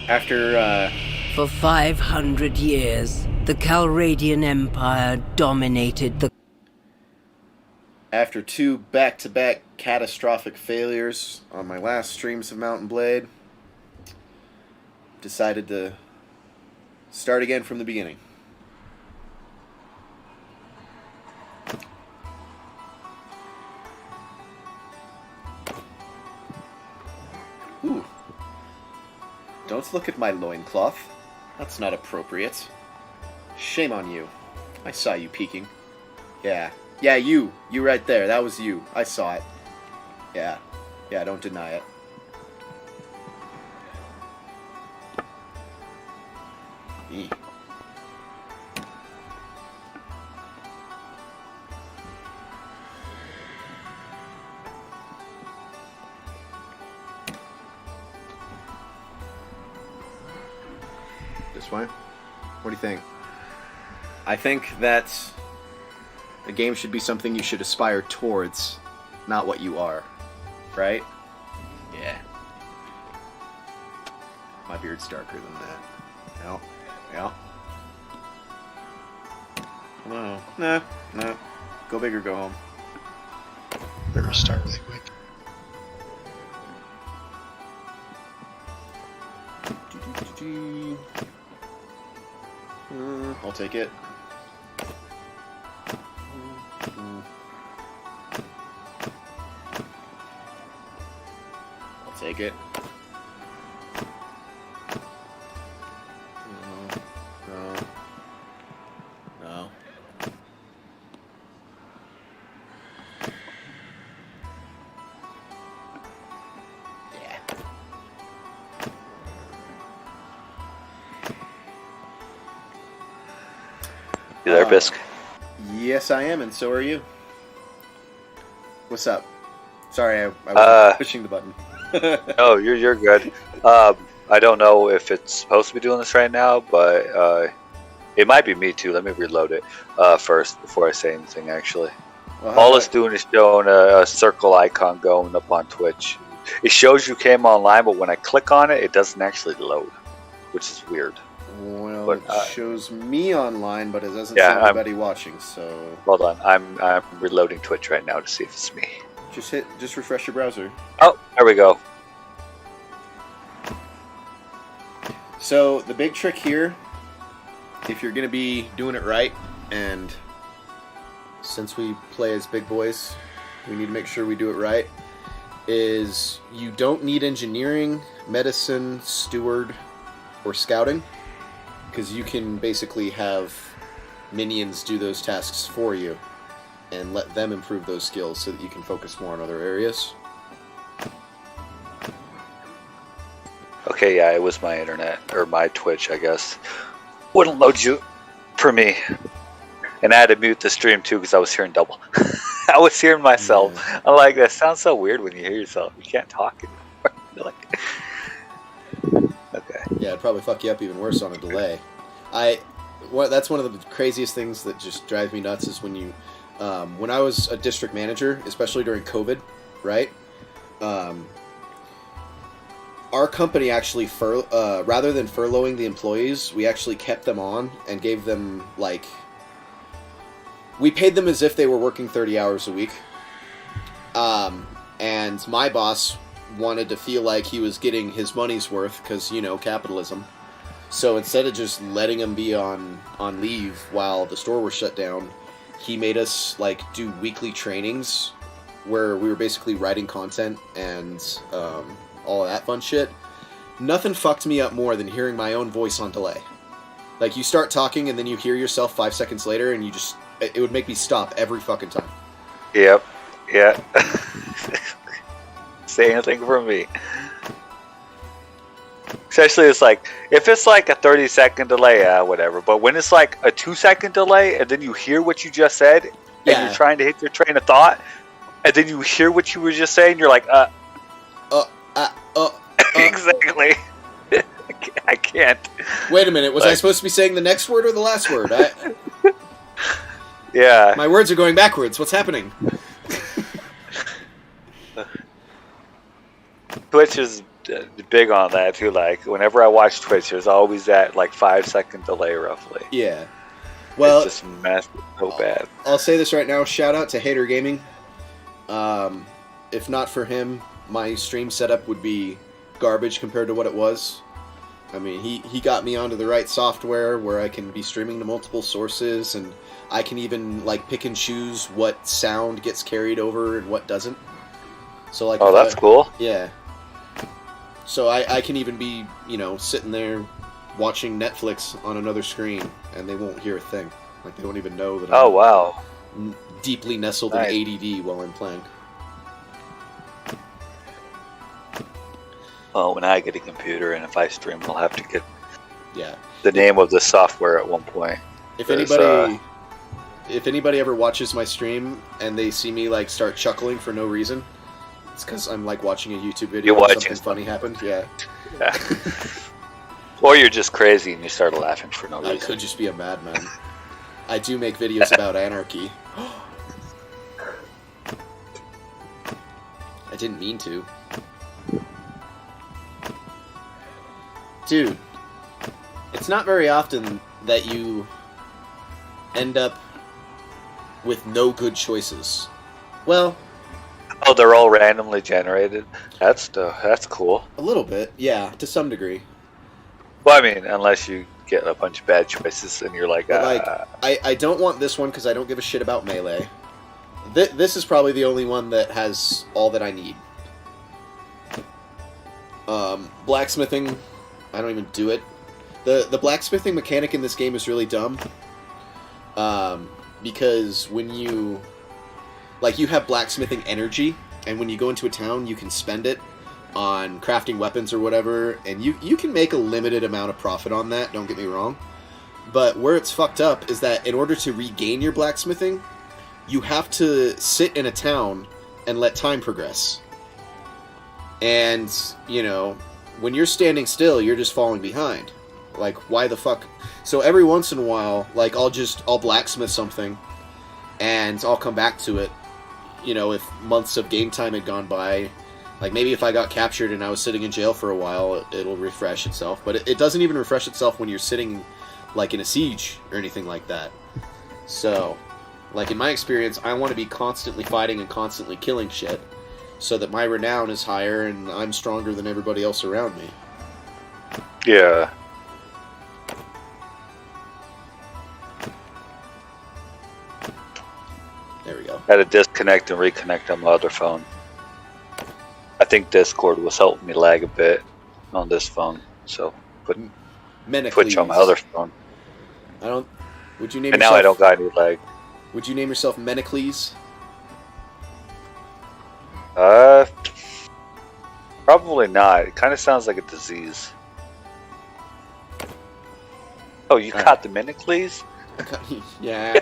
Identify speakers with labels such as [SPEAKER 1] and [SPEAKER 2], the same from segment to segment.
[SPEAKER 1] After,
[SPEAKER 2] For 500 years, the Calradian Empire dominated the...
[SPEAKER 1] After 2 back-to-back catastrophic failures on my last streams of Mount and Blade, decided to start again from the beginning. Ooh. Don't look at my loincloth. That's not appropriate. Shame on you. I saw you peeking. Yeah. Yeah, you. You right there. That was you. I saw it. Yeah. Yeah, don't deny it. Eeh. This way? What do you think? I think that the game should be something you should aspire towards, not what you are. Right? Yeah. My beard's darker than that. No. Yeah. No. Nah. Nah. Go big or go home.
[SPEAKER 3] Better start really quick.
[SPEAKER 1] I'll take it. I'll take it. No. No. Yeah.
[SPEAKER 4] You there, Bisk?
[SPEAKER 1] Yes, I am, and so are you. What's up? Sorry, I was pushing the button.
[SPEAKER 4] No, you're good. I don't know if it's supposed to be doing this right now, but it might be me too. Let me reload it first before I say anything. Actually, all it's doing is showing a circle icon going up on Twitch. It shows you came online, but when I click on it, it doesn't actually load, which is weird.
[SPEAKER 1] Well,
[SPEAKER 4] But,
[SPEAKER 1] it shows me online, but it doesn't see anybody watching. So
[SPEAKER 4] hold on, I'm reloading Twitch right now to see if it's me.
[SPEAKER 1] just refresh your browser.
[SPEAKER 4] Oh, there we go.
[SPEAKER 1] So the big trick here, if you're gonna be doing it right, and since we play as big boys, we need to make sure we do it right, is you don't need engineering, medicine, steward, or scouting, because you can basically have minions do those tasks for you and let them improve those skills so that you can focus more on other areas.
[SPEAKER 4] Okay, yeah, it was my internet, or my Twitch, I guess. Wouldn't load you for me. And I had to mute the stream too because I was hearing double. I was hearing myself. Yeah. I'm like, that sounds so weird when you hear yourself. You can't talk anymore. You're like... Okay.
[SPEAKER 1] Yeah, it'd probably fuck you up even worse on a delay. That's one of the craziest things that just drives me nuts is when you... when I was a district manager, especially during COVID, right? Our company actually, rather than furloughing the employees, we actually kept them on and gave them, like... We paid them as if they were working 30 hours a week. And my boss wanted to feel like he was getting his money's worth, because, you know, capitalism. So instead of just letting them be on leave while the store was shut down, he made us, like, do weekly trainings where we were basically writing content and all of that fun shit. Nothing fucked me up more than hearing my own voice on delay. Like, you start talking and then you hear yourself 5 seconds later and you just... It would make me stop every fucking time.
[SPEAKER 4] Yep. Yeah. Say anything for me. Especially, it's like, if it's like a 30-second delay, whatever. But when it's like a 2-second delay, and then you hear what you just said, and you're trying to hit your train of thought, and then you hear what you were just saying, you're like, exactly. I can't.
[SPEAKER 1] Wait a minute, was I supposed to be saying the next word or the last word?
[SPEAKER 4] Yeah.
[SPEAKER 1] My words are going backwards. What's happening?
[SPEAKER 4] Twitch is big on that too. Like whenever I watch Twitch, there's always that like 5-second delay roughly.
[SPEAKER 1] Yeah. Well,
[SPEAKER 4] it's just messed so bad.
[SPEAKER 1] I'll say this right now. Shout out to Hater Gaming. If not for him, my stream setup would be garbage compared to what it was. I mean, he got me onto the right software where I can be streaming to multiple sources, and I can even like pick and choose what sound gets carried over and what doesn't. So like,
[SPEAKER 4] oh, that's cool.
[SPEAKER 1] Yeah. So I can even be, you know, sitting there watching Netflix on another screen, and they won't hear a thing. Like they don't even know that.
[SPEAKER 4] Oh wow.
[SPEAKER 1] Deeply nestled in ADD while I'm playing.
[SPEAKER 4] Oh, when I get a computer and if I stream, I'll have to get
[SPEAKER 1] yeah
[SPEAKER 4] the name of the software at one point.
[SPEAKER 1] If anybody ever watches my stream and they see me like start chuckling for no reason, it's because I'm like watching a YouTube video and something funny happened. Yeah.
[SPEAKER 4] Yeah. Or you're just crazy and you start laughing for no reason.
[SPEAKER 1] I could just be a madman. I do make videos about anarchy. I didn't mean to. Dude, it's not very often that you end up with no good choices. Well...
[SPEAKER 4] Oh, they're all randomly generated? That's cool.
[SPEAKER 1] A little bit, yeah, to some degree.
[SPEAKER 4] Well, I mean, unless you get a bunch of bad choices and you're like...
[SPEAKER 1] I don't want this one because I don't give a shit about Melee. This is probably the only one that has all that I need. Blacksmithing... I don't even do it. The blacksmithing mechanic in this game is really dumb. Because when you... Like, you have blacksmithing energy, and when you go into a town, you can spend it on crafting weapons or whatever, and you can make a limited amount of profit on that, don't get me wrong. But where it's fucked up is that in order to regain your blacksmithing, you have to sit in a town and let time progress. And, you know... When you're standing still, you're just falling behind. Like, why the fuck? So every once in a while, like, I'll blacksmith something, and I'll come back to it, you know, if months of game time had gone by. Like, maybe if I got captured and I was sitting in jail for a while, it'll refresh itself. But it doesn't even refresh itself when you're sitting, like, in a siege or anything like that. So, like, in my experience, I want to be constantly fighting and constantly killing shit, so that my renown is higher and I'm stronger than everybody else around me.
[SPEAKER 4] Yeah.
[SPEAKER 1] There we go.
[SPEAKER 4] I had to disconnect and reconnect on my other phone. I think Discord was helping me lag a bit on this phone, so put Twitch on my other phone.
[SPEAKER 1] Would you name
[SPEAKER 4] and
[SPEAKER 1] yourself...
[SPEAKER 4] now I don't got any lag.
[SPEAKER 1] Would you name yourself Menocles?
[SPEAKER 4] Probably not. It kind of sounds like a disease. Oh, you caught the Menocles?
[SPEAKER 1] Yeah.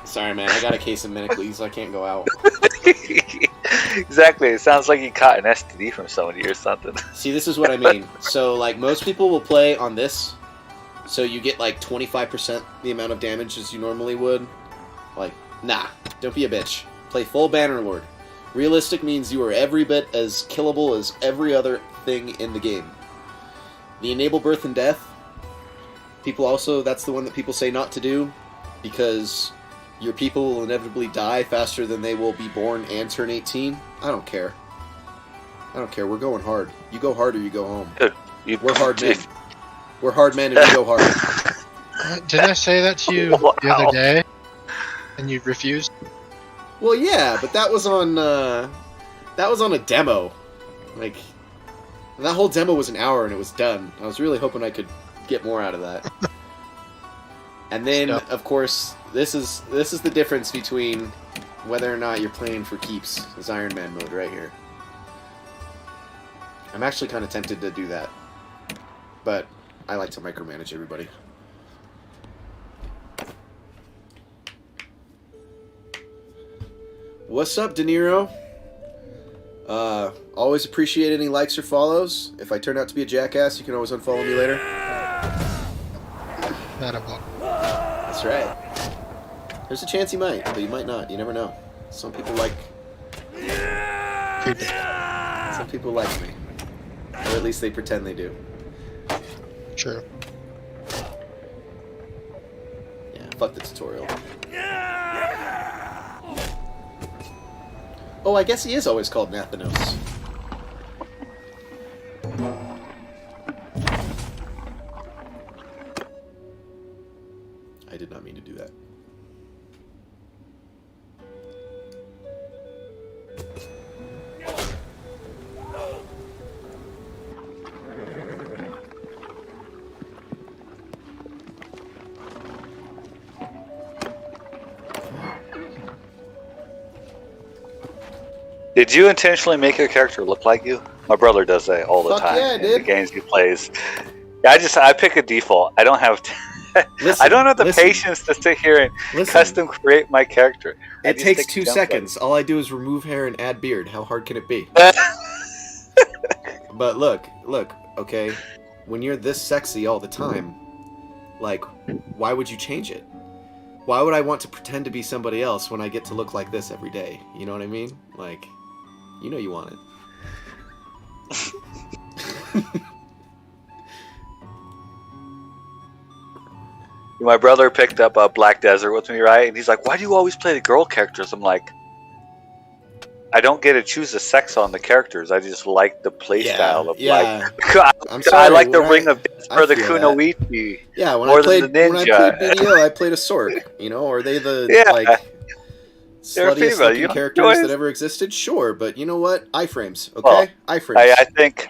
[SPEAKER 1] Sorry, man. I got a case of Menocles. I can't go out.
[SPEAKER 4] Exactly. It sounds like you caught an STD from somebody or something.
[SPEAKER 1] See, this is what I mean. So, like, most people will play on this, so you get, like, 25% the amount of damage as you normally would. Like, nah. Don't be a bitch. Play full Bannerlord. Realistic means you are every bit as killable as every other thing in the game. The Enable Birth and Death, that's the one that people say not to do, because your people will inevitably die faster than they will be born and turn 18. I don't care. We're going hard. You go hard or you go home. We're hard men. We're hard men and we go hard.
[SPEAKER 3] Didn't I say that to you the other day? And you refused?
[SPEAKER 1] Well, yeah, but that was on a demo. Like, that whole demo was an hour and it was done. I was really hoping I could get more out of that. And then, of course, this is the difference between whether or not you're playing for keeps. This Iron Man mode right here. I'm actually kind of tempted to do that, but I like to micromanage everybody. What's up, De Niro? Always appreciate any likes or follows. If I turn out to be a jackass, you can always unfollow me later. That's right. There's a chance you might, but you might not. You never know. Some people like... Some people like me. Or at least they pretend they do.
[SPEAKER 3] True.
[SPEAKER 1] Yeah, fuck the tutorial. Oh, I guess he is always called Nathanos. I did not mean to do that.
[SPEAKER 4] Did you intentionally make your character look like you? My brother does that all the
[SPEAKER 1] Fuck
[SPEAKER 4] time
[SPEAKER 1] yeah, I
[SPEAKER 4] in
[SPEAKER 1] did.
[SPEAKER 4] the games he plays. Yeah, I pick a default. I don't have
[SPEAKER 1] Listen,
[SPEAKER 4] I don't have the
[SPEAKER 1] listen.
[SPEAKER 4] patience to sit here and
[SPEAKER 1] Listen.
[SPEAKER 4] custom create my character. I
[SPEAKER 1] It
[SPEAKER 4] just
[SPEAKER 1] takes
[SPEAKER 4] take a
[SPEAKER 1] 2
[SPEAKER 4] jump
[SPEAKER 1] seconds. All I do is remove hair and add beard. How hard can it be?
[SPEAKER 4] button.
[SPEAKER 1] But look, okay? When you're this sexy all the time, like, why would you change it? Why would I want to pretend to be somebody else when I get to look like this every day? You know what I mean? Like, you know you want it.
[SPEAKER 4] My brother picked up Black Desert with me, right? And he's like, "Why do you always play the girl characters?" I'm like, I don't get to choose the sex on the characters. I just like the play style of
[SPEAKER 1] yeah.
[SPEAKER 4] like.
[SPEAKER 1] I'm sorry,
[SPEAKER 4] I like the
[SPEAKER 1] when
[SPEAKER 4] Ring of Death
[SPEAKER 1] I
[SPEAKER 4] for the
[SPEAKER 1] feel that.
[SPEAKER 4] Kunoichi.
[SPEAKER 1] Yeah, when
[SPEAKER 4] more
[SPEAKER 1] I played
[SPEAKER 4] than the ninja.
[SPEAKER 1] BDO, I played a Sork. You know, are they the
[SPEAKER 4] Yeah.
[SPEAKER 1] like
[SPEAKER 4] They're
[SPEAKER 1] sluttiest
[SPEAKER 4] female.
[SPEAKER 1] looking
[SPEAKER 4] You
[SPEAKER 1] characters
[SPEAKER 4] enjoy
[SPEAKER 1] that
[SPEAKER 4] it?
[SPEAKER 1] ever existed? Sure, but you know what? Iframes, okay?
[SPEAKER 4] Well,
[SPEAKER 1] Iframes.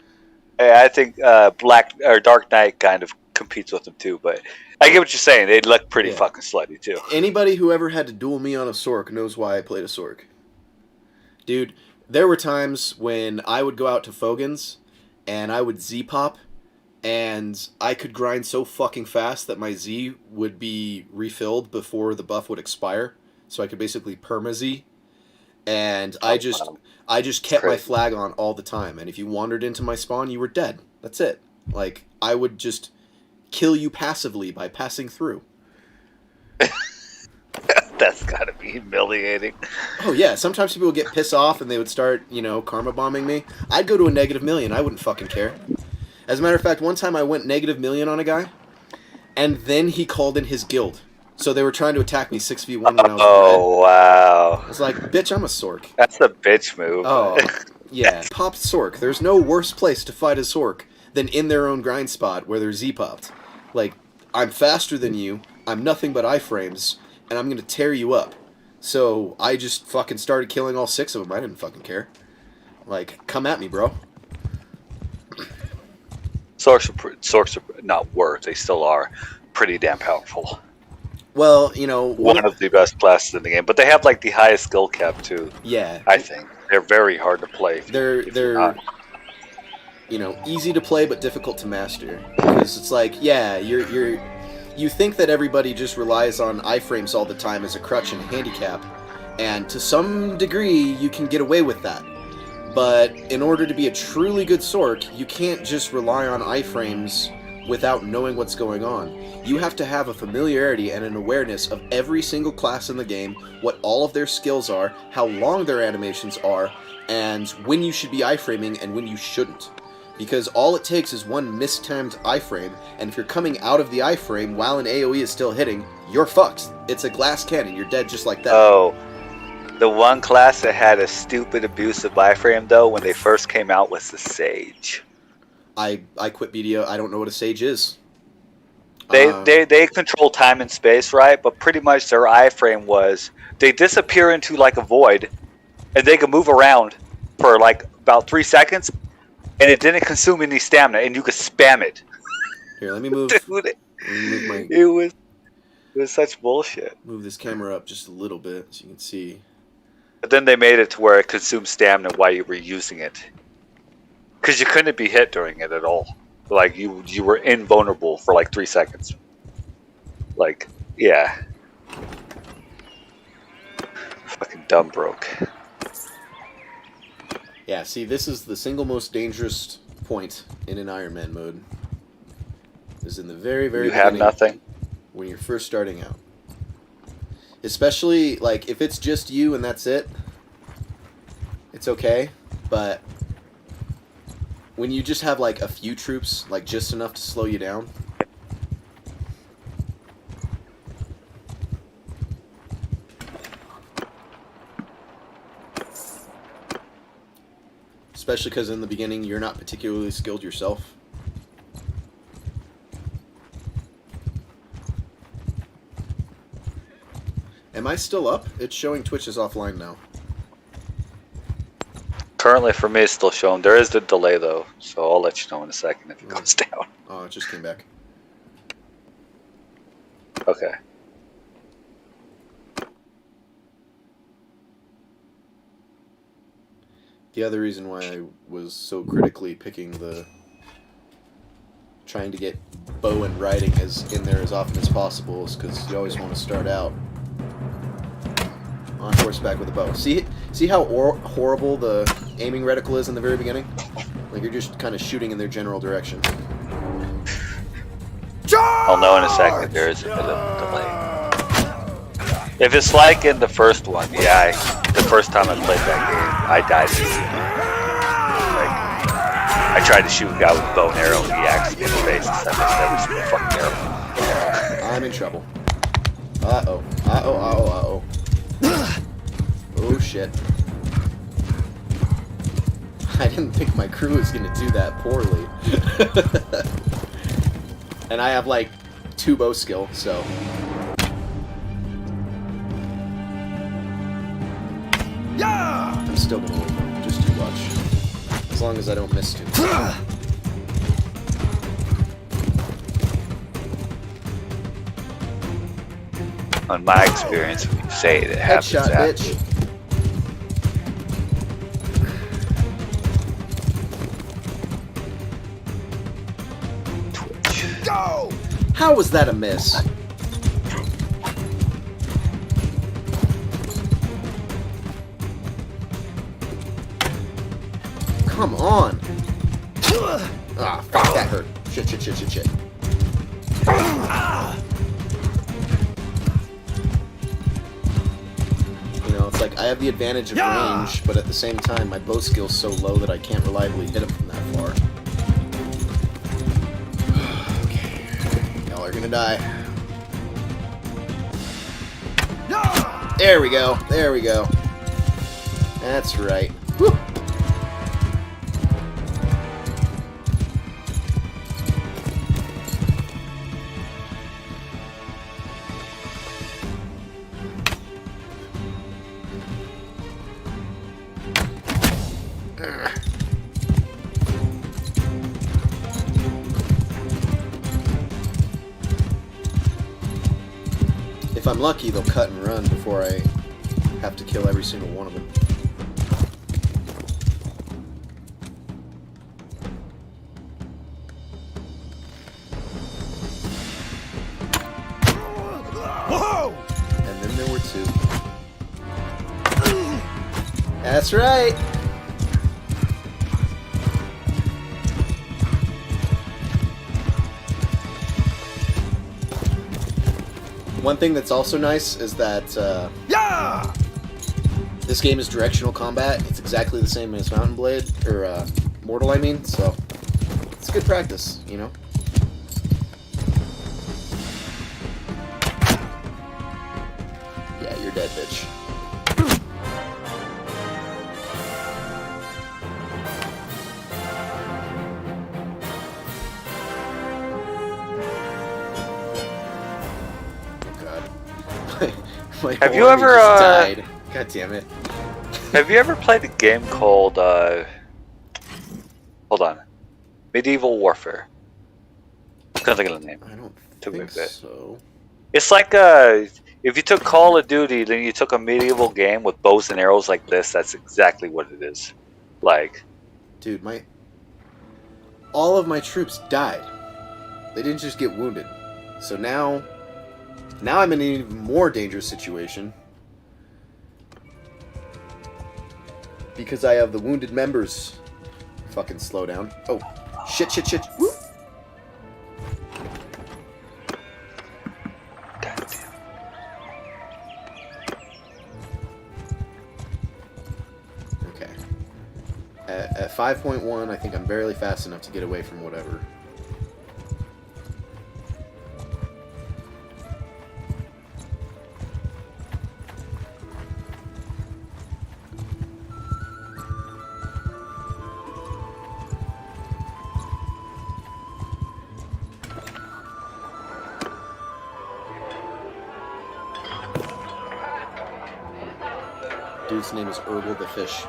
[SPEAKER 4] I think Black or Dark Knight kind of competes with them too. But I get what you're saying. They look pretty
[SPEAKER 1] Yeah.
[SPEAKER 4] fucking slutty too.
[SPEAKER 1] Anybody who ever had to duel me on a Sork knows why I played a Sork. Dude, there were times when I would go out to Fogan's and I would Z-pop and I could grind so fucking fast that my Z would be refilled before the buff would expire. So I could basically perma-Z. And I just kept my
[SPEAKER 4] crazy.
[SPEAKER 1] flag on all the time. And if you wandered into my spawn, you were dead. That's it. Like, I would just kill you passively by passing through.
[SPEAKER 4] That's gotta be humiliating.
[SPEAKER 1] Oh yeah, sometimes people would get pissed off and they would start, you know, karma bombing me. I'd go to a -1,000,000. I wouldn't fucking care. As a matter of fact, one time I went -1,000,000 on a guy, and then he called in his guild. So they were trying to attack me 6v1 when I was
[SPEAKER 4] Oh wow,
[SPEAKER 1] I was like, bitch, I'm a Sork.
[SPEAKER 4] that's a bitch move.
[SPEAKER 1] Oh, yeah. Popped Sork. There's no worse place to fight a Sork than in their own grind spot where they're Z-popped. Like, I'm faster than you, I'm nothing but iframes, and I'm gonna tear you up. So I just fucking started killing all 6 of them. I didn't fucking care. Like, come at me, bro.
[SPEAKER 4] Sorks are not worse. They still are pretty damn powerful.
[SPEAKER 1] Well, you know,
[SPEAKER 4] One of the best classes in the game, but they have like the highest skill cap too.
[SPEAKER 1] yeah,
[SPEAKER 4] I think they're very hard to play. If you're
[SPEAKER 1] they're
[SPEAKER 4] not.
[SPEAKER 1] you know, easy to play but difficult to master, because it's like, yeah, you think that everybody just relies on iframes all the time as a crutch and a handicap, and to some degree you can get away with that. But in order to be a truly good Sork, you can't just rely on iframes without knowing what's going on. You have to have a familiarity and an awareness of every single class in the game, what all of their skills are, how long their animations are, and when you should be iframing and when you shouldn't. Because all it takes is one mistimed iframe, and if you're coming out of the iframe while an AoE is still hitting, you're fucked. It's a glass cannon, you're dead just like that.
[SPEAKER 4] Oh, the one class that had a stupid abusive iframe though when they first came out was the Sage.
[SPEAKER 1] I quit BDO, I don't know what a Sage is.
[SPEAKER 4] They control time and space, right? But pretty much their iframe was they disappear into like a void, and they can move around for like about 3 seconds, and it didn't consume any stamina, and you could spam it.
[SPEAKER 1] Here, let me move.
[SPEAKER 4] Dude,
[SPEAKER 1] Let me move
[SPEAKER 4] it was such bullshit.
[SPEAKER 1] move this camera up just a little bit so you can see.
[SPEAKER 4] But then they made it to where it consumed stamina while you were using it, because you couldn't be hit during it at all. Like you were invulnerable for like 3 seconds. Like, yeah. Fucking dumb broke.
[SPEAKER 1] Yeah, see, this is the single most dangerous point in an Iron Man mode. Is in the very, very
[SPEAKER 4] You have
[SPEAKER 1] beginning,
[SPEAKER 4] nothing.
[SPEAKER 1] when you're first starting out. Especially, like, if it's just you and that's it, it's okay. But when you just have like a few troops, like just enough to slow you down. Especially because in the beginning you're not particularly skilled yourself. Am I still up? It's showing Twitch is offline now.
[SPEAKER 4] Currently for me it's still showing. There is the delay though, so I'll let you know in a second if it goes down.
[SPEAKER 1] Oh, it just came back.
[SPEAKER 4] Okay.
[SPEAKER 1] The other reason why I was so critically picking trying to get bow and riding as in there as often as possible is because you always want to start out on horseback with a bow. See how horrible the aiming reticle is in the very beginning? Like you're just kind of shooting in their general direction.
[SPEAKER 4] I'll know in a second. There is a bit of delay. If it's like in the first one, yeah, the first time I played that game, I died immediately. Like, I tried to shoot a guy with a bow and arrow, and he axed me in the face instead of every single fucking arrow.
[SPEAKER 1] I'm in trouble. Uh-oh. Uh-oh, uh-oh, uh-oh. Oh, shit. I didn't think my crew was gonna do that poorly. And I have, like, 2 bow skill, so... I'm still gonna leave them, just you watch. As long as I don't miss too much.
[SPEAKER 4] On my experience, when you say it, it happens
[SPEAKER 1] Headshot,
[SPEAKER 4] after.
[SPEAKER 1] bitch.
[SPEAKER 4] Twitch.
[SPEAKER 1] Go! How was that a miss? Come on! Ah, fuck, that hurt. Shit. You know, it's like I have the advantage of range, but at the same time, my bow skill's so low that I can't reliably hit him from that far. Okay. Y'all are gonna die. There we go. That's right. Woo. If I'm lucky, they'll cut and run before I have to kill every single one of them. Whoa! And then there were 2. That's right! One thing that's also nice is that this game is directional combat. It's exactly the same as Mountain Blade, or Mortal, I mean, so it's good practice, you know? Yeah, you're dead, bitch. My
[SPEAKER 4] Have you
[SPEAKER 1] army
[SPEAKER 4] ever,
[SPEAKER 1] just died. God damn it.
[SPEAKER 4] Have you ever played a game called, hold on, Medieval Warfare? I can't think of the name.
[SPEAKER 1] I don't
[SPEAKER 4] Took me a
[SPEAKER 1] think
[SPEAKER 4] bit.
[SPEAKER 1] so.
[SPEAKER 4] It's like, if you took Call of Duty, then you took a medieval game with bows and arrows like this, that's exactly what it is. Like...
[SPEAKER 1] Dude, all of my troops died. They didn't just get wounded. So now I'm in an even more dangerous situation. Because I have the wounded members. Fucking slow down. Oh, shit. Woo.
[SPEAKER 4] God damn.
[SPEAKER 1] Okay. At 5.1, I think I'm barely fast enough to get away from whatever. Dude's name is Urgle the Fish.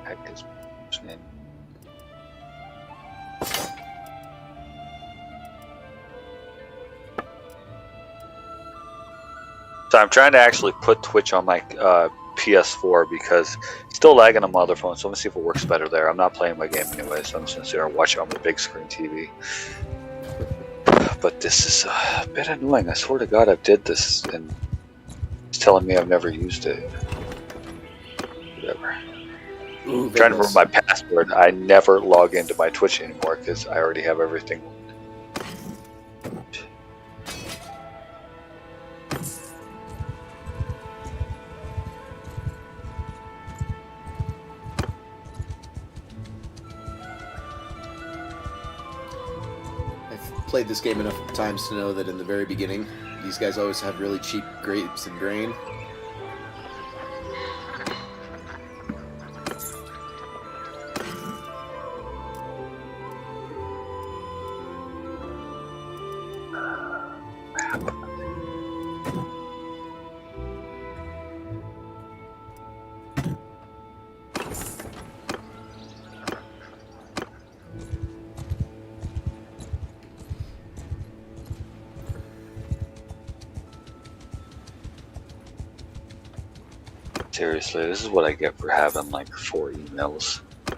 [SPEAKER 4] Heck is his name? So I'm trying to actually put Twitch on my PS4 because it's still lagging on my other phone, so I'm gonna see if it works better there. I'm not playing my game anyway, so I'm just gonna sit there and watch it on my big screen TV. But this is a bit annoying. I swear to God, I've did this, and it's telling me I've never used it. Whatever.
[SPEAKER 1] Ooh,
[SPEAKER 4] I'm trying to remember my password. I never log into my Twitch anymore because I already have everything.
[SPEAKER 1] I've played this game enough times to know that in the very beginning, these guys always have really cheap grapes and grain.
[SPEAKER 4] Seriously, this is what I get for having like 4 emails.
[SPEAKER 1] I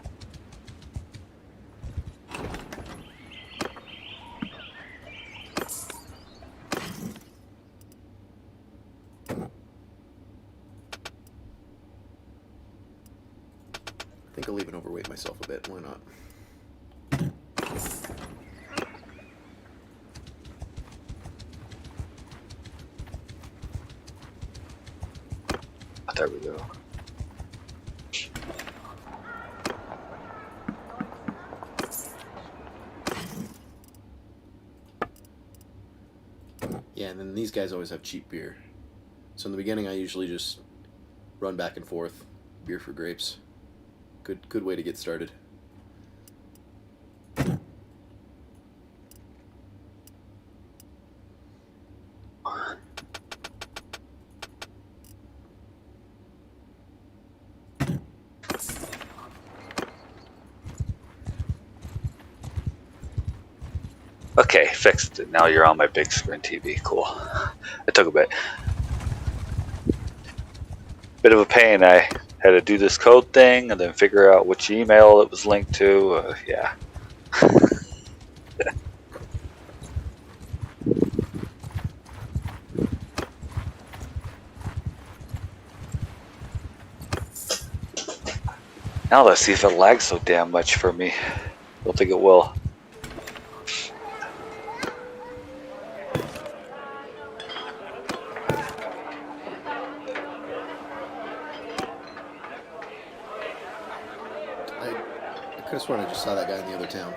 [SPEAKER 1] think I'll even overweight myself a bit. Why not?
[SPEAKER 4] There we go.
[SPEAKER 1] Yeah, and then these guys always have cheap beer. So in the beginning, I usually just run back and forth, beer for grapes. Good way to get started.
[SPEAKER 4] Okay, fixed it. Now you're on my big screen TV. Cool. It took a bit. Bit of a pain. I had to do this code thing and then figure out which email it was linked to. Yeah. Now let's see if it lags so damn much for me. Don't think it will.
[SPEAKER 1] I could have sworn I just saw that guy in the other town.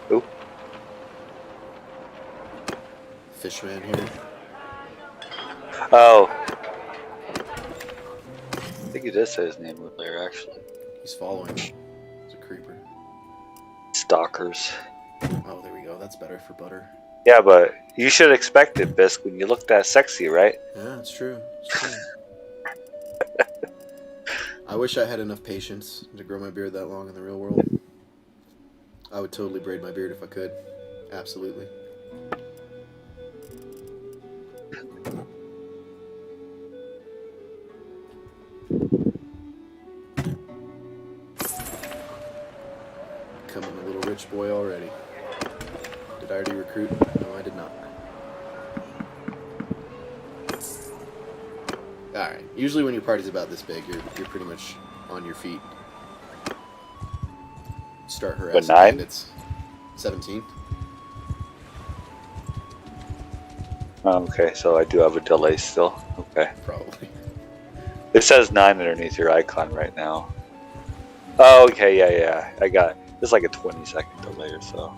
[SPEAKER 4] Who?
[SPEAKER 1] Fishman here.
[SPEAKER 4] Oh. I think he did say his name earlier, actually.
[SPEAKER 1] He's following. He's a creeper.
[SPEAKER 4] Stalkers.
[SPEAKER 1] Oh, there we go. That's better for butter.
[SPEAKER 4] Yeah, but you should expect it, Bisque, when you look that sexy, right?
[SPEAKER 1] Yeah, it's true. It's true. I wish I had enough patience to grow my beard that long in the real world. I would totally braid my beard if I could. Absolutely. Becoming a little rich boy already. Did I already recruit? No, I did not. Alright, usually when your party's about this big, you're pretty much on your feet. Start harassing
[SPEAKER 4] But 9?
[SPEAKER 1] bandits. 17.
[SPEAKER 4] Okay, so I do have a delay still. Okay.
[SPEAKER 1] Probably.
[SPEAKER 4] It says 9 underneath your icon right now. Oh, okay, yeah. I got it's like a 20-second delay or so.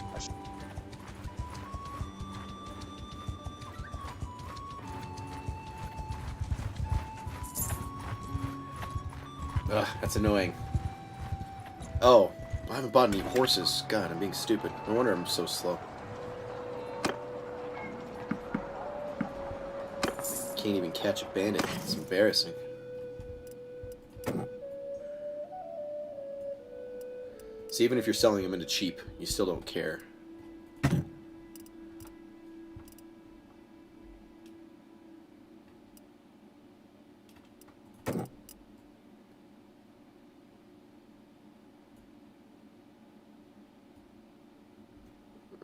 [SPEAKER 1] Ugh, that's annoying. Oh, I haven't bought any horses. God, I'm being stupid. No wonder I'm so slow. Can't even catch a bandit. It's embarrassing. So even if you're selling them into cheap, you still don't care.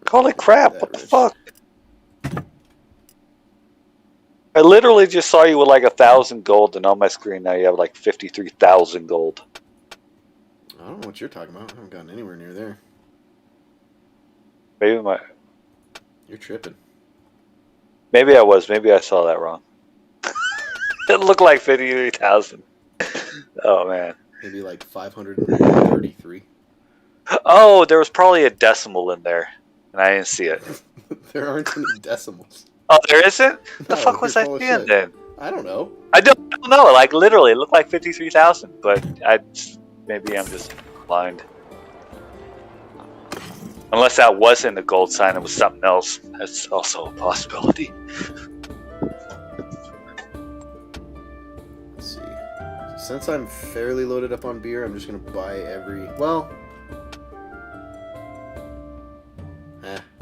[SPEAKER 4] Holy crap, what the fuck? I literally just saw you with like 1,000 gold, and on my screen now you have like 53,000 gold.
[SPEAKER 1] I don't know what you're talking about. I haven't gotten anywhere near there.
[SPEAKER 4] Maybe
[SPEAKER 1] You're tripping.
[SPEAKER 4] I was. Maybe I saw that wrong. It looked like 53,000. Oh man.
[SPEAKER 1] Maybe like 533.
[SPEAKER 4] Oh, there was probably a decimal in there, and I didn't see it.
[SPEAKER 1] There aren't any decimals.
[SPEAKER 4] Oh, there isn't? The
[SPEAKER 1] No,
[SPEAKER 4] fuck was
[SPEAKER 1] you're
[SPEAKER 4] I
[SPEAKER 1] full of
[SPEAKER 4] seeing
[SPEAKER 1] shit.
[SPEAKER 4] then?
[SPEAKER 1] I don't know.
[SPEAKER 4] I don't know. Like literally, it looked like 53,000, but maybe I'm just blind. Unless that wasn't a gold sign, it was something else. That's also a possibility.
[SPEAKER 1] Let's see. Since I'm fairly loaded up on beer, I'm just gonna buy every. Well,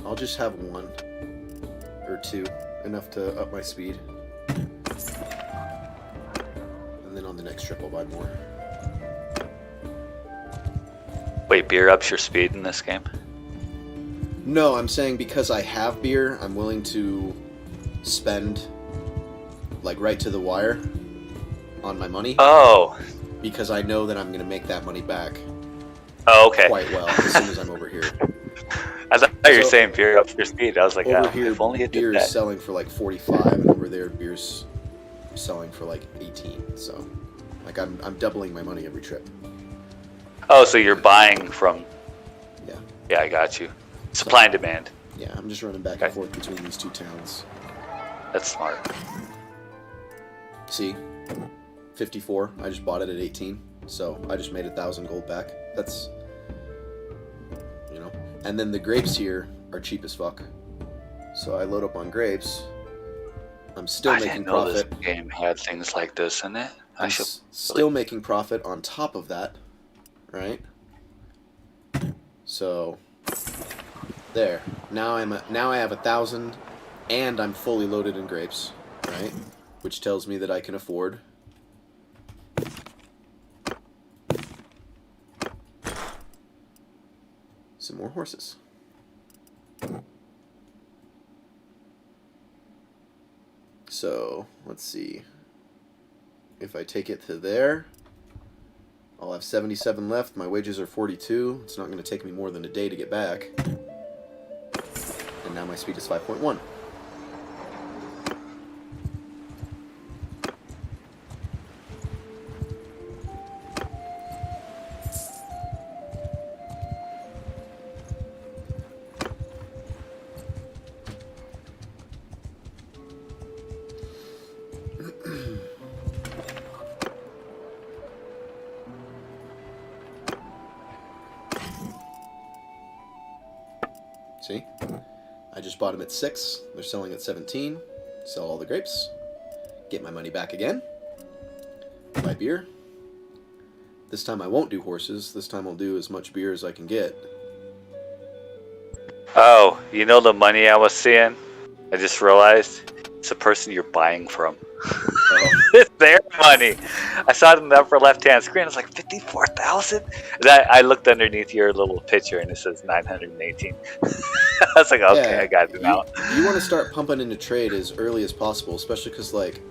[SPEAKER 1] I'll just have one or two, enough to up my speed. And then on the next trip, I'll buy more.
[SPEAKER 4] Wait, beer ups your speed in this game?
[SPEAKER 1] No, I'm saying because I have beer, I'm willing to spend like right to the wire on my money.
[SPEAKER 4] Oh.
[SPEAKER 1] Because I know that I'm going to make that money back
[SPEAKER 4] Oh, okay.
[SPEAKER 1] quite well as soon as I'm over here.
[SPEAKER 4] I thought you were saying beer ups your speed. I was like,
[SPEAKER 1] Over
[SPEAKER 4] oh,
[SPEAKER 1] here,
[SPEAKER 4] if only it
[SPEAKER 1] beer
[SPEAKER 4] did
[SPEAKER 1] is
[SPEAKER 4] that.
[SPEAKER 1] selling for like 45, and over there, beer's selling for like 18. So, like, I'm doubling my money every trip.
[SPEAKER 4] Oh, so you're buying from...
[SPEAKER 1] Yeah.
[SPEAKER 4] Yeah, I got you. Supply and demand.
[SPEAKER 1] Yeah, I'm just running back
[SPEAKER 4] Okay.
[SPEAKER 1] and forth between these two towns.
[SPEAKER 4] That's smart.
[SPEAKER 1] See, 54. I just bought it at 18, so I just made 1,000 gold back. That's, you know. And then the grapes here are cheap as fuck. So I load up on grapes. I'm still
[SPEAKER 4] I
[SPEAKER 1] making
[SPEAKER 4] didn't know
[SPEAKER 1] profit.
[SPEAKER 4] this game had things like this in it. I
[SPEAKER 1] I'm
[SPEAKER 4] should...
[SPEAKER 1] still making profit on top of that, right? So there. Now I have 1,000, and I'm fully loaded in grapes, right? Which tells me that I can afford some more horses. So let's see. If I take it to there, I'll have 77 left. My wages are 42. It's not going to take me more than a day to get back. And now my speed is 5.1. See? I just bought them at 6. They're selling at 17. Sell all the grapes. Get my money back again. Buy beer. This time I won't do horses. This time I'll do as much beer as I can get.
[SPEAKER 4] Oh, you know the money I was seeing? I just realized it's the person you're buying from. It's their money. I saw it in the upper left-hand screen. I was like, 54,000? I looked underneath your little picture, and it says 918. I was like, okay,
[SPEAKER 1] Yeah,
[SPEAKER 4] I got it now.
[SPEAKER 1] You want to start pumping into trade as early as possible, especially because, like,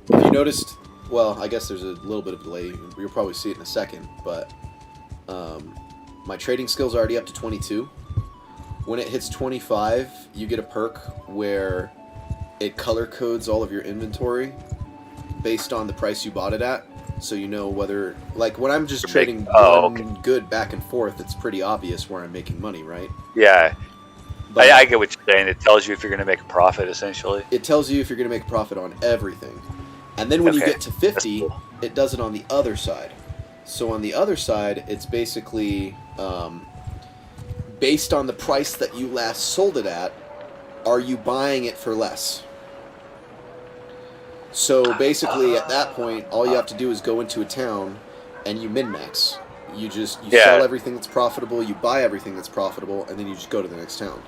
[SPEAKER 1] if you noticed, well, I guess there's a little bit of delay. You'll probably see it in a second, but my trading skill's already up to 22. when it hits 25, you get a perk where it color codes all of your inventory based on the price you bought it at. So you know whether, like, when I'm just trading one good back and forth, it's pretty obvious where I'm making money, right?
[SPEAKER 4] Yeah.
[SPEAKER 1] But
[SPEAKER 4] I get what you're saying. It tells you if you're going to make a profit, essentially.
[SPEAKER 1] it tells you if you're going to make a profit on everything. And then when you
[SPEAKER 4] Okay.
[SPEAKER 1] get to 50,
[SPEAKER 4] That's cool.
[SPEAKER 1] it does it on the other side. So on the other side, it's basically based on the price that you last sold it at, are you buying it for less? So basically, at that point, all you have to do is go into a town and you min-max. You sell everything that's profitable, you buy everything that's profitable, and then you just go to the next town.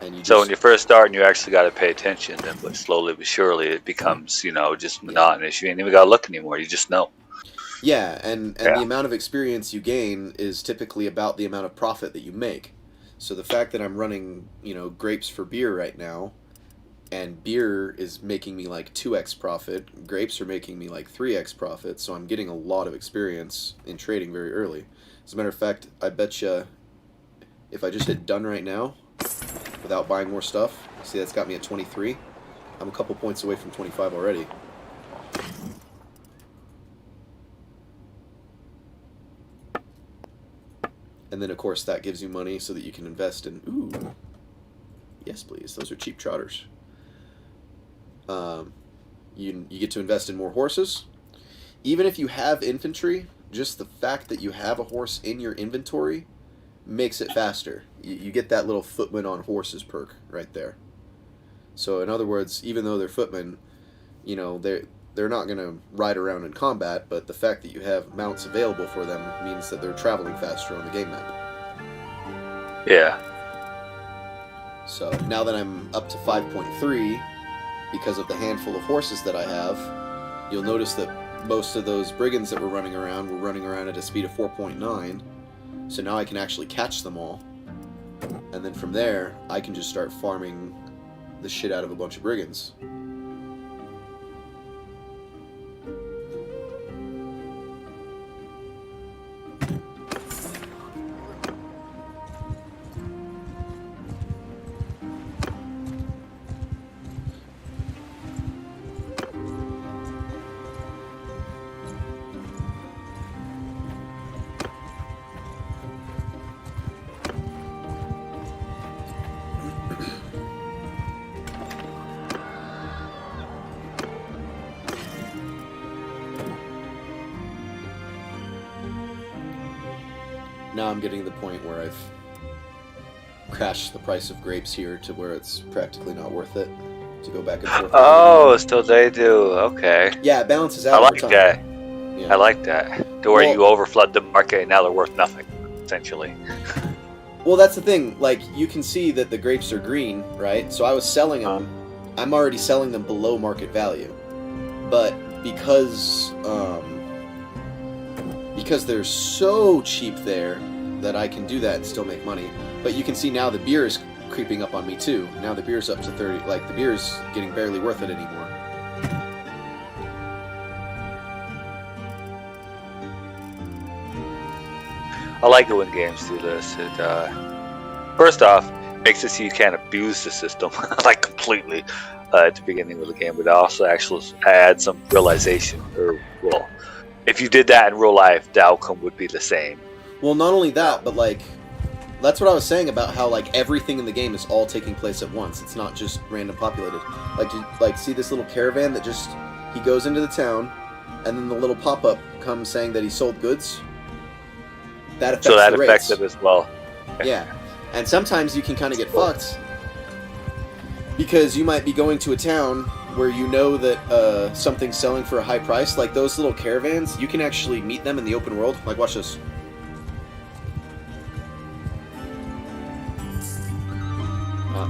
[SPEAKER 1] And you
[SPEAKER 4] So when you first start and you actually got to pay attention, then but slowly but surely it becomes, just monotonous. You ain't even got to look anymore. You just know.
[SPEAKER 1] Yeah, and the amount of experience you gain is typically about the amount of profit that you make. So the fact that I'm running, grapes for beer right now, and beer is making me like 2x profit, grapes are making me like 3x profit, so I'm getting a lot of experience in trading very early. As a matter of fact, I bet you if I just hit done right now, without buying more stuff, see that's got me at 23, I'm a couple points away from 25 already. And then, of course, that gives you money so that you can invest in... Ooh. Yes, please. Those are cheap trotters. You get to invest in more horses. Even if you have infantry, just the fact that you have a horse in your inventory makes it faster. You get that little footman on horses perk right there. So, in other words, even though they're footmen, they're not going to ride around in combat, but the fact that you have mounts available for them means that they're traveling faster on the game map.
[SPEAKER 4] Yeah.
[SPEAKER 1] So now that I'm up to 5.3, because of the handful of horses that I have, you'll notice that most of those brigands that were running around at a speed of 4.9, so now I can actually catch them all. And then from there, I can just start farming the shit out of a bunch of brigands. Now I'm getting to the point where I've crashed the price of grapes here to where it's practically not worth it to go back and forth.
[SPEAKER 4] Oh, still they do. Okay.
[SPEAKER 1] Yeah, it balances
[SPEAKER 4] I
[SPEAKER 1] out
[SPEAKER 4] like
[SPEAKER 1] over time.
[SPEAKER 4] that.
[SPEAKER 1] Yeah.
[SPEAKER 4] I like that. To where you overflood the market and now they're worth nothing, essentially.
[SPEAKER 1] Well, that's the thing. Like, you can see that the grapes are green, right? So I was selling them. I'm already selling them below market value. But because they're so cheap there that I can do that and still make money. But you can see now the beer is creeping up on me too. Now the beer's up to 30. Like, the beer is getting barely worth it anymore.
[SPEAKER 4] I like it when games do this. It first off makes it so you can't abuse the system like completely at the beginning of the game, but it also actually adds some realization. Or well, if you did that in real life, the outcome would be the same.
[SPEAKER 1] Well, not only that, but like, that's what I was saying about how like everything in the game is all taking place at once. It's not just random populated. Like see this little caravan that just he goes into the town, and then the little pop-up comes saying that he sold goods. That affects
[SPEAKER 4] So that
[SPEAKER 1] the
[SPEAKER 4] affects
[SPEAKER 1] rates.
[SPEAKER 4] it as well.
[SPEAKER 1] Yeah, and sometimes you can kind of get fucked because you might be going to a town where you know that something's selling for a high price. Like those little caravans, you can actually meet them in the open world. Like, watch this.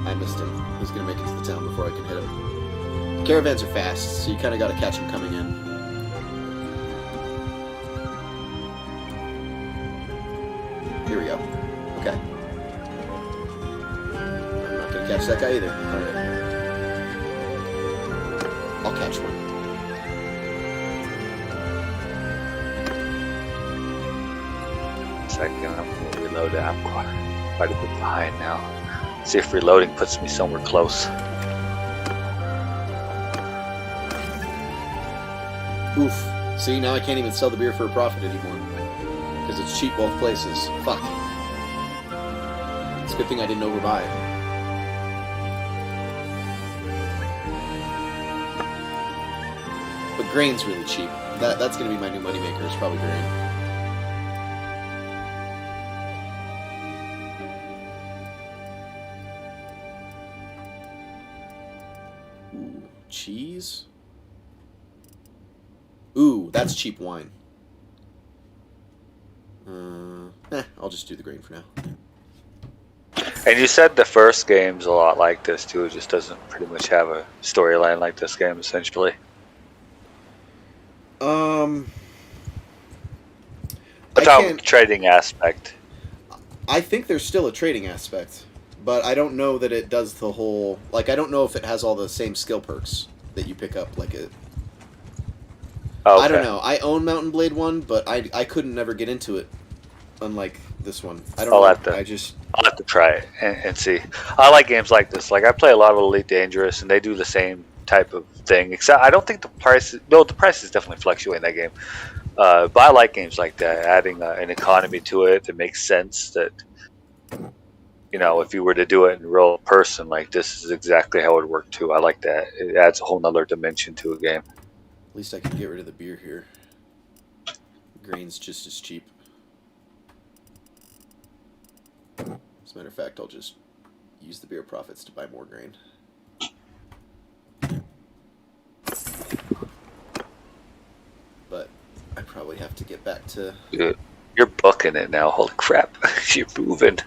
[SPEAKER 1] I missed him. He's gonna make it to the town before I can hit him. Caravans are fast, so you kind of got to catch them coming in. Here we go. Okay. I'm not gonna catch that guy either. Alright. I'll catch one.
[SPEAKER 4] Second, I'm gonna reload it. I'm quite a bit behind now. See if reloading puts me somewhere close.
[SPEAKER 1] Oof. See, now I can't even sell the beer for a profit anymore. Because it's cheap both places. Fuck. It's a good thing I didn't overbuy. But grain's really cheap. That's going to be my new moneymaker, is probably grain. Ooh, cheese? Ooh, that's cheap wine. I'll just do the grain for now.
[SPEAKER 4] And you said the first game's a lot like this too. It just doesn't pretty much have a storyline like this game, essentially. Without trading aspect.
[SPEAKER 1] I think there's still a trading aspect, but I don't know that it does the whole. Like, I don't know if it has all the same skill perks that you pick up. Like it.
[SPEAKER 4] Okay.
[SPEAKER 1] I don't know. I own Mountain Blade 1, but I couldn't never get into it. Unlike this one, I don't know. I'll
[SPEAKER 4] have to try it and see. I like games like this. Like I play a lot of Elite Dangerous, and they do the same type of thing. Except I don't think the price. No, the prices definitely fluctuate in that game. But I like games like that, adding an economy to it that makes sense. That if you were to do it in real person, like this is exactly how it would work too. I like that. It adds a whole nother dimension to a game.
[SPEAKER 1] At least I can get rid of the beer here. Grain's just as cheap. As a matter of fact, I'll just use the beer profits to buy more grain. But I probably have to get back to...
[SPEAKER 4] You're booking it now. Holy crap. You're moving.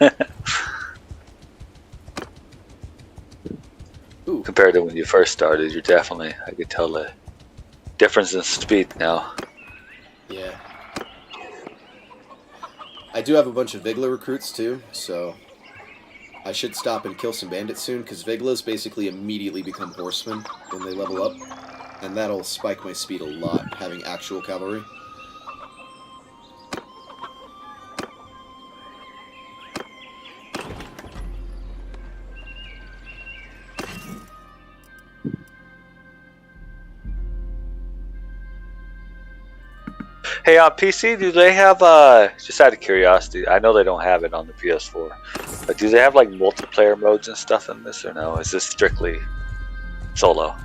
[SPEAKER 1] Ooh.
[SPEAKER 4] Compared to when you first started, you're definitely... I could tell the difference in speed now.
[SPEAKER 1] Yeah. I do have a bunch of Vigla recruits too, so I should stop and kill some bandits soon, because Viglas basically immediately become horsemen when they level up, and that'll spike my speed a lot, having actual cavalry.
[SPEAKER 4] Hey, on PC, do they have, just out of curiosity, I know they don't have it on the PS4, but do they have, like, multiplayer modes and stuff in this, or no? Is this strictly solo?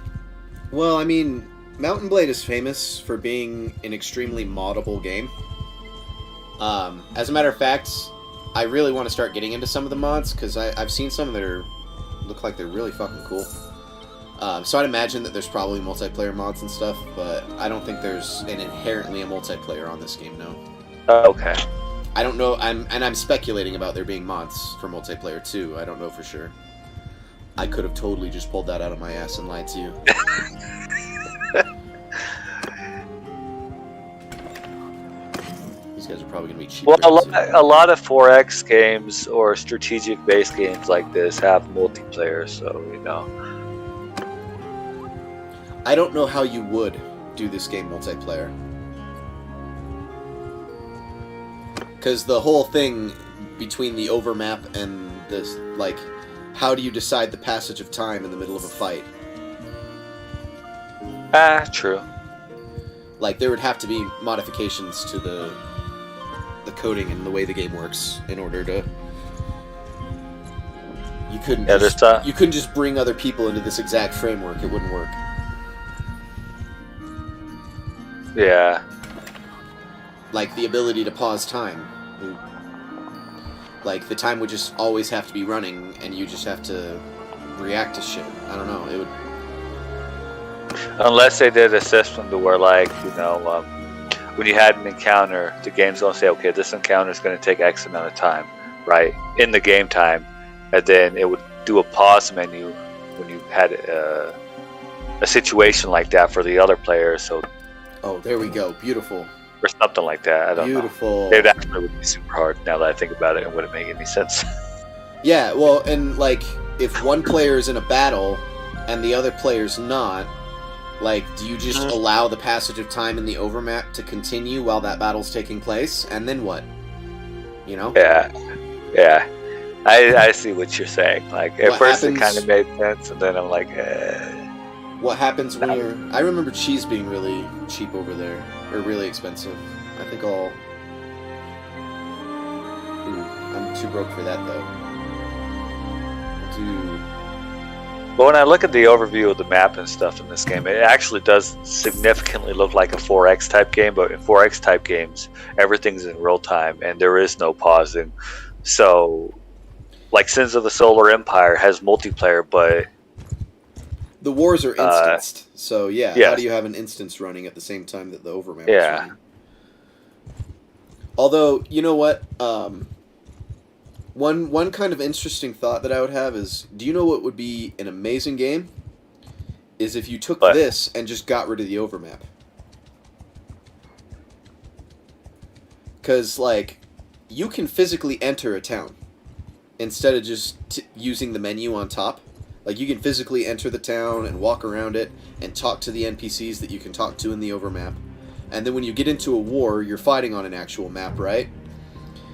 [SPEAKER 1] Well, I mean, Mountain Blade is famous for being an extremely moddable game. As a matter of fact, I really want to start getting into some of the mods, because I've seen some that look like they're really fucking cool. So I'd imagine that there's probably multiplayer mods and stuff, but I don't think there's inherently a multiplayer on this game, no.
[SPEAKER 4] Okay.
[SPEAKER 1] I don't know, I'm speculating about there being mods for multiplayer too. I don't know for sure. I could have totally just pulled that out of my ass and lied to you. These guys are probably going to be cheap.
[SPEAKER 4] Well, a lot of 4X games or strategic-based games like this have multiplayer, so,
[SPEAKER 1] I don't know how you would do this game multiplayer. Because the whole thing between the overmap and this, like, how do you decide the passage of time in the middle of a fight?
[SPEAKER 4] True.
[SPEAKER 1] Like, there would have to be modifications to the coding and the way the game works in order to... You couldn't just bring other people into this exact framework. It wouldn't work.
[SPEAKER 4] Yeah.
[SPEAKER 1] Like the ability to pause time. Like the time would just always have to be running, and you just have to react to shit. I don't know. It would.
[SPEAKER 4] Unless they did a system to where, like, when you had an encounter, the game's gonna say, okay, this encounter is gonna take X amount of time, right? In the game time, and then it would do a pause menu when you had a situation like that for the other players. So.
[SPEAKER 1] Oh, there we go. Beautiful.
[SPEAKER 4] Or something like that. I don't know.
[SPEAKER 1] Beautiful.
[SPEAKER 4] It actually would be super hard now that I think about it. It wouldn't make any sense.
[SPEAKER 1] Yeah, well, and like, if one player is in a battle and the other player's not, like, do you just allow the passage of time in the overmap to continue while that battle's taking place? And then what?
[SPEAKER 4] Yeah. I see what you're saying. Like at
[SPEAKER 1] What
[SPEAKER 4] first it
[SPEAKER 1] happens-
[SPEAKER 4] kind of made sense, and then I'm like,
[SPEAKER 1] What happens when you're... I remember cheese being really cheap over there. Or really expensive. I think I'll... Ooh, I'm too broke for that, though. Dude.
[SPEAKER 4] But when I look at the overview of the map and stuff in this game, it actually does significantly look like a 4X type game. But in 4X type games, everything's in real time, and there is no pausing. So, like Sins of the Solar Empire has multiplayer, but
[SPEAKER 1] The wars are instanced. So, yeah,
[SPEAKER 4] yes.
[SPEAKER 1] how do you have an instance running at the same time that the overmap is
[SPEAKER 4] Yeah.
[SPEAKER 1] running? Although, you know what? One kind of interesting thought that I would have is, do you know what would be an amazing game? Is if you took
[SPEAKER 4] What?
[SPEAKER 1] this and just got rid of the overmap. Because, like, you can physically enter a town instead of just using the menu on top. Like, you can physically enter the town and walk around it and talk to the NPCs that you can talk to in the overmap. And then when you get into a war, you're fighting on an actual map, right?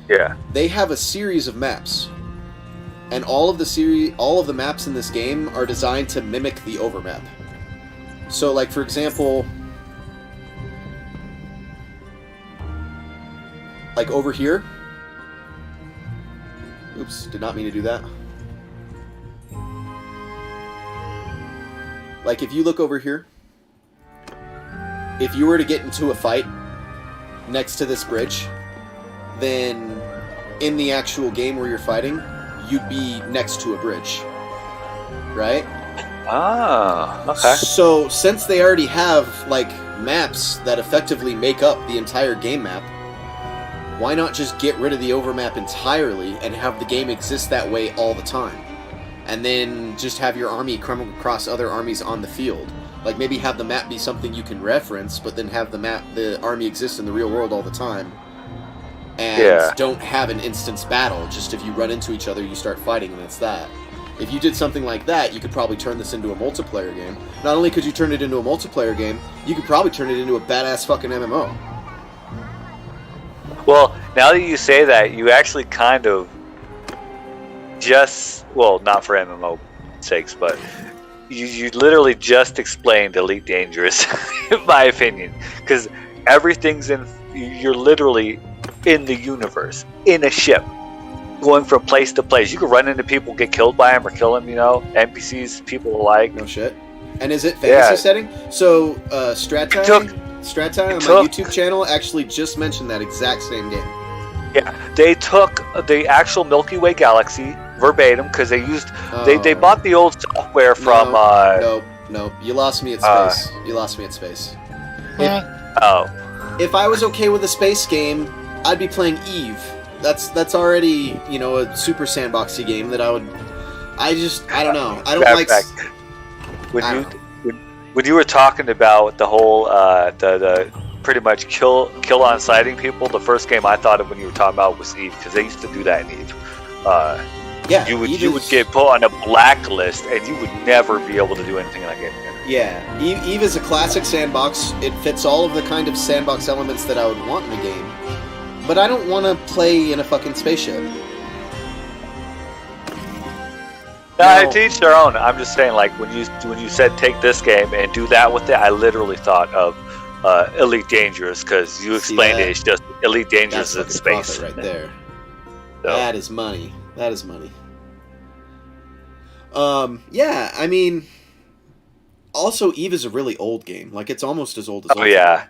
[SPEAKER 4] yeah.
[SPEAKER 1] They have a series of maps. And all of the maps in this game are designed to mimic the overmap. So, like, for example, like over here. Oops, did not mean to do that. Like, if you look over here, if you were to get into a fight next to this bridge, then in the actual game where you're fighting, you'd be next to a bridge. Right?
[SPEAKER 4] Ah, okay.
[SPEAKER 1] So, since they already have, like, maps that effectively make up the entire game map, why not just get rid of the overmap entirely and have the game exist that way all the time? And then just have your army come across other armies on the field. Like, maybe have the map be something you can reference, but then have the army exist in the real world all the time. And don't have an instance battle. Just if you run into each other, you start fighting, and that's that. If you did something like that, you could probably turn this into a multiplayer game. Not only could you turn it into a multiplayer game, you could probably turn it into a badass fucking MMO.
[SPEAKER 4] Well, now that you say that, you actually kind of just, well, not for MMO sakes, but you literally just explained Elite Dangerous, in my opinion. Because everything's you're literally in the universe, in a ship, going from place to place. You can run into people, get killed by them, or kill them, NPCs, people alike.
[SPEAKER 1] No shit. And is it fantasy setting? So, Stratai on my YouTube channel actually just mentioned that exact same game.
[SPEAKER 4] Yeah, they took the actual Milky Way galaxy verbatim because they used they bought the old software from.
[SPEAKER 1] No, you lost me at space. You lost me at space. If I was okay with a space game, I'd be playing Eve. That's already a super sandboxy game that I would. I don't know. I don't like.
[SPEAKER 4] When you were talking about the whole the pretty much kill on sighting people, the first game I thought of when you were talking about was Eve, because they used to do that in Eve. You would get put on a blacklist and you would never be able to do anything like it.
[SPEAKER 1] Yeah, Eve is a classic sandbox. It fits all of the kind of sandbox elements that I would want in a game. But I don't want to play in a fucking spaceship.
[SPEAKER 4] No, to each their own. I'm just saying, like, when you said take this game and do that with it, I literally thought of Elite Dangerous, because you explained it. It's just Elite Dangerous in space.
[SPEAKER 1] Right there. So. That is money. Yeah, I mean, also Eve is a really old game. Like, it's almost as old as.
[SPEAKER 4] Oh yeah.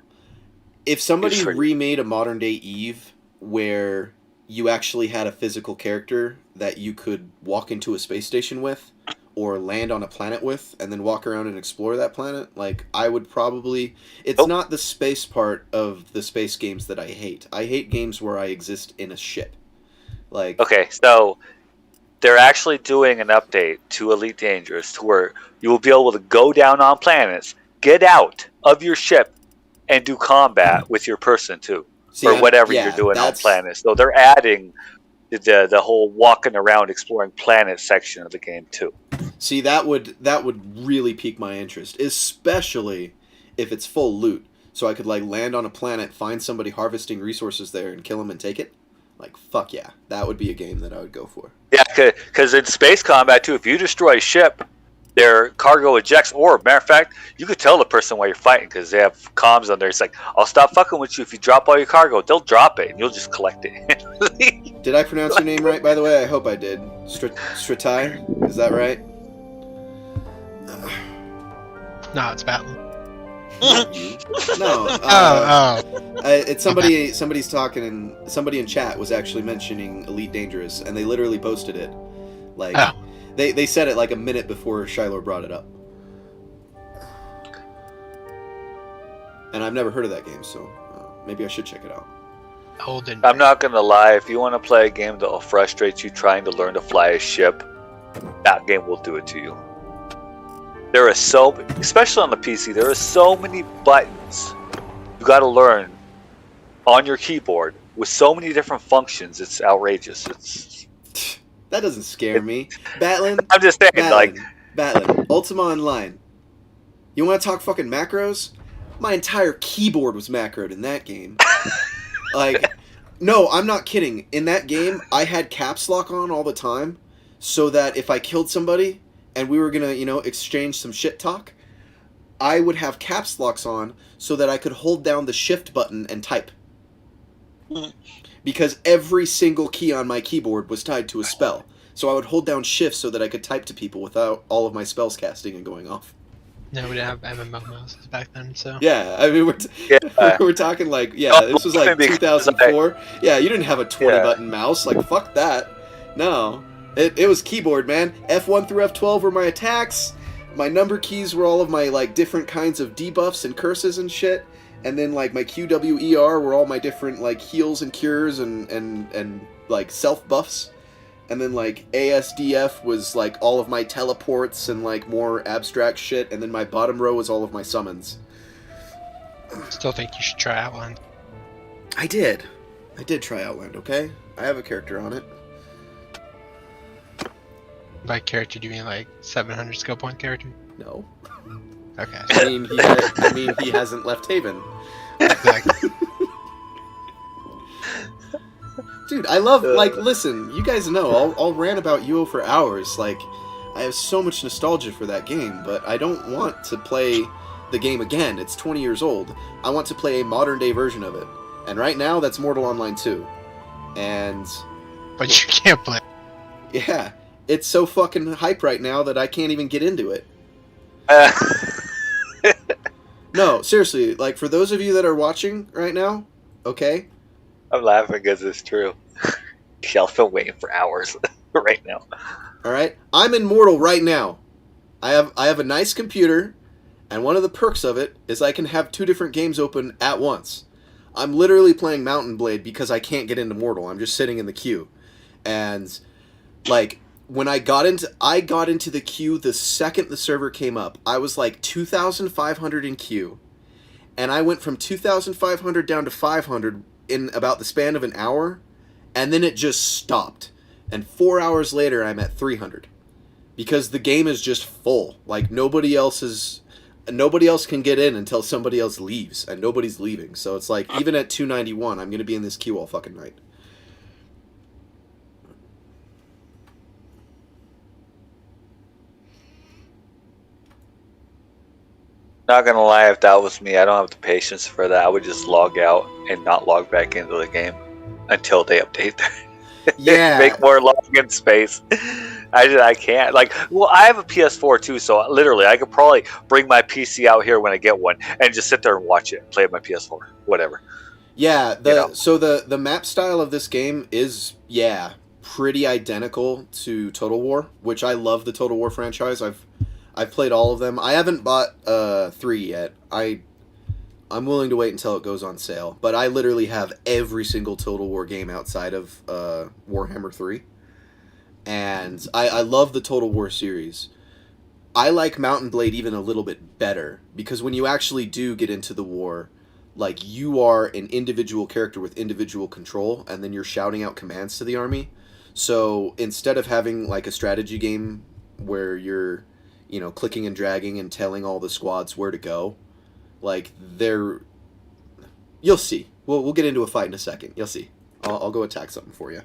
[SPEAKER 1] If somebody remade a modern day Eve where you actually had a physical character that you could walk into a space station with or land on a planet with and then walk around and explore that planet, like, I would probably... It's not the space part of the space games that I hate. I hate games where I exist in a ship. Like...
[SPEAKER 4] Okay, so they're actually doing an update to Elite Dangerous to where you will be able to go down on planets, get out of your ship, and do combat with your person too, or whatever you're doing on planets. So they're adding the whole walking around exploring planets section of the game too.
[SPEAKER 1] See, that would really pique my interest, especially if it's full loot. So I could, like, land on a planet, find somebody harvesting resources there, and kill them and take it. Like, fuck yeah, that would be a game that I would go for.
[SPEAKER 4] Yeah, because in space combat too, if you destroy a ship, their cargo ejects. Or matter of fact, you could tell the person while you're fighting because they have comms on there. It's like, I'll stop fucking with you if you drop all your cargo. They'll drop it and you'll just collect it.
[SPEAKER 1] Did I pronounce your name right, by the way? I hope I did. Stratai? Is that right?
[SPEAKER 3] No, it's Batlin.
[SPEAKER 1] No. It's somebody's talking, and somebody in chat was actually mentioning Elite Dangerous, and they literally posted it. Like, they said it like a minute before Shiloh brought it up. And I've never heard of that game, so maybe I should check it out.
[SPEAKER 4] I'm not gonna lie, if you want to play a game that will frustrate you trying to learn to fly a ship, that game will do it to you. There are especially on the PC, there are so many buttons you gotta learn on your keyboard with so many different functions. It's outrageous.
[SPEAKER 1] That doesn't scare me. Batlin.
[SPEAKER 4] I'm just saying,
[SPEAKER 1] Batlin, Ultima Online. You want to talk fucking macros? My entire keyboard was macroed in that game. Like, no, I'm not kidding. In that game, I had caps lock on all the time, so that if I killed somebody and we were gonna, exchange some shit talk, I would have caps locks on so that I could hold down the shift button and type. Because every single key on my keyboard was tied to a spell. So I would hold down shift so that I could type to people without all of my spells casting and going off.
[SPEAKER 3] No, we didn't have MMO mouses back then, so...
[SPEAKER 1] Yeah, I mean, we're talking like, this was like 2004. Yeah, you didn't have a 20-button mouse. Like, fuck that. No. It was keyboard, man. F1 through F12 were my attacks. My number keys were all of my, like, different kinds of debuffs and curses and shit. And then, like, my QWER were all my different, like, heals and cures and like, self-buffs. And then, like, ASDF was, like, all of my teleports and, like, more abstract shit. And then my bottom row was all of my summons.
[SPEAKER 3] Still think you should try Outland.
[SPEAKER 1] I did try Outland, okay? I have a character on it.
[SPEAKER 3] By character, do you mean, like, 700 skill point character?
[SPEAKER 1] No.
[SPEAKER 3] Okay.
[SPEAKER 1] I mean, he hasn't left Haven.
[SPEAKER 3] Exactly.
[SPEAKER 1] Dude, I love, like, listen, you guys know, I'll rant about UO for hours. Like, I have so much nostalgia for that game, but I don't want to play the game again. It's 20 years old. I want to play a modern-day version of it. And right now, that's Mortal Online 2. And...
[SPEAKER 3] But you can't play.
[SPEAKER 1] Yeah, it's so fucking hype right now that I can't even get into it. No, seriously, like, for those of you that are watching right now, okay?
[SPEAKER 4] I'm laughing because it's true. I've been waiting for hours right now.
[SPEAKER 1] Alright? I'm in Mortal right now. I have a nice computer, and one of the perks of it is I can have 2 different games open at once. I'm literally playing Mountain Blade because I can't get into Mortal. I'm just sitting in the queue. And, like, when I got into the queue the second the server came up, I was like 2,500 in queue. And I went from 2,500 down to 500 in about the span of an hour, and then it just stopped. And 4 hours later, I'm at 300. Because the game is just full. Like, nobody else can get in until somebody else leaves, and nobody's leaving. So it's like, even at 291, I'm going to be in this queue all fucking night.
[SPEAKER 4] Not gonna lie, if that was me, I don't have the patience for that. I would just log out and not log back into the game until they update that.
[SPEAKER 1] Yeah.
[SPEAKER 4] Make more login space. I can't. Like, well, I have a PS4 too, so literally I could probably bring my PC out here when I get one and just sit there and watch it and play my PS4. Whatever.
[SPEAKER 1] Yeah, so the map style of this game is, pretty identical to Total War, which I love the Total War franchise. I've played all of them. I haven't bought 3 yet. I'm willing to wait until it goes on sale. But I literally have every single Total War game outside of Warhammer 3. And I love the Total War series. I like Mountain Blade even a little bit better. Because when you actually do get into the war, like, you are an individual character with individual control. And then you're shouting out commands to the army. So instead of having, like, a strategy game where you're... clicking and dragging and telling all the squads where to go. Like, you'll see. We'll get into a fight in a second. You'll see. I'll go attack something for you.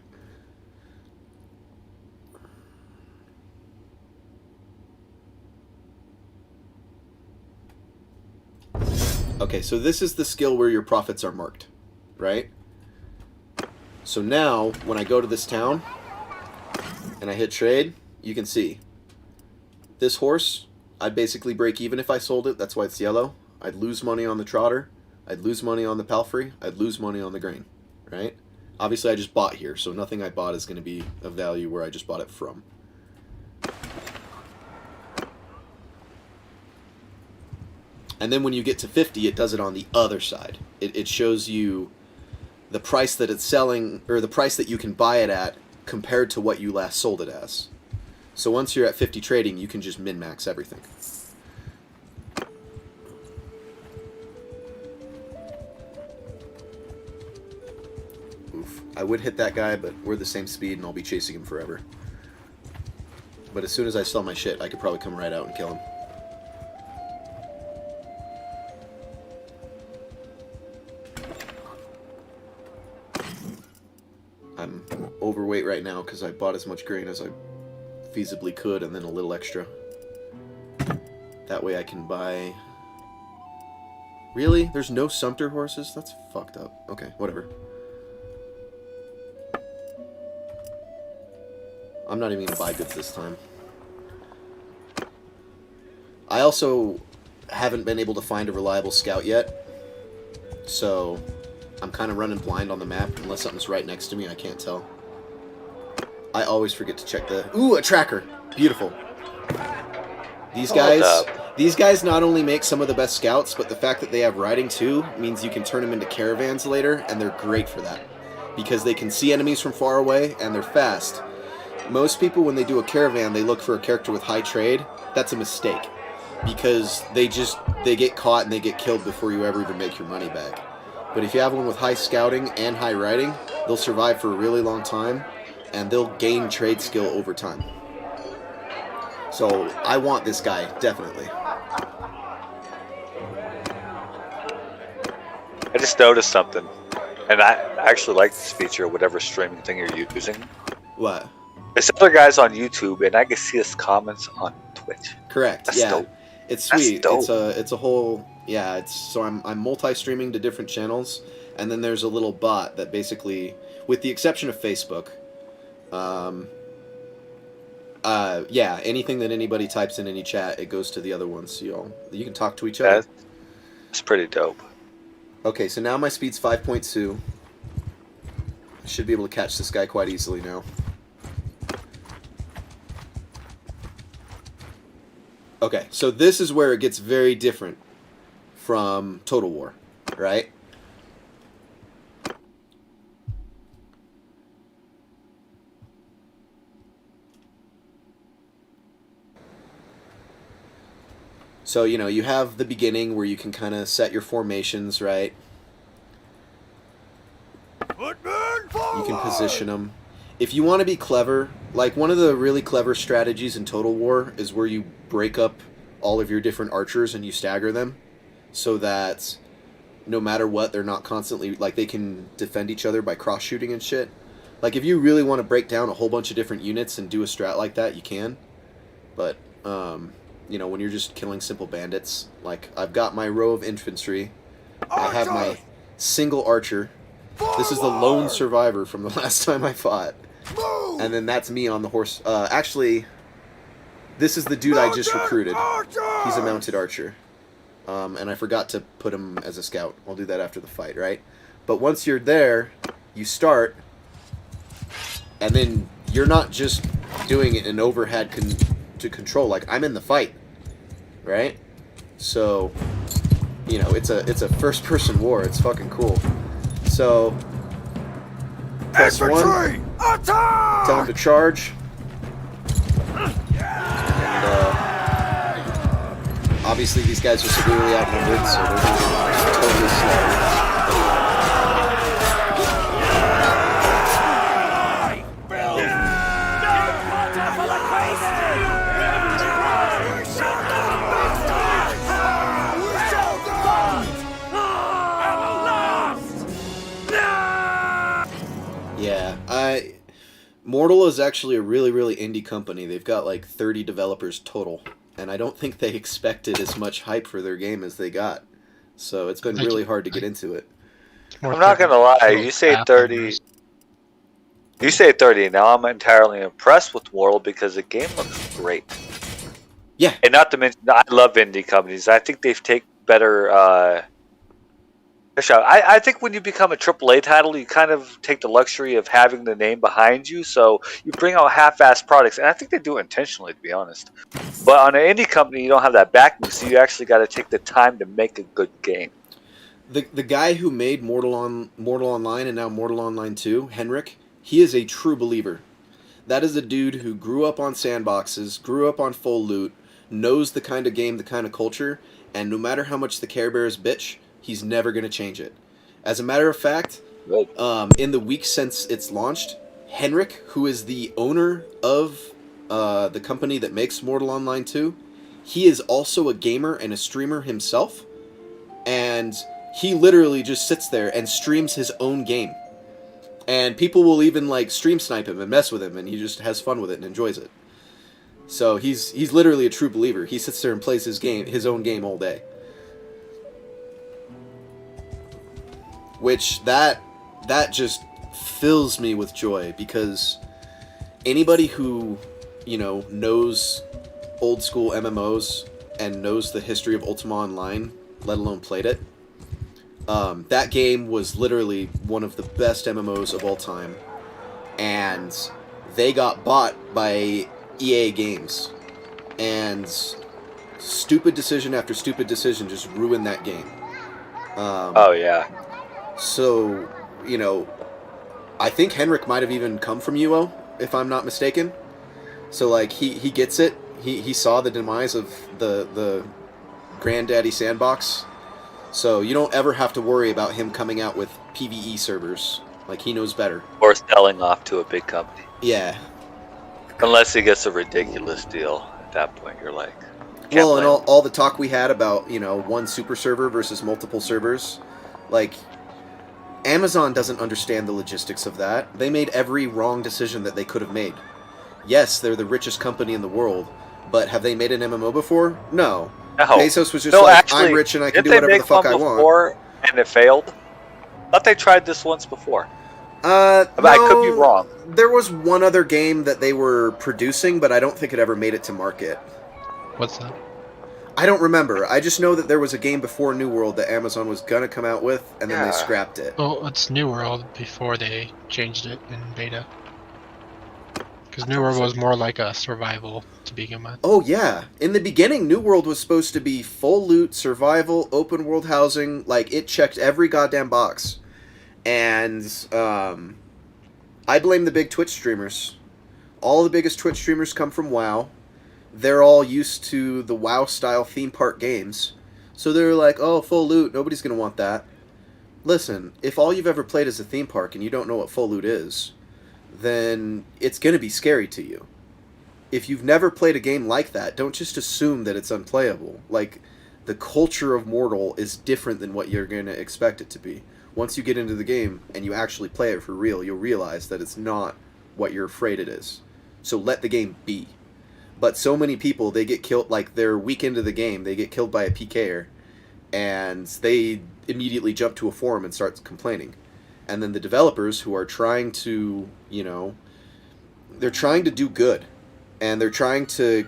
[SPEAKER 1] Okay, so this is the skill where your profits are marked, right? So now, when I go to this town, and I hit trade, you can see. This horse, I'd basically break even if I sold it, that's why it's yellow. I'd lose money on the trotter, I'd lose money on the palfrey, I'd lose money on the grain, right? Obviously I just bought here, so nothing I bought is going to be of value where I just bought it from. And then when you get to 50, it does it on the other side. It shows you the price that it's selling, or the price that you can buy it at compared to what you last sold it as. So once you're at 50 trading, you can just min-max everything. Oof. I would hit that guy, but we're the same speed and I'll be chasing him forever. But as soon as I sell my shit, I could probably come right out and kill him. I'm overweight right now because I bought as much grain as I feasibly could and then a little extra. That way I can buy... Really? There's no Sumpter horses? That's fucked up. Okay, whatever. I'm not even going to buy goods this time. I also haven't been able to find a reliable scout yet. So I'm kind of running blind on the map. Unless something's right next to me, I can't tell. I always forget to check the... Ooh, a tracker! Beautiful. These guys not only make some of the best scouts, but the fact that they have riding too means you can turn them into caravans later, and they're great for that. Because they can see enemies from far away, and they're fast. Most people, when they do a caravan, they look for a character with high trade. That's a mistake. Because they get caught and they get killed before you ever even make your money back. But if you have one with high scouting and high riding, they'll survive for a really long time, and they'll gain trade skill over time. So I want this guy, definitely.
[SPEAKER 4] I just noticed something, and I actually like this feature, whatever streaming thing you're using.
[SPEAKER 1] What?
[SPEAKER 4] There's other guys on YouTube, and I can see his comments on Twitch.
[SPEAKER 1] Correct.
[SPEAKER 4] That's
[SPEAKER 1] yeah,
[SPEAKER 4] dope.
[SPEAKER 1] It's sweet.
[SPEAKER 4] That's dope.
[SPEAKER 1] It's a whole so I'm multi-streaming to different channels, and then there's a little bot that basically, with the exception of Facebook, anything that anybody types in any chat, it goes to the other ones. So you can talk to each other.
[SPEAKER 4] That's pretty dope.
[SPEAKER 1] Okay, so now my speed's 5.2. I should be able to catch this guy quite easily now. Okay, so this is where it gets very different from Total War, right? So, you know, you have the beginning where you can kind of set your formations, right? You can position them. If you want to be clever, like one of the really clever strategies in Total War is where you break up all of your different archers and you stagger them so that no matter what, they're not constantly, like, they can defend each other by cross-shooting and shit. Like, if you really want to break down a whole bunch of different units and do a strat like that, you can. But, you know, when you're just killing simple bandits, like, I've got my row of infantry, I have my single archer. This is the lone survivor from the last time I fought. And then that's me on the horse. Actually, this is the dude I just recruited. He's a mounted archer. And I forgot to put him as a scout. I'll do that after the fight, right? But once you're there, you start, and then you're not just doing it in overhead to control. Like, I'm in the fight, right? So, you know, it's a first-person war. It's fucking cool. So, press 1, tell him to charge, and obviously these guys are severely outnumbered, so they're going to be totally slow. Mortal is actually a really, really indie company. They've got like 30 developers total, and I don't think they expected as much hype for their game as they got. So it's been really hard to get into it.
[SPEAKER 4] I'm not gonna lie. You say 30. You say 30. Now I'm entirely impressed with Mortal because the game looks great.
[SPEAKER 1] Yeah.
[SPEAKER 4] And not to mention, I love indie companies. I think they've taken better. I think when you become a AAA title, you kind of take the luxury of having the name behind you, so you bring out half-assed products, and I think they do it intentionally, to be honest. But on an indie company, you don't have that backing, so you actually got to take the time to make a good game.
[SPEAKER 1] The guy who made Mortal Online and now Mortal Online 2, Henrik, he is a true believer. That is a dude who grew up on sandboxes, grew up on full loot, knows the kind of game, the kind of culture, and no matter how much the Care Bears bitch, he's never going to change it. As a matter of fact, in the week since it's launched, Henrik, who is the owner of the company that makes Mortal Online 2, he is also a gamer and a streamer himself, and he literally just sits there and streams his own game. And people will even like stream snipe him and mess with him, and he just has fun with it and enjoys it. So he's literally a true believer. He sits there and plays his own game all day. Which that just fills me with joy, because anybody who, knows old school MMOs and knows the history of Ultima Online, let alone played it, that game was literally one of the best MMOs of all time, and they got bought by EA Games, and stupid decision after stupid decision just ruined that game.
[SPEAKER 4] Oh yeah.
[SPEAKER 1] So, I think Henrik might have even come from UO, if I'm not mistaken. So, like, he gets it. He saw the demise of the Granddaddy Sandbox. So you don't ever have to worry about him coming out with PvE servers. Like, he knows better.
[SPEAKER 4] Or selling off to a big company.
[SPEAKER 1] Yeah.
[SPEAKER 4] Unless he gets a ridiculous deal. At that point, you're like...
[SPEAKER 1] Well, and all the talk we had about, one super server versus multiple servers, like... Amazon doesn't understand the logistics of that. They made every wrong decision that they could have made. Yes, they're the richest company in the world, but have they made an MMO before? No. Bezos was just actually, I'm rich and I can do whatever the fuck I want.
[SPEAKER 4] And it failed? I thought they tried this once before.
[SPEAKER 1] No,
[SPEAKER 4] I could be wrong.
[SPEAKER 1] There was one other game that they were producing, but I don't think it ever made it to market.
[SPEAKER 3] What's that?
[SPEAKER 1] I don't remember. I just know that there was a game before New World that Amazon was gonna come out with, and then they scrapped it.
[SPEAKER 3] Well, it's New World before they changed it in beta. Because New World was more like a survival to begin with.
[SPEAKER 1] Oh yeah, in the beginning, New World was supposed to be full loot, survival, open world housing. Like, it checked every goddamn box. And I blame the big Twitch streamers. All the biggest Twitch streamers come from WoW. They're all used to the WoW-style theme park games. So they're like, oh, full loot, nobody's going to want that. Listen, if all you've ever played is a theme park and you don't know what full loot is, then it's going to be scary to you. If you've never played a game like that, don't just assume that it's unplayable. Like, the culture of Mortal is different than what you're going to expect it to be. Once you get into the game and you actually play it for real, you'll realize that it's not what you're afraid it is. So let the game be. But so many people, they get killed, like, they're a week into the game, they get killed by a PKer, and they immediately jump to a forum and start complaining. And then the developers who are trying to, they're trying to do good, and they're trying to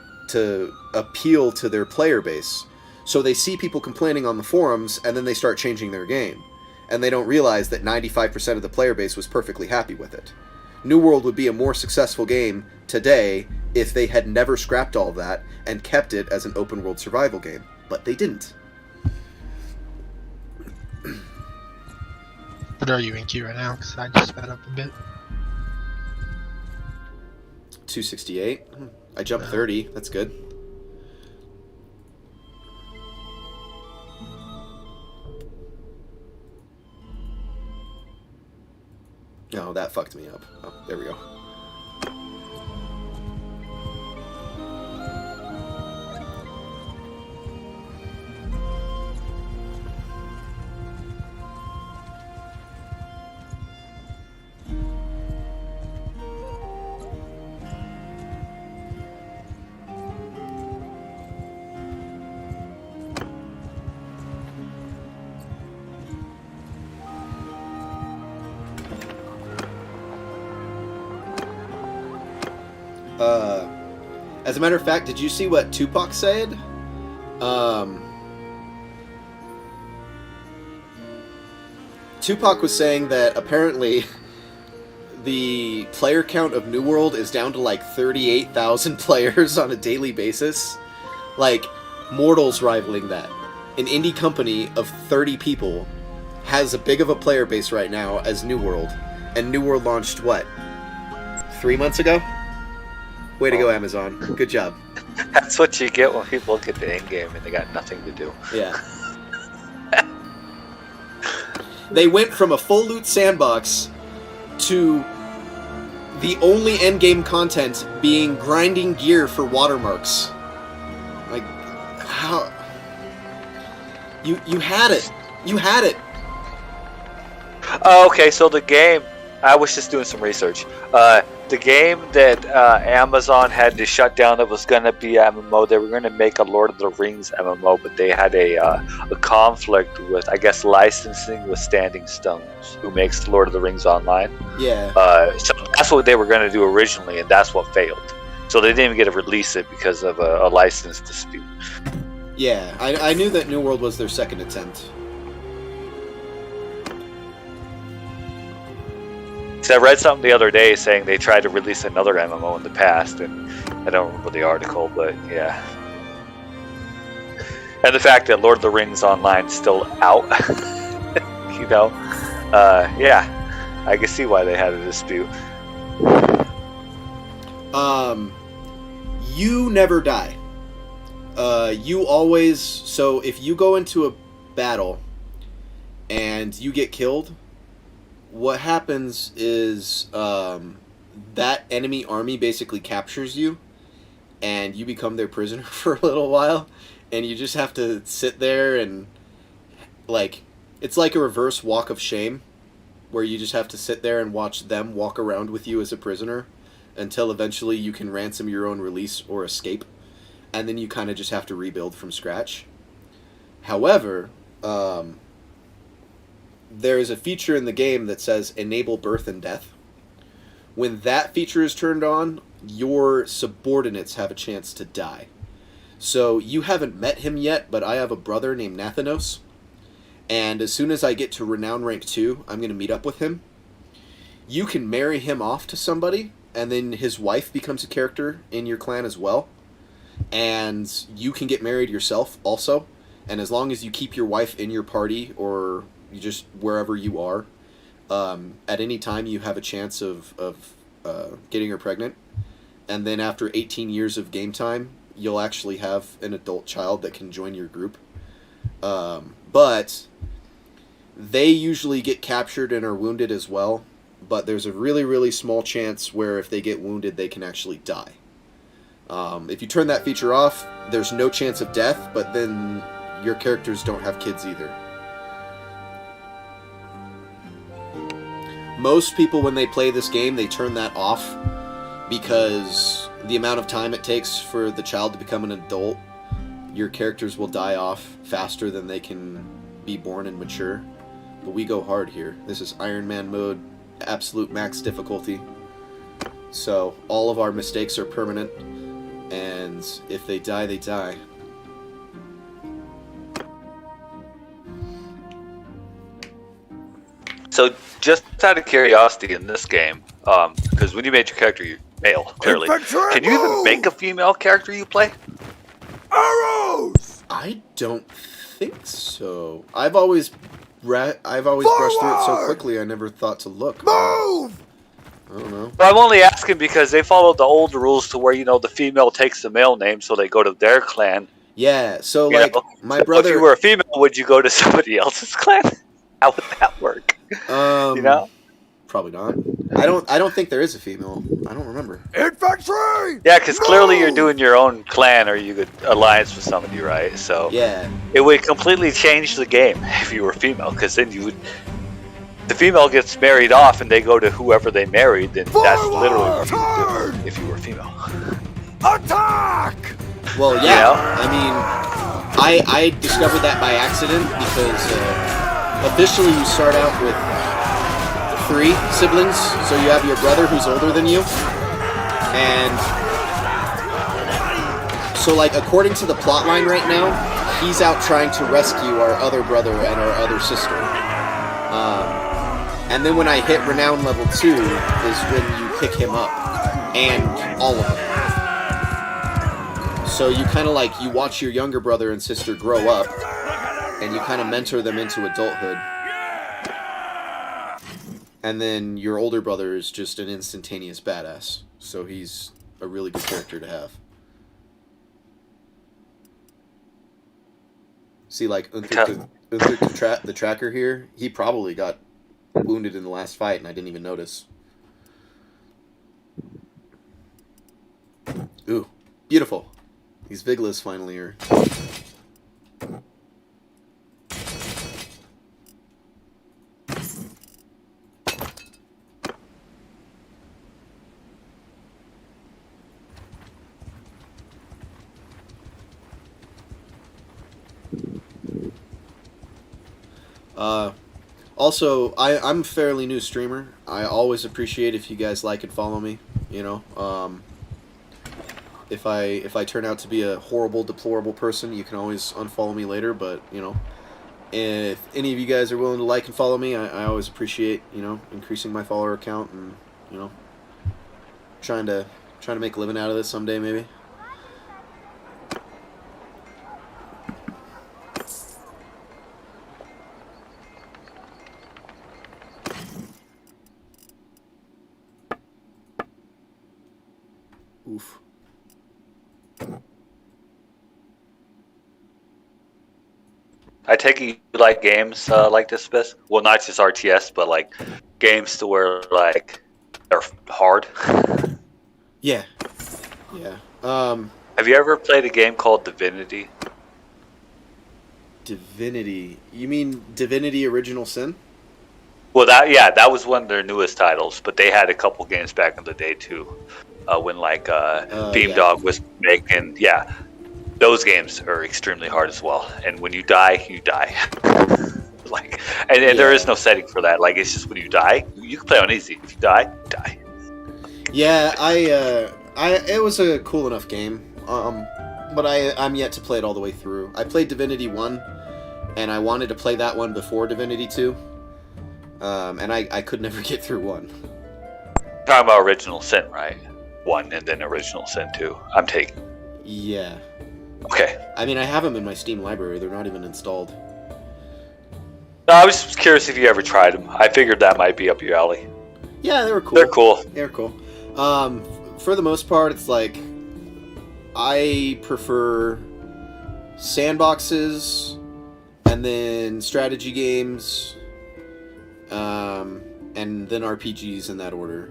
[SPEAKER 1] appeal to their player base. So they see people complaining on the forums, and then they start changing their game. And they don't realize that 95% of the player base was perfectly happy with it. New World would be a more successful game today if they had never scrapped all of that and kept it as an open world survival game. But they didn't.
[SPEAKER 3] What are you in queue right now? Because I just sped up a bit.
[SPEAKER 1] 268. I jumped 30. That's good. Oh, that fucked me up. Oh, there we go. As a matter of fact, did you see what Tupac said? Tupac was saying that apparently the player count of New World is down to like 38,000 players on a daily basis. Like, Mortals rivaling that. An indie company of 30 people has a big of a player base right now as New World. And New World launched, what, 3 months ago? Way to go, Amazon. Good job.
[SPEAKER 4] That's what you get when people get the end game and they got nothing to do.
[SPEAKER 1] Yeah. They went from a full loot sandbox to the only endgame content being grinding gear for watermarks. Like, how... You had it. You had it.
[SPEAKER 4] Oh, okay, so the game... I was just doing some research. The game that Amazon had to shut down that was going to be MMO, they were going to make a Lord of the Rings MMO, but they had a conflict with, I guess, licensing with Standing Stones, who makes Lord of the Rings Online.
[SPEAKER 1] Yeah.
[SPEAKER 4] So that's what they were going to do originally, and that's what failed. So they didn't even get to release it because of a license dispute.
[SPEAKER 1] Yeah, I knew that New World was their second attempt.
[SPEAKER 4] So I read something the other day saying they tried to release another MMO in the past, and I don't remember the article, but yeah. And the fact that Lord of the Rings Online is still out, you know, yeah, I can see why they had a dispute.
[SPEAKER 1] You never die. You always... So if you go into a battle and you get killed, what happens is that enemy army basically captures you and you become their prisoner for a little while, and you just have to sit there and, like, it's like a reverse walk of shame where you just have to sit there and watch them walk around with you as a prisoner until eventually you can ransom your own release or escape, and then you kind of just have to rebuild from scratch. However, there is a feature in the game that says enable birth and death. When that feature is turned on, your subordinates have a chance to die. So you haven't met him yet, but I have a brother named Nathanos, and as soon as I get to Renown Rank 2, I'm going to meet up with him. You can marry him off to somebody, and then his wife becomes a character in your clan as well. And you can get married yourself also, and as long as you keep your wife in your party or you just wherever you are, at any time you have a chance of getting her pregnant. And then after 18 years of game time, you'll actually have an adult child that can join your group. But they usually get captured and are wounded as well. But there's a really, really small chance where if they get wounded, they can actually die. If you turn that feature off, there's no chance of death, but then your characters don't have kids either. Most people, when they play this game, they turn that off because the amount of time it takes for the child to become an adult, your characters will die off faster than they can be born and mature. But we go hard here. This is Iron Man mode, absolute max difficulty. So all of our mistakes are permanent, and if they die, they die.
[SPEAKER 4] So, just out of curiosity in this game, because when you made your character male, clearly, can you even make a female character you play?
[SPEAKER 5] Arrows!
[SPEAKER 1] I don't think so. I've always brushed through it so quickly I never thought to look.
[SPEAKER 5] Move!
[SPEAKER 1] I don't know.
[SPEAKER 4] But I'm only asking because they followed the old rules to where, you know, the female takes the male name, so they go to their clan.
[SPEAKER 1] Yeah, so
[SPEAKER 4] You
[SPEAKER 1] like
[SPEAKER 4] know?
[SPEAKER 1] my
[SPEAKER 4] So
[SPEAKER 1] brother.
[SPEAKER 4] if you were a female, would you go to somebody else's clan? How would that work? You know?
[SPEAKER 1] Probably not. I don't think there is a female. I don't remember.
[SPEAKER 5] Infantry!
[SPEAKER 4] Yeah, because clearly you're
[SPEAKER 5] Move!
[SPEAKER 4] doing your own clan, or you could alliance with somebody, right? So
[SPEAKER 1] Yeah.
[SPEAKER 4] it would completely change the game if you were female, because then you would. The female gets married off, and they go to whoever they married. Then that's literally what you would do if you were female.
[SPEAKER 5] Attack!
[SPEAKER 1] Well, yeah.
[SPEAKER 4] Yeah.
[SPEAKER 1] I mean, I discovered that by accident because officially you start out with 3 siblings. So you have your brother who's older than you, and So, like, according to the plot line right now, he's out trying to rescue our other brother and our other sister. And then when I hit Renown level 2 is when you pick him up. And all of them. So you kind of like, you watch your younger brother and sister grow up, and you kind of mentor them into adulthood. And then your older brother is just an instantaneous badass. So he's a really good character to have. See, like, Unthruk the tracker here, he probably got wounded in the last fight, and I didn't even notice. Ooh, beautiful. These Viglas finally are... Also, I'm a fairly new streamer. I always appreciate if you guys like and follow me, you know. If I turn out to be a horrible, deplorable person, you can always unfollow me later, but, you know, if any of you guys are willing to like and follow me, I always appreciate, you know, increasing my follower count and, you know, trying to make a living out of this someday, maybe. Oof.
[SPEAKER 4] I take it you like games like this, Biz? Well, not just RTS, but like games to where like they're hard.
[SPEAKER 1] Yeah. Yeah.
[SPEAKER 4] Have you ever played a game called Divinity?
[SPEAKER 1] Divinity. You mean Divinity Original Sin?
[SPEAKER 4] Well, that was one of their newest titles, but they had a couple games back in the day too, when like Beamdog was making. Yeah, those games are extremely hard as well, and when you die, you die. Like, and there is no setting for that. Like, it's just when you die, you can play on easy. If you die, you die.
[SPEAKER 1] Yeah, it was a cool enough game, but I'm yet to play it all the way through. I played Divinity 1, and I wanted to play that one before Divinity 2, and I could never get through 1.
[SPEAKER 4] Talking about Original Sin, right? 1 and then Original Sin 2. I'm taking.
[SPEAKER 1] Yeah.
[SPEAKER 4] Okay.
[SPEAKER 1] I mean, I have them in my Steam library. They're not even installed.
[SPEAKER 4] No, I was just curious if you ever tried them. I figured that might be up your alley.
[SPEAKER 1] Yeah, they were cool.
[SPEAKER 4] They're cool.
[SPEAKER 1] They're cool. For the most part, it's like I prefer sandboxes and then strategy games, and then RPGs in that order.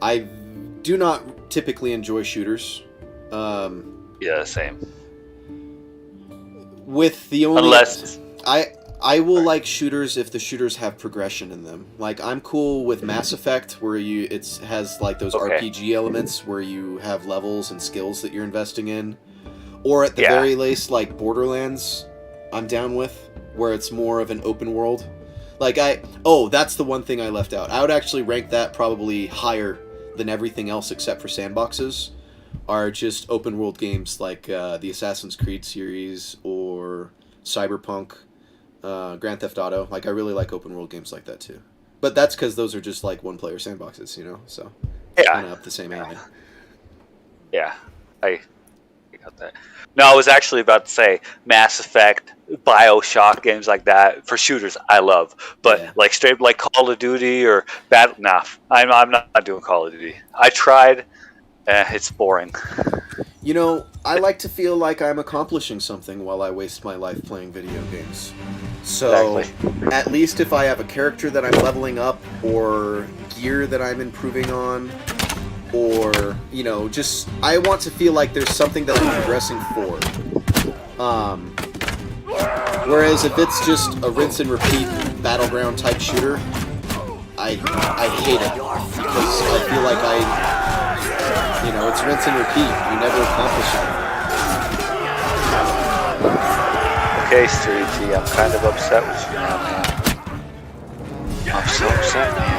[SPEAKER 1] I do not typically enjoy shooters.
[SPEAKER 4] Yeah, same.
[SPEAKER 1] With the only
[SPEAKER 4] Unless
[SPEAKER 1] I will like shooters if the shooters have progression in them. Like, I'm cool with Mass Effect, where it has like those RPG elements where you have levels and skills that you're investing in. Or at the very least, like Borderlands, I'm down with, where it's more of an open world. Like, that's the one thing I left out. I would actually rank that probably higher than everything else except for sandboxes, are just open world games like the Assassin's Creed series or Cyberpunk. Grand Theft Auto. Like, I really like open world games like that too. But that's because those are just like one player sandboxes, you know? So it's kind of up the same alley.
[SPEAKER 4] Yeah, I got that. No, I was actually about to say Mass Effect, BioShock, games like that for shooters I love. But like straight like Call of Duty or Battle, nah, I'm not doing Call of Duty. I tried, it's boring.
[SPEAKER 1] You know, I like to feel like I'm accomplishing something while I waste my life playing video games. So, at least if I have a character that I'm leveling up, or gear that I'm improving on, or, you know, just, I want to feel like there's something that I'm progressing for. Whereas if it's just a rinse and repeat battleground type shooter, I hate it, because I feel like you know, it's rinse and repeat. You never accomplish it.
[SPEAKER 4] Okay, Street G, I'm kind of upset with you now, man. I'm so upset, man.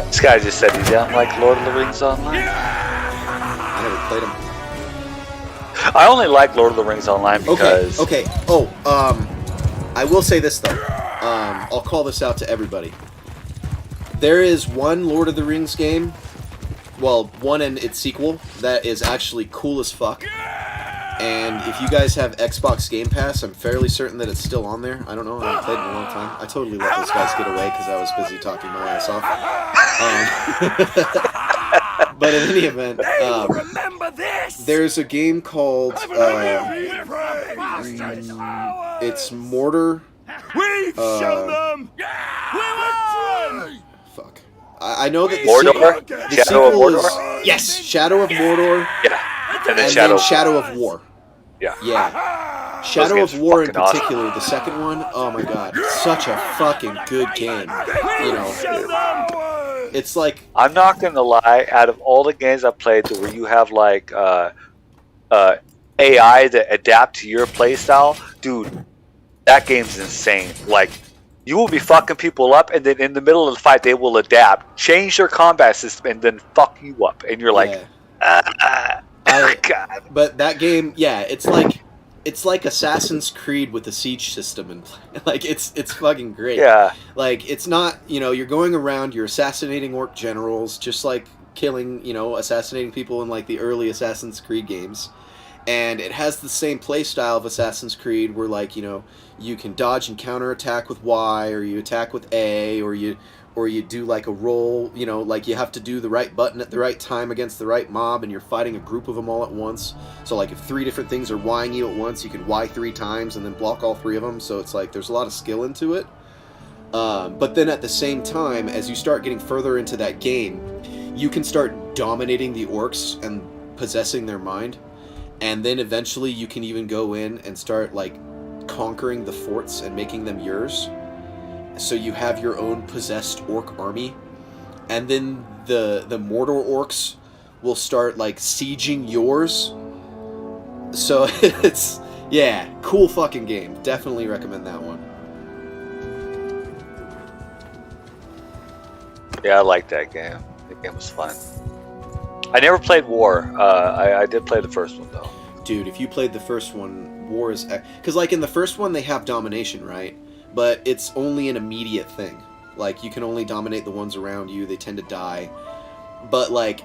[SPEAKER 4] This guy just said he didn't like Lord of the Rings Online.
[SPEAKER 1] I never played them.
[SPEAKER 4] I only like Lord of the Rings Online because...
[SPEAKER 1] Okay. Oh, I will say this though. I'll call this out to everybody. There is one Lord of the Rings game, well, one and its sequel, that is actually cool as fuck. And if you guys have Xbox Game Pass, I'm fairly certain that it's still on there. I don't know, I haven't played it in a long time. I totally let those guys get away because I was busy talking my ass off. But in any event,
[SPEAKER 5] Remember this!
[SPEAKER 1] there's a game called, it's Mortar.
[SPEAKER 5] We've shown them! We won!
[SPEAKER 1] Fuck. I know that the
[SPEAKER 4] Mordor?
[SPEAKER 1] the
[SPEAKER 4] Shadow of
[SPEAKER 1] sequel
[SPEAKER 4] Mordor?
[SPEAKER 1] is... Yes, Shadow of Mordor,
[SPEAKER 4] Yeah. And then
[SPEAKER 1] and
[SPEAKER 4] Shadow.
[SPEAKER 1] then Shadow of War.
[SPEAKER 4] Yeah.
[SPEAKER 1] Yeah. Shadow of
[SPEAKER 4] games are
[SPEAKER 1] War in
[SPEAKER 4] fucking awesome.
[SPEAKER 1] particular, the second one, oh my god, such a fucking good game. You know, it's like,
[SPEAKER 4] I'm not gonna lie, out of all the games I've played where you have like AI that adapt to your playstyle, dude, that game's insane. Like, you will be fucking people up, and then in the middle of the fight, they will adapt, change their combat system, and then fuck you up. And you're like,
[SPEAKER 1] yeah.
[SPEAKER 4] God.
[SPEAKER 1] But that game, yeah, it's like Assassin's Creed with a siege system, and like it's fucking great.
[SPEAKER 4] Yeah.
[SPEAKER 1] Like, it's not, you know, you're going around, you're assassinating orc generals, just like killing, you know, assassinating people in like the early Assassin's Creed games. And it has the same play style of Assassin's Creed where, like, you know, you can dodge and counter attack with Y, or you attack with A, or you do like a roll, you know, like you have to do the right button at the right time against the right mob, and you're fighting a group of them all at once. So like if 3 different things are Y-ing you at once, you can Y 3 times and then block all 3 of them. So it's like there's a lot of skill into it. But then at the same time, as you start getting further into that game, you can start dominating the orcs and possessing their mind. And then eventually you can even go in and start like conquering the forts and making them yours. So you have your own possessed orc army. And then the Mordor orcs will start like sieging yours. So it's, yeah, cool fucking game. Definitely recommend that one.
[SPEAKER 4] Yeah, I like that game. The game was fun. I never played War. I did play the first one though.
[SPEAKER 1] Dude, if you played the first one, War is... Because, like, in the first one, they have domination, right? But it's only an immediate thing. Like, you can only dominate the ones around you. They tend to die. But, like,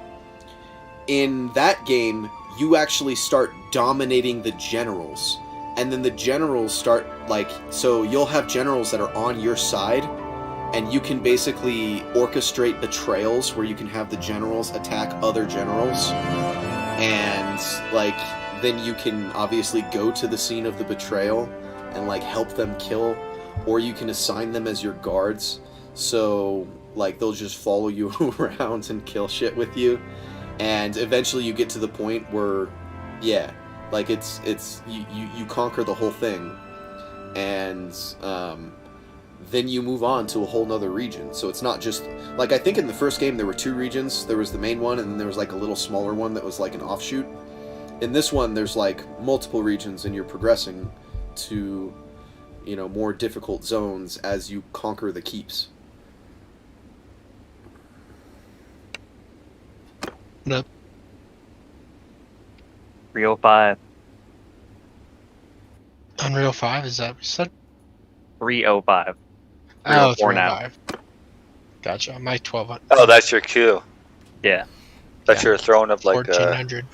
[SPEAKER 1] in that game, you actually start dominating the generals. And then the generals start, like... So, you'll have generals that are on your side, and you can basically orchestrate betrayals where you can have the generals attack other generals. And, like... then you can obviously go to the scene of the betrayal and like help them kill, or you can assign them as your guards, so like they'll just follow you around and kill shit with you, and eventually you get to the point where, yeah, like it's you conquer the whole thing, and then you move on to a whole nother region. So it's not just like, I think in the first game there were 2 regions. There was the main one, and then there was like a little smaller one that was like an offshoot. In this one, there's like multiple regions, and you're progressing to, you know, more difficult zones as you conquer the keeps.
[SPEAKER 3] Nope.
[SPEAKER 6] 305.
[SPEAKER 3] Unreal 5, is that what you said?
[SPEAKER 6] 305.
[SPEAKER 3] Oh,
[SPEAKER 6] 304 now.
[SPEAKER 3] 305. Gotcha. My 1200.
[SPEAKER 4] Oh, that's your queue.
[SPEAKER 6] Yeah.
[SPEAKER 4] That's your throwing of like
[SPEAKER 3] 1400.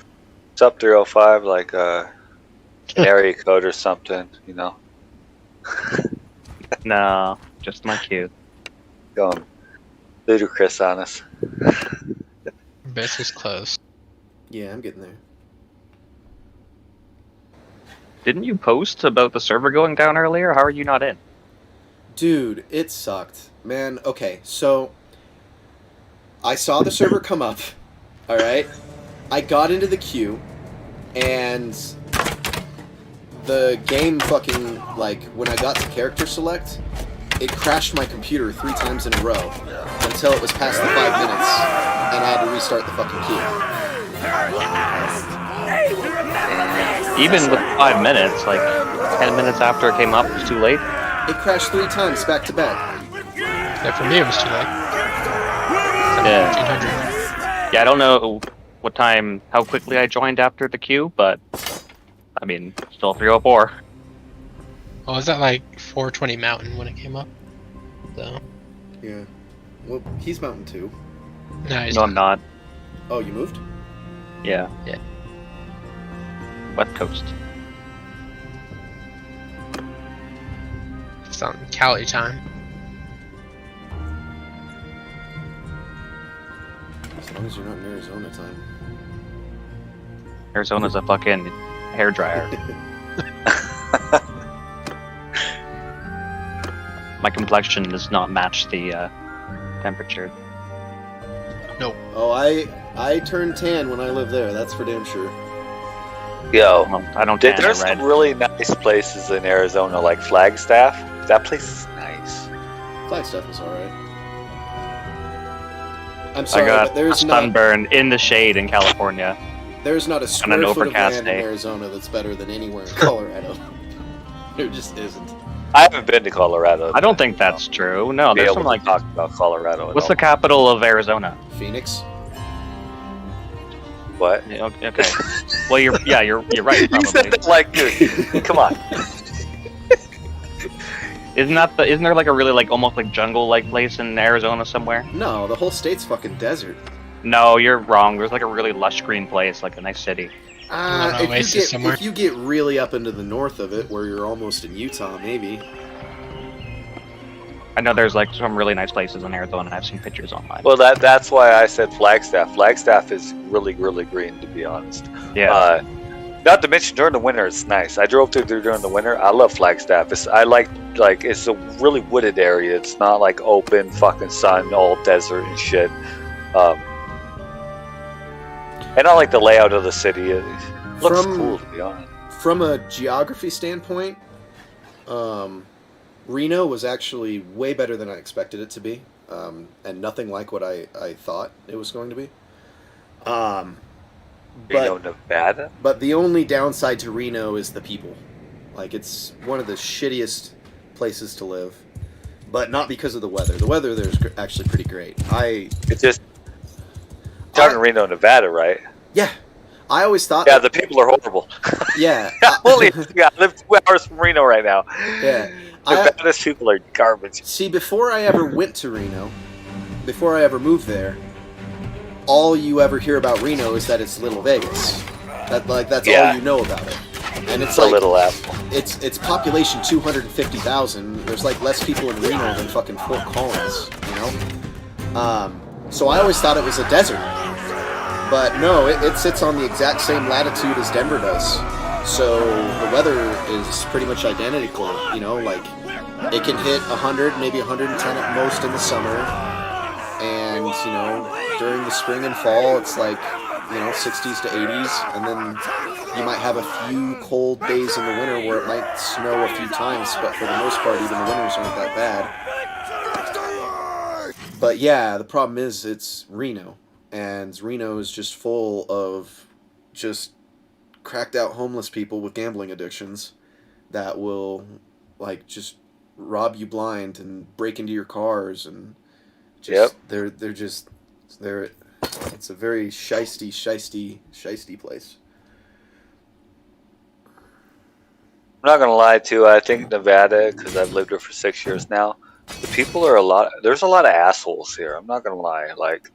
[SPEAKER 4] sub 305, like an area code or something, you know.
[SPEAKER 6] No, just my queue.
[SPEAKER 4] Going ludicrous on us.
[SPEAKER 3] Base is close.
[SPEAKER 1] Yeah, I'm getting there.
[SPEAKER 6] Didn't you post about the server going down earlier? How are you not in?
[SPEAKER 1] Dude, it sucked. Man, okay, so I saw the server come up, alright? I got into the queue, and the game fucking, like, when I got to character select, it crashed my computer 3 times in a row until it was past the 5 minutes, and I had to restart the fucking queue.
[SPEAKER 6] Even with 5 minutes, like 10 minutes after it came up, it was too late.
[SPEAKER 1] It crashed 3 times back to back.
[SPEAKER 3] Yeah, for me it was too late.
[SPEAKER 6] Yeah.
[SPEAKER 3] 1400.
[SPEAKER 6] Yeah, I don't know what time, how quickly I joined after the queue, but I mean, still 304.
[SPEAKER 3] Oh, was that like 420 Mountain when it came up? So,
[SPEAKER 1] Yeah. Well, he's Mountain 2.
[SPEAKER 3] no, he's
[SPEAKER 6] No, I'm not.
[SPEAKER 1] Oh, you moved?
[SPEAKER 6] Yeah.
[SPEAKER 3] Yeah.
[SPEAKER 6] West Coast.
[SPEAKER 3] It's on Cali time.
[SPEAKER 1] As long as you're not in Arizona time.
[SPEAKER 6] Arizona's a fucking hairdryer. My complexion does not match the temperature.
[SPEAKER 1] Oh, I turned tan when I lived there. That's for damn sure.
[SPEAKER 4] Yo,
[SPEAKER 6] Well, I don't tan
[SPEAKER 4] there's
[SPEAKER 6] red.
[SPEAKER 4] some really nice places in Arizona, like Flagstaff. That place is nice.
[SPEAKER 1] Flagstaff was alright. I'm
[SPEAKER 6] I
[SPEAKER 1] sorry,
[SPEAKER 6] got
[SPEAKER 1] but there's
[SPEAKER 6] a
[SPEAKER 1] not
[SPEAKER 6] sunburn in the shade in California.
[SPEAKER 1] there's not a
[SPEAKER 6] an
[SPEAKER 1] square foot of
[SPEAKER 6] overcast
[SPEAKER 1] land
[SPEAKER 6] day.
[SPEAKER 1] in Arizona that's better than anywhere in Colorado. There just isn't.
[SPEAKER 4] I haven't been to Colorado.
[SPEAKER 6] I don't think that's true. No,
[SPEAKER 4] Be
[SPEAKER 6] there's
[SPEAKER 4] able
[SPEAKER 6] some
[SPEAKER 4] to
[SPEAKER 6] like.
[SPEAKER 4] talk about Colorado. At
[SPEAKER 6] What's
[SPEAKER 4] all.
[SPEAKER 6] the capital of Arizona?
[SPEAKER 1] Phoenix.
[SPEAKER 4] What?
[SPEAKER 6] Yeah, okay. Well, you're right.
[SPEAKER 4] You said
[SPEAKER 6] Probably.
[SPEAKER 4] that like, dude, come on.
[SPEAKER 6] Isn't there like a really like almost like jungle like place in Arizona somewhere?
[SPEAKER 1] No, the whole state's fucking desert.
[SPEAKER 6] No, you're wrong. There's like a really lush green place, like a nice city.
[SPEAKER 3] An oasis somewhere.
[SPEAKER 1] If you get really up into the north of it, where you're almost in Utah, maybe.
[SPEAKER 6] I know there's like some really nice places in Arizona. I've seen pictures online.
[SPEAKER 4] Well, that's why I said Flagstaff. Flagstaff is really, really green, to be honest.
[SPEAKER 6] Yeah.
[SPEAKER 4] Not to mention during the winter, it's nice. I drove through there during the winter. I love Flagstaff. It's a really wooded area. It's not like open fucking sun, all desert and shit. And I like the layout of the city. It looks cool, to be honest.
[SPEAKER 1] From a geography standpoint, Reno was actually way better than I expected it to be, and nothing like what I thought it was going to be.
[SPEAKER 4] Reno, Nevada?
[SPEAKER 1] But the only downside to Reno is the people. Like, it's one of the shittiest places to live, but not because of the weather. The weather there's actually pretty great.
[SPEAKER 4] It's just talking Reno, Nevada, right?
[SPEAKER 1] Yeah, I always thought.
[SPEAKER 4] Yeah, the people are horrible.
[SPEAKER 1] Yeah.
[SPEAKER 4] Holy, I live 2 hours from Reno right now.
[SPEAKER 1] Yeah.
[SPEAKER 4] Nevada's people are garbage.
[SPEAKER 1] See, before I ever went to Reno, before I ever moved there, all you ever hear about Reno is that it's Little Vegas. That's all you know about it. And it's
[SPEAKER 4] a
[SPEAKER 1] like,
[SPEAKER 4] little apple.
[SPEAKER 1] It's population 250,000. There's like less people in Reno than fucking Fort Collins, you know? So I always thought it was a desert. But no, it sits on the exact same latitude as Denver does. So the weather is pretty much identical, you know, like it can hit 100, maybe 110 at most in the summer. And, you know, during the spring and fall, it's like, you know, 60s to 80s. And then you might have a few cold days in the winter where it might snow a few times. But for the most part, even the winters aren't that bad. But yeah, the problem is it's Reno. And Reno is just full of just cracked out homeless people with gambling addictions that will, like, just rob you blind and break into your cars and just they're it's a very shisty place.
[SPEAKER 4] I'm not gonna lie to you. I think Nevada, because I've lived here for 6 years now, the people are there's a lot of assholes here. I'm not gonna lie. Like,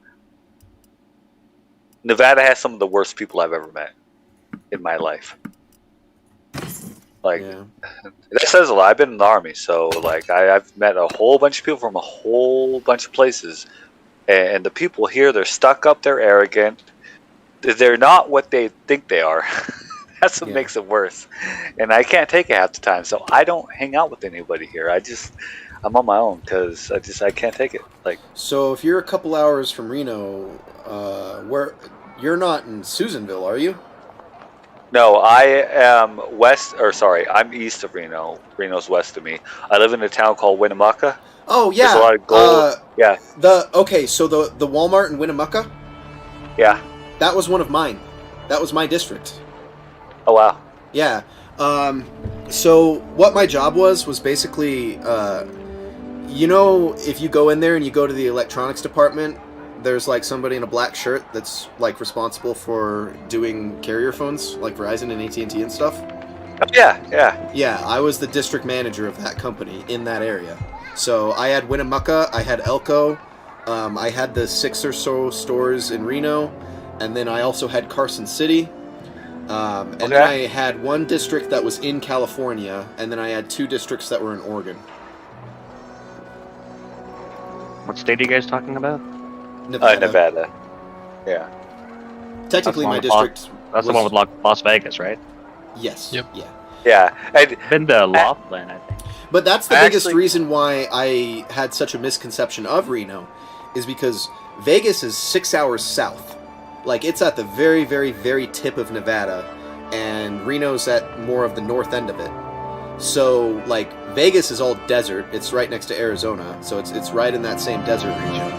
[SPEAKER 4] Nevada has some of the worst people I've ever met in my life. Like, that says a lot. I've been in the Army, so like I've met a whole bunch of people from a whole bunch of places, and the people here, they're stuck up, they're arrogant, they're not what they think they are. That's what makes it worse, and I can't take it half the time, so I don't hang out with anybody here. I'm on my own because I can't take it. Like,
[SPEAKER 1] so if you're a couple hours from Reno, where you're not in Susanville, are you?
[SPEAKER 4] no, I am I'm east of Reno. Reno's west of me. I live in a town called Winnemucca.
[SPEAKER 1] Oh yeah.
[SPEAKER 4] There's a lot of gold. Yeah.
[SPEAKER 1] So the Walmart in Winnemucca?
[SPEAKER 4] Yeah.
[SPEAKER 1] That was one of mine. That was my district.
[SPEAKER 4] Oh wow.
[SPEAKER 1] Yeah. So what my job was basically, you know, if you go in there and you go to the electronics department, there's like somebody in a black shirt that's like responsible for doing carrier phones, like Verizon and AT&T and stuff.
[SPEAKER 4] Oh, yeah.
[SPEAKER 1] Yeah, I was the district manager of that company in that area. So I had Winnemucca, I had Elko, I had the 6 or so stores in Reno, and then I also had Carson City. And then I had one district that was in California, and then I had 2 districts that were in Oregon.
[SPEAKER 6] What state are you guys talking about?
[SPEAKER 4] Nevada. Yeah.
[SPEAKER 1] Technically, my
[SPEAKER 6] That's the one
[SPEAKER 1] district.
[SPEAKER 6] That's the one with Las Vegas, right?
[SPEAKER 1] Yes.
[SPEAKER 3] Yep.
[SPEAKER 1] Yeah.
[SPEAKER 4] Yeah. And,
[SPEAKER 6] Been to Laughlin, I think.
[SPEAKER 1] But that's the
[SPEAKER 4] I
[SPEAKER 1] biggest
[SPEAKER 4] actually-
[SPEAKER 1] reason why I had such a misconception of Reno, is because Vegas is 6 hours south. Like, it's at the very, very, very tip of Nevada, and Reno's at more of the north end of it. So, like, Vegas is all desert. It's right next to Arizona, so it's right in that same desert region.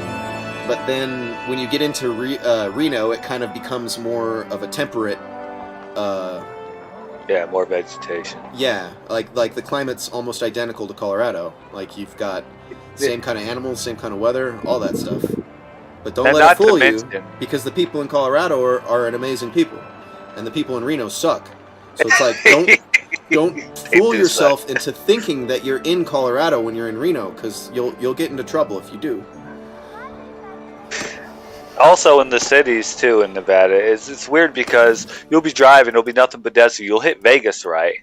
[SPEAKER 1] But then when you get into Reno, it kind of becomes more of a temperate.
[SPEAKER 4] yeah, more vegetation.
[SPEAKER 1] Yeah, like the climate's almost identical to Colorado. Like, you've got same kind of animals, same kind of weather, all that stuff. But don't
[SPEAKER 4] And
[SPEAKER 1] let it
[SPEAKER 4] not to
[SPEAKER 1] fool you,
[SPEAKER 4] mention-
[SPEAKER 1] because the people in Colorado are an amazing people, and the people in Reno suck. So it's like, don't fool
[SPEAKER 4] do
[SPEAKER 1] yourself into thinking that you're in Colorado when you're in Reno, because you'll get into trouble if you do.
[SPEAKER 4] Also in the cities too in Nevada, it's weird because you'll be driving, it'll be nothing but desert. You'll hit Vegas, right?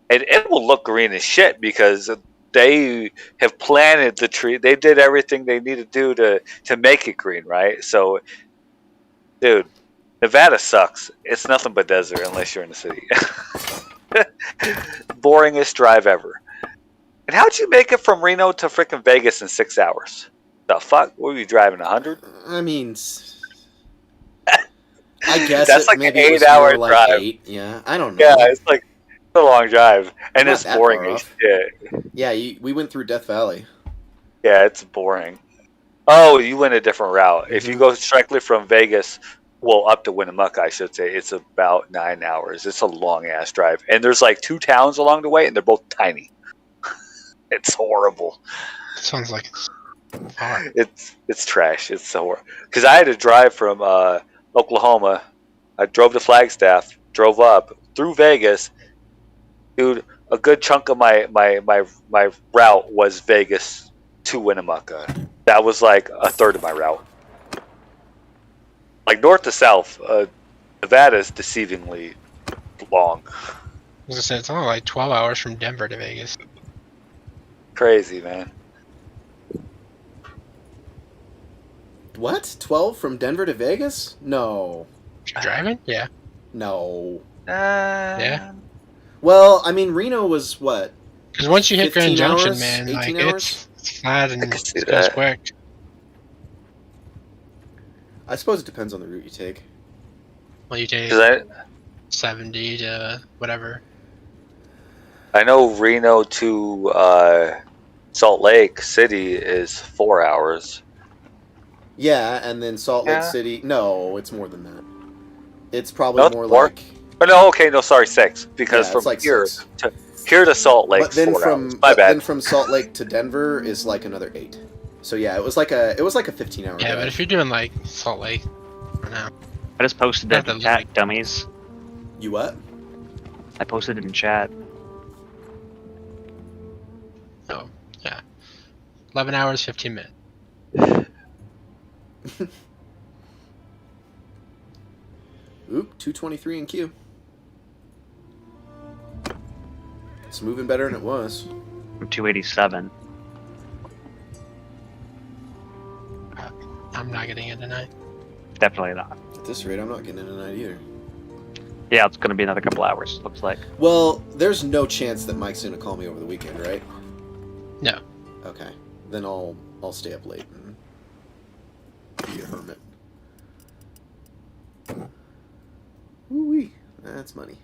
[SPEAKER 4] And it will look green as shit because they have planted the tree. They did everything they need to do to make it green, right? So, dude, Nevada sucks. It's nothing but desert unless you're in the city. Boringest drive ever. And how'd you make it from Reno to frickin' Vegas in 6 hours? The fuck? What were you driving, 100?
[SPEAKER 1] I mean, I guess
[SPEAKER 4] That's
[SPEAKER 1] it,
[SPEAKER 4] like
[SPEAKER 1] maybe
[SPEAKER 4] an
[SPEAKER 1] it was
[SPEAKER 4] 8-hour
[SPEAKER 1] more like
[SPEAKER 4] drive.
[SPEAKER 1] 8. Yeah, I don't know.
[SPEAKER 4] Yeah, it's like a long drive. And
[SPEAKER 1] Not
[SPEAKER 4] it's
[SPEAKER 1] that
[SPEAKER 4] boring
[SPEAKER 1] far
[SPEAKER 4] as
[SPEAKER 1] off.
[SPEAKER 4] shit.
[SPEAKER 1] Yeah, we went through Death Valley.
[SPEAKER 4] Yeah, it's boring. Oh, you went a different route. If you go directly from Vegas, well, up to Winnemucca, I should say, it's about 9 hours. It's a long-ass drive. And there's like 2 towns along the way, and they're both tiny. It's horrible.
[SPEAKER 3] Sounds like it's hard.
[SPEAKER 4] It's trash. It's so horrible. Because I had to drive from Oklahoma. I drove to Flagstaff, drove up through Vegas. Dude, a good chunk of my route was Vegas to Winnemucca. That was like a third of my route. Like north to south, Nevada is deceivingly long.
[SPEAKER 3] I was gonna say it's only like 12 hours from Denver to Vegas.
[SPEAKER 4] Crazy, man.
[SPEAKER 1] What? 12 from Denver to Vegas? No.
[SPEAKER 3] If you're driving? Yeah.
[SPEAKER 1] No.
[SPEAKER 3] Yeah.
[SPEAKER 1] Well, I mean, Reno was what?
[SPEAKER 3] Because once you hit Grand
[SPEAKER 1] 15
[SPEAKER 3] Junction,
[SPEAKER 1] hours?
[SPEAKER 3] man,
[SPEAKER 1] 18
[SPEAKER 3] like
[SPEAKER 1] hours?
[SPEAKER 3] it's flat and
[SPEAKER 4] I can see
[SPEAKER 3] it goes
[SPEAKER 4] that.
[SPEAKER 3] quick.
[SPEAKER 1] I suppose it depends on the route you take.
[SPEAKER 3] Well, you take
[SPEAKER 4] 'Cause
[SPEAKER 3] 70 to whatever.
[SPEAKER 4] I know Reno to Salt Lake City is 4 hours.
[SPEAKER 1] Yeah, and then Salt Lake
[SPEAKER 4] Yeah.
[SPEAKER 1] City. No, it's more than that. It's probably
[SPEAKER 4] No, it's
[SPEAKER 1] more
[SPEAKER 4] more.
[SPEAKER 1] like.
[SPEAKER 4] Oh, no, okay, no, sorry, 6. Because
[SPEAKER 1] Yeah,
[SPEAKER 4] from
[SPEAKER 1] it's like
[SPEAKER 4] here
[SPEAKER 1] 6.
[SPEAKER 4] to Salt Lake,
[SPEAKER 1] But then
[SPEAKER 4] 4
[SPEAKER 1] from
[SPEAKER 4] hours. My bad.
[SPEAKER 1] then from Salt Lake to Denver is like another 8. So yeah, it was like a 15-hour.
[SPEAKER 3] Yeah, but
[SPEAKER 1] drive.
[SPEAKER 3] if you're doing like Salt Lake, I don't know.
[SPEAKER 6] I just posted that
[SPEAKER 3] That
[SPEAKER 6] in
[SPEAKER 3] was
[SPEAKER 6] chat,
[SPEAKER 3] like-
[SPEAKER 6] dummies.
[SPEAKER 1] You what?
[SPEAKER 6] I posted it in chat.
[SPEAKER 3] Oh, yeah. 11 hours, 15 minutes.
[SPEAKER 1] Oop, 223 in queue. It's moving better than it was.
[SPEAKER 6] I'm 287.
[SPEAKER 3] I'm not getting it tonight.
[SPEAKER 6] Definitely not.
[SPEAKER 1] At this rate, I'm not getting in tonight either.
[SPEAKER 6] Yeah, it's gonna be another couple hours, looks like.
[SPEAKER 1] Well, there's no chance that Mike's gonna call me over the weekend, right?
[SPEAKER 3] No.
[SPEAKER 1] Okay, then I'll stay up late and be a hermit. Woo-wee, that's money.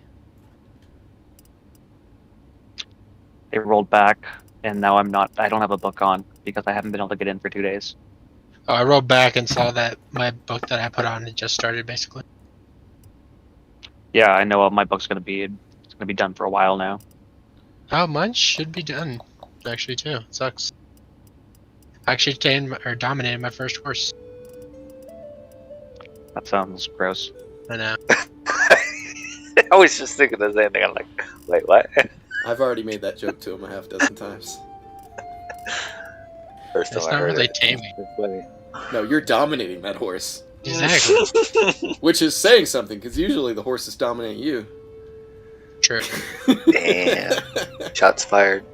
[SPEAKER 6] They rolled back, and now I don't have a book on because I haven't been able to get in for 2 days.
[SPEAKER 3] Oh, I rolled back and saw that my book that I put on it just started basically.
[SPEAKER 6] Yeah, I know my book's gonna be done for a while now.
[SPEAKER 3] Oh, mine should be done actually too. It sucks. I actually dominated my first horse.
[SPEAKER 6] That sounds gross.
[SPEAKER 3] I know.
[SPEAKER 4] I was just thinking the same thing. I'm like, wait, what?
[SPEAKER 1] I've already made that joke to him a half dozen times.
[SPEAKER 4] First
[SPEAKER 3] It's
[SPEAKER 4] time I
[SPEAKER 3] not
[SPEAKER 4] heard
[SPEAKER 3] really
[SPEAKER 4] it.
[SPEAKER 3] taming.
[SPEAKER 4] It's funny.
[SPEAKER 1] No, you're dominating that horse.
[SPEAKER 3] Exactly.
[SPEAKER 1] Which is saying something, because usually the horses dominate you.
[SPEAKER 3] True.
[SPEAKER 4] Damn. Shots fired.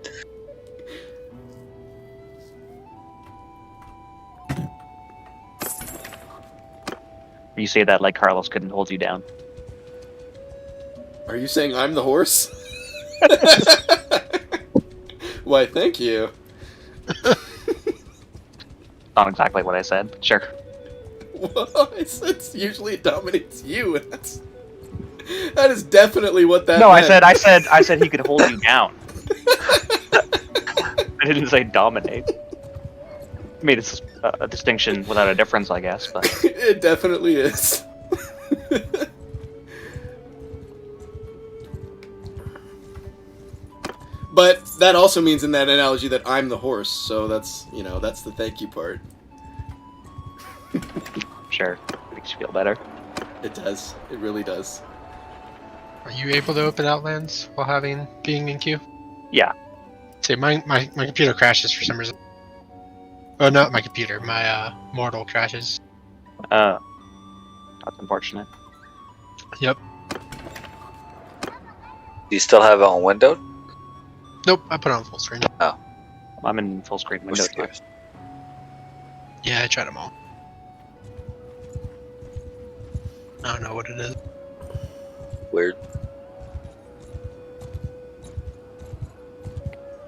[SPEAKER 6] You say that like Carlos couldn't hold you down.
[SPEAKER 1] Are you saying I'm the horse? Why, thank you.
[SPEAKER 6] Not exactly what I said. Sure.
[SPEAKER 1] Well, I said usually it dominates you, and that is definitely what that
[SPEAKER 6] No,
[SPEAKER 1] meant.
[SPEAKER 6] I said he could hold you down. I didn't say dominate. Made a distinction without a difference, I guess. But
[SPEAKER 1] It definitely is. But that also means in that analogy that I'm the horse, so that's the thank you part.
[SPEAKER 6] sure, makes you feel better.
[SPEAKER 1] It does. It really does.
[SPEAKER 3] Are you able to open Outlands while being in queue?
[SPEAKER 6] Yeah.
[SPEAKER 3] See, my computer crashes for some reason. Oh, not my computer. My Mortal crashes.
[SPEAKER 6] That's unfortunate.
[SPEAKER 3] Yep.
[SPEAKER 4] Do you still have it on windowed?
[SPEAKER 3] Nope. I put it on full screen.
[SPEAKER 6] I'm in full screen window.
[SPEAKER 4] Just curious.
[SPEAKER 3] Yeah, I tried them all. I don't know what it is.
[SPEAKER 4] Weird.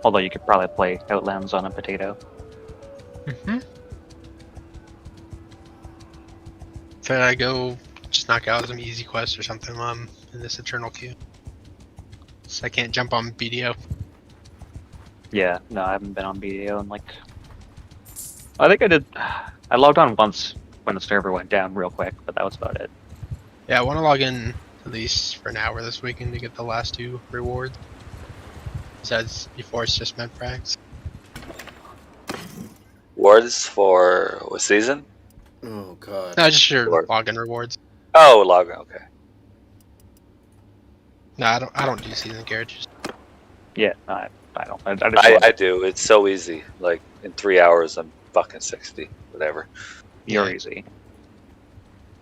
[SPEAKER 6] Although you could probably play Outlands on a potato.
[SPEAKER 3] Mm-hmm. So I go just knock out some easy quests or something while I'm in this eternal queue. So I can't jump on BDO.
[SPEAKER 6] Yeah, no, I haven't been on BDO in like. I think I did. I logged on once when the server went down real quick, but that was about it.
[SPEAKER 3] Yeah, I want to log in at least for an hour this weekend to get the last 2 rewards. Besides, before it's just med frags.
[SPEAKER 4] Wards for what season?
[SPEAKER 1] Oh god.
[SPEAKER 3] No, just your
[SPEAKER 4] Lord.
[SPEAKER 3] login rewards.
[SPEAKER 4] Oh, login. Okay.
[SPEAKER 3] No, I don't do season characters.
[SPEAKER 6] Yeah, no, I don't. I just
[SPEAKER 4] I do. It's so easy. Like in 3 hours, I'm fucking 60. Whatever.
[SPEAKER 6] You're
[SPEAKER 3] Yeah.
[SPEAKER 6] easy.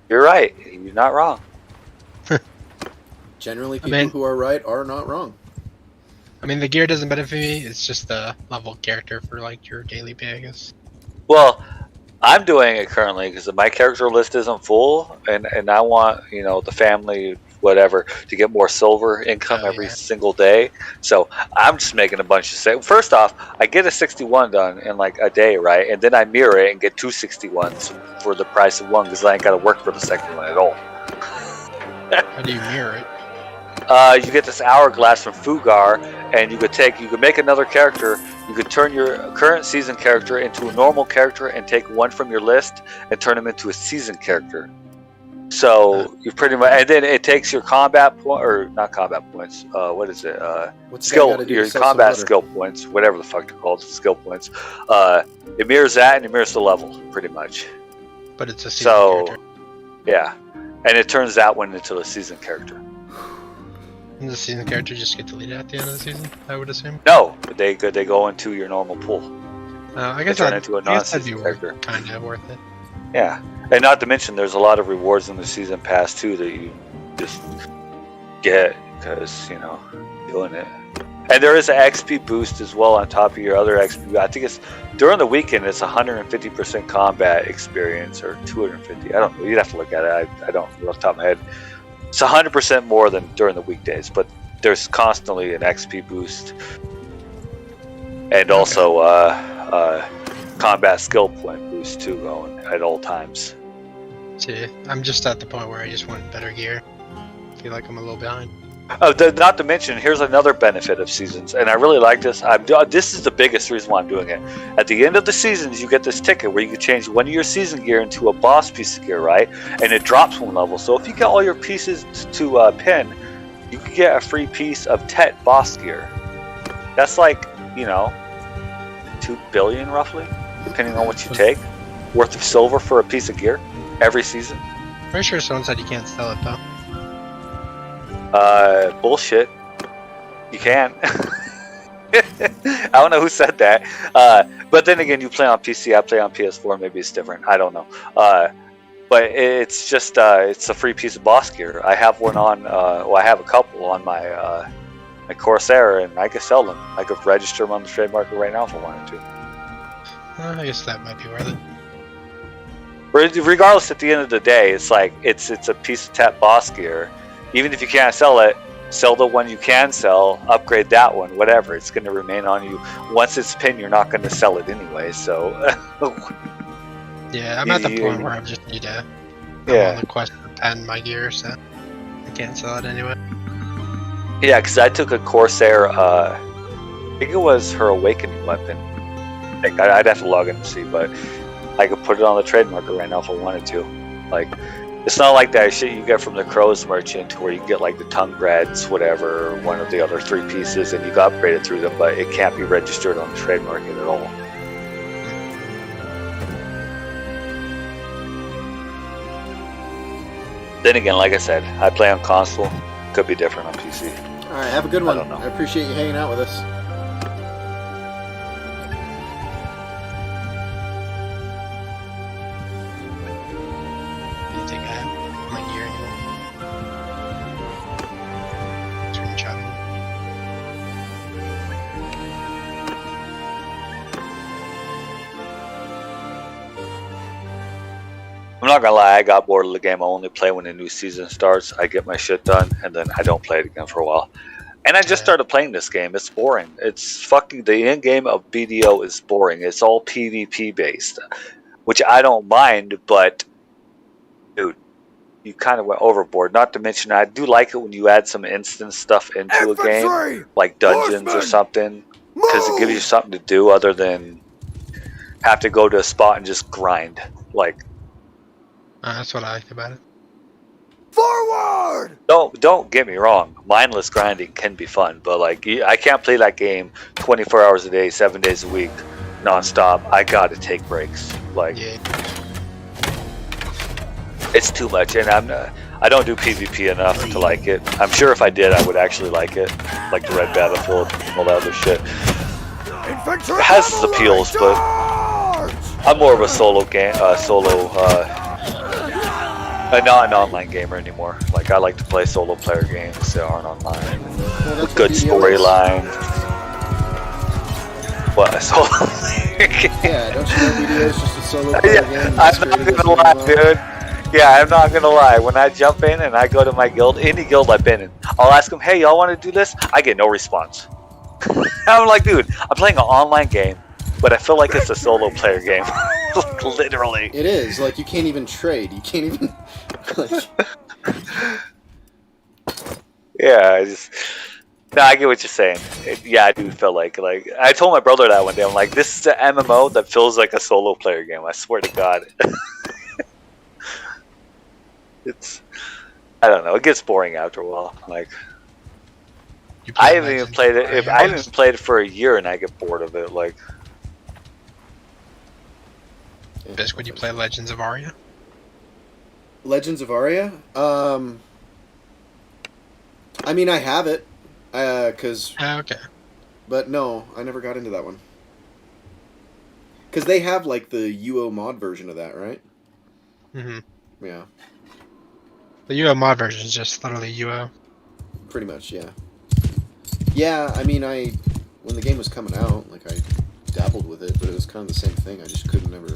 [SPEAKER 4] You're right. You're not wrong.
[SPEAKER 1] Generally,
[SPEAKER 3] I
[SPEAKER 1] people
[SPEAKER 3] mean-
[SPEAKER 1] who are right are not wrong.
[SPEAKER 3] I mean, the gear doesn't benefit me. It's just the level character for like your daily pay, I guess.
[SPEAKER 4] Well, I'm doing it currently because my character list isn't full, and I want the family whatever to get more silver income
[SPEAKER 3] Oh,
[SPEAKER 4] every
[SPEAKER 3] yeah.
[SPEAKER 4] single day. So I'm just making a bunch of First off, I get a 61 done in like a day, right? And then I mirror it and get 2 61s for the price of one because I ain't got to work for the second one at all.
[SPEAKER 3] How do you mirror it?
[SPEAKER 4] You get this hourglass from Fugar, and you could make another character. You could turn your current season character into a normal character and take one from your list and turn him into a season character. So you pretty much, and then it takes your combat point or not combat points. What is it?
[SPEAKER 1] What's that gotta
[SPEAKER 4] Skill,
[SPEAKER 1] do
[SPEAKER 4] your
[SPEAKER 1] with self
[SPEAKER 4] combat
[SPEAKER 1] some
[SPEAKER 4] skill points, whatever the fuck they're called, skill points. It mirrors that, and it mirrors the level pretty much.
[SPEAKER 3] But it's a season
[SPEAKER 4] So
[SPEAKER 3] character.
[SPEAKER 4] yeah, and it turns that one into a season character.
[SPEAKER 3] Does the season character just get deleted at the end of the season? I would assume.
[SPEAKER 4] No, they go into your normal pool.
[SPEAKER 3] I guess
[SPEAKER 4] turn
[SPEAKER 3] that
[SPEAKER 4] into a
[SPEAKER 3] that'd be
[SPEAKER 4] non-season character.
[SPEAKER 3] kind of worth it.
[SPEAKER 4] Yeah, and not to mention, there's a lot of rewards in the season pass too that you just get because doing it. And there is an XP boost as well on top of your other XP. I think it's during the weekend. It's 150% combat experience or 250. I don't know. You'd have to look at it. I don't off the top of my head. It's 100% more than during the weekdays, but there's constantly an XP boost and also combat skill point boost too going at all times.
[SPEAKER 3] See, I'm just at the point where I just want better gear. I feel like I'm a little behind.
[SPEAKER 4] Not to mention, here's another benefit of seasons, and I really like this. This is the biggest reason why I'm doing it. At the end of the seasons, you get this ticket where you can change one of your season gear into a boss piece of gear, right? And it drops one level. So if you get all your pieces to pin, you can get a free piece of Tet boss gear. That's like 2 billion roughly, depending on what you take, worth of silver for a piece of gear every season.
[SPEAKER 3] Pretty sure someone said you can't sell it though.
[SPEAKER 4] Bullshit. You can. I don't know who said that. But then again, you play on PC. I play on PS4. Maybe it's different. I don't know. But it's just it's a free piece of boss gear. I have one on. Well, I have a couple on my my Corsair, and I could sell them. I could register them on the trade market right now if I wanted to.
[SPEAKER 3] I guess that might be worth it.
[SPEAKER 4] Regardless, at the end of the day, it's like it's a piece of tap boss gear. Even if you can't sell it, sell the one you can sell, upgrade that one, whatever. It's going to remain on you. Once it's pinned, you're not going to sell it anyway. So
[SPEAKER 3] yeah, I'm at the point where I just need to. I'm on the quest to pen my gear, so I can't sell it anyway.
[SPEAKER 4] Yeah, because I took a Corsair. I think it was her awakening weapon. I'd have to log in and see, but I could put it on the trade market right now if I wanted to. Like, it's not like that shit you get from the Crows merchant where you get like the tongue breads, whatever, or one of the other 3 pieces, and you got upgraded through them, but it can't be registered on the trade market at all. Then again, like I said, I play on console. Could be different on PC.
[SPEAKER 1] All right, have a good one.
[SPEAKER 4] I don't know.
[SPEAKER 1] I appreciate you hanging out with us.
[SPEAKER 4] I'm not gonna lie, I got bored of the game. I only play when the new season starts. I get my shit done, and then I don't play it again for a while. And I just started playing this game. It's boring. It's fucking, the end game of BDO is boring. It's all PvP based, which I don't mind, but dude, you kind of went overboard. Not to mention, I do like it when you add some instant stuff into a game, like dungeons or something, because it gives you something to do other than have to go to a spot and just grind. Like,
[SPEAKER 3] that's what I like about it.
[SPEAKER 5] Forward!
[SPEAKER 4] Don't get me wrong. Mindless grinding can be fun, but like, I can't play that game 24 hours a day, 7 days a week, nonstop. I gotta take breaks. Like, it's too much, and I don't do PvP enough to like it. I'm sure if I did, I would actually like it, like the Red Battlefield and all that other shit. It has its appeals, but I'm more of a solo game, not an online gamer anymore. Like, I like to play solo player games that aren't online with good storyline. What, a solo player game?
[SPEAKER 1] Yeah, don't you know BDO is just a solo player game?
[SPEAKER 4] I'm not gonna lie, dude. Yeah, I'm not gonna lie. When I jump in and I go to my guild, any guild I've been in, I'll ask them, hey, y'all want to do this? I get no response. I'm like, dude, I'm playing an online game, but I feel like it's a solo player game. Literally.
[SPEAKER 1] It is. Like, you can't even trade. You can't even... like...
[SPEAKER 4] Yeah, no, I get what you're saying. Yeah, I do feel like I told my brother that one day. I'm like, this is an MMO that feels like a solo player game. I swear to God. I don't know. It gets boring after a while. Like, I haven't even played it. I haven't played it for a year, and I get bored of it. Like,
[SPEAKER 3] Bisk, would you play Legends of Aria?
[SPEAKER 1] Legends of Aria? I mean, I have it, cause...
[SPEAKER 3] okay.
[SPEAKER 1] But no, I never got into that one. Because they have, like, the UO mod version of that, right?
[SPEAKER 3] Mm-hmm.
[SPEAKER 1] Yeah.
[SPEAKER 3] The UO mod version is just literally UO.
[SPEAKER 1] Pretty much, yeah. Yeah, I mean, when the game was coming out, like, I dabbled with it, but it was kind of the same thing. I just couldn't ever...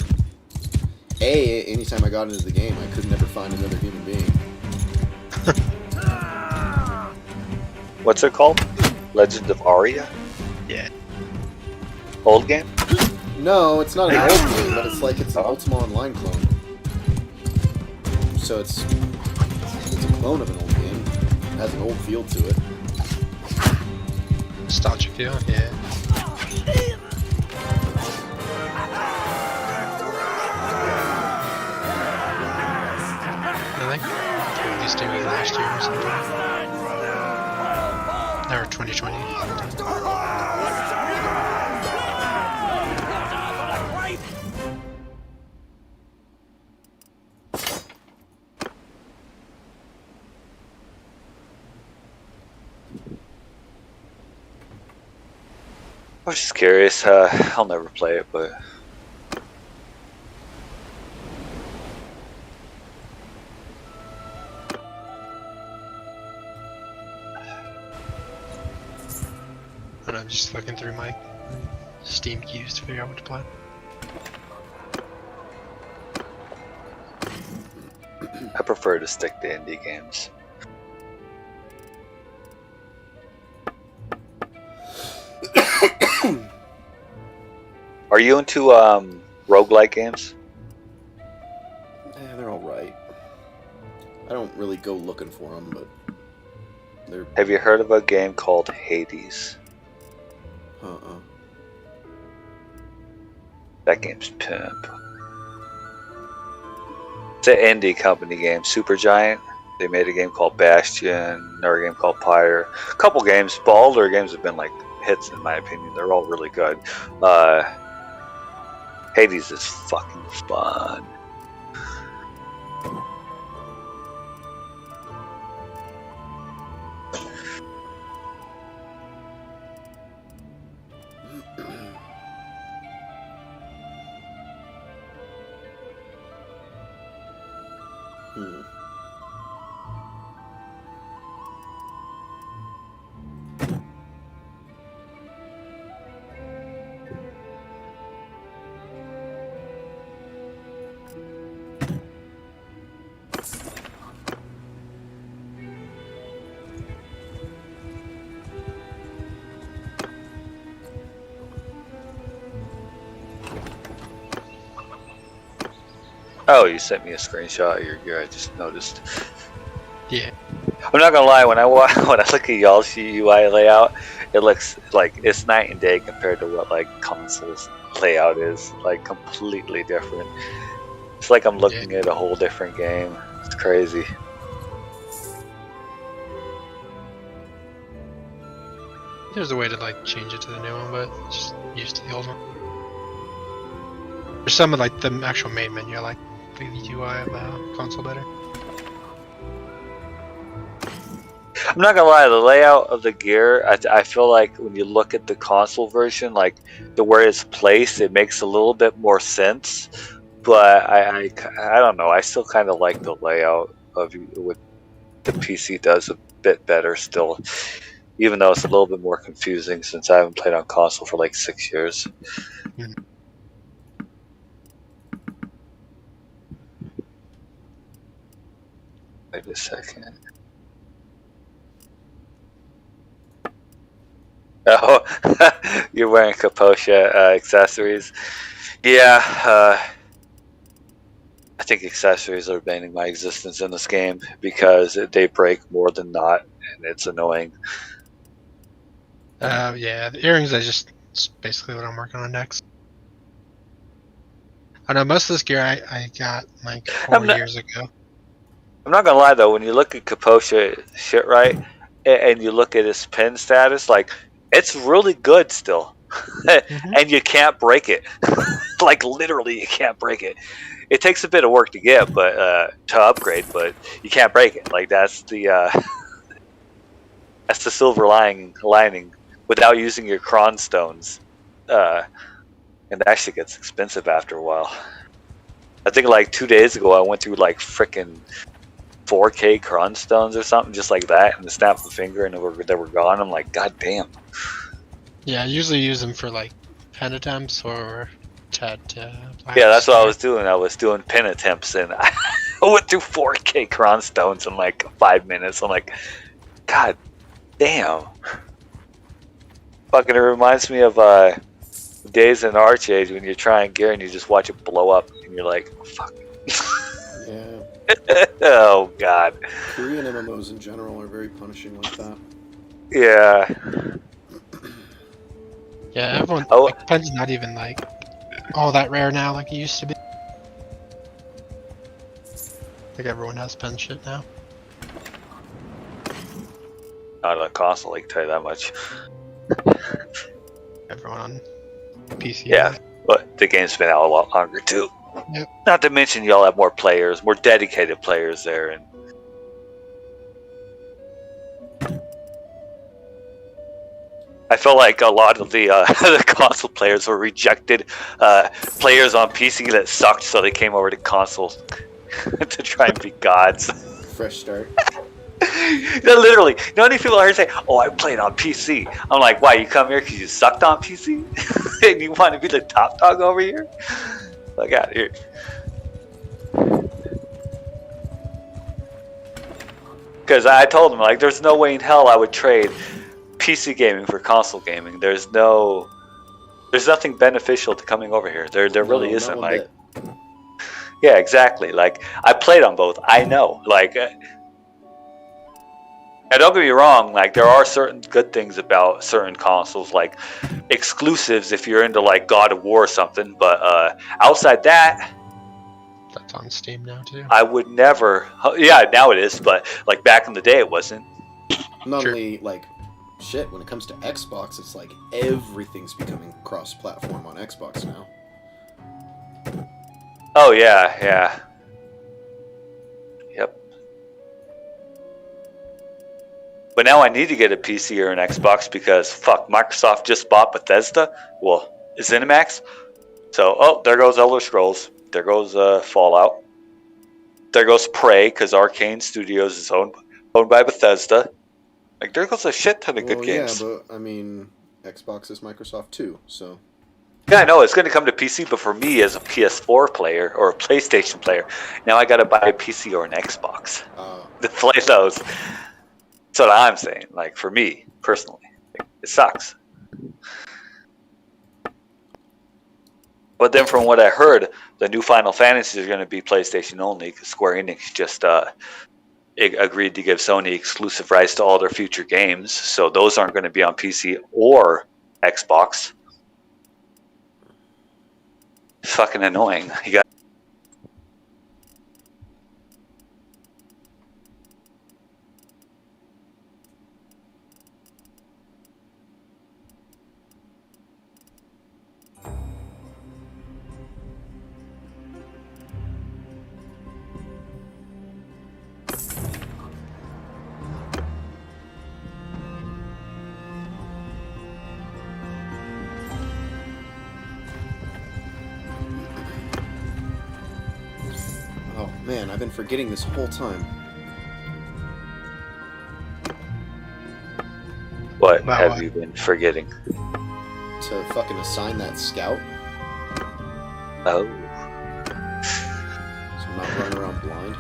[SPEAKER 1] anytime I got into the game, I could never find another human being.
[SPEAKER 4] what's it called? Legend of Aria?
[SPEAKER 3] Yeah.
[SPEAKER 4] Old game?
[SPEAKER 1] No, it's not an old game, but it's like it's an Ultima Online clone. So it's a clone of an old game. It has an old feel to it.
[SPEAKER 3] Nostalgia feel, yeah. I think they released it last year or something. Or 2020.
[SPEAKER 4] was just curious. I'll never play it, but
[SPEAKER 3] I don't know, I'm just looking through my Steam queues to figure out what to play.
[SPEAKER 4] I prefer to stick to indie games. Are you into roguelike games?
[SPEAKER 1] Yeah, they're all right. I don't really go looking for them, but they're.
[SPEAKER 4] Have you heard of a game called Hades? That game's pimp. It's an indie company game, Supergiant. They made a game called Bastion, another game called Pyre. A couple games, but all their games have been like hits in my opinion. They're all really good. Hades is fucking fun. Oh, you sent me a screenshot of your gear. I just noticed.
[SPEAKER 3] Yeah.
[SPEAKER 4] I'm not gonna lie. When I look at y'all's UI layout, it looks like it's night and day compared to what like consoles layout is. Like completely different. It's like I'm looking at a whole different game. It's crazy.
[SPEAKER 3] There's a way to like change it to the new one, but it's just used to the old one. There's some of like the actual main menu I like the UI of the console better.
[SPEAKER 4] I'm not gonna lie, the layout of the gear, I feel like when you look at the console version, like the where it's placed, it makes a little bit more sense. But I don't know. I still kind of like the layout of what the PC does a bit better still, even though it's a little bit more confusing since I haven't played on console for like 6 years.
[SPEAKER 3] Mm.
[SPEAKER 4] Wait a second. Oh, you're wearing Kaposha accessories. Yeah, I think accessories are banning my existence in this game because they break more than not, and it's annoying.
[SPEAKER 3] Yeah, the earrings it's basically what I'm working on next. I know most of this gear I got like 4 years ago.
[SPEAKER 4] I'm not gonna lie though, when you look at Kaposha shit right, and you look at his pin status, like it's really good still, and you can't break it. Like literally, you can't break it. It takes a bit of work to get, but to upgrade, but you can't break it. Like that's the silver lining without using your cron stones, and that shit gets expensive after a while. I think like 2 days ago, I went through like frickin' 4K cron stones or something just like that, and the snap of a finger, and they were gone. I'm like, god damn.
[SPEAKER 3] Yeah, I usually use them for like pen attempts or yeah,
[SPEAKER 4] that's what I was doing. I was doing pin attempts, and I went through 4K cron stones in like 5 minutes. I'm like, god damn. Fucking, it reminds me of days in Archage when you're trying gear and you just watch it blow up, and you're like, oh, fuck.
[SPEAKER 1] Yeah.
[SPEAKER 4] Oh god.
[SPEAKER 1] Korean MMOs in general are very punishing like that.
[SPEAKER 4] Yeah.
[SPEAKER 3] Yeah, everyone.
[SPEAKER 4] Oh.
[SPEAKER 3] Like, pen's not even like all that rare now, like it used to be. Like everyone has pen shit now.
[SPEAKER 4] Not on a console, I can tell you that much.
[SPEAKER 3] Everyone on PC.
[SPEAKER 4] Yeah, but the game's been out a lot longer too.
[SPEAKER 3] Yep.
[SPEAKER 4] Not to mention y'all have more players, more dedicated players there, and I feel like a lot of the the console players were rejected players on PC that sucked, so they came over to console to try and be gods.
[SPEAKER 1] Fresh start.
[SPEAKER 4] No, literally, you know how many people I heard say, "Oh, I played on PC." I'm like, "Why? You come here because you sucked on PC, and you want to be the top dog over here?" Look out here. Because I told him, like, there's no way in hell I would trade PC gaming for console gaming. There's nothing beneficial to coming over here. There really
[SPEAKER 1] No,
[SPEAKER 4] isn't.
[SPEAKER 1] not one
[SPEAKER 4] Like,
[SPEAKER 1] bit.
[SPEAKER 4] yeah, exactly. Like, I played on both. I know. Like, and don't get me wrong. Like, there are certain good things about certain consoles, like exclusives if you're into like God of War or something. But outside that,
[SPEAKER 3] That's on Steam now too.
[SPEAKER 4] I would never. Yeah, now it is. But like back in the day, it wasn't.
[SPEAKER 1] Not
[SPEAKER 3] Sure.
[SPEAKER 1] only like shit, when it comes to Xbox, it's like everything's becoming cross-platform on Xbox now.
[SPEAKER 4] Oh yeah, yeah. Yep. But now I need to get a PC or an Xbox because fuck, Microsoft just bought Bethesda. Well, ZeniMax. So, oh, there goes Elder Scrolls. There goes Fallout. There goes Prey because Arcane Studios is owned by Bethesda. Like there goes a shit ton of good
[SPEAKER 1] Well,
[SPEAKER 4] games.
[SPEAKER 1] yeah, but I mean, Xbox is Microsoft too, so.
[SPEAKER 4] Yeah, I know it's going to come to PC, but for me as a PS4 player or a PlayStation player, now I got to buy a PC or an Xbox to play those. That's what I'm saying. Like for me personally, it sucks. But then from what I heard, the new Final Fantasy is going to be PlayStation only because Square Enix just agreed to give Sony exclusive rights to all their future games. So those aren't going to be on PC or Xbox. It's fucking annoying. You got.
[SPEAKER 1] Oh man, I've been forgetting this whole time.
[SPEAKER 4] What
[SPEAKER 3] Wow.
[SPEAKER 4] have you been forgetting?
[SPEAKER 1] To fucking assign that scout,
[SPEAKER 4] Oh.
[SPEAKER 1] so I'm not running around blind.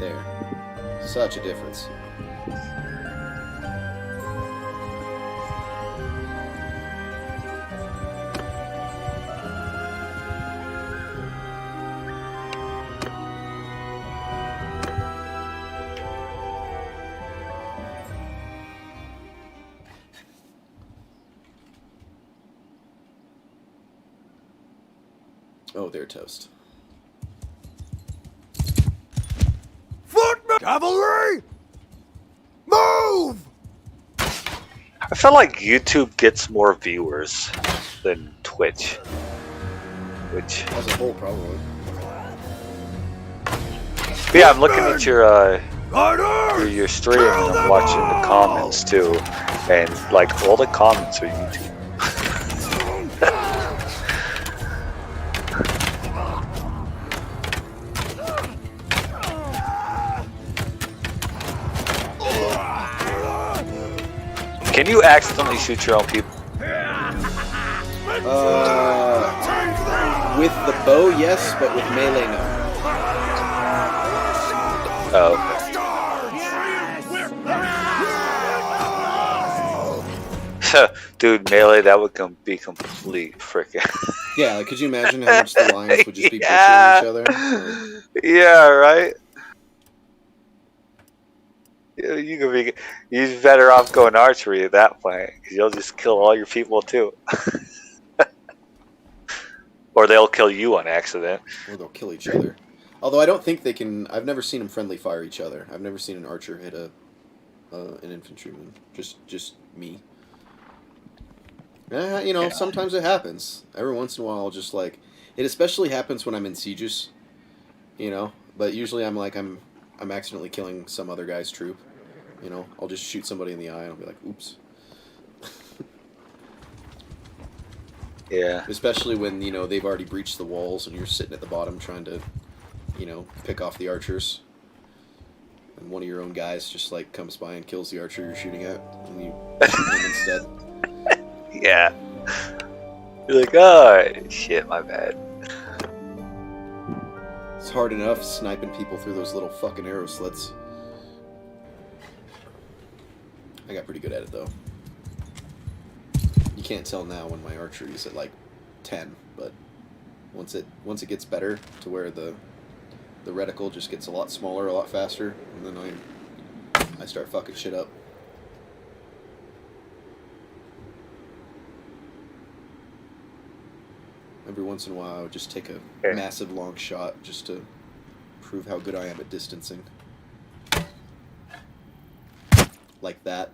[SPEAKER 1] There. Such a difference. Oh, they're toast.
[SPEAKER 5] Footmen! Cavalry! Move!
[SPEAKER 4] I feel like YouTube gets more viewers than Twitch. Which,
[SPEAKER 1] As a whole, probably.
[SPEAKER 4] yeah, I'm looking at your
[SPEAKER 5] Orders!
[SPEAKER 4] stream and I'm watching the comments too, and like all the comments are YouTube. Can you accidentally shoot your own people?
[SPEAKER 1] With the bow, yes, but with melee, no.
[SPEAKER 4] Oh. Dude, melee, that would be complete freaking.
[SPEAKER 1] Yeah, like, could you imagine how much the lions would just be
[SPEAKER 4] Yeah.
[SPEAKER 1] pushing each other?
[SPEAKER 4] Yeah, right. You could be. You're better off going archery at that point because you'll just kill all your people too, or they'll kill you on accident.
[SPEAKER 1] Or they'll kill each other. Although I don't think they can. I've never seen them friendly fire each other. I've never seen an archer hit an infantryman. Just me. You know, sometimes it happens. Every once in a while, I'll just like it. Especially happens when I'm in sieges. You know, but usually I'm accidentally killing some other guy's troop. You know, I'll just shoot somebody in the eye and I'll be like, oops.
[SPEAKER 4] Yeah.
[SPEAKER 1] Especially when, they've already breached the walls and you're sitting at the bottom trying to, pick off the archers. And one of your own guys just, comes by and kills the archer you're shooting at, and you shoot him instead.
[SPEAKER 4] Yeah. You're like, oh, shit, my bad.
[SPEAKER 1] It's hard enough sniping people through those little fucking arrow slits. I got pretty good at it, though. You can't tell now when my archery is at, 10, but once it gets better to where the reticle just gets a lot smaller, a lot faster, and then I start fucking shit up. Every once in a while, I would just take a massive long shot just to prove how good I am at distancing. Like that.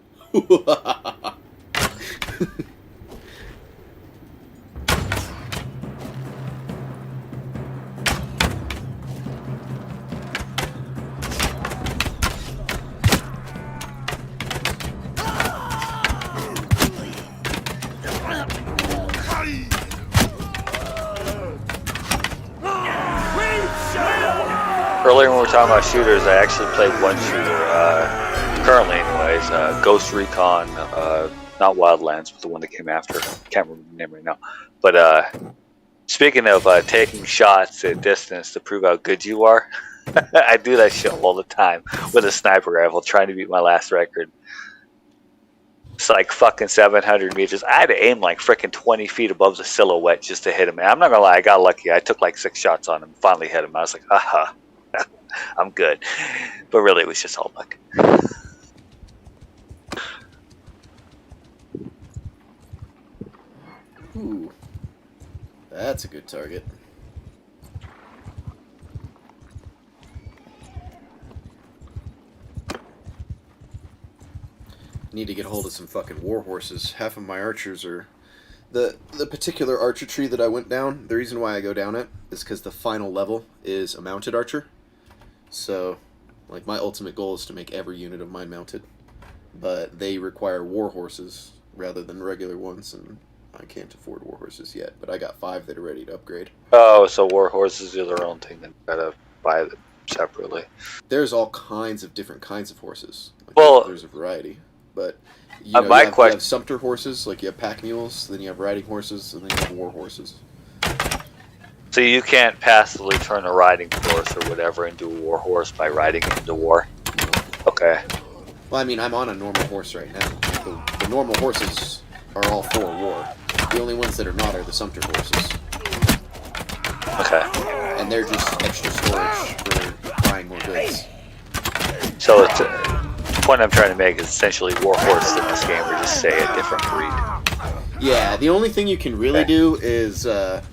[SPEAKER 4] Earlier when we were talking about shooters, I actually played one shooter, currently anyways, Ghost Recon, not Wildlands, but the one that came after. Can't remember the name right now. But speaking of taking shots at distance to prove how good you are, I do that shit all the time with a sniper rifle, trying to beat my last record. It's like fucking 700 meters. I had to aim like freaking 20 feet above the silhouette just to hit him. And I'm not gonna lie, I got lucky. I took like 6 shots on him, finally hit him. I was like, aha, I'm good. But really, it was just all luck.
[SPEAKER 1] Ooh, that's a good target. Need to get a hold of some fucking war horses. Half of my archers are... The particular archer tree that I went down, the reason why I go down it is because the final level is a mounted archer. So, my ultimate goal is to make every unit of mine mounted. But they require war horses rather than regular ones, and I can't afford war horses yet. But I got 5 that are ready to upgrade.
[SPEAKER 4] Oh, so war horses are their own thing, then you gotta buy them separately.
[SPEAKER 1] There's all kinds of different kinds of horses.
[SPEAKER 4] Well,
[SPEAKER 1] there's a variety. But you have sumpter horses, you have pack mules, then you have riding horses, and then you have war horses.
[SPEAKER 4] So you can't passively turn a riding horse or whatever into a war horse by riding it into war? Okay.
[SPEAKER 1] Well, I'm on a normal horse right now. The normal horses are all for war. The only ones that are not are the sumpter horses.
[SPEAKER 4] Okay.
[SPEAKER 1] And they're just extra storage for buying more goods.
[SPEAKER 4] So the point I'm trying to make is essentially war horses in this game are just, say, a different breed.
[SPEAKER 1] Yeah, the only thing you can really do is, if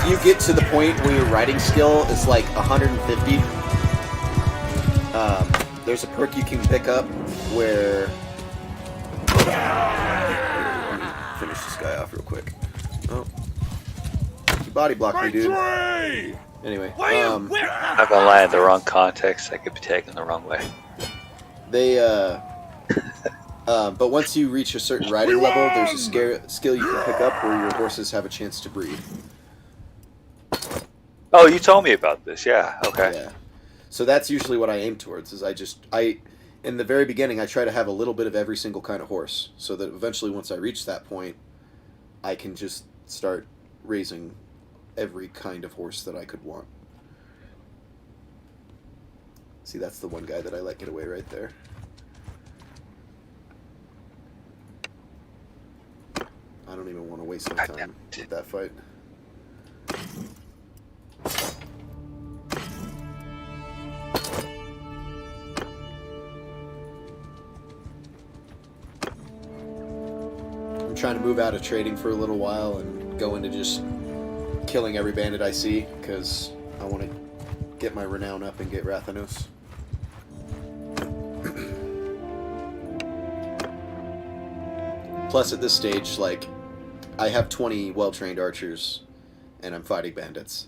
[SPEAKER 1] you get to the point where your riding skill is 150, there's a perk you can pick up where... Let me finish this guy off real quick. Oh. You body blocked me, dude. Anyway,
[SPEAKER 4] I'm not gonna lie, in the wrong context, that could be taken the wrong way.
[SPEAKER 1] But once you reach a certain riding level, there's a skill you can pick up where your horses have a chance to breed.
[SPEAKER 4] Oh, you told me about this, yeah, okay.
[SPEAKER 1] Yeah. So that's usually what I aim towards, is in the very beginning, I try to have a little bit of every single kind of horse, so that eventually once I reach that point, I can just start raising every kind of horse that I could want. See, that's the one guy that I let get away right there. I don't even want to waste my time with that fight. I'm trying to move out of trading for a little while and go into just killing every bandit I see, because I want to get my renown up and get Rathanos. Plus, at this stage, I have 20 well-trained archers, and I'm fighting bandits.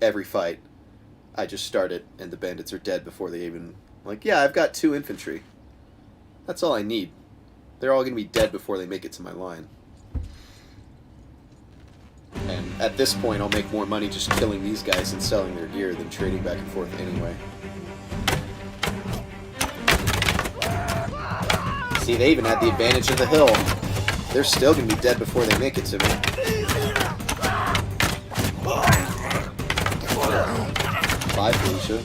[SPEAKER 1] Every fight, I just start it, and the bandits are dead before they even... yeah, I've got 2 infantry. That's all I need. They're all going to be dead before they make it to my line. And at this point, I'll make more money just killing these guys and selling their gear than trading back and forth anyway. See, they even had the advantage of the hill. They're still going to be dead before they make it to me. Bye, Felicia.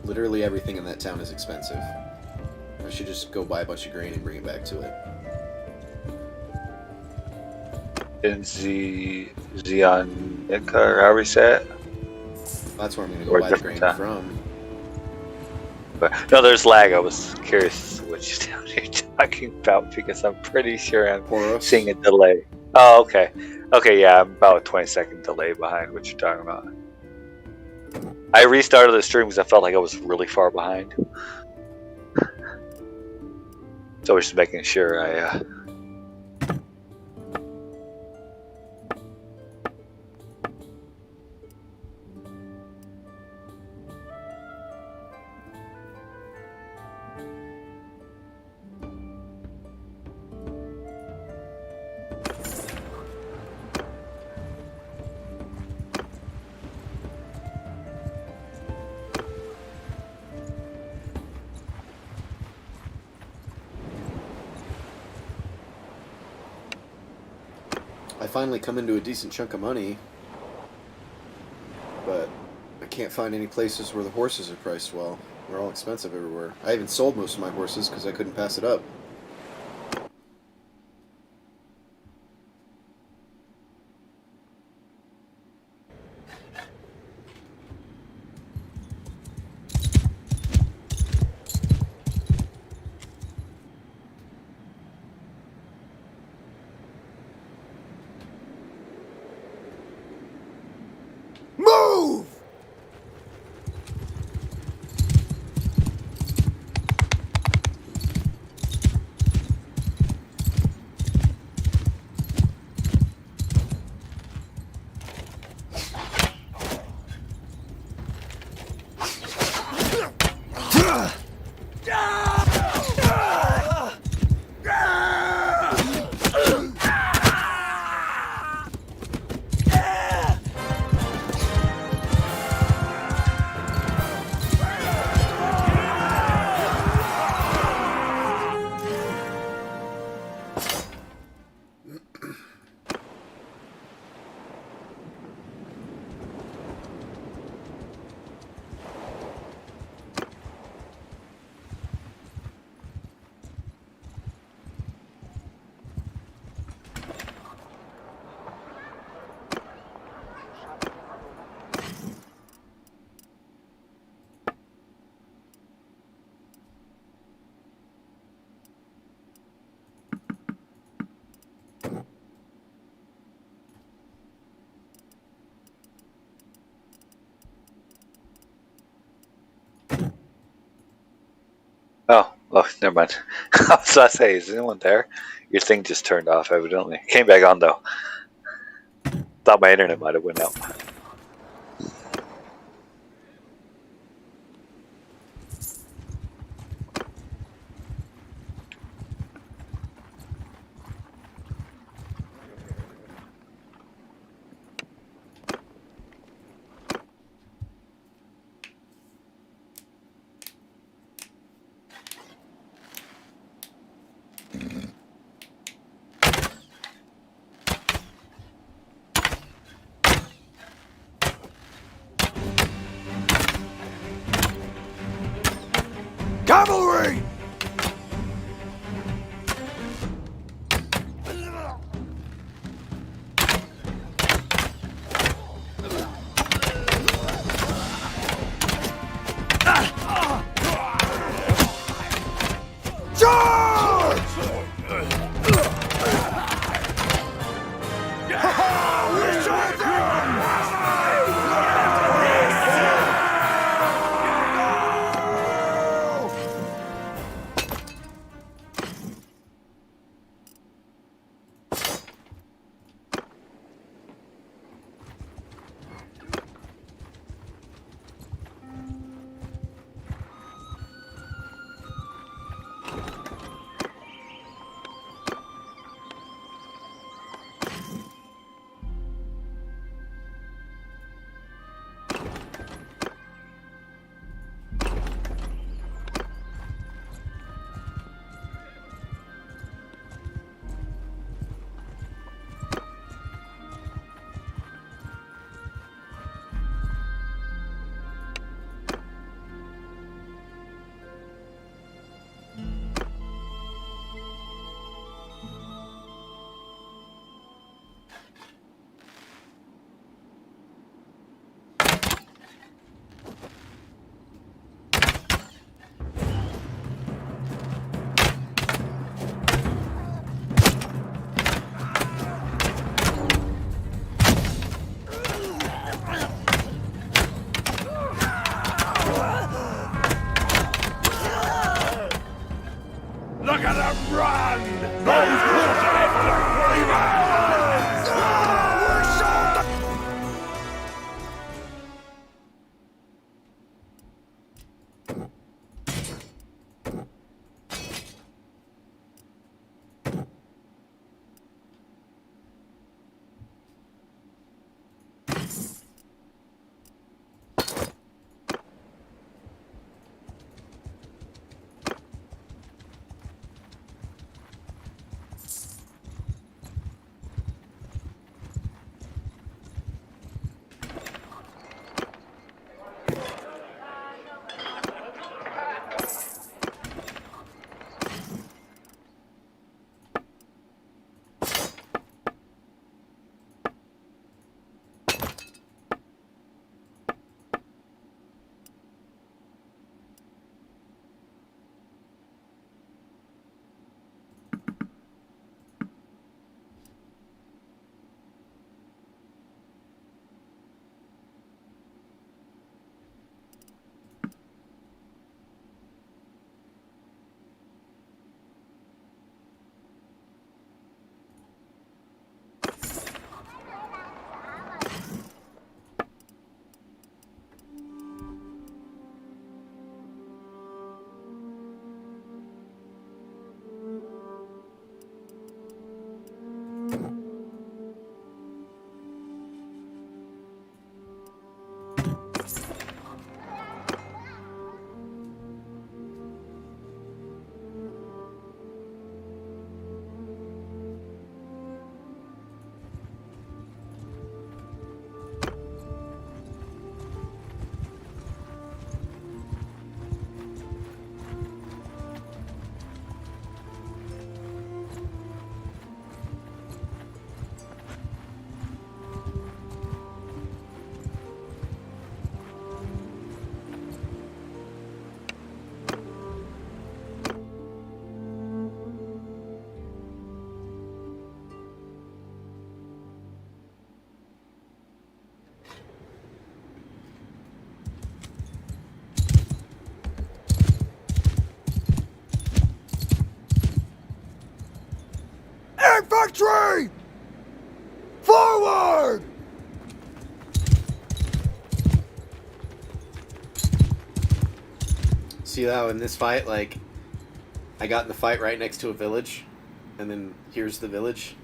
[SPEAKER 1] Literally everything in that town is expensive. I should just go buy a bunch of grain and bring it back to it.
[SPEAKER 4] In Zionica, or however you say it?
[SPEAKER 1] That's where I'm going to
[SPEAKER 4] Or
[SPEAKER 1] go buy the grain
[SPEAKER 4] different
[SPEAKER 1] from.
[SPEAKER 4] But no, there's lag. I was curious which town you're talking about because I'm pretty sure I'm
[SPEAKER 1] Poros?
[SPEAKER 4] seeing a delay. Oh, okay. Okay, yeah, I'm about a 20-second delay behind what you're talking about. I restarted the stream because I felt like I was really far behind. So I was just making sure I...
[SPEAKER 1] I finally come into a decent chunk of money, but I can't find any places where the horses are priced well. They're all expensive everywhere. I even sold most of my horses because I couldn't pass it up.
[SPEAKER 5] Move!
[SPEAKER 4] Oh, never mind. I was about to say, is anyone there? Your thing just turned off, evidently. Came back on, though. Thought my internet might have went out.
[SPEAKER 5] Infantry! Charge! We shot Look at them run! Those Infantry! Forward!
[SPEAKER 1] See how in this fight, like, I got in the fight right next to a village, and then here's the village.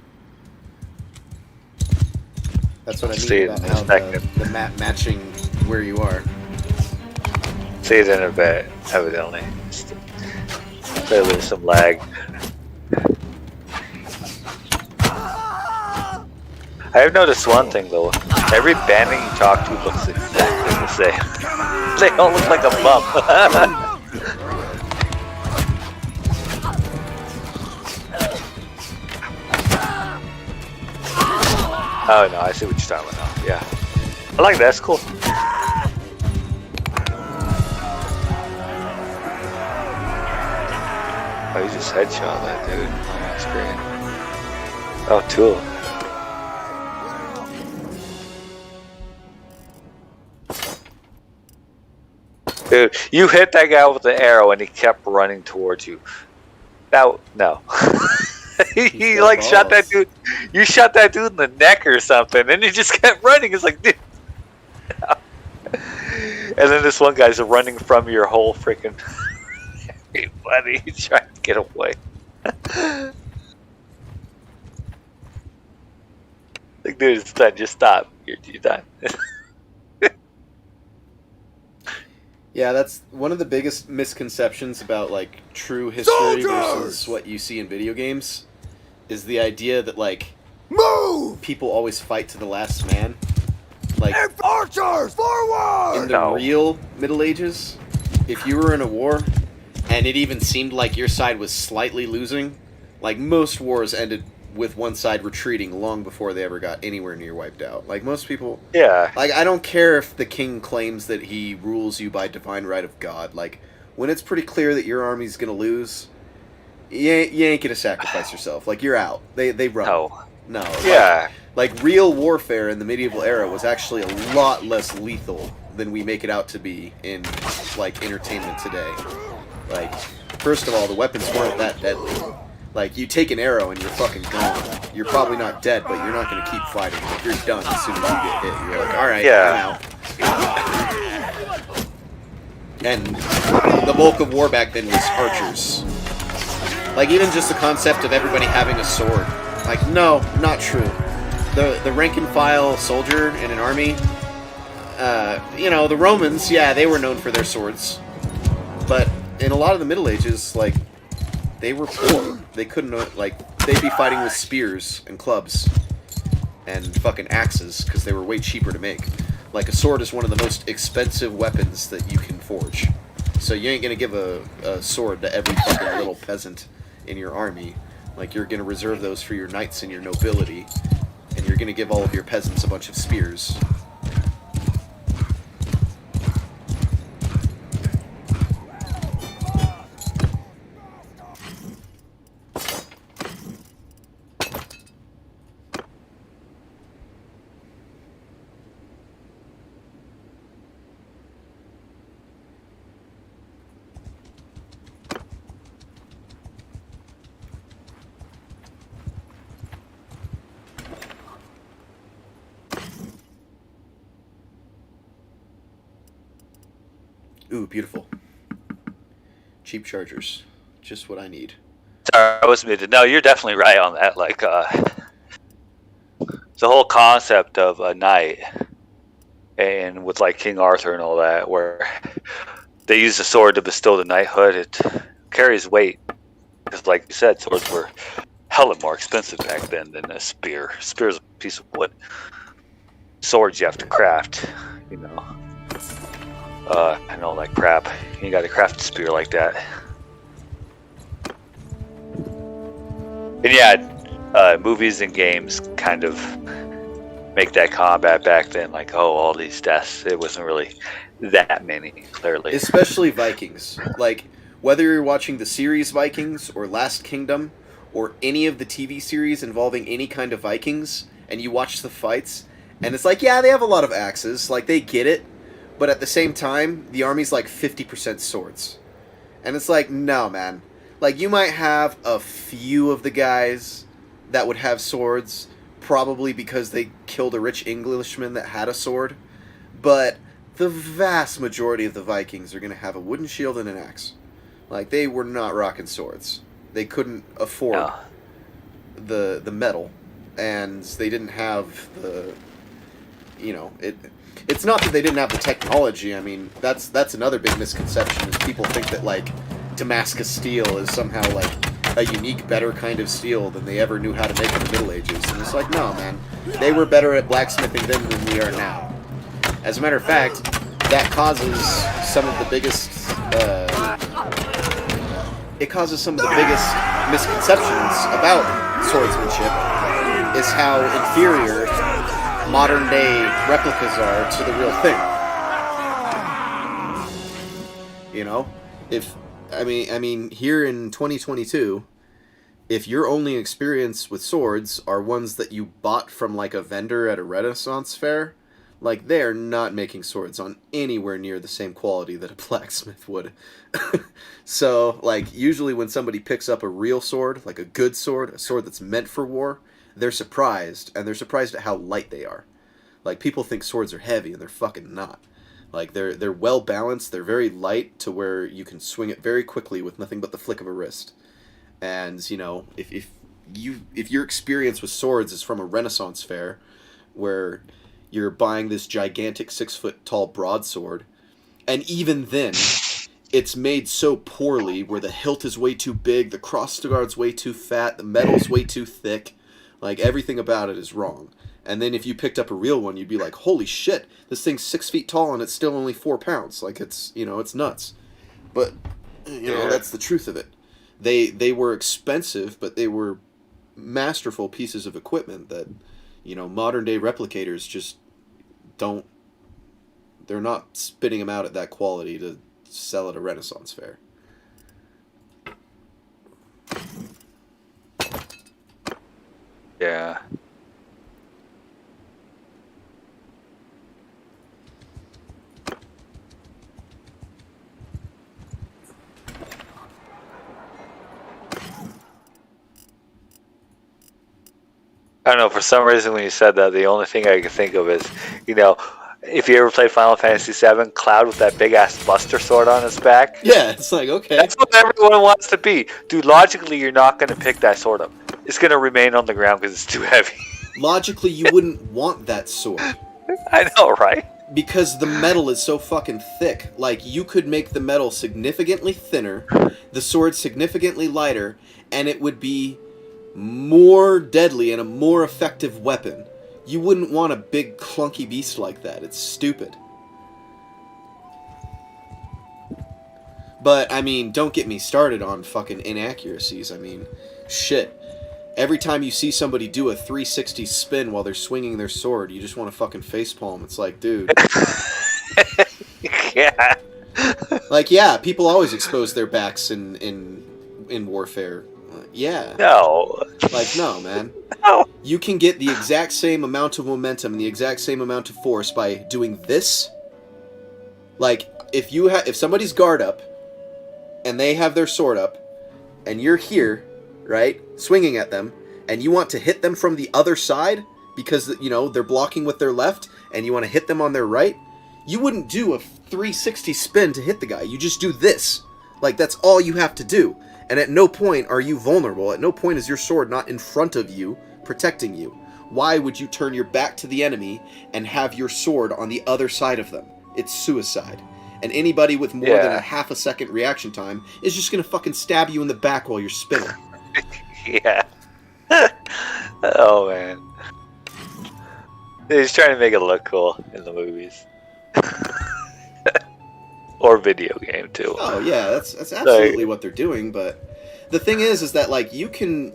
[SPEAKER 1] That's what I
[SPEAKER 4] See
[SPEAKER 1] mean
[SPEAKER 4] it
[SPEAKER 1] about
[SPEAKER 4] in a
[SPEAKER 1] how
[SPEAKER 4] second.
[SPEAKER 1] the map matching where you are.
[SPEAKER 4] See it in a bit, evidently. Clearly some lag. I have noticed one thing though. Every bandit you talk to looks exactly the same. They all look like a bum. Oh no, I see what you're talking about now. Yeah. I like that, it's cool. Oh, you just headshot that dude. Oh, that's great. Oh, Tool. Dude, you hit that guy with the arrow and he kept running towards you. No. He like
[SPEAKER 1] balls.
[SPEAKER 4] shot that dude. You shot that dude in the neck or something, and he just kept running. It's like, dude. And then this one guy's running from your whole freaking. Everybody, he's trying to get away. Like, dude, it's done. Just stop. You're done.
[SPEAKER 1] Yeah, that's one of the biggest misconceptions about like true history
[SPEAKER 5] Soldiers!
[SPEAKER 1] versus what you see in video games is the idea that like
[SPEAKER 5] Move!
[SPEAKER 1] people always fight to the last man. Like
[SPEAKER 5] Archers, forward!
[SPEAKER 1] in the
[SPEAKER 4] No.
[SPEAKER 1] real Middle Ages, if you were in a war and it even seemed like your side was slightly losing, like most wars ended with one side retreating long before they ever got anywhere near wiped out. Like most people,
[SPEAKER 4] Yeah.
[SPEAKER 1] like I don't care if the king claims that he rules you by divine right of God. Like when it's pretty clear that your army's gonna lose, you ain't gonna sacrifice yourself. Like you're out. They run.
[SPEAKER 4] No.
[SPEAKER 1] Like-
[SPEAKER 4] Yeah.
[SPEAKER 1] Like real warfare in the medieval era was actually a lot less lethal than we make it out to be in like entertainment today. Like first of all, the weapons weren't that deadly. Like you take an arrow and you're fucking gone. You're probably not dead, but you're not gonna keep fighting. Like you're done as soon as you get hit. You're like, all right,
[SPEAKER 4] Yeah.
[SPEAKER 1] I'm out. And the bulk of war back then was archers. Like even just the concept of everybody having a sword. Like no, not true. The rank and file soldier in an army, you know, the Romans, yeah, they were known for their swords. But in a lot of the Middle Ages, like, they were poor. They couldn't, like, they'd be fighting with spears and clubs and fucking axes because they were way cheaper to make. Like, a sword is one of the most expensive weapons that you can forge. So you ain't gonna give a sword to every fucking little peasant in your army. Like, you're gonna reserve those for your knights and your nobility. And you're gonna give all of your peasants a bunch of spears. Ooh, beautiful. Cheap chargers. Just what I need.
[SPEAKER 4] Sorry, I was muted. No, you're definitely right on that. Like, the whole concept of a knight, and with like King Arthur and all that, where they use the sword to bestow the knighthood, it carries weight. Because, like you said, swords were hella more expensive back then than a spear. Spear's a piece of wood. Swords you have to craft, you know, and all that crap. You got to craft a spear like that. And yeah, movies and games kind of make that combat back then like, oh, all these deaths. It wasn't really that many, clearly.
[SPEAKER 1] Especially Vikings. Like, whether you're watching the series Vikings or Last Kingdom or any of the TV series involving any kind of Vikings, and you watch the fights, and it's like, yeah, they have a lot of axes. Like, they get it. But at the same time, the army's like 50% swords. And it's like, no, man. Like, you might have a few of the guys that would have swords, probably because they killed a rich Englishman that had a sword. But the vast majority of the Vikings are going to have a wooden shield and an axe. Like, they were not rocking swords. They couldn't afford the metal. And they didn't have the... You know, it's not that they didn't have the technology. I mean, that's another big misconception, is people think that, like, Damascus steel is somehow, like, a unique, better kind of steel than they ever knew how to make in the Middle Ages. And it's like, no, man. They were better at blacksmithing then than we are now. As a matter of fact, that causes some of the biggest... it causes some of the biggest misconceptions about swordsmanship. is how inferior modern day replicas are to the real thing. You know, I mean, here in 2022, if your only experience with swords are ones that you bought from like a vendor at a Renaissance fair, like they're not making swords on anywhere near the same quality that a blacksmith would. So, like, usually when somebody picks up a real sword, like a good sword, a sword that's meant for war, they're surprised, and they're surprised at how light they are. Like, people think swords are heavy, and they're fucking not. Like, they're well balanced, they're very light to where you can swing it very quickly with nothing but the flick of a wrist. And, you know, if your experience with swords is from a Renaissance fair, where you're buying this gigantic 6-foot-tall broadsword, and even then, it's made so poorly, where the hilt is way too big, the crossguard's way too fat, the metal's way too thick, like, everything about it is wrong. And then if you picked up a real one, you'd be like, holy shit, this thing's 6 feet tall and it's still only 4 pounds. Like, it's, you know, it's nuts. But, you know, that's the truth of it. They were expensive, but they were masterful pieces of equipment that, you know, modern day replicators just don't, they're not spitting them out at that quality to sell at a Renaissance fair.
[SPEAKER 4] Yeah. I don't know, for some reason when you said that, the only thing I could think of is, you know, if you ever played Final Fantasy VII, Cloud with that big-ass Buster Sword on his back.
[SPEAKER 1] Yeah, it's like, okay.
[SPEAKER 4] That's what everyone wants to be. Dude, logically, you're not going to pick that sword up. It's going to remain on the ground because it's too heavy.
[SPEAKER 1] Logically, you wouldn't want that sword.
[SPEAKER 4] I know, right?
[SPEAKER 1] Because the metal is so fucking thick. Like, you could make the metal significantly thinner, the sword significantly lighter, and it would be more deadly and a more effective weapon. You wouldn't want a big clunky beast like that. It's stupid. But, I mean, don't get me started on fucking inaccuracies. I mean, shit. Every time you see somebody do a 360 spin while they're swinging their sword, you just want to fucking facepalm. It's like, dude.
[SPEAKER 4] Yeah.
[SPEAKER 1] Like, yeah, people always expose their backs in warfare. Yeah.
[SPEAKER 4] No.
[SPEAKER 1] Like, no, man.
[SPEAKER 4] No.
[SPEAKER 1] You can get the exact same amount of momentum and the exact same amount of force by doing this. Like, if somebody's guard up, and they have their sword up, and you're here, right, swinging at them, and you want to hit them from the other side, because, you know, they're blocking with their left, and you want to hit them on their right, you wouldn't do a 360 spin to hit the guy. You just do this. Like, that's all you have to do. And at no point are you vulnerable. At no point is your sword not in front of you, protecting you. Why would you turn your back to the enemy and have your sword on the other side of them? It's suicide. And anybody with more than a half a second reaction time is just gonna fucking stab you in the back while you're spinning.
[SPEAKER 4] Yeah. Oh, man. He's trying to make it look cool in the movies. Or video game too.
[SPEAKER 1] Oh yeah, that's absolutely what they're doing. But the thing is that like you can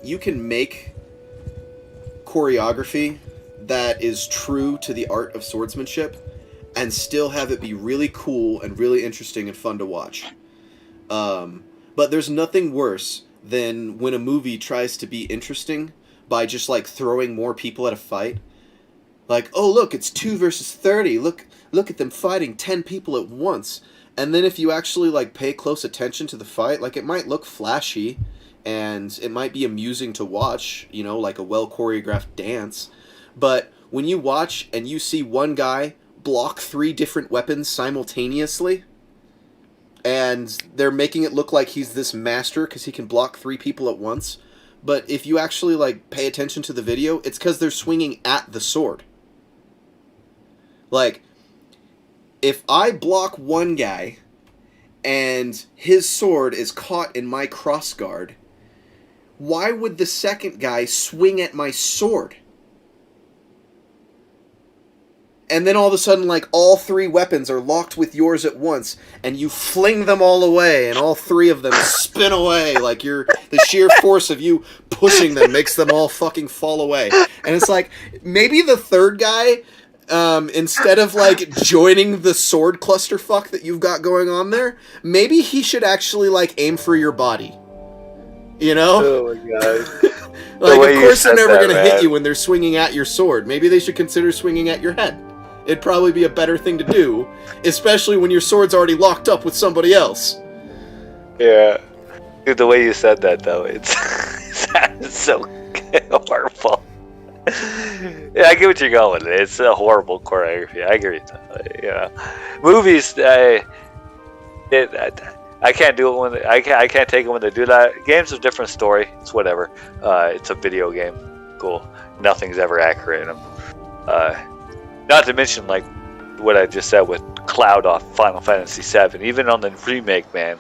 [SPEAKER 1] make choreography that is true to the art of swordsmanship, and still have it be really cool and really interesting and fun to watch. But there's nothing worse than when a movie tries to be interesting by just like throwing more people at a fight. Like, oh look, it's 2 versus 30. Look at them fighting 10 people at once. And then if you actually, like, pay close attention to the fight, like, it might look flashy, and it might be amusing to watch, you know, like a well-choreographed dance. But when you watch and you see one guy block 3 different weapons simultaneously, and they're making it look like he's this master because he can block 3 people at once, but if you actually, like, pay attention to the video, it's because they're swinging at the sword. Like, if I block one guy and his sword is caught in my crossguard, why would the second guy swing at my sword? And then all of a sudden, like, all 3 weapons are locked with yours at once, and you fling them all away, and all 3 of them spin away, like the sheer force of you pushing them makes them all fucking fall away. And it's like, maybe the third guy, instead of like joining the sword clusterfuck that you've got going on there, maybe he should actually like aim for your body. You know?
[SPEAKER 4] Oh my god.
[SPEAKER 1] Like, of course they're never going to hit you when they're swinging at your sword. Maybe they should consider swinging at your head. It'd probably be a better thing to do, especially when your sword's already locked up with somebody else.
[SPEAKER 4] Yeah. Dude, the way you said that, though, it sounds so horrible. Yeah, I get what you're going. It's a horrible choreography. I agree. Yeah, movies. I can't do it when I can't take it when they do that. Games are a different story. It's whatever. It's a video game. Cool. Nothing's ever accurate in them. Not to mention like what I just said with Cloud off Final Fantasy VII. Even on the remake, man,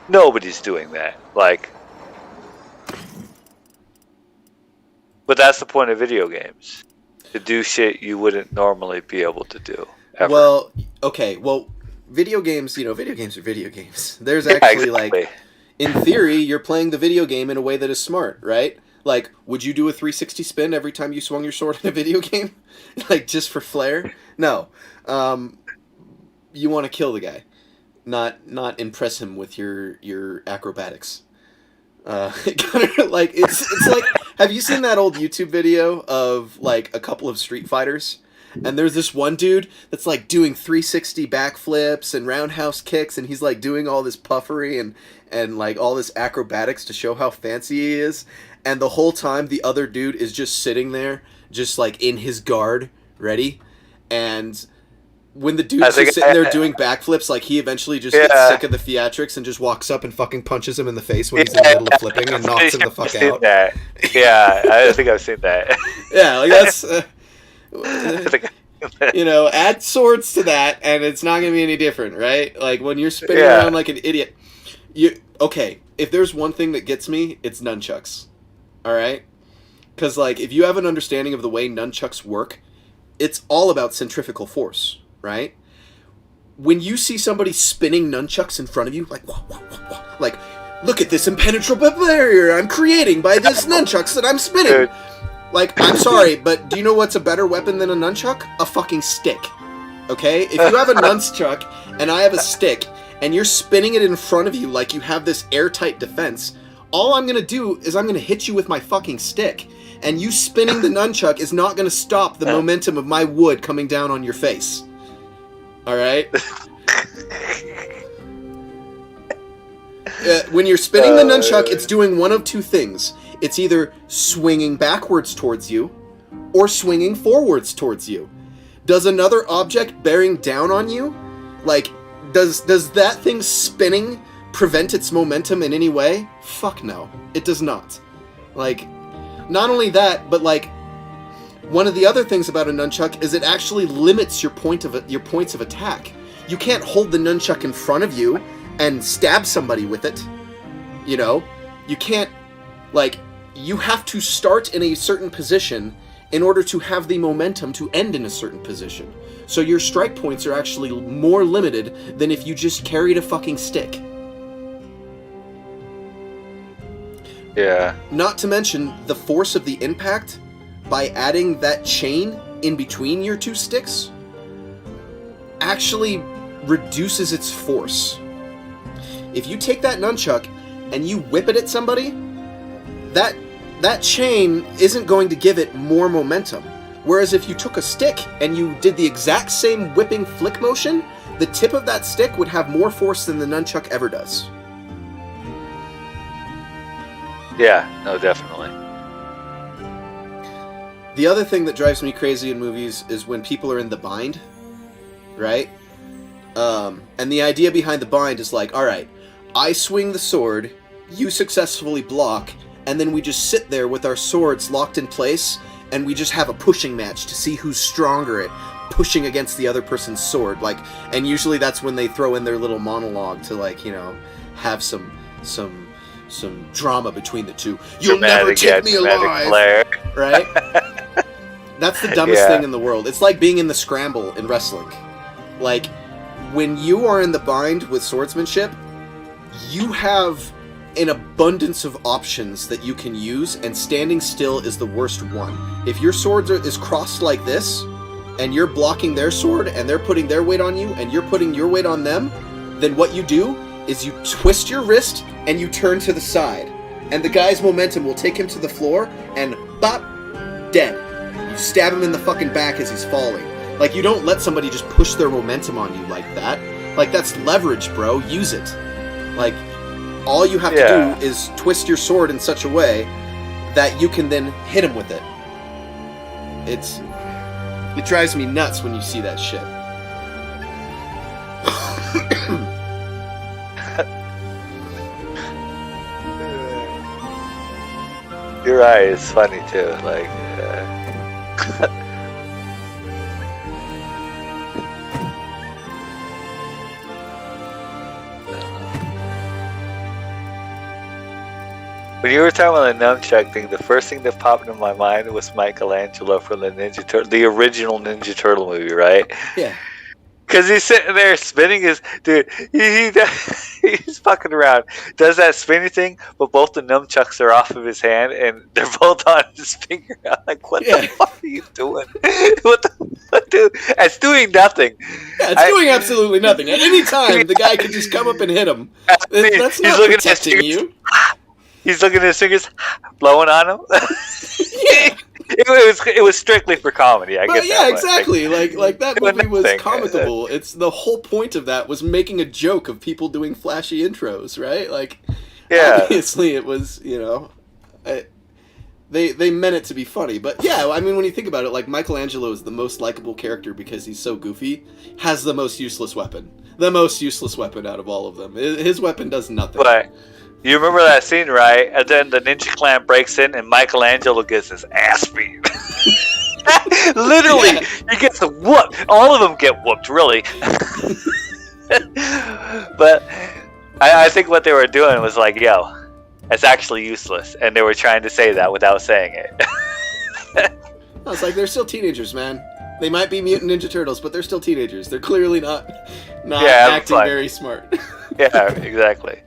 [SPEAKER 4] nobody's doing that. Like, but that's the point of video games. To do shit you wouldn't normally be able to do. Ever.
[SPEAKER 1] Well, okay. Well, video games, video games are video games. There's actually, like, in theory, you're playing the video game in a way that is smart, right? Like, would you do a 360 spin every time you swung your sword in a video game? Like, just for flair? No. You want to kill the guy, not impress him with your acrobatics. Like, it's like, have you seen that old YouTube video of, like, a couple of Street Fighters? And there's this one dude that's like doing 360 backflips and roundhouse kicks, and he's like doing all this puffery and like all this acrobatics to show how fancy he is. And the whole time the other dude is just sitting there, just like in his guard, ready. And when the dude's just sitting there doing backflips, like he eventually just gets sick of the theatrics and just walks up and fucking punches him in the face when he's in the middle of flipping and knocks him the fuck out.
[SPEAKER 4] That. Yeah, I think I've seen that.
[SPEAKER 1] Yeah, like that's... add swords to that, and it's not going to be any different, right? Like, when you're spinning around like an idiot... Okay, if there's one thing that gets me, it's nunchucks. Alright? Because, like, if you have an understanding of the way nunchucks work, it's all about centrifugal force, right? When you see somebody spinning nunchucks in front of you, like, wah, wah, wah, wah, like, look at this impenetrable barrier I'm creating by this nunchucks that I'm spinning! Dude. Like, I'm sorry, but do you know what's a better weapon than a nunchuck? A fucking stick. Okay? If you have a nunchuck and I have a stick, and you're spinning it in front of you like you have this airtight defense, all I'm gonna do is I'm gonna hit you with my fucking stick. And you spinning the nunchuck is not gonna stop the momentum of my wood coming down on your face. Alright? When you're spinning the nunchuck, it's doing one of two things. It's either swinging backwards towards you, or swinging forwards towards you. Does another object bearing down on you, like, does that thing spinning prevent its momentum in any way? Fuck no. It does not. Like, not only that, but like, one of the other things about a nunchuck is it actually limits your points of attack. You can't hold the nunchuck in front of you and stab somebody with it. You can't, like, you have to start in a certain position in order to have the momentum to end in a certain position. So your strike points are actually more limited than if you just carried a fucking stick.
[SPEAKER 4] Yeah.
[SPEAKER 1] Not to mention the force of the impact by adding that chain in between your two sticks actually reduces its force. If you take that nunchuck and you whip it at somebody, that chain isn't going to give it more momentum. Whereas if you took a stick and you did the exact same whipping flick motion, the tip of that stick would have more force than the nunchuck ever does.
[SPEAKER 4] Yeah, no, definitely.
[SPEAKER 1] The other thing that drives me crazy in movies is when people are in the bind, right? And the idea behind the bind is like, alright, I swing the sword, you successfully block, and then we just sit there with our swords locked in place, and we just have a pushing match to see who's stronger at pushing against the other person's sword. Like, and usually that's when they throw in their little monologue to, like, have some drama between the two. You'll never take me alive, right? That's the dumbest thing in the world. It's like being in the scramble in wrestling. Like, when you are in the bind with swordsmanship, you have an abundance of options that you can use, and standing still is the worst one. If your sword is crossed like this, and you're blocking their sword, and they're putting their weight on you, and you're putting your weight on them, then what you do is you twist your wrist, and you turn to the side. And the guy's momentum will take him to the floor, and bop, dead. You stab him in the fucking back as he's falling. Like, you don't let somebody just push their momentum on you like that. Like, that's leverage, bro. Use it. Like, all you have to do is twist your sword in such a way that you can then hit him with it. It drives me nuts when you see that shit.
[SPEAKER 4] You're right, it's funny too. Like, when you were talking about the nunchuck thing, the first thing that popped into my mind was Michelangelo from the original Ninja Turtle movie, right?
[SPEAKER 1] Yeah.
[SPEAKER 4] Because he's sitting there spinning his... Dude, he's fucking around. Does that spinning thing, but both the nunchucks are off of his hand, and they're both on his finger. I'm like, what the fuck are you doing? What the fuck, dude? It's doing nothing.
[SPEAKER 1] Yeah, it's doing absolutely nothing. At any time, the guy could just come up and hit him. That's not protecting you.
[SPEAKER 4] He's looking at his fingers, blowing on him.
[SPEAKER 1] Yeah.
[SPEAKER 4] It was strictly for comedy. I guess.
[SPEAKER 1] Yeah, exactly. Like that movie was comical. It's the whole point of that was making a joke of people doing flashy intros, right? Like, obviously it was, they meant it to be funny. But yeah, I mean, when you think about it, like Michelangelo is the most likable character because he's so goofy. Has the most useless weapon. The most useless weapon out of all of them. His weapon does nothing.
[SPEAKER 4] But you remember that scene, right? And then the Ninja Clan breaks in, and Michelangelo gets his ass beat. Literally, he gets whooped. All of them get whooped, really. But I think what they were doing was like, yo, it's actually useless. And they were trying to say that without saying it.
[SPEAKER 1] It's like, they're still teenagers, man. They might be Mutant Ninja Turtles, but they're still teenagers. They're clearly not acting very smart.
[SPEAKER 4] Yeah, exactly.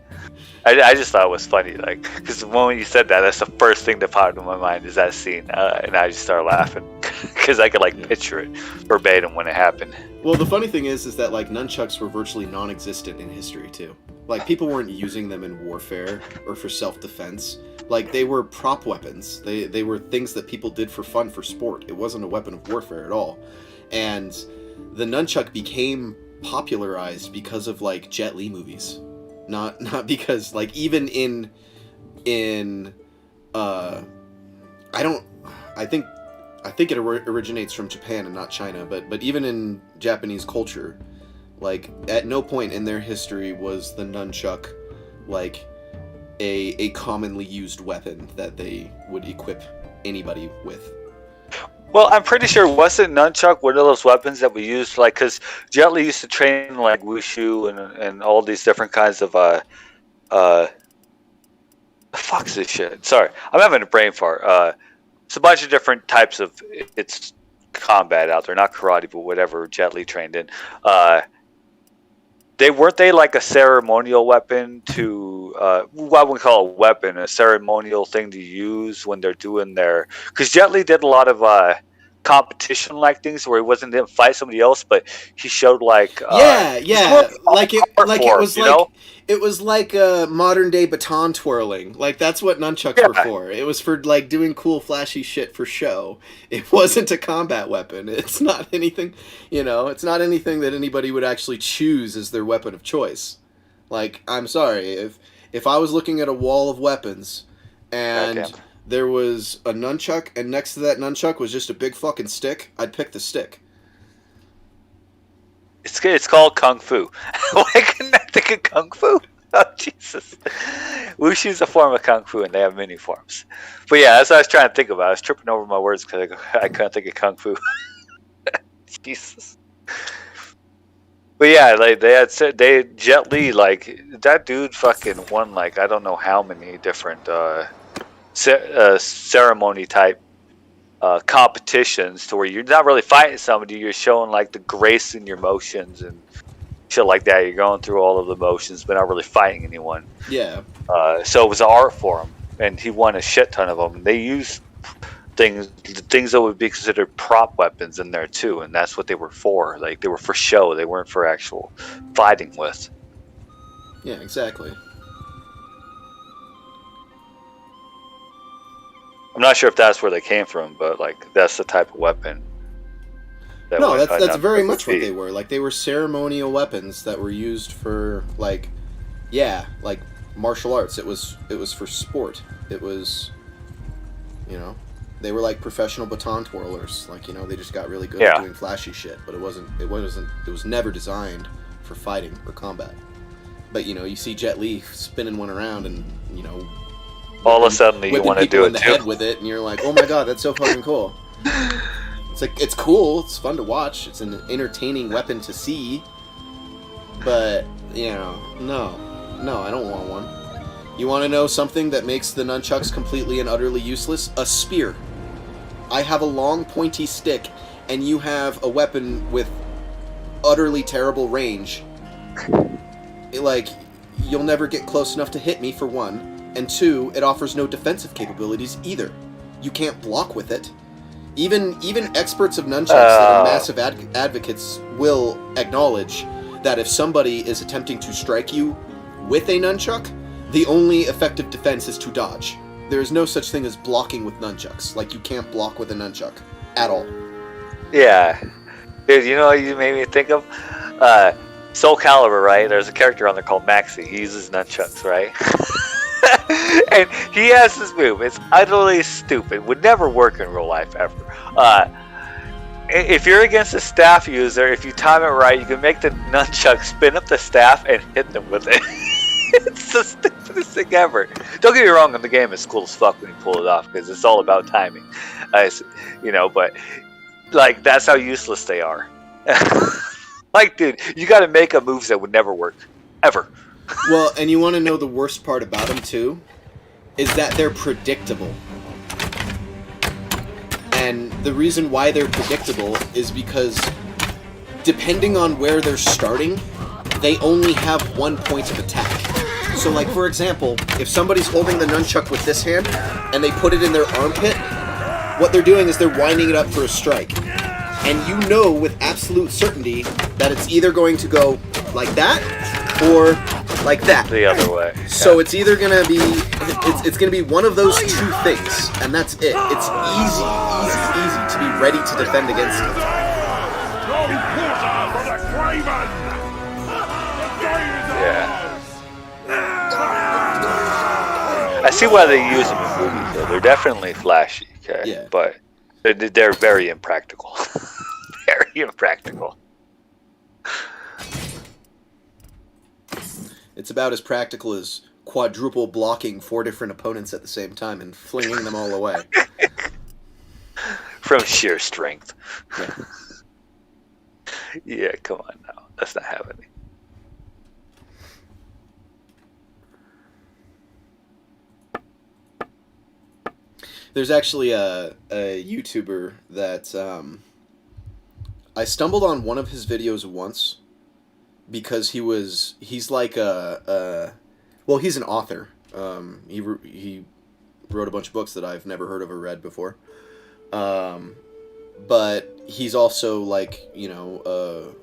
[SPEAKER 4] I just thought it was funny, like, because the moment you said that, that's the first thing that popped in my mind is that scene, and I just started laughing because I could picture it verbatim when it happened.
[SPEAKER 1] Well, the funny thing is that like nunchucks were virtually non-existent in history too. Like, people weren't using them in warfare or for self-defense. Like, they were prop weapons. They were things that people did for fun, for sport. It wasn't a weapon of warfare at all. And the nunchuck became popularized because of like Jet Li movies. Not because, like, even in I think it originates from Japan and not China, but even in Japanese culture, like, at no point in their history was the nunchuck like a commonly used weapon that they would equip anybody with.
[SPEAKER 4] Well, I'm pretty sure wasn't nunchuck one of those weapons that we used, like, because Jet Li used to train like wushu and all these different kinds of fuck's this shit. Sorry, I'm having a brain fart. It's a bunch of different types of it's combat out there, not karate, but whatever Jet Li trained in. They weren't like a ceremonial weapon to what we call a weapon, a ceremonial thing to use when they're doing their, because Jet Li did a lot of competition like things where he didn't fight somebody else, but he showed like
[SPEAKER 1] it was like a modern day baton twirling. Like, that's what nunchucks were for. It was for like doing cool flashy shit for show. It wasn't a combat weapon. It's not anything, it's not anything that anybody would actually choose as their weapon of choice. Like, I'm sorry, if I was looking at a wall of weapons and there was a nunchuck, and next to that nunchuck was just a big fucking stick, I'd pick the stick.
[SPEAKER 4] It's called Kung Fu. Why couldn't I think of Kung Fu? Oh, Jesus. Wushu's a form of Kung Fu, and they have many forms. But yeah, that's what I was trying to think about. I was tripping over my words because I couldn't think of Kung Fu. Jesus. But yeah, like they had said, Jet Li, like, that dude fucking won, like, I don't know how many different ceremony type competitions to where you're not really fighting somebody, you're showing like the grace in your motions and shit like that. You're going through all of the motions, but not really fighting anyone.
[SPEAKER 1] Yeah.
[SPEAKER 4] So it was an art form, and he won a shit ton of them. They used things that would be considered prop weapons in there too, and that's what they were for. Like, they were for show. They weren't for actual fighting with.
[SPEAKER 1] Yeah, exactly.
[SPEAKER 4] I'm not sure if that's where they came from, but like that's the type of weapon.
[SPEAKER 1] No, that's very much what they were. Like, they were ceremonial weapons that were used for, like, like martial arts. It was for sport. It was, you know, they were like professional baton twirlers. Like, you know, they just got really good at doing flashy shit. But it was never designed for fighting or combat. But, you know, you see Jet Li spinning one around, and, you know,
[SPEAKER 4] all of a sudden you want to do it
[SPEAKER 1] in the head with it, and you're like, oh my god, that's so fucking cool. It's like, it's cool, it's fun to watch, it's an entertaining weapon to see, but, you know, no, I don't want one. You want to know something that makes the nunchucks completely and utterly useless? A spear. I have a long pointy stick, and you have a weapon with utterly terrible range. Like, you'll never get close enough to hit me, for one. And two, it offers no defensive capabilities either. You can't block with it. Even experts of nunchucks that are massive advocates will acknowledge that if somebody is attempting to strike you with a nunchuck, the only effective defense is to dodge. There is no such thing as blocking with nunchucks. Like, you can't block with a nunchuck at all.
[SPEAKER 4] Yeah. Dude, you know what you made me think of? Soul Calibur, right? There's a character on there called Maxi. He uses nunchucks, right? And he has this move. It's utterly stupid. Would never work in real life ever. If you're against a staff user, if you time it right, you can make the nunchuck spin up the staff and hit them with it. It's the stupidest thing ever. Don't get me wrong, in the game it's cool as fuck when you pull it off, because it's all about timing. You know, but like, that's how useless they are. Like, dude, you got to make up moves that would never work ever.
[SPEAKER 1] Well, and you want to know the worst part about them too, is that they're predictable. And the reason why they're predictable is because, depending on where they're starting, they only have 1 point of attack. So, like, for example, if somebody's holding the nunchuck with this hand, and they put it in their armpit, what they're doing is they're winding it up for a strike. And you know with absolute certainty that it's either going to go like that, or like that.
[SPEAKER 4] The other way.
[SPEAKER 1] So it's either gonna be, it's gonna be one of those two things, and that's it. It's easy to be ready to defend against it.
[SPEAKER 4] Yeah. I see why they use them in movies, though. They're definitely flashy, okay?
[SPEAKER 1] Yeah.
[SPEAKER 4] But they're very impractical. Very impractical.
[SPEAKER 1] It's about as practical as quadruple blocking 4 different opponents at the same time and flinging them all away.
[SPEAKER 4] From sheer strength.
[SPEAKER 1] Yeah.
[SPEAKER 4] Yeah, come on now. That's not happening.
[SPEAKER 1] There's actually a YouTuber that I stumbled on one of his videos once because he's like well, he's an author. He wrote a bunch of books that I've never heard of or read before. But he's also, like, you know,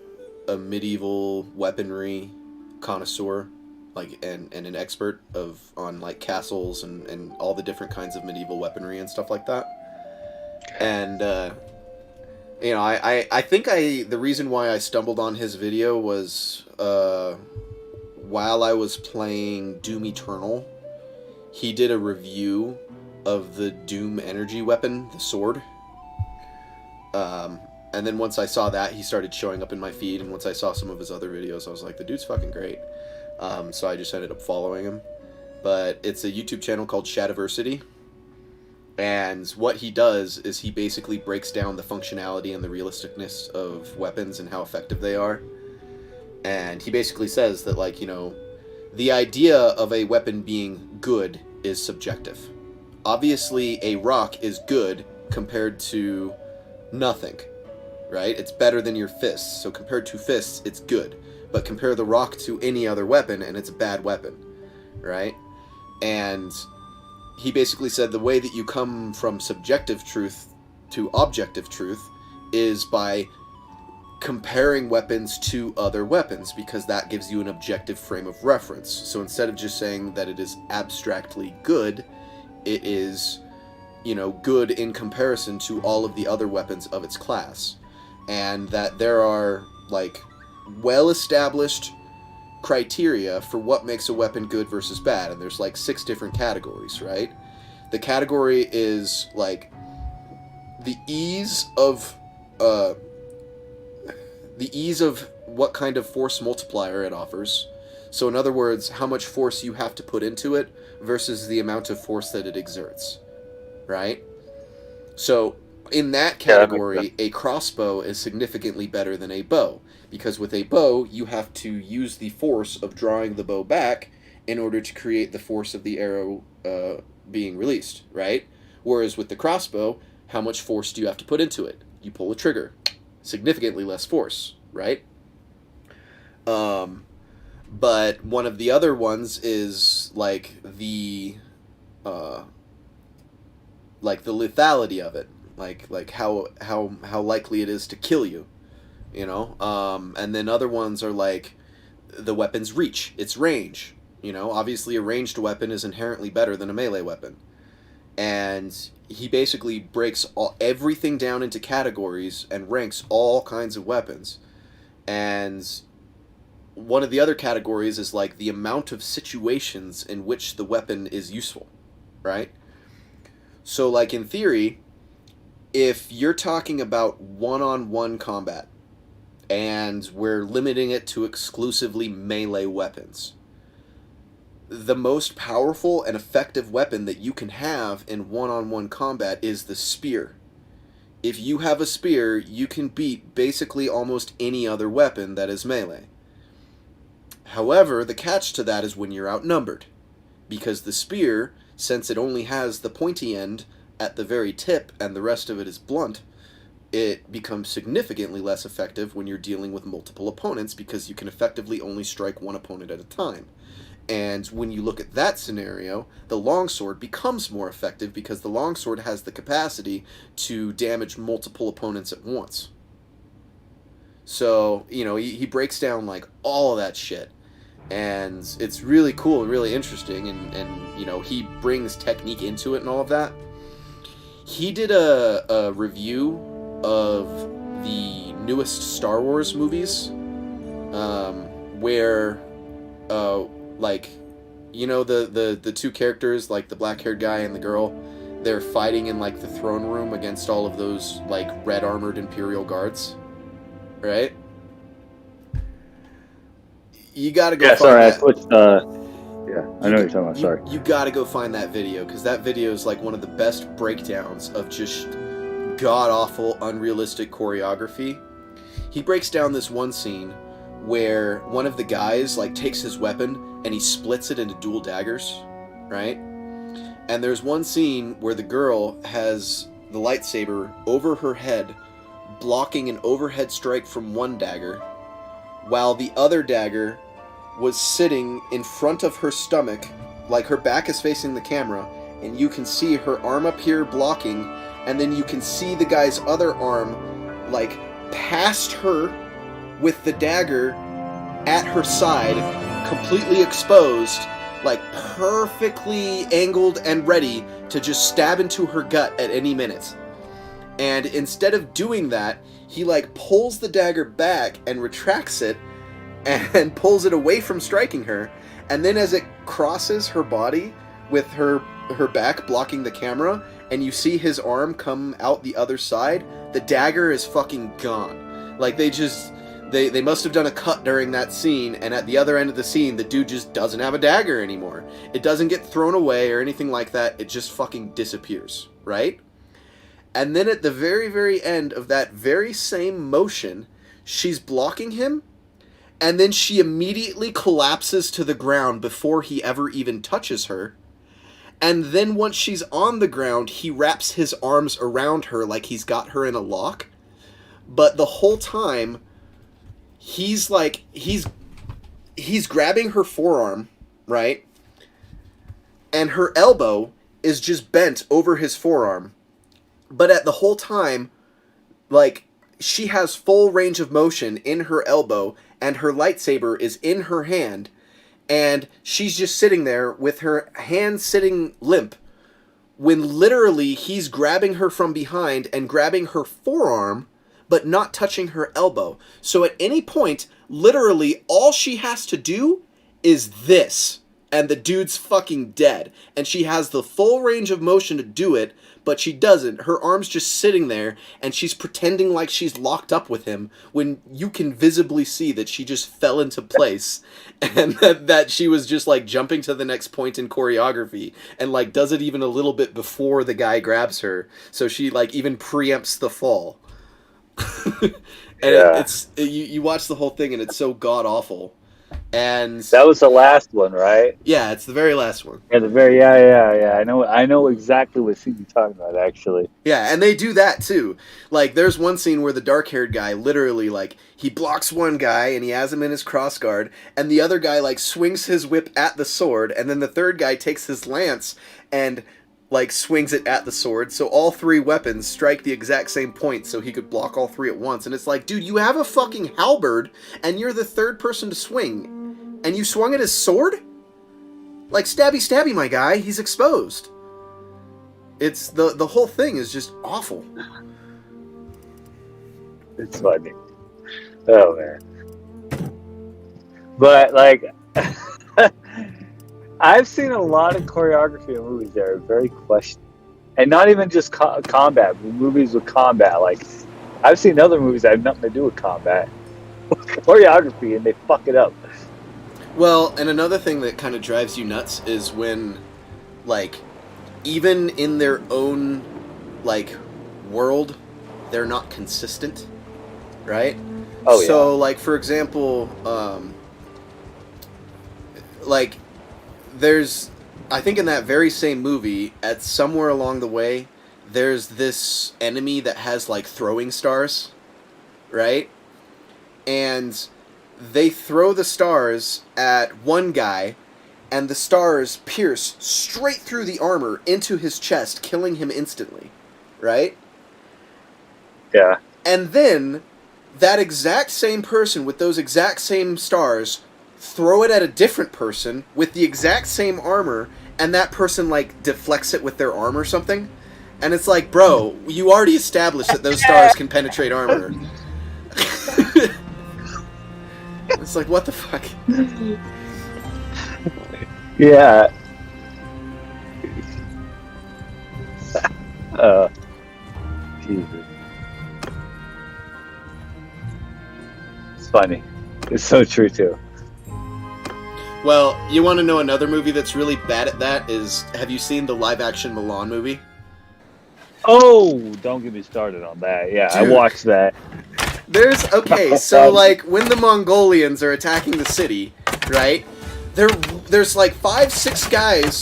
[SPEAKER 1] a medieval weaponry connoisseur, like, and an expert on like castles and all the different kinds of medieval weaponry and stuff like that. And you know, I think the reason why I stumbled on his video was while I was playing Doom Eternal, he did a review of the Doom energy weapon, the sword. And then once I saw that, he started showing up in my feed, and once I saw some of his other videos, I was like, the dude's fucking great. So I just ended up following him. But it's a YouTube channel called Shadiversity. And what he does is he basically breaks down the functionality and the realisticness of weapons and how effective they are. And he basically says that, like, you know, the idea of a weapon being good is subjective. Obviously, a rock is good compared to nothing, right? It's better than your fists. So compared to fists, it's good. But compare the rock to any other weapon, and it's a bad weapon, right? And he basically said the way that you come from subjective truth to objective truth is by comparing weapons to other weapons, because that gives you an objective frame of reference. So instead of just saying that it is abstractly good, it is, you know, good in comparison to all of the other weapons of its class. And that there are, like, well-established criteria for what makes a weapon good versus bad, and there's like 6 different categories, right? The category is like the ease of what kind of force multiplier it offers. So in other words, how much force you have to put into it versus the amount of force that it exerts, right? So in that category, a crossbow is significantly better than a bow, because with a bow, you have to use the force of drawing the bow back in order to create the force of the arrow being released, right? Whereas with the crossbow, how much force do you have to put into it? You pull a trigger. Significantly less force, right? But one of the other ones is like the lethality of it, like how likely it is to kill you, you know. And then other ones are like the weapon's reach, its range. You know, obviously a ranged weapon is inherently better than a melee weapon. And he basically breaks everything down into categories and ranks all kinds of weapons. And one of the other categories is like the amount of situations in which the weapon is useful, right? So like in theory, if you're talking about one-on-one combat and we're limiting it to exclusively melee weapons, the most powerful and effective weapon that you can have in one-on-one combat is the spear. If you have a spear, you can beat basically almost any other weapon that is melee. However, the catch to that is when you're outnumbered, because the spear, since it only has the pointy end at the very tip and the rest of it is blunt, it becomes significantly less effective when you're dealing with multiple opponents, because you can effectively only strike one opponent at a time. And when you look at that scenario, the longsword becomes more effective because the longsword has the capacity to damage multiple opponents at once. So, you know, he breaks down like all of that shit. And it's really cool and really interesting, and you know, he brings technique into it and all of that. He did a review of the newest Star Wars movies, where like, you know, the two characters, like the black-haired guy and the girl, they're fighting in like the throne room against all of those like red armored Imperial guards, right? You gotta go.
[SPEAKER 7] Yeah,
[SPEAKER 1] find
[SPEAKER 7] sorry,
[SPEAKER 1] that.
[SPEAKER 7] I switched. Yeah, I know what you're talking about. Sorry.
[SPEAKER 1] You gotta go find that video, because that video is like one of the best breakdowns of just god-awful, unrealistic choreography. He breaks down this one scene where one of the guys like takes his weapon and he splits it into dual daggers, right? And there's one scene where the girl has the lightsaber over her head, blocking an overhead strike from one dagger, while the other dagger was sitting in front of her stomach, like her back is facing the camera, and you can see her arm up here blocking, and then you can see the guy's other arm like past her with the dagger at her side, completely exposed, like perfectly angled and ready to just stab into her gut at any minute. And instead of doing that, he like pulls the dagger back and retracts it and pulls it away from striking her, and then as it crosses her body with her back blocking the camera and you see his arm come out the other side, the dagger is fucking gone. Like they must have done a cut during that scene, and at the other end of the scene the dude just doesn't have a dagger anymore. It doesn't get thrown away or anything like that, it just fucking disappears, right? And then at the very, very end of that very same motion, she's blocking him, and then she immediately collapses to the ground before he ever even touches her. And then once she's on the ground, he wraps his arms around her like he's got her in a lock. but the whole time he's like he's grabbing her forearm, right? And her elbow is just bent over his forearm. But at the whole time, like, she has full range of motion in her elbow, and her lightsaber is in her hand, and she's just sitting there with her hand sitting limp, when literally he's grabbing her from behind and grabbing her forearm, but not touching her elbow. So at any point, literally, all she has to do is this, and the dude's fucking dead. And she has the full range of motion to do it, but she doesn't. Her arm's just sitting there, and she's pretending like she's locked up with him, when you can visibly see that she just fell into place, and that she was just, like, jumping to the next point in choreography, and, like, does it even a little bit before the guy grabs her, so she, like, even preempts the fall. And you watch the whole thing, and it's so god-awful. And
[SPEAKER 7] That was the last one, right?
[SPEAKER 1] yeah, it's the very last one.
[SPEAKER 7] Yeah, the very yeah. I know exactly what scene you're talking about, actually.
[SPEAKER 1] Yeah, and they do that too. Like, there's one scene where the dark-haired guy literally, like, he blocks one guy and he has him in his crossguard, and the other guy, like, swings his whip at the sword, and then the third guy takes his lance and, like, swings it at the sword, so all three weapons strike the exact same point so he could block all three at once. And it's like, dude, you have a fucking halberd, and you're the third person to swing, and you swung at his sword? Like, stabby stabby, my guy, he's exposed. It's, the whole thing is just awful.
[SPEAKER 7] It's funny. Oh, man. But, like, I've seen a lot of choreography in movies that are very questionable. And not even just combat, but movies with combat. Like, I've seen other movies that have nothing to do with combat. Choreography, and they fuck it up.
[SPEAKER 1] Well, and another thing that kind of drives you nuts is when, like, even in their own, like, world, they're not consistent, right?
[SPEAKER 7] Oh, yeah.
[SPEAKER 1] So, like, for example, like, there's, I think in that very same movie, at somewhere along the way, there's this enemy that has, like, throwing stars, right? And they throw the stars at one guy, and the stars pierce straight through the armor into his chest, killing him instantly, right?
[SPEAKER 7] Yeah.
[SPEAKER 1] And then, that exact same person with those exact same stars throw it at a different person with the exact same armor, and that person, like, deflects it with their arm or something. And it's like, bro, you already established that those stars can penetrate armor. It's like, what the fuck?
[SPEAKER 7] Yeah. Jesus. It's funny. It's so true, too.
[SPEAKER 1] Well, you want to know another movie that's really bad at that is, have you seen the live-action Mulan movie?
[SPEAKER 7] Oh, don't get me started on that. Yeah,
[SPEAKER 1] Dude.
[SPEAKER 7] I watched that.
[SPEAKER 1] Okay, so, like, when the Mongolians are attacking the city, right, there's, like, 5-6 guys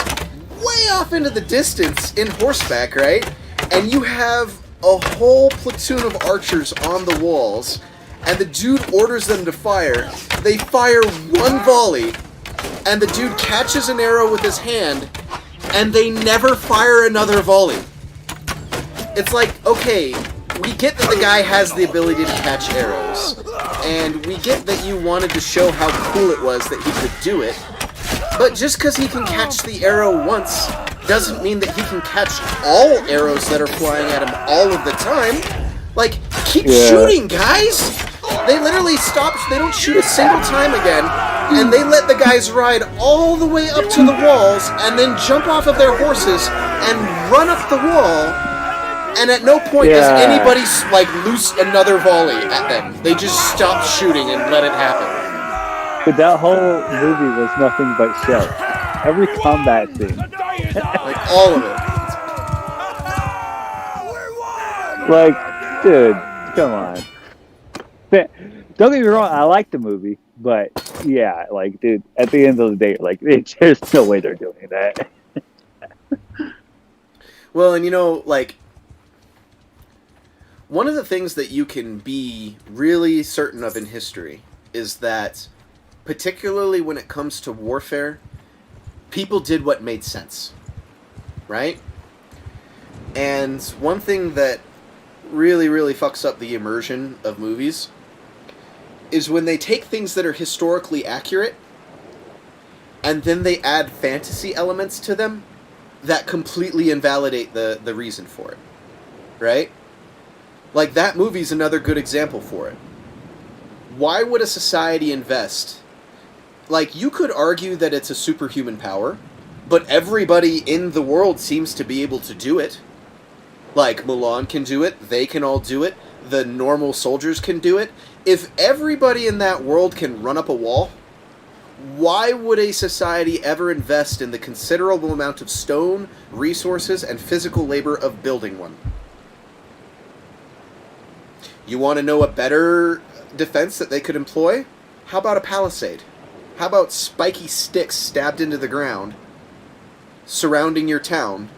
[SPEAKER 1] way off into the distance in horseback, right, and you have a whole platoon of archers on the walls, and the dude orders them to fire. They fire one volley, and the dude catches an arrow with his hand, and they never fire another volley. It's like, okay, we get that the guy has the ability to catch arrows, and we get that you wanted to show how cool it was that he could do it, but just because he can catch the arrow once doesn't mean that he can catch all arrows that are flying at him all of the time. Like, keep shooting, guys! They literally stop, they don't shoot a single time again, and they let the guys ride all the way up to the walls, and then jump off of their horses, and run up the wall, and at no point does anybody, like, loose another volley at them. They just stop shooting and let it happen.
[SPEAKER 7] But that whole movie was nothing but show. Every combat scene.
[SPEAKER 1] Like, all of it.
[SPEAKER 7] Like, dude, come on. Don't get me wrong, I like the movie, but yeah, like, dude, at the end of the day, like, there's no way they're doing that.
[SPEAKER 1] Well, and you know, like, one of the things that you can be really certain of in history is that, particularly when it comes to warfare, people did what made sense, right? And one thing that really, really fucks up the immersion of movies is when they take things that are historically accurate and then they add fantasy elements to them that completely invalidate the reason for it, right? Like, that movie's another good example for it. Why would a society invest? Like, you could argue that it's a superhuman power, but everybody in the world seems to be able to do it. Like, Mulan can do it, they can all do it, the normal soldiers can do it. If everybody in that world can run up a wall, why would a society ever invest in the considerable amount of stone, resources, and physical labor of building one? You want to know a better defense that they could employ? How about a palisade? How about spiky sticks stabbed into the ground surrounding your town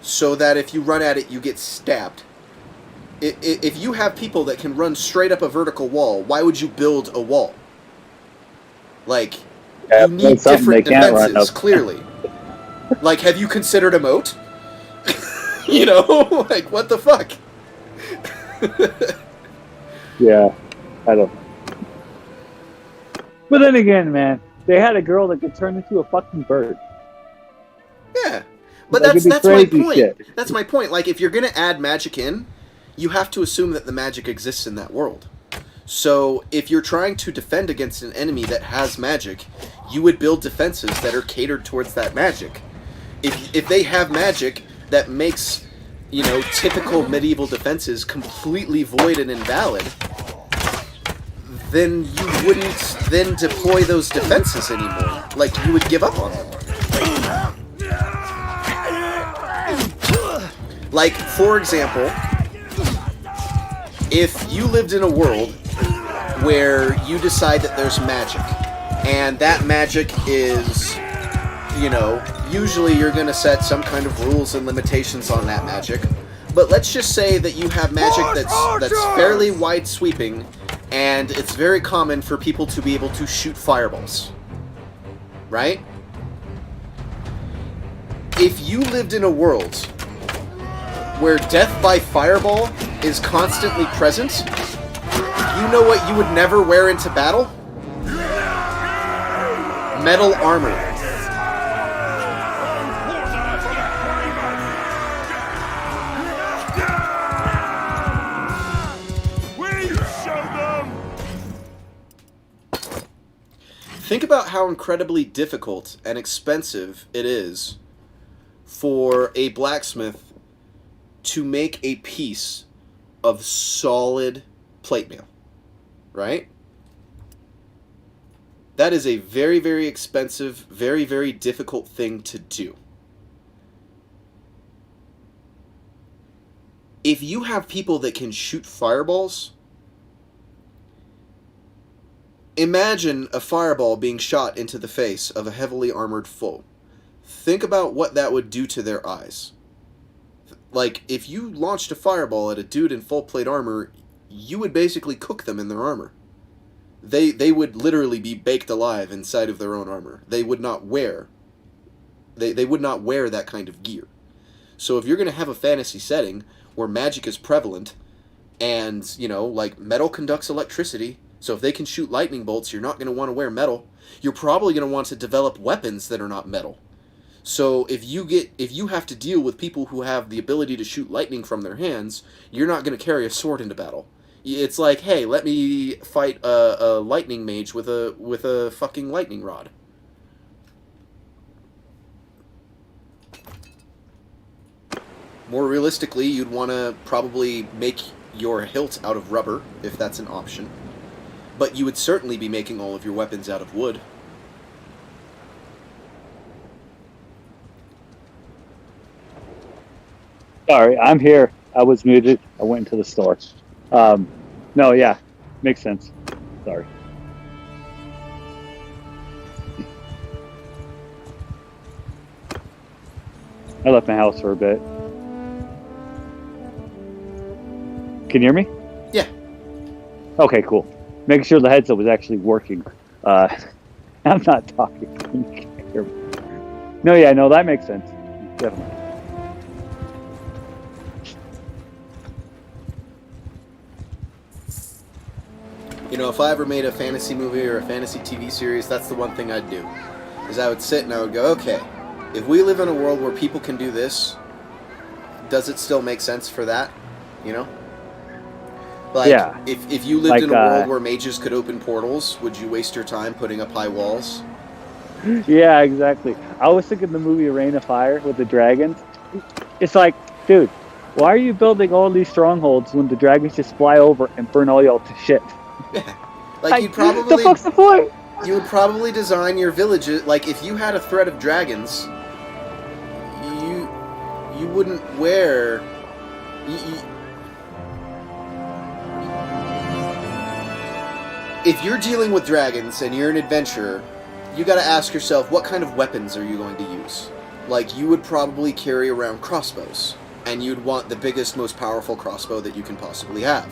[SPEAKER 1] so that if you run at it, you get stabbed? If you have people that can run straight up a vertical wall, why would you build a wall? Like, you need different defenses, clearly. Like, have you considered a moat? You know? Like, what the fuck?
[SPEAKER 7] Yeah, I don't. But then again, man, they had a girl that could turn into a fucking bird.
[SPEAKER 1] Yeah, but
[SPEAKER 7] Like,
[SPEAKER 1] that's
[SPEAKER 7] it'd be
[SPEAKER 1] my
[SPEAKER 7] crazy
[SPEAKER 1] point.
[SPEAKER 7] shit.
[SPEAKER 1] That's my point. Like, if you're gonna add magic in, you have to assume that the magic exists in that world. So, if you're trying to defend against an enemy that has magic, you would build defenses that are catered towards that magic. If they have magic that makes, you know, typical medieval defenses completely void and invalid, then you wouldn't then deploy those defenses anymore. Like, you would give up on them. Like, for example, if you lived in a world where you decide that there's magic, and that magic is, you know, usually you're going to set some kind of rules and limitations on that magic, but let's just say that you have magic that's fairly wide sweeping, and it's very common for people to be able to shoot fireballs, right? If you lived in a world where death by fireball is constantly present, you know what you would never wear into battle? Metal armor. Think about how incredibly difficult and expensive it is for a blacksmith to make a piece of solid plate mail, right? That is a very, very expensive, very, very difficult thing to do. If you have people that can shoot fireballs, imagine a fireball being shot into the face of a heavily armored foe. Think about what that would do to their eyes. Like, if you launched a fireball at a dude in full plate armor, you would basically cook them in their armor. They would literally be baked alive inside of their own armor. They would not wear they would not wear that kind of gear. So if you're going to have a fantasy setting where magic is prevalent and, you know, like, metal conducts electricity, so if they can shoot lightning bolts, you're not going to want to wear metal. You're probably going to want to develop weapons that are not metal. So if you have to deal with people who have the ability to shoot lightning from their hands, you're not going to carry a sword into battle. It's like, hey, let me fight a lightning mage with a fucking lightning rod. More realistically, you'd want to probably make your hilt out of rubber, if that's an option. But you would certainly be making all of your weapons out of wood.
[SPEAKER 7] Sorry, I'm here. I was muted. I went into the store. No, yeah, makes sense. Sorry. I left my house for a bit. Can you hear me?
[SPEAKER 1] Yeah.
[SPEAKER 7] Okay, cool. Making sure the headset was actually working. I'm not talking. You can't hear me. No, yeah, no, that makes sense. Definitely.
[SPEAKER 1] You know, if I ever made a fantasy movie or a fantasy TV series, that's the one thing I'd do. Is I would sit and I would go, okay, if we live in a world where people can do this, does it still make sense for that? You know? Like,
[SPEAKER 7] Yeah.
[SPEAKER 1] if you lived
[SPEAKER 7] Like,
[SPEAKER 1] in a world where mages could open portals, would you waste your time putting up high walls?
[SPEAKER 7] Yeah, exactly. I was thinking the movie Reign of Fire with the dragons. It's like, dude, why are you building all these strongholds when the dragons just fly over and burn all y'all to shit?
[SPEAKER 1] Yeah. Like, you'd probably...
[SPEAKER 7] The fuck's the point?
[SPEAKER 1] You would probably design your villages... Like, if you had a threat of dragons, you wouldn't wear... If you're dealing with dragons and you're an adventurer, you gotta ask yourself, what kind of weapons are you going to use? Like, you would probably carry around crossbows, and you'd want the biggest, most powerful crossbow that you can possibly have,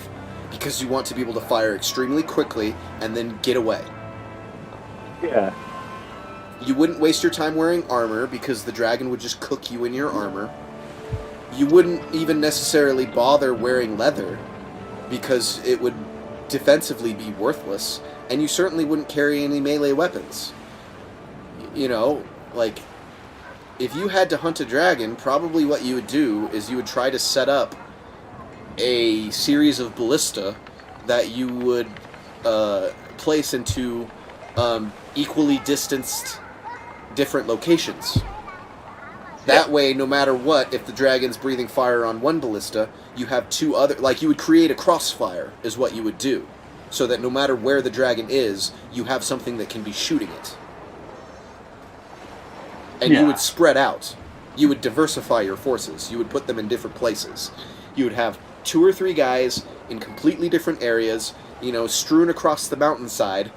[SPEAKER 1] because you want to be able to fire extremely quickly and then get away.
[SPEAKER 7] Yeah.
[SPEAKER 1] You wouldn't waste your time wearing armor, because the dragon would just cook you in your armor. You wouldn't even necessarily bother wearing leather, because it would defensively be worthless, and you certainly wouldn't carry any melee weapons. You know, like, if you had to hunt a dragon, probably what you would do is you would try to set up a series of ballista that you would place into equally distanced different locations. That way, no matter what, if the dragon's breathing fire on one ballista, you have two other... Like, you would create a crossfire, is what you would do. So that no matter where the dragon is, you have something that can be shooting it. And you would spread out. You would diversify your forces. You would put them in different places. You would have 2 or 3 guys in completely different areas, you know, strewn across the mountainside.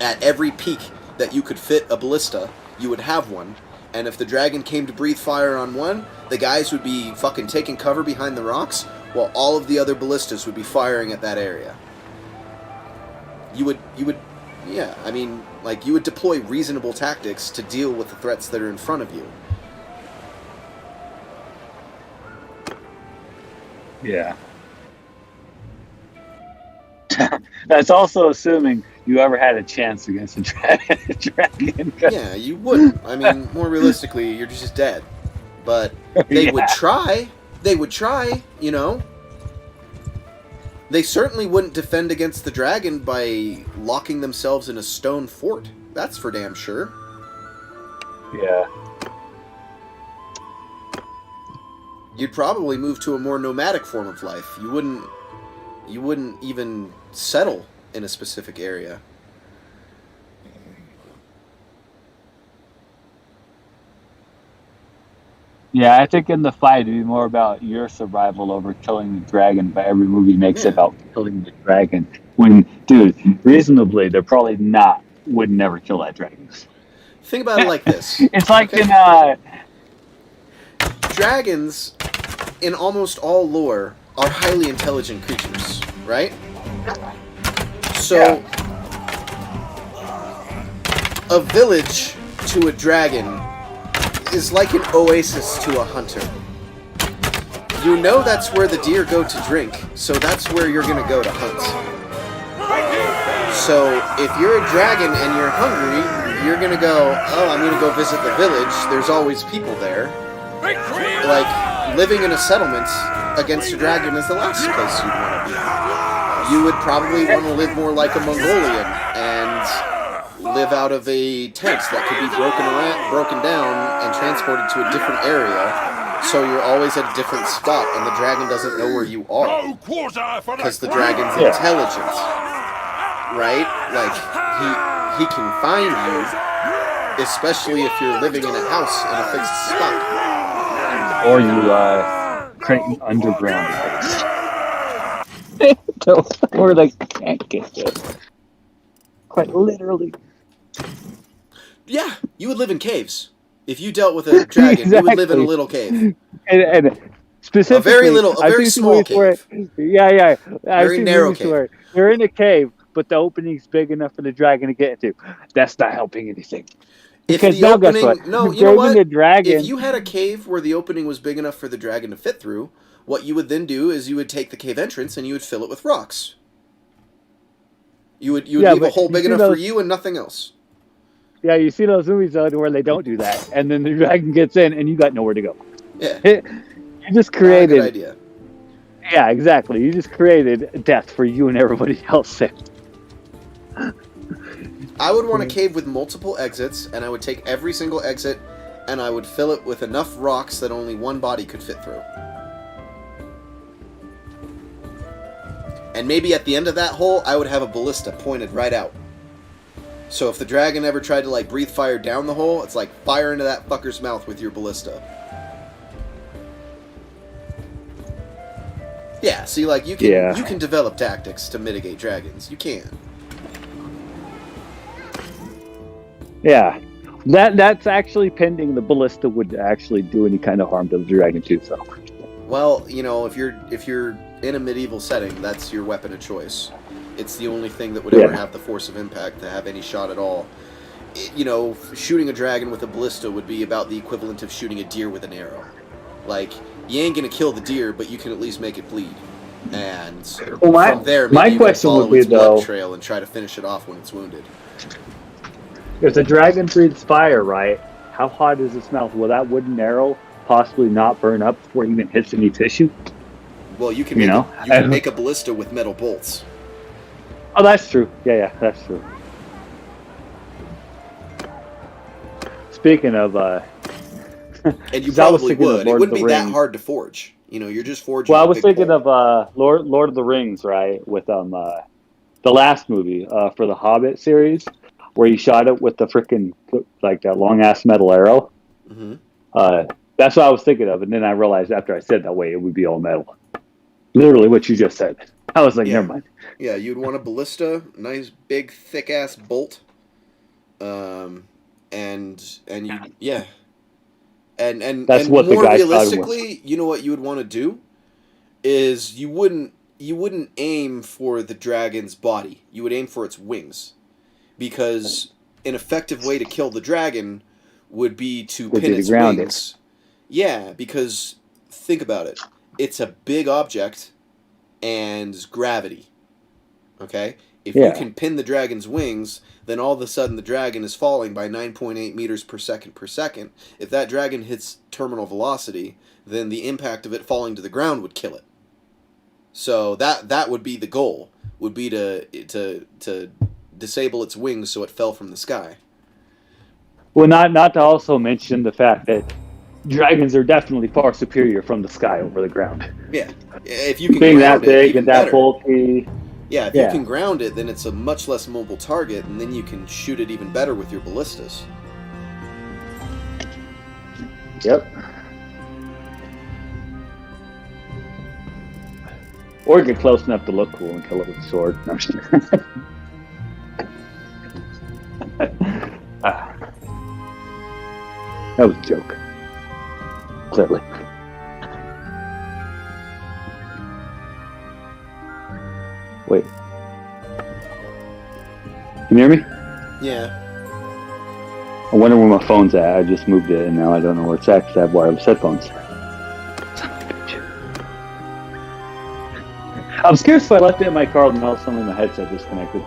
[SPEAKER 1] At every peak that you could fit a ballista, you would have one. And if the dragon came to breathe fire on one, the guys would be fucking taking cover behind the rocks, while all of the other ballistas would be firing at that area. You would, yeah, I mean, like, you would deploy reasonable tactics to deal with the threats that are in front of you.
[SPEAKER 7] Yeah. That's also assuming you ever had a chance against a dragon.
[SPEAKER 1] Yeah, you wouldn't. I mean, more realistically, you're just dead. But they would try. They would try, you know. They certainly wouldn't defend against the dragon by locking themselves in a stone fort. That's for damn sure.
[SPEAKER 7] Yeah.
[SPEAKER 1] You'd probably move to a more nomadic form of life. You wouldn't even settle in a specific area.
[SPEAKER 7] Yeah, I think in the fight it'd be more about your survival over killing the dragon, but every movie makes it about killing the dragon. When, dude, reasonably, they're probably would never kill that dragon.
[SPEAKER 1] Think about it like this.
[SPEAKER 7] It's like in,
[SPEAKER 1] dragons, in almost all lore, are highly intelligent creatures, right? So, a village to a dragon is like an oasis to a hunter. You know that's where the deer go to drink, so that's where you're gonna go to hunt. So, if you're a dragon and you're hungry, you're gonna go, oh, I'm gonna go visit the village, there's always people there. Like, living in a settlement against a dragon is the last place you'd want to be. You would probably want to live more like a Mongolian and live out of a tent that could be broken down and transported to a different area, so you're always at a different spot and the dragon doesn't know where you are. Because the dragon's intelligent. Right? Like, he can find you, especially if you're living in a house in a fixed spot.
[SPEAKER 7] or you create an underground base. Or they can't get there. Quite literally.
[SPEAKER 1] Yeah, you would live in caves. If you dealt with a dragon, you would live in a little cave.
[SPEAKER 7] And Specifically,
[SPEAKER 1] a
[SPEAKER 7] I've
[SPEAKER 1] very
[SPEAKER 7] seen
[SPEAKER 1] small
[SPEAKER 7] movies where-
[SPEAKER 1] cave.
[SPEAKER 7] yeah. I've
[SPEAKER 1] Very
[SPEAKER 7] seen
[SPEAKER 1] narrow
[SPEAKER 7] movies
[SPEAKER 1] cave.
[SPEAKER 7] where they're in a cave, but the opening's big enough for the dragon to get into. That's not helping anything.
[SPEAKER 1] If
[SPEAKER 7] Because
[SPEAKER 1] the
[SPEAKER 7] now, guess
[SPEAKER 1] opening,
[SPEAKER 7] what?
[SPEAKER 1] no,
[SPEAKER 7] If
[SPEAKER 1] you know
[SPEAKER 7] they're
[SPEAKER 1] what?
[SPEAKER 7] in the dragon,
[SPEAKER 1] If you had a cave where the opening was big enough for the dragon to fit through, what you would then do is you would take the cave entrance and you would fill it with rocks. You would
[SPEAKER 7] Yeah,
[SPEAKER 1] leave a
[SPEAKER 7] but
[SPEAKER 1] hole
[SPEAKER 7] you
[SPEAKER 1] big
[SPEAKER 7] see
[SPEAKER 1] enough for
[SPEAKER 7] those-
[SPEAKER 1] you and nothing else.
[SPEAKER 7] yeah, you see those movies though where they don't do that, and then the dragon gets in, and you got nowhere to go.
[SPEAKER 1] Yeah,
[SPEAKER 7] You just
[SPEAKER 1] not a good
[SPEAKER 7] created,
[SPEAKER 1] idea.
[SPEAKER 7] yeah, exactly. You just created death for you and everybody else there.
[SPEAKER 1] I would want a cave with multiple exits, and I would take every single exit, and I would fill it with enough rocks that only one body could fit through. And maybe at the end of that hole, I would have a ballista pointed right out. So if the dragon ever tried to like breathe fire down the hole, it's like fire into that fucker's mouth with your ballista. Yeah, see, like you can develop tactics to mitigate dragons. You can.
[SPEAKER 7] Yeah, that's actually pending the ballista would actually do any kind of harm to the dragon too. So,
[SPEAKER 1] Well, you know, if you're in a medieval setting, that's your weapon of choice. It's the only thing that would ever have the force of impact to have any shot at all. You know, shooting a dragon with a ballista would be about the equivalent of shooting a deer with an arrow. Like, you ain't gonna kill the deer, but you can at least make it bleed. And from there, maybe you can follow its blood trail and try to finish it off when it's wounded.
[SPEAKER 7] if the dragon breathes fire, right? How hot is its mouth? Will that wooden arrow possibly not burn up before it even hits any tissue?
[SPEAKER 1] Well, you can make a ballista with metal bolts.
[SPEAKER 7] Oh, that's true. Yeah, that's true. Speaking of,
[SPEAKER 1] And you
[SPEAKER 7] 'cause I was
[SPEAKER 1] probably
[SPEAKER 7] thinking of
[SPEAKER 1] would. It
[SPEAKER 7] Lord of
[SPEAKER 1] wouldn't
[SPEAKER 7] the
[SPEAKER 1] be that
[SPEAKER 7] Rings.
[SPEAKER 1] hard to forge. You know, you're just forging.
[SPEAKER 7] well, I
[SPEAKER 1] a
[SPEAKER 7] was
[SPEAKER 1] big
[SPEAKER 7] thinking
[SPEAKER 1] bolt.
[SPEAKER 7] of Lord of the Rings, right? With the last movie for the Hobbit series, where he shot it with the freaking like that long ass metal arrow.
[SPEAKER 1] Mm-hmm.
[SPEAKER 7] That's what I was thinking of, and then I realized after I said that way it would be all metal. Literally what you just said. I was like,
[SPEAKER 1] Yeah.
[SPEAKER 7] never mind.
[SPEAKER 1] Yeah, you'd want a ballista, nice big thick ass bolt, and
[SPEAKER 7] That's what the
[SPEAKER 1] more
[SPEAKER 7] guy thought it was.
[SPEAKER 1] realistically, you know what you would want to do is you wouldn't aim for the dragon's body. You would aim for its wings, because an effective way to kill the dragon would be to pin its
[SPEAKER 7] ground
[SPEAKER 1] wings. Yeah, because think about it. It's a big object and gravity. Okay? If you can pin the dragon's wings, then all of a sudden the dragon is falling by 9.8 meters per second per second. If that dragon hits terminal velocity, then the impact of it falling to the ground would kill it. So that would be the goal, would be to disable its wings so it fell from the sky.
[SPEAKER 7] Well, not to also mention the fact that dragons are definitely far superior from the sky over the ground.
[SPEAKER 1] Yeah. If you can
[SPEAKER 7] Being that
[SPEAKER 1] ground it,
[SPEAKER 7] big
[SPEAKER 1] even
[SPEAKER 7] and that
[SPEAKER 1] better.
[SPEAKER 7] bulky.
[SPEAKER 1] Yeah, if you can ground it, then it's a much less mobile target, and then you can shoot it even better with your ballistas.
[SPEAKER 7] Yep. Or get close enough to look cool and kill it with a sword. No, I'm just kidding. That was a joke. Clearly. Wait. Can you hear me?
[SPEAKER 1] Yeah.
[SPEAKER 7] I wonder where my phone's at. I just moved it and now I don't know where it's at because I have wireless headphones. Son of a bitch. I'm scared if I left it in my car and all of a sudden my headset disconnected.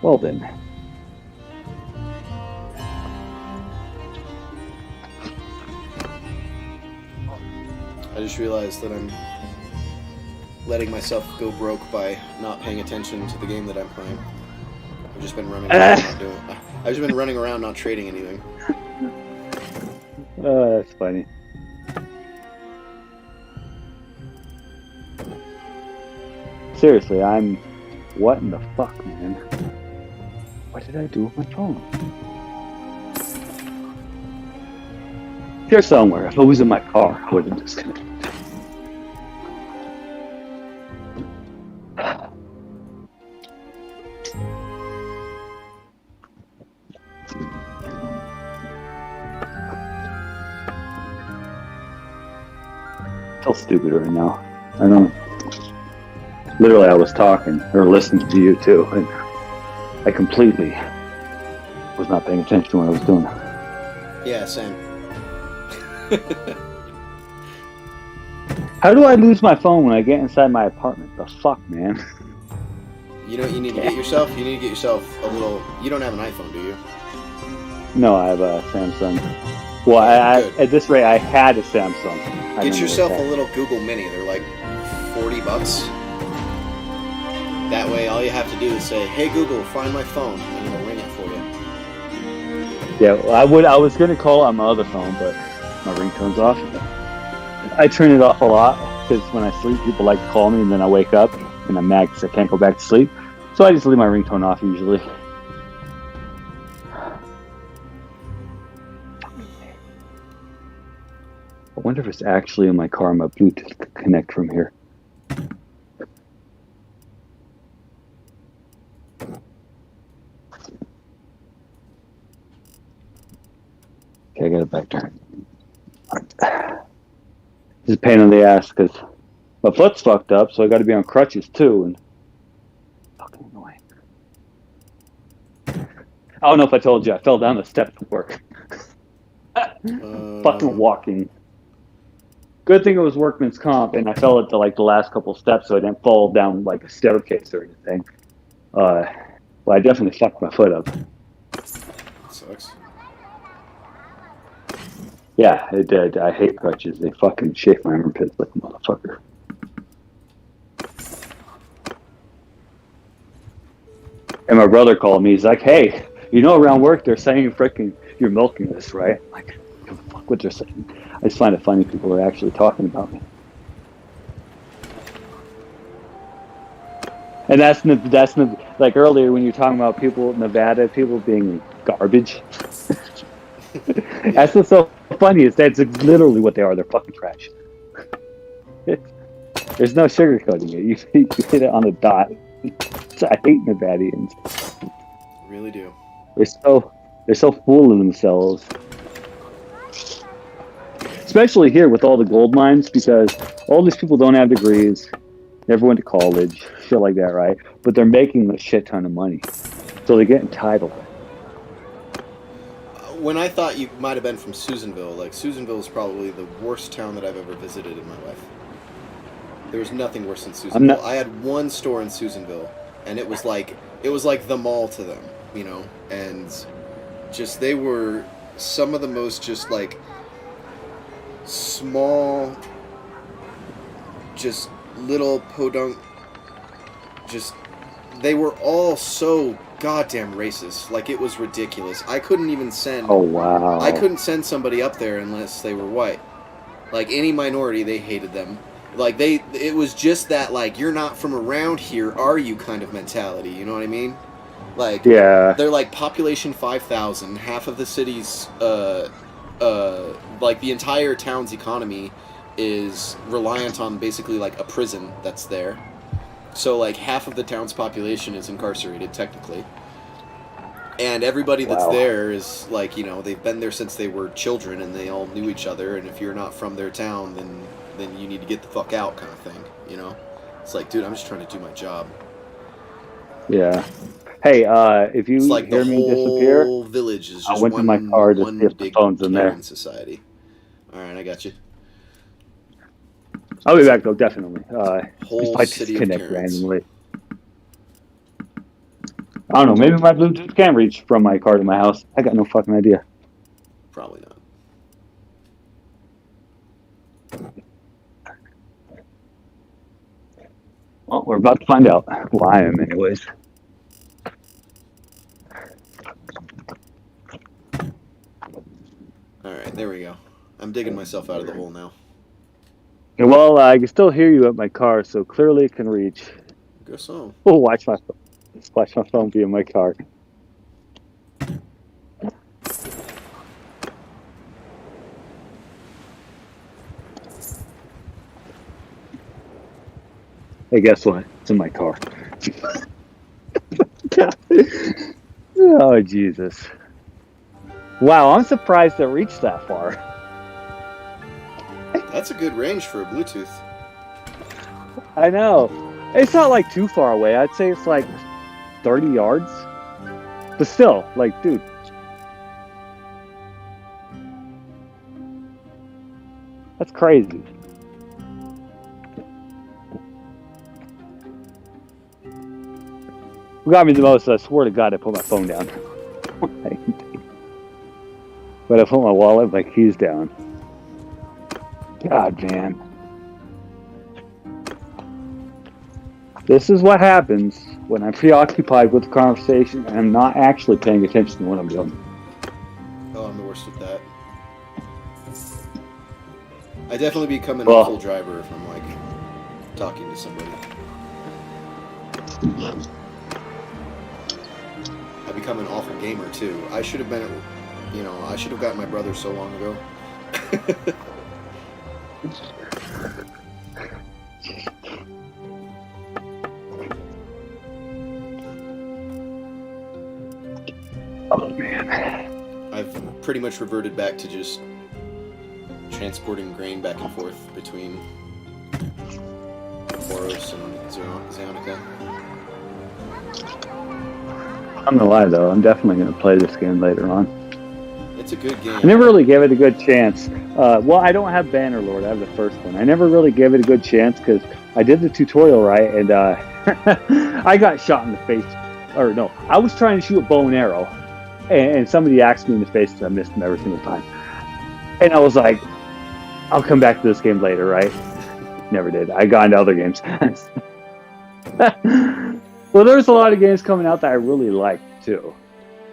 [SPEAKER 7] Well then.
[SPEAKER 1] I just realized that I'm letting myself go broke by not paying attention to the game that I'm playing. I've just been running around not doing. I've just been running around not trading anything.
[SPEAKER 7] Oh, that's funny. Seriously, I'm... What in the fuck, man? What did I do with my phone? Here somewhere. If it was in my car, I would have disconnected. feel stupid right now. I don't. Literally, I was talking or listening to you too, and I completely was not paying attention to what I was doing.
[SPEAKER 1] Yeah, same.
[SPEAKER 7] How do I lose my phone when I get inside my apartment? The fuck, man.
[SPEAKER 1] You know what you need to get yourself? You need to get yourself a little... You don't have an iPhone, do you?
[SPEAKER 7] No, I have a Samsung. Well, I at this rate, I had a Samsung.
[SPEAKER 1] Get yourself a little Google Mini. They're like $40. That way, all you have to do is say, "Hey Google, find my phone," and it'll ring it for you.
[SPEAKER 7] Yeah, well, I was gonna call on my other phone, but my ringtone's off. I turn it off a lot because when I sleep, people like to call me, and then I wake up and I'm mad because I can't go back to sleep. So I just leave my ringtone off usually. I wonder if it's actually in my car. My Bluetooth could connect from here. Okay, I got it back there. This is a pain in the ass because my foot's fucked up, so I got to be on crutches too, and fucking annoying. I don't know if I told you, I fell down the steps at work. Fucking walking. Good thing it was workman's comp, and I fell at the last couple steps, so I didn't fall down like a staircase or anything. Well, I definitely fucked my foot up.
[SPEAKER 1] Sucks.
[SPEAKER 7] Yeah, it did. I hate crutches. They fucking shake my armpits like a motherfucker. And my brother called me. He's like, "Hey, you know around work they're saying freaking you're milking this, right?" I'm like, fuck what they're saying. I just find it funny people are actually talking about me. And that's like earlier when you were talking about people in Nevada, people being garbage. That's what's so funny is that's literally what they are. They're fucking trash. There's no sugarcoating it. You hit it on a dot. So I hate Nevadians.
[SPEAKER 1] Really do.
[SPEAKER 7] They're so full of themselves. Especially here with all the gold mines, because all these people don't have degrees, never went to college, shit like that, right? But they're making a shit ton of money, so they get entitled.
[SPEAKER 1] When I thought you might have been from Susanville, like Susanville is probably the worst town that I've ever visited in my life. There was nothing worse than Susanville. I had one store in Susanville, and it was like the mall to them, you know, and just they were some of the most just like small, just little podunk, just they were all so goddamn racist. Like, it was ridiculous. I couldn't even send...
[SPEAKER 7] Oh, wow.
[SPEAKER 1] I couldn't send somebody up there unless they were white. Like, any minority, they hated them. Like, it was just that, like, you're not from around here, are you, kind of mentality, you know what I mean? Like,
[SPEAKER 7] yeah.
[SPEAKER 1] They're, like, population 5,000, half of the city's, like, the entire town's economy is reliant on, basically, like, a prison that's there. So, like, half of the town's population is incarcerated, technically. And everybody that's there is, like, you know, they've been there since they were children, and they all knew each other, and if you're not from their town, then you need to get the fuck out, kind of thing, you know? It's like, dude, I'm just trying to do my job.
[SPEAKER 7] Yeah. Hey, if you
[SPEAKER 1] like
[SPEAKER 7] hear me disappear,
[SPEAKER 1] the whole village is just
[SPEAKER 7] I went to my car to see if the phone's in there.
[SPEAKER 1] Society. Alright, I got you.
[SPEAKER 7] I'll be back, though, definitely.
[SPEAKER 1] Whole
[SPEAKER 7] I
[SPEAKER 1] city of
[SPEAKER 7] disconnect
[SPEAKER 1] Karens.
[SPEAKER 7] randomly. I don't know, maybe my Bluetooth can reach from my car to my house. I got no fucking idea.
[SPEAKER 1] Probably not.
[SPEAKER 7] Well, we're about to find out. Well, I am, anyways.
[SPEAKER 1] Alright, there we go. I'm digging myself out of the hole now.
[SPEAKER 7] Well, I can still hear you at my car, so clearly it can reach.
[SPEAKER 1] Guess so.
[SPEAKER 7] Oh, watch my phone be in my car. Hey, guess what? It's in my car. Oh, Jesus. Wow, I'm surprised it reached that far.
[SPEAKER 1] That's a good range for a Bluetooth.
[SPEAKER 7] I know. It's not like too far away. I'd say it's like 30 yards. But still, like, dude. That's crazy. What got me the most, I swear to God, I put my phone down. But I put my wallet, my keys down. God, man. This is what happens when I'm preoccupied with the conversation and I'm not actually paying attention to what I'm doing.
[SPEAKER 1] Oh, I'm the worst at that. I definitely become an
[SPEAKER 7] Well-
[SPEAKER 1] awful driver if I'm like talking to somebody. I become an awful gamer too. I should have been, I should have gotten my brother so long ago.
[SPEAKER 7] Oh, man.
[SPEAKER 1] I've pretty much reverted back to just transporting grain back and forth between Boros and Zionica.
[SPEAKER 7] I'm gonna lie though, I'm definitely gonna play this game later on.
[SPEAKER 1] It's a good game.
[SPEAKER 7] I never really gave it a good chance. Well, I don't have Bannerlord, I have the first one. I never really gave it a good chance because I did the tutorial right and I got shot in the face. Or no, I was trying to shoot a bow and arrow and somebody axed me in the face and I missed him every single time. And I was like, I'll come back to this game later, right? Never did. I got into other games. Well, there's a lot of games coming out that I really like too.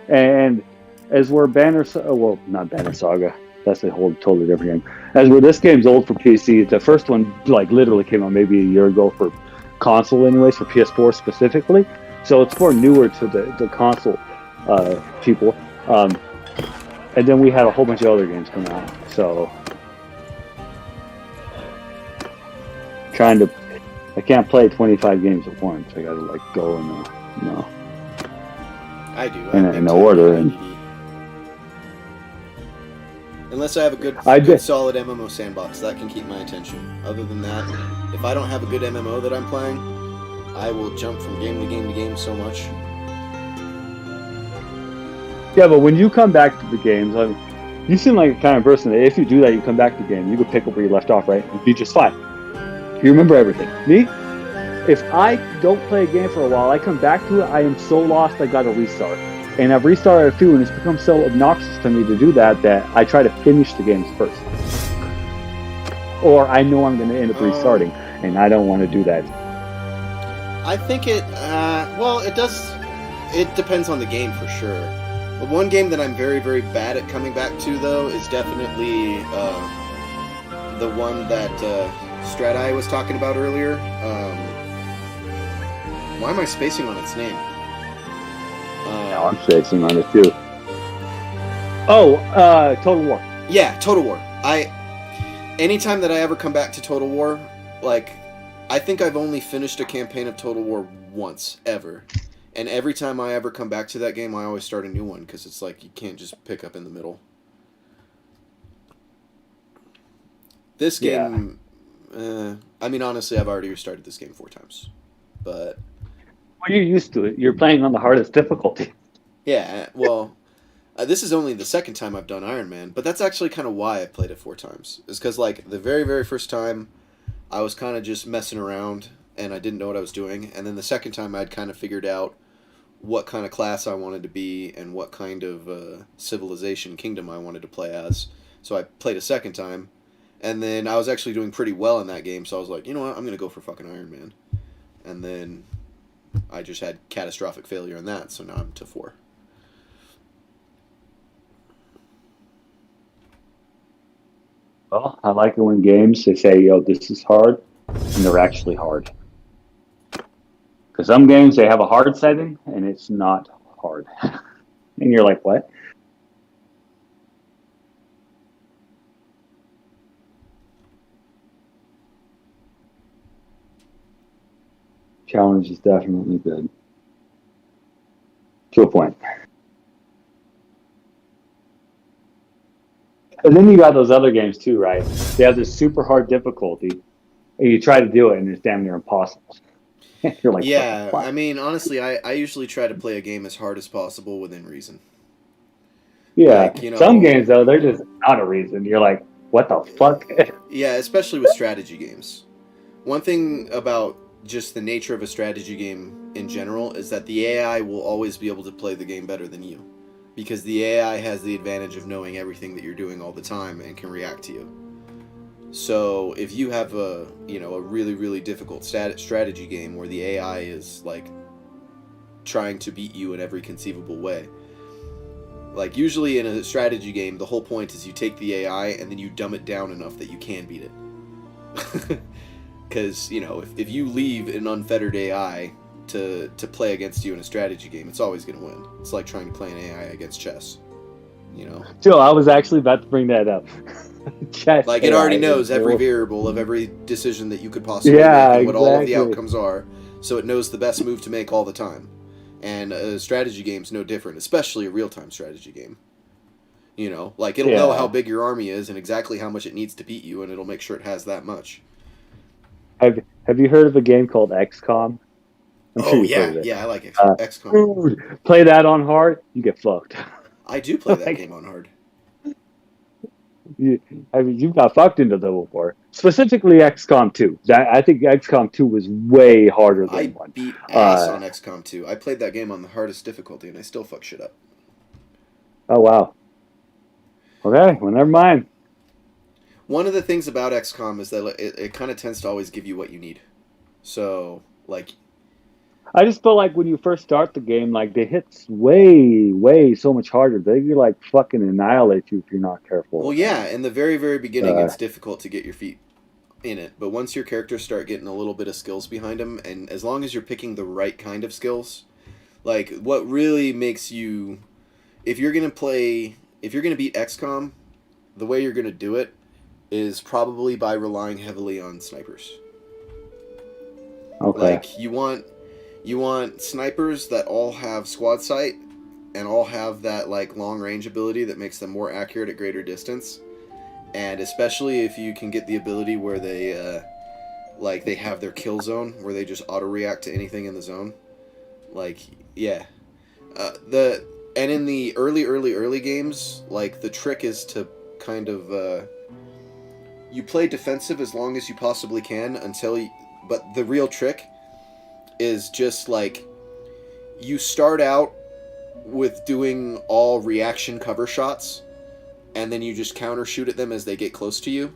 [SPEAKER 7] And as we're not Banner Saga. That's a whole totally different game. As where this game's old for PC, the first one like literally came out maybe a year ago for console anyways, for PS4 specifically. So it's more newer to the console people. And then we had a whole bunch of other games come out. So I can't play 25 games at once. I gotta like go in
[SPEAKER 1] I do.
[SPEAKER 7] in order. And
[SPEAKER 1] unless I have a good
[SPEAKER 7] I did.
[SPEAKER 1] solid MMO sandbox, that can keep my attention. Other than that, if I don't have a good MMO that I'm playing, I will jump from game to game to game so much.
[SPEAKER 7] yeah, but when you come back to the games, you seem like a kind of person that if you do that, you come back to the game, you could pick up where you left off, right? And be just fine. You remember everything. Me? If I don't play a game for a while, I come back to it, I am so lost I gotta restart. And I've restarted a few and it's become so obnoxious to me to do that I try to finish the games first. Or I know I'm gonna end up restarting and I don't want to do that.
[SPEAKER 1] I think it depends on the game for sure. The one game that I'm very, very bad at coming back to, though, is definitely the one that Strat-Eye was talking about earlier. Why am I spacing on its name?
[SPEAKER 7] Now I'm spacing on it too. Total War.
[SPEAKER 1] Yeah, Total War. Anytime that I ever come back to Total War, like, I think I've only finished a campaign of Total War once, ever. And every time I ever come back to that game, I always start a new one, because it's like, you can't just pick up in the middle. This game, honestly, I've already restarted this game 4 times. But...
[SPEAKER 7] well, you're used to it. You're playing on the hardest difficulty.
[SPEAKER 1] Yeah, well, this is only the second time I've done Iron Man, but that's actually kind of why I played it 4 times. It's because, like, the very, very first time, I was kind of just messing around, and I didn't know what I was doing. And then the second time, I'd kind of figured out what kind of class I wanted to be and what kind of civilization kingdom I wanted to play as. So I played a second time, and then I was actually doing pretty well in that game, so I was like, you know what, I'm going to go for fucking Iron Man. And then I just had catastrophic failure in that, so now I'm to 4.
[SPEAKER 7] Well, I like it when games, they say, yo, this is hard, and they're actually hard. Because some games, they have a hard setting, and it's not hard. And you're like, what? Challenge is definitely good. To a point. And then you got those other games too, right? They have this super hard difficulty, and you try to do it, and it's damn near impossible. You're like,
[SPEAKER 1] Yeah,
[SPEAKER 7] what the
[SPEAKER 1] I mean, honestly, I usually try to play a game as hard as possible within reason.
[SPEAKER 7] Yeah,
[SPEAKER 1] Like, you know,
[SPEAKER 7] some games though, they're just not a reason. You're like, what the fuck?
[SPEAKER 1] yeah, especially with strategy games. One thing about just the nature of a strategy game in general is that the AI will always be able to play the game better than you. Because the AI has the advantage of knowing everything that you're doing all the time and can react to you. So if you have a really, really difficult strategy game where the AI is like trying to beat you in every conceivable way, like usually in a strategy game, the whole point is you take the AI and then you dumb it down enough that you can beat it. Because, if you leave an unfettered AI to play against you in a strategy game, it's always going to win. It's like trying to play an AI against chess,
[SPEAKER 7] Joe, I was actually about to bring that up. Chess
[SPEAKER 1] Like, it already
[SPEAKER 7] AI
[SPEAKER 1] knows
[SPEAKER 7] is
[SPEAKER 1] every
[SPEAKER 7] cool.
[SPEAKER 1] variable of every decision that you could possibly
[SPEAKER 7] Yeah,
[SPEAKER 1] make and what all of the
[SPEAKER 7] exactly.
[SPEAKER 1] outcomes are, so it knows the best move to make all the time. And a strategy game's no different, especially a real-time strategy game. Like, it'll know
[SPEAKER 7] Yeah.
[SPEAKER 1] how big your army is and exactly how much it needs to beat you, and it'll make sure it has that much.
[SPEAKER 7] Have you heard of a game called XCOM? I'm sure you've heard of it.
[SPEAKER 1] Yeah, I like
[SPEAKER 7] Uh,
[SPEAKER 1] XCOM.
[SPEAKER 7] Dude, play that on hard, you get fucked.
[SPEAKER 1] I do play that
[SPEAKER 7] like-
[SPEAKER 1] game on hard.
[SPEAKER 7] You've got fucked into the war. Specifically XCOM 2. I think XCOM 2 was way harder than
[SPEAKER 1] I
[SPEAKER 7] 1.
[SPEAKER 1] beat ass
[SPEAKER 7] Uh,
[SPEAKER 1] on XCOM 2. I played that game on the hardest difficulty, and I still fuck shit up.
[SPEAKER 7] Oh, wow. Okay, well, never mind.
[SPEAKER 1] One of the things about XCOM is that it kind of tends to always give you what you need. So, like,
[SPEAKER 7] I just feel like when you first start the game, like, they hit way so much harder. They like fucking annihilate you if you're not careful.
[SPEAKER 1] well, yeah, in the very, very beginning,
[SPEAKER 7] Uh,
[SPEAKER 1] it's difficult to get your feet in it. But once your characters start getting a little bit of skills behind them, and as long as you're picking the right kind of skills, like, what really makes you... If you're going to beat XCOM, the way you're going to do it is probably by relying heavily on snipers.
[SPEAKER 7] Okay.
[SPEAKER 1] Like, you want snipers that all have squad sight and all have that, like, long range ability that makes them more accurate at greater distance. And especially if you can get the ability where they they have their kill zone where they just auto react to anything in the zone. Like, yeah. And in the early games, like, the trick is to kind of you play defensive as long as you possibly can but the real trick is just, like, you start out with doing all reaction cover shots, and then you just counter shoot at them as they get close to you.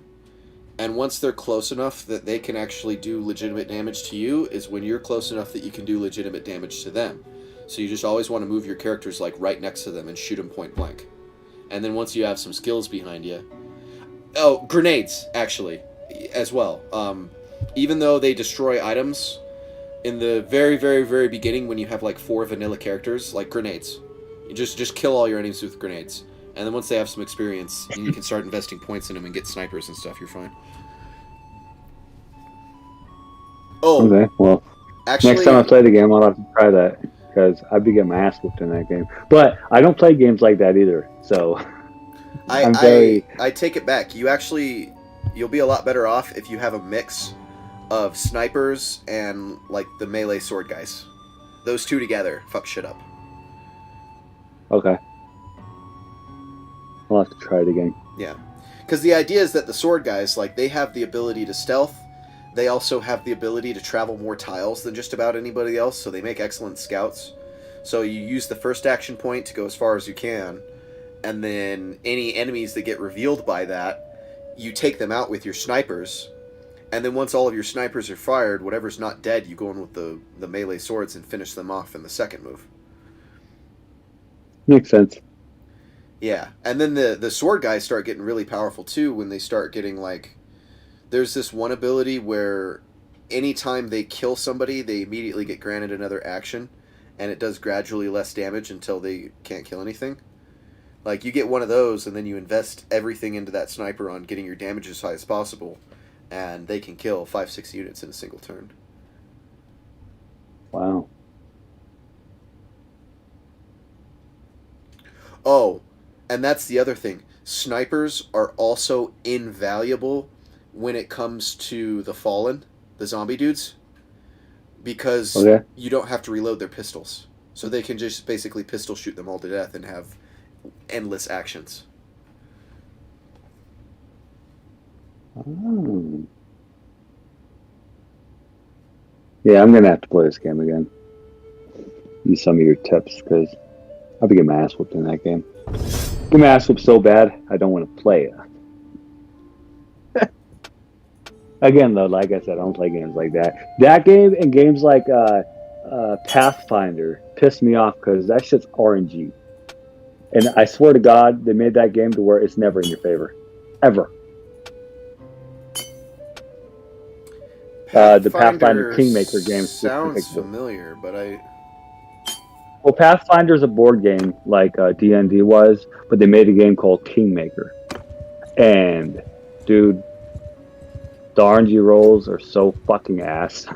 [SPEAKER 1] And once they're close enough that they can actually do legitimate damage to you is when you're close enough that you can do legitimate damage to them. So you just always want to move your characters, like, right next to them and shoot them point blank. And then once you have some skills behind you... Oh, grenades, actually, as well. Even though they destroy items, in the very, very, very beginning, when you have, like, 4 vanilla characters, like, grenades. You just kill all your enemies with grenades. And then once they have some experience, you can start investing points in them and get snipers and stuff, you're fine. Oh,
[SPEAKER 7] Okay, well,
[SPEAKER 1] actually...
[SPEAKER 7] next time I play the game, I'll have to try that. Because I'd be getting my ass whooped in that game. But I don't play games like that either, so... I'm very...
[SPEAKER 1] I take it back. You'll be a lot better off if you have a mix of snipers and, like, the melee sword guys. Those two together fuck shit up.
[SPEAKER 7] Okay. I'll have to try it again.
[SPEAKER 1] Yeah. Because the idea is that the sword guys, like, they have the ability to stealth. They also have the ability to travel more tiles than just about anybody else, so they make excellent scouts. So you use the first action point to go as far as you can, and then any enemies that get revealed by that, you take them out with your snipers, and then once all of your snipers are fired, whatever's not dead, you go in with the melee swords and finish them off in the second move.
[SPEAKER 7] Makes sense.
[SPEAKER 1] Yeah, and then the sword guys start getting really powerful too when they start getting, like... There's this one ability where anytime they kill somebody, they immediately get granted another action, and it does gradually less damage until they can't kill anything. Like, you get one of those, and then you invest everything into that sniper on getting your damage as high as possible, and they can kill 5-6 units in a single turn.
[SPEAKER 7] Wow.
[SPEAKER 1] Oh, And that's the other thing. Snipers are also invaluable when it comes to the Fallen, the zombie dudes, because
[SPEAKER 7] Okay.
[SPEAKER 1] you don't have to reload their pistols. So they can just basically pistol shoot them all to death and have endless actions.
[SPEAKER 7] Oh. Yeah, I'm gonna have to play this game again. Use some of your tips because I'll be getting my ass whooped in that game. Get my ass whooped so bad, I don't want to play it. Again, though, like I said, I don't play games like that. That game and games like Pathfinder piss me off because that shit's RNG. And I swear to God, they made that game to where it's never in your favor, ever. The Pathfinder Kingmaker game
[SPEAKER 1] sounds
[SPEAKER 7] specifically.
[SPEAKER 1] familiar, but
[SPEAKER 7] Well, Pathfinder's a board game like D&D was, but they made a game called Kingmaker. And, dude, the RNG rolls are so fucking ass.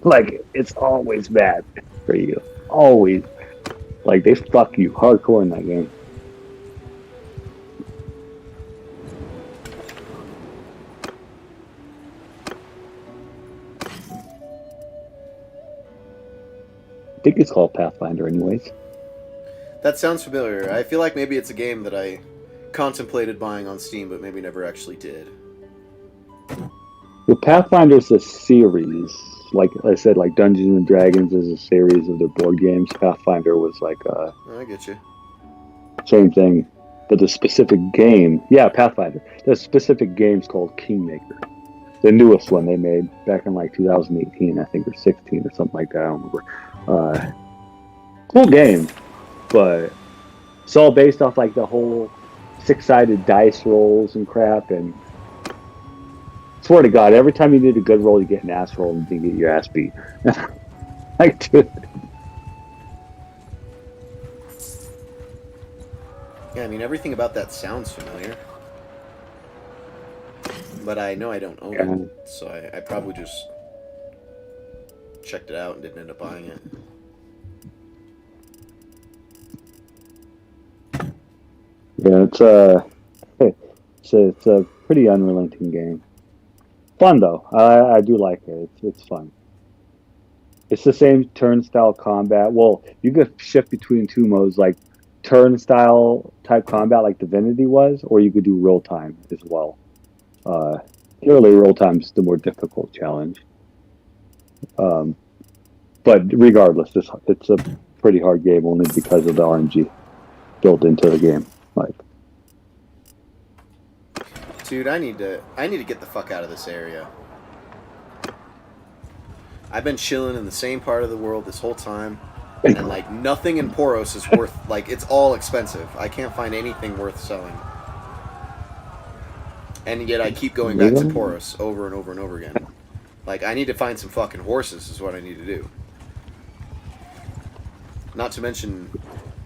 [SPEAKER 7] Like, it's always bad for you. Always. Like, they fuck you hardcore in that game. I think it's called Pathfinder anyways.
[SPEAKER 1] that sounds familiar. I feel like maybe it's a game that I contemplated buying on Steam, but maybe never actually did.
[SPEAKER 7] Well, Pathfinder's a series. Like I said, like Dungeons and Dragons is a series of their board games. Pathfinder was like
[SPEAKER 1] I get you.
[SPEAKER 7] same thing, but the specific game, yeah, Pathfinder. The specific game's called Kingmaker. The newest one they made back in like 2018, I think, or 16 or something like that. I don't remember. Cool game, but it's all based off like the whole 6-sided dice rolls and crap. And swear to God, every time you did a good roll, you get an ass roll and you get your ass beat. Like, dude.
[SPEAKER 1] Yeah, I mean, everything about that sounds familiar. But I know I don't own it, so I probably just checked it out and didn't end up buying it.
[SPEAKER 7] Yeah, it's a pretty unrelenting game. Fun though, I do like it. It's fun. It's the same turnstile combat. Well, you could shift between two modes, like turnstile type combat, like Divinity was, or you could do real time as well. Clearly, real time's the more difficult challenge. But regardless, it's a pretty hard game only because of the RNG built into the game. Like,
[SPEAKER 1] Dude, I need to get the fuck out of this area. I've been chilling in the same part of the world this whole time, and like nothing in Poros is worth, like, it's all expensive. I can't find anything worth selling. And yet I keep going back to Poros over and over and over again. Like, I need to find some fucking horses is what I need to do. Not to mention,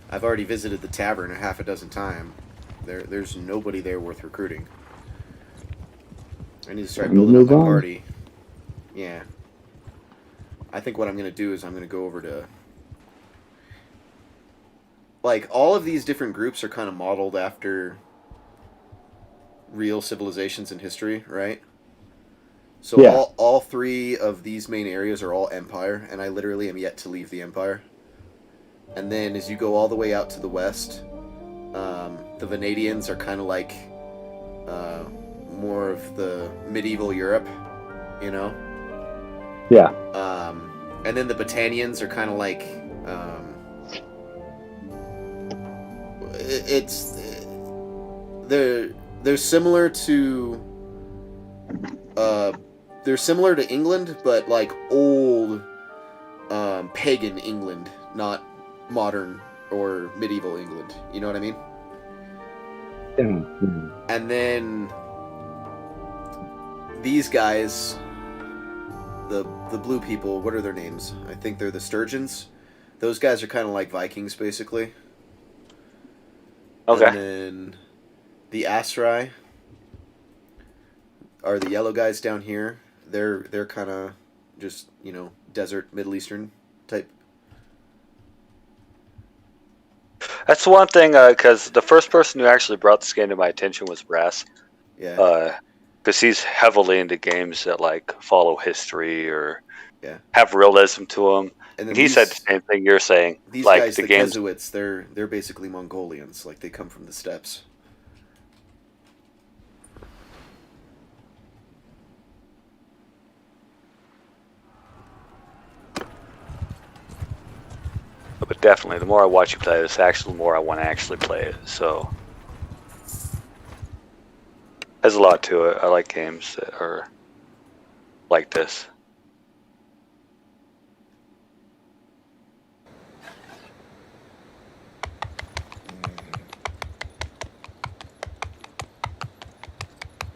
[SPEAKER 1] I've already visited the tavern a half a dozen times. There's nobody there worth recruiting. I need to start building up my party. Yeah. I think what I'm going to do is I'm going to go over to... Like, all of these different groups are kind of modeled after real civilizations in history, right? So
[SPEAKER 7] yeah.
[SPEAKER 1] all three of these main areas are all Empire, and I literally am yet to leave the Empire. And then as you go all the way out to the west, the Vanadians are kind of like more of the medieval Europe, you know?
[SPEAKER 7] Yeah.
[SPEAKER 1] And then the Battanians are kind of like... They're similar to... they're similar to England, but like old pagan England, not modern or medieval England. You know what I mean?
[SPEAKER 7] Mm-hmm.
[SPEAKER 1] And then these guys, the blue people, what are their names? I think they're the Sturgeons. Those guys are kind of like Vikings, basically.
[SPEAKER 4] Okay.
[SPEAKER 1] And then the Asrai are the yellow guys down here. They're kind of just, you know, desert Middle Eastern type.
[SPEAKER 4] That's one thing, because the first person who actually brought this game to my attention was Brass.
[SPEAKER 1] Yeah.
[SPEAKER 4] Because he's heavily into games that like follow history or
[SPEAKER 1] Yeah.
[SPEAKER 4] have realism to them.
[SPEAKER 1] And
[SPEAKER 4] And
[SPEAKER 1] then
[SPEAKER 4] he said the same thing you're saying.
[SPEAKER 1] These
[SPEAKER 4] like
[SPEAKER 1] guys, the
[SPEAKER 4] games.
[SPEAKER 1] Jesuits, they're basically Mongolians. Like they come from the steppes.
[SPEAKER 4] But definitely, the more I watch you play this, actually, the more I want to actually play it. So there's a lot to it. I like games that are like this.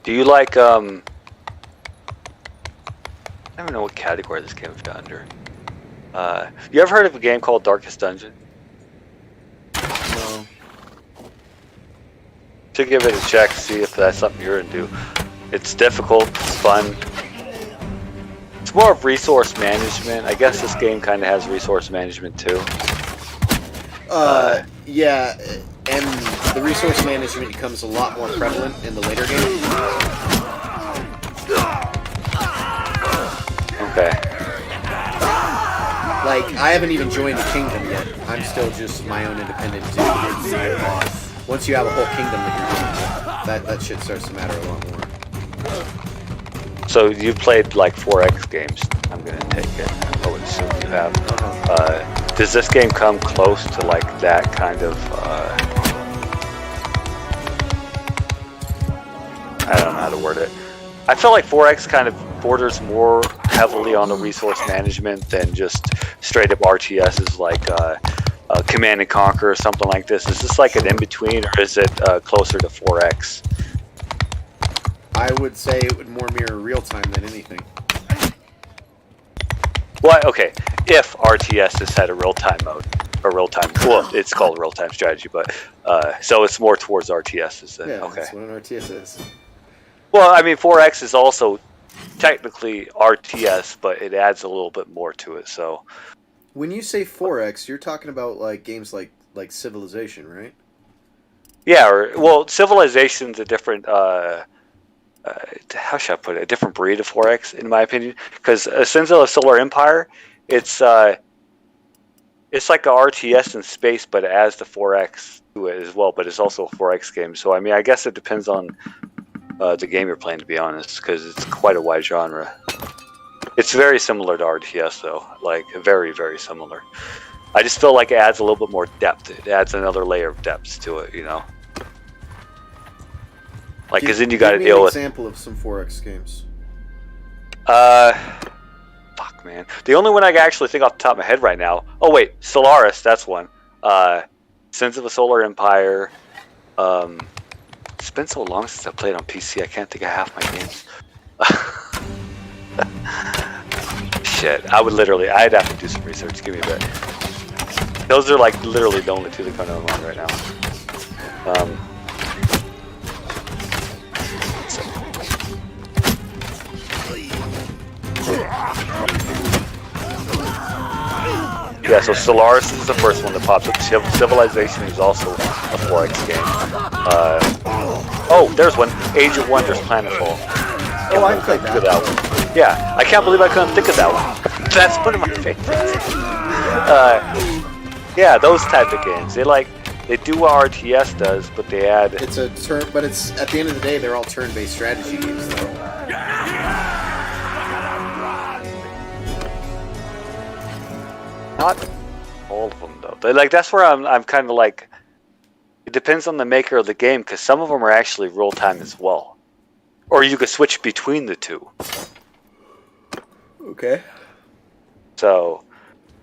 [SPEAKER 4] Do you like I don't know what category this game would fit under. You ever heard of a game called Darkest Dungeon?
[SPEAKER 1] No.
[SPEAKER 4] To give it a check, see if that's something you're into. It's difficult, it's fun. It's more of resource management. I guess this game kind of has resource management too.
[SPEAKER 1] Yeah, and the resource management becomes a lot more prevalent in the later games.
[SPEAKER 4] Okay.
[SPEAKER 1] Like, I haven't even joined a kingdom yet. I'm still just my own independent dude. Once you have a whole kingdom that you're dealing with, that shit starts to matter a lot more.
[SPEAKER 4] So you played like 4X games, I'm gonna take it. I would assume you have. Does this game come close to like that kind of I don't know how to word it. I feel like 4X kind of borders more heavily on the resource management than just straight up RTSs like Command and Conquer or something like this. Is this like an in-between, or is it closer to 4X?
[SPEAKER 1] I would say it would more mirror real-time than anything.
[SPEAKER 4] Well, okay, if RTS has had a real-time mode, or real-time, well, it's called real-time strategy, but, so it's more towards RTSs then,
[SPEAKER 1] Yeah,
[SPEAKER 4] okay.
[SPEAKER 1] that's what an RTS is.
[SPEAKER 4] Well, I mean, 4X is also technically RTS, but it adds a little bit more to it, so.
[SPEAKER 1] When you say 4X, you're talking about like games like Civilization, right?
[SPEAKER 4] Yeah, or, well, Civilization's a different, how should I put it, a different breed of 4X, in my opinion, because Sins of the Solar Empire, it's like a RTS in space, but it adds the 4X to it as well, but it's also a 4X game, so I mean, I guess it depends on the game you're playing, to be honest, because it's quite a wide genre. It's very similar to RTS, though, like, very, very similar. I just feel like it adds a little bit more depth. It adds another layer of depth to it, you know? Like, because then you got to deal with...
[SPEAKER 1] Give me an example of some 4X games.
[SPEAKER 4] Fuck, man. The only one I can actually think off the top of my head right now... Oh, wait. Solaris, that's one. Sins of a Solar Empire. It's been so long since I played on PC, I can't think of half my games. Shit. I'd have to do some research. Give me a bit. Those are, like, literally the only two that come to my mind right now. Yeah, so Solaris is the first one that pops up. Civilization is also a 4X game. Oh, there's one. Age of Wonders Planetfall.
[SPEAKER 1] Oh, I played that.
[SPEAKER 4] That one. Yeah, I can't believe I couldn't think of that one. That's one of my favorites. Yeah, those type of games. They do what RTS does, but they add...
[SPEAKER 1] It's a turn, but it's, at the end of the day, they're all turn-based strategy games, though.
[SPEAKER 4] Not all of them, though. But, like, that's where I'm kind of like... It depends on the maker of the game, because some of them are actually real-time as well. Or you could switch between the two.
[SPEAKER 1] Okay.
[SPEAKER 4] So,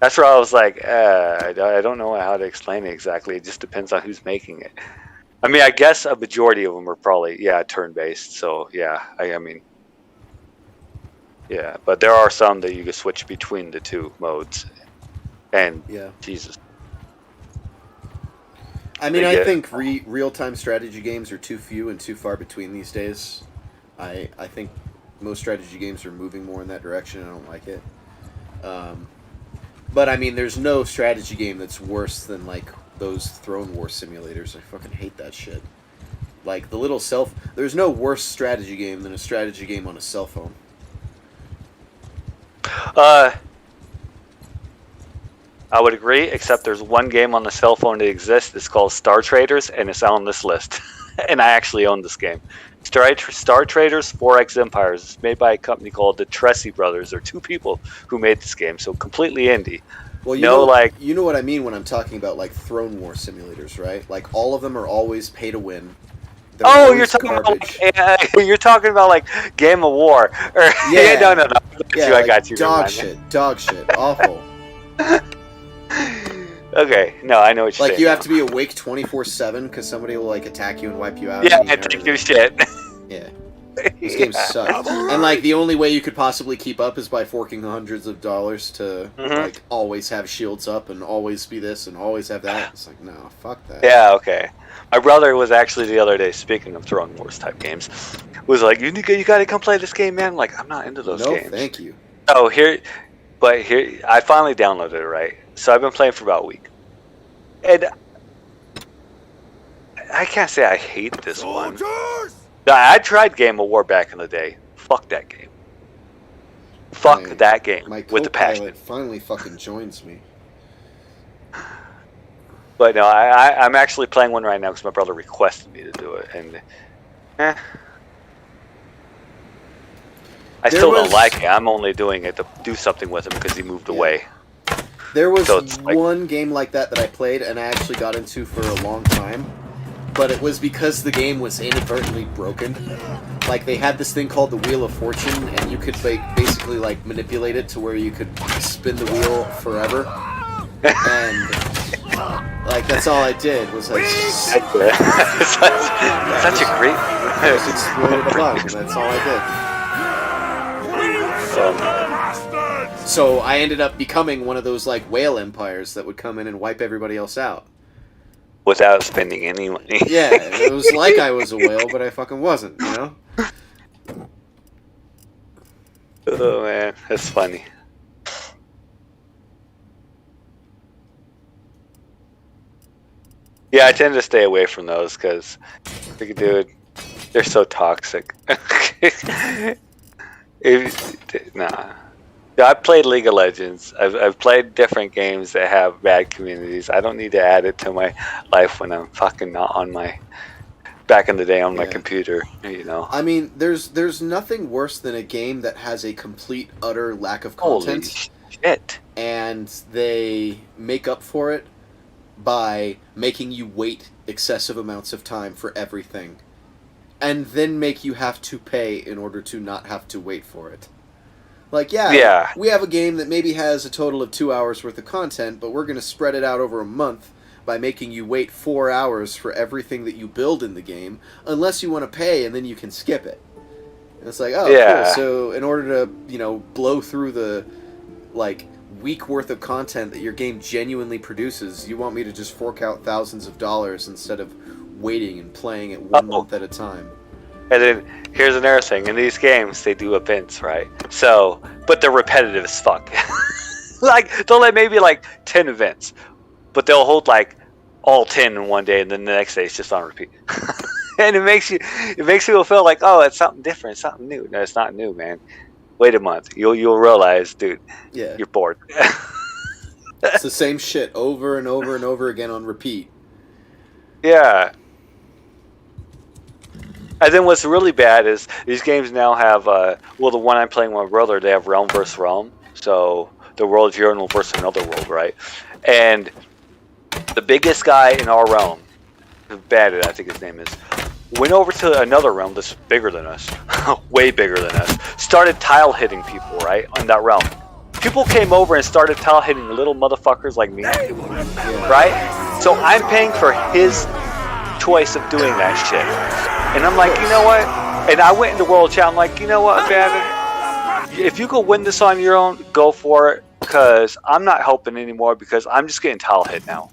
[SPEAKER 4] that's where I was like, I don't know how to explain it exactly. It just depends on who's making it. I mean, I guess a majority of them are probably, yeah, turn-based. So, yeah, I mean... Yeah, but there are some that you can switch between the two modes. And,
[SPEAKER 1] yeah.
[SPEAKER 4] Jesus.
[SPEAKER 1] I mean, I think real-time strategy games are too few and too far between these days. I think most strategy games are moving more in that direction. I don't like it. But, I mean, there's no strategy game that's worse than, like, those Throne War simulators. I fucking hate that shit. Like, the little there's no worse strategy game than a strategy game on a cell phone.
[SPEAKER 4] I would agree, except there's one game on the cell phone that exists. It's called Star Traders, and it's on this list. And I actually own this game. Star Traders 4X Empires. It's made by a company called the Tressi Brothers. They're two people who made this game, so completely indie.
[SPEAKER 1] Well, you know what I mean when I'm talking about like Throne War simulators, right? Like all of them are always pay to win. They're
[SPEAKER 4] you're talking about like Game of War. Or,
[SPEAKER 1] yeah,
[SPEAKER 4] no. I got you.
[SPEAKER 1] Dog shit, awful.
[SPEAKER 4] Okay, no, I know what you're saying.
[SPEAKER 1] Like you have to be awake 24/7 because somebody will like attack you and wipe you out.
[SPEAKER 4] Yeah, and take your shit.
[SPEAKER 1] Yeah, these games suck. And like the only way you could possibly keep up is by forking hundreds of dollars to like always have shields up and always be this and always have that. It's like, no, fuck that.
[SPEAKER 4] Yeah, okay. My brother was actually the other day, speaking of Throne Wars type games, was like, you gotta come play this game, man. I'm like, I'm not into those games.
[SPEAKER 1] No, thank you.
[SPEAKER 4] Oh, here, I finally downloaded it, right? So I've been playing for about a week. And I can't say I hate this one. I tried Game of War back in the day. Fuck that game. Fuck that game with the passion.
[SPEAKER 1] My finally fucking joins me.
[SPEAKER 4] But no, I'm actually playing one right now because my brother requested me to do it, and I still don't like it. I'm only doing it to do something with him because he moved away.
[SPEAKER 1] There was one game like that I played and I actually got into for a long time, but it was because the game was inadvertently broken. Like they had this thing called the Wheel of Fortune, and you could basically like manipulate it to where you could spin the wheel forever. And like that's all I did was like
[SPEAKER 4] such a great.
[SPEAKER 1] I just exploited a bug, and that's all I did. So I ended up becoming one of those like whale empires that would come in and wipe everybody else out.
[SPEAKER 4] Without spending any money.
[SPEAKER 1] Yeah, it was like I was a whale, but I fucking wasn't, you know?
[SPEAKER 4] Oh man, that's funny. Yeah, I tend to stay away from those because, dude, they're so toxic. Nah. I've played League of Legends. I've played different games that have bad communities. I don't need to add it to my life when I'm fucking not on my back in the day on my computer, you know.
[SPEAKER 1] I mean, there's nothing worse than a game that has a complete utter lack of content.
[SPEAKER 4] Holy shit.
[SPEAKER 1] And they make up for it by making you wait excessive amounts of time for everything. And then make you have to pay in order to not have to wait for it. Like, we have a game that maybe has a total of 2 hours worth of content, but we're going to spread it out over a month by making you wait 4 hours for everything that you build in the game, unless you want to pay, and then you can skip it. And it's like, cool. So in order to, blow through the, week worth of content that your game genuinely produces, you want me to just fork out thousands of dollars instead of waiting and playing it 1 month at a time.
[SPEAKER 4] And then here's another thing: in these games, they do events, right? So, but they're repetitive as fuck. They'll have maybe 10 events, but they'll hold all 10 in one day, and then the next day it's just on repeat. And it makes people feel like, oh, it's something different, something new. No, it's not new, man. Wait a month, you'll realize, dude. Yeah, you're bored.
[SPEAKER 1] It's the same shit over and over and over again on repeat.
[SPEAKER 4] Yeah. And then what's really bad is these games now have, the one I'm playing with my brother, they have realm versus realm. So the world's your own versus another world, right? And the biggest guy in our realm, Bandit, I think his name is, went over to another realm that's bigger than us, way bigger than us, started tile hitting people, right, on that realm. People came over and started tile hitting little motherfuckers like me, right? So I'm paying for his choice of doing that shit. And I'm like, you know what? And I went into World Chat. I'm like, you know what, Bandit? If you can win this on your own, go for it. Because I'm not helping anymore because I'm just getting tile hit now.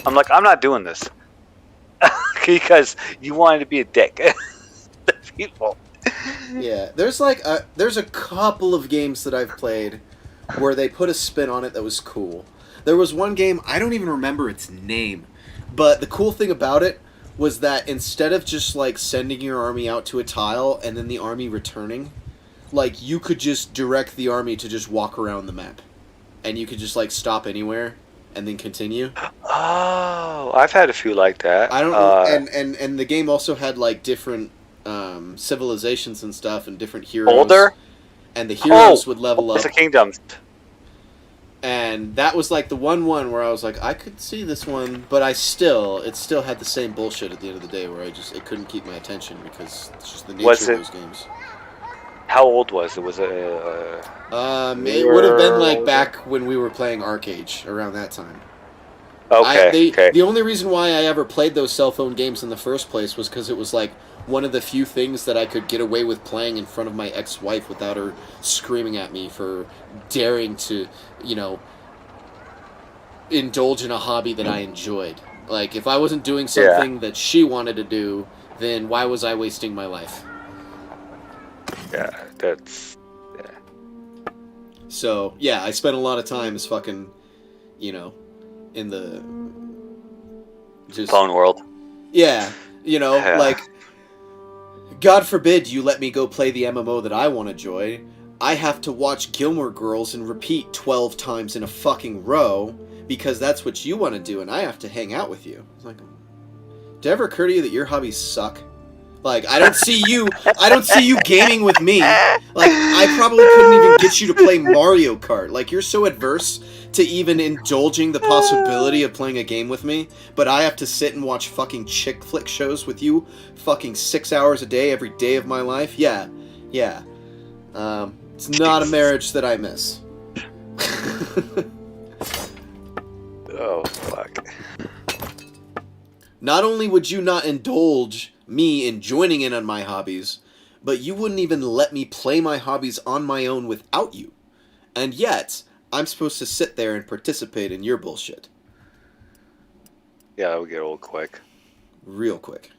[SPEAKER 4] I'm like, I'm not doing this. Because you wanted to be a dick. The people.
[SPEAKER 1] Yeah, there's a couple of games that I've played where they put a spin on it that was cool. There was one game, I don't even remember its name, but the cool thing about it was that instead of just like sending your army out to a tile and then the army returning, like you could just direct the army to just walk around the map, and you could just like stop anywhere and then continue.
[SPEAKER 4] Oh, I've had a few like that.
[SPEAKER 1] I don't know, and the game also had like different civilizations and stuff and different heroes.
[SPEAKER 4] Older?
[SPEAKER 1] And the heroes would level up.
[SPEAKER 4] It's a Kingdoms.
[SPEAKER 1] And that was like the one where I was like, I could see this one, but it still had the same bullshit at the end of the day where it couldn't keep my attention because it's just the nature of those games.
[SPEAKER 4] How old was it? Was it?
[SPEAKER 1] It would have been like back when we were playing Arcade, around that time.
[SPEAKER 4] Okay.
[SPEAKER 1] The only reason why I ever played those cell phone games in the first place was because it was like one of the few things that I could get away with playing in front of my ex-wife without her screaming at me for daring to, indulge in a hobby that I enjoyed. Like, if I wasn't doing something that she wanted to do, then why was I wasting my life?
[SPEAKER 4] Yeah, that's... Yeah.
[SPEAKER 1] So, yeah, I spent a lot of time as fucking, in the... just
[SPEAKER 4] phone world.
[SPEAKER 1] Yeah, like... God forbid you let me go play the MMO that I want to join. I have to watch Gilmore Girls and repeat 12 times in a fucking row because that's what you want to do, and I have to hang out with you. It's like, did it ever occur to you that your hobbies suck? Like, I don't see you gaming with me. Like, I probably couldn't even get you to play Mario Kart. Like, you're so adverse to even indulging the possibility of playing a game with me, but I have to sit and watch fucking chick flick shows with you fucking 6 hours a day every day of my life? Yeah. It's not a marriage that I miss.
[SPEAKER 4] Oh, fuck.
[SPEAKER 1] Not only would you not indulge me in joining in on my hobbies, but you wouldn't even let me play my hobbies on my own without you. And yet, I'm supposed to sit there and participate in your bullshit.
[SPEAKER 4] Yeah, that would get old quick.
[SPEAKER 1] Real quick.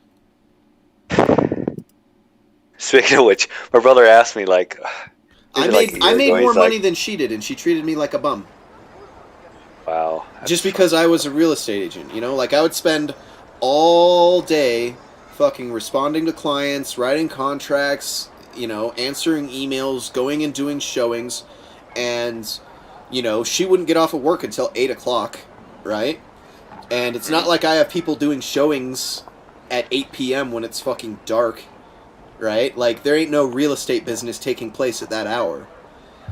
[SPEAKER 4] Speaking of which, my brother asked me, like...
[SPEAKER 1] I made more money than she did, and she treated me like a bum.
[SPEAKER 4] Wow.
[SPEAKER 1] Just because I was a real estate agent, Like, I would spend all day fucking responding to clients, writing contracts, answering emails, going and doing showings, and, she wouldn't get off of work until 8 o'clock, right? And it's not like I have people doing showings at 8 p.m. when it's fucking dark, right? Like, there ain't no real estate business taking place at that hour.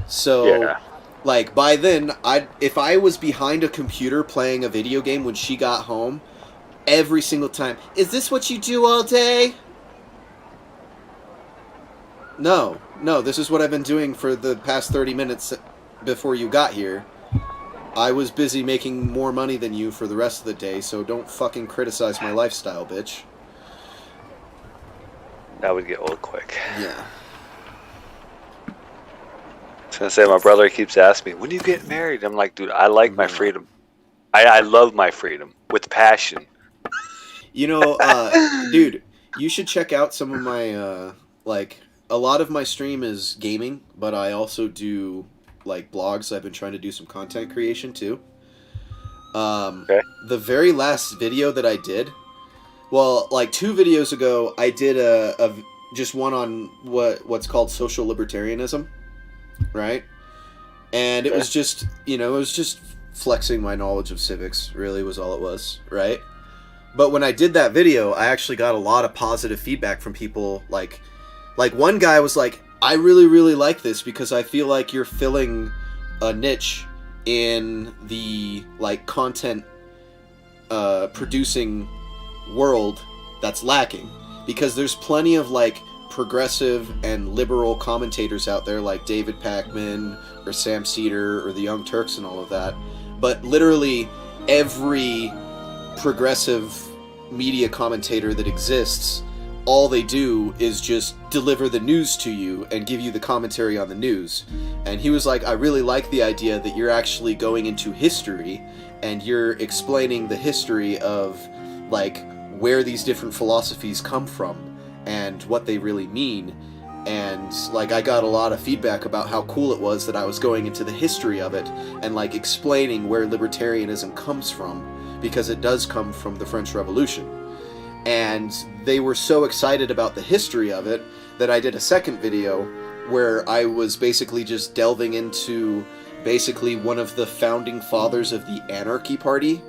[SPEAKER 1] So, like, by then, if I was behind a computer playing a video game when she got home, every single time, is this what you do all day? No, this is what I've been doing for the past 30 minutes before you got here. I was busy making more money than you for the rest of the day, so don't fucking criticize my lifestyle, bitch.
[SPEAKER 4] That would get old quick.
[SPEAKER 1] Yeah.
[SPEAKER 4] I was gonna say, my brother keeps asking me, when do you get married? I'm like, dude, I like my freedom. I love my freedom with passion.
[SPEAKER 1] Dude, you should check out some of my, a lot of my stream is gaming, but I also do, blogs. I've been trying to do some content creation, too.
[SPEAKER 4] Okay.
[SPEAKER 1] The very last video that I did, 2 videos ago, I did just one on what's called social libertarianism, right? And it was just, it was just flexing my knowledge of civics, really was all it was, right? But when I did that video, I actually got a lot of positive feedback from people. Like one guy was like, I really, really like this because I feel like you're filling a niche in the, content producing world that's lacking. Because there's plenty of, progressive and liberal commentators out there like David Pakman or Sam Cedar or the Young Turks and all of that. But literally every progressive media commentator that exists, all they do is just deliver the news to you and give you the commentary on the news. And he was like, I really like the idea that you're actually going into history and you're explaining the history of where these different philosophies come from and what they really mean. And like I got a lot of feedback about how cool it was that I was going into the history of it and like explaining where libertarianism comes from, because it does come from the French Revolution. And they were so excited about the history of it that I did a second video where I was basically just delving into basically one of the founding fathers of the Anarchy Party.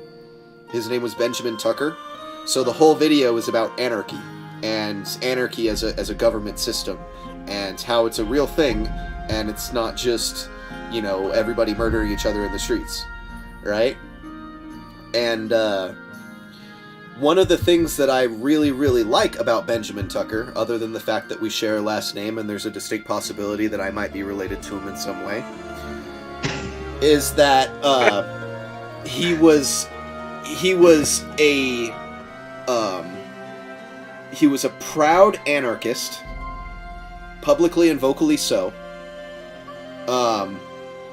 [SPEAKER 1] His name was Benjamin Tucker. So the whole video is about anarchy, and anarchy as a government system, and how it's a real thing, and it's not just, you know, everybody murdering each other in the streets, right? And one of the things that I really, really like about Benjamin Tucker, other than the fact that we share a last name and there's a distinct possibility that I might be related to him in some way, is that he was a proud anarchist, publicly and vocally so.